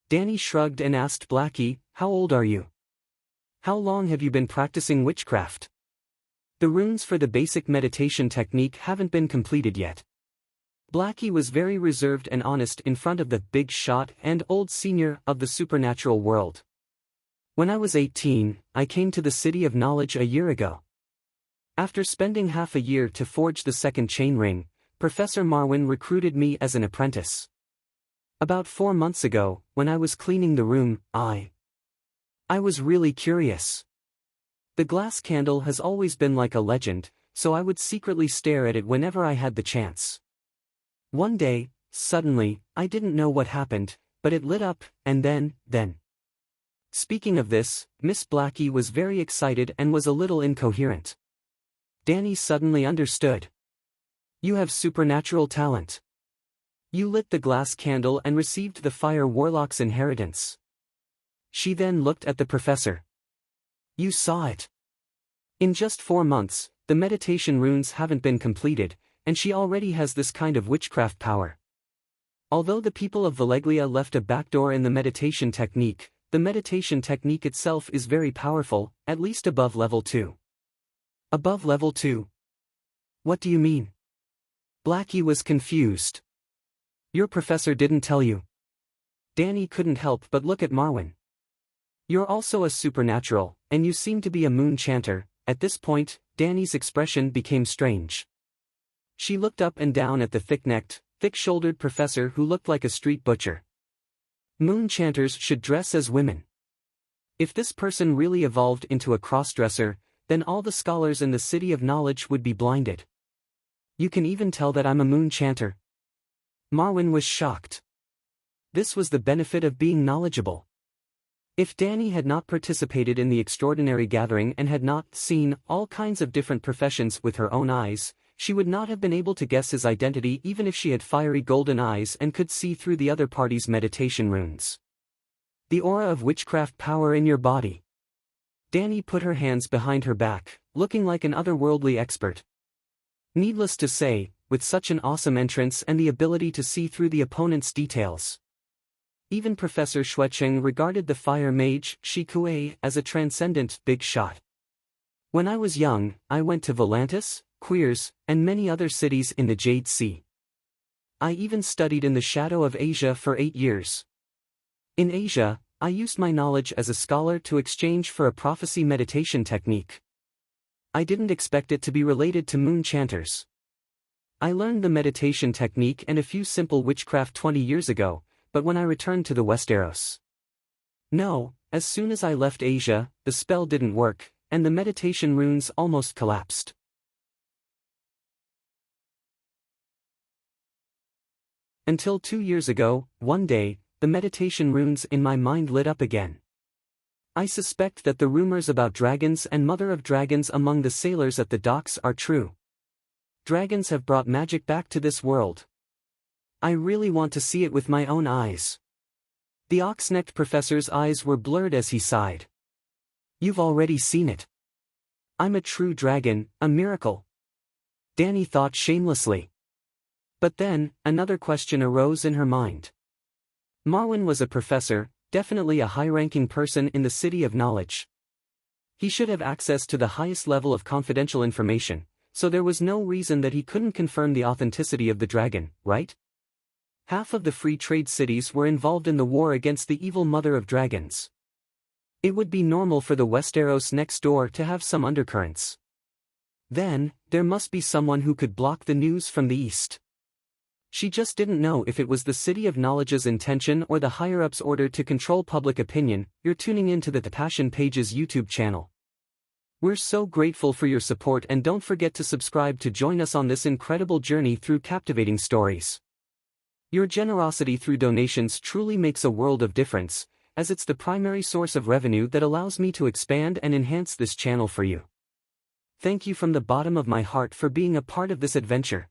Danny shrugged and asked Blackie, "How old are you? How long have you been practicing witchcraft? The runes for the basic meditation technique haven't been completed yet." Blackie was very reserved and honest in front of the big shot and old senior of the supernatural world. "When I was 18, I came to the City of Knowledge a year ago. After spending half a year to forge the second chain ring, Professor Marwan recruited me as an apprentice. About 4 months ago, when I was cleaning the room, I was really curious. The glass candle has always been like a legend, so I would secretly stare at it whenever I had the chance. One day, suddenly, I didn't know what happened, but it lit up, and then. Speaking of this, Miss Blackie was very excited and was a little incoherent. Danny suddenly understood. "You have supernatural talent. You lit the glass candle and received the fire warlock's inheritance." She then looked at the professor. "You saw it. In just 4 months, the meditation runes haven't been completed, and she already has this kind of witchcraft power. Although the people of Valeglia left a backdoor in the meditation technique itself is very powerful, at least above level 2. Above level 2? What do you mean?" Blackie was confused. "Your professor didn't tell you?" Danny couldn't help but look at Marwan. "You're also a supernatural, and you seem to be a moon chanter." At this point, Danny's expression became strange. She looked up and down at the thick-necked, thick-shouldered professor who looked like a street butcher. "Moon chanters should dress as women. If this person really evolved into a crossdresser, then all the scholars in the City of Knowledge would be blinded. You can even tell that I'm a moon chanter?" Marwan was shocked. This was the benefit of being knowledgeable. If Danny had not participated in the extraordinary gathering and had not seen all kinds of different professions with her own eyes, she would not have been able to guess his identity even if she had fiery golden eyes and could see through the other party's meditation runes. "The aura of witchcraft power in your body." Danny put her hands behind her back, looking like an otherworldly expert. Needless to say, with such an awesome entrance and the ability to see through the opponent's details. Even Professor Shuecheng regarded the fire mage, Shi Kuei, as a transcendent big shot. "When I was young, I went to Volantis, Queers, and many other cities in the Jade Sea. I even studied in the Shadow of Asia for 8 years. In Asia, I used my knowledge as a scholar to exchange for a prophecy meditation technique. I didn't expect it to be related to moon chanters. I learned the meditation technique and a few simple witchcraft 20 years ago, but when I returned to the Westeros. No, as soon as I left Asia, the spell didn't work, and the meditation runes almost collapsed. Until 2 years ago, one day, the meditation runes in my mind lit up again. I suspect that the rumors about dragons and mother of dragons among the sailors at the docks are true. Dragons have brought magic back to this world. I really want to see it with my own eyes. The ox-necked professor's eyes were blurred as he sighed. You've already seen it. I'm a true dragon, a miracle. Danny thought shamelessly. But then, another question arose in her mind. Marwyn was a professor, definitely a high-ranking person in the City of Knowledge. He should have access to the highest level of confidential information, so there was no reason that he couldn't confirm the authenticity of the dragon, right? Half of the free trade cities were involved in the war against the evil mother of dragons. It would be normal for the Westeros next door to have some undercurrents. Then, there must be someone who could block the news from the east. She just didn't know if it was the City of Knowledge's intention or the higher-ups' order to control public opinion. You're tuning into the Passion Pages YouTube channel. We're so grateful for your support, and don't forget to subscribe to join us on this incredible journey through captivating stories. Your generosity through donations truly makes a world of difference, as it's the primary source of revenue that allows me to expand and enhance this channel for you. Thank you from the bottom of my heart for being a part of this adventure.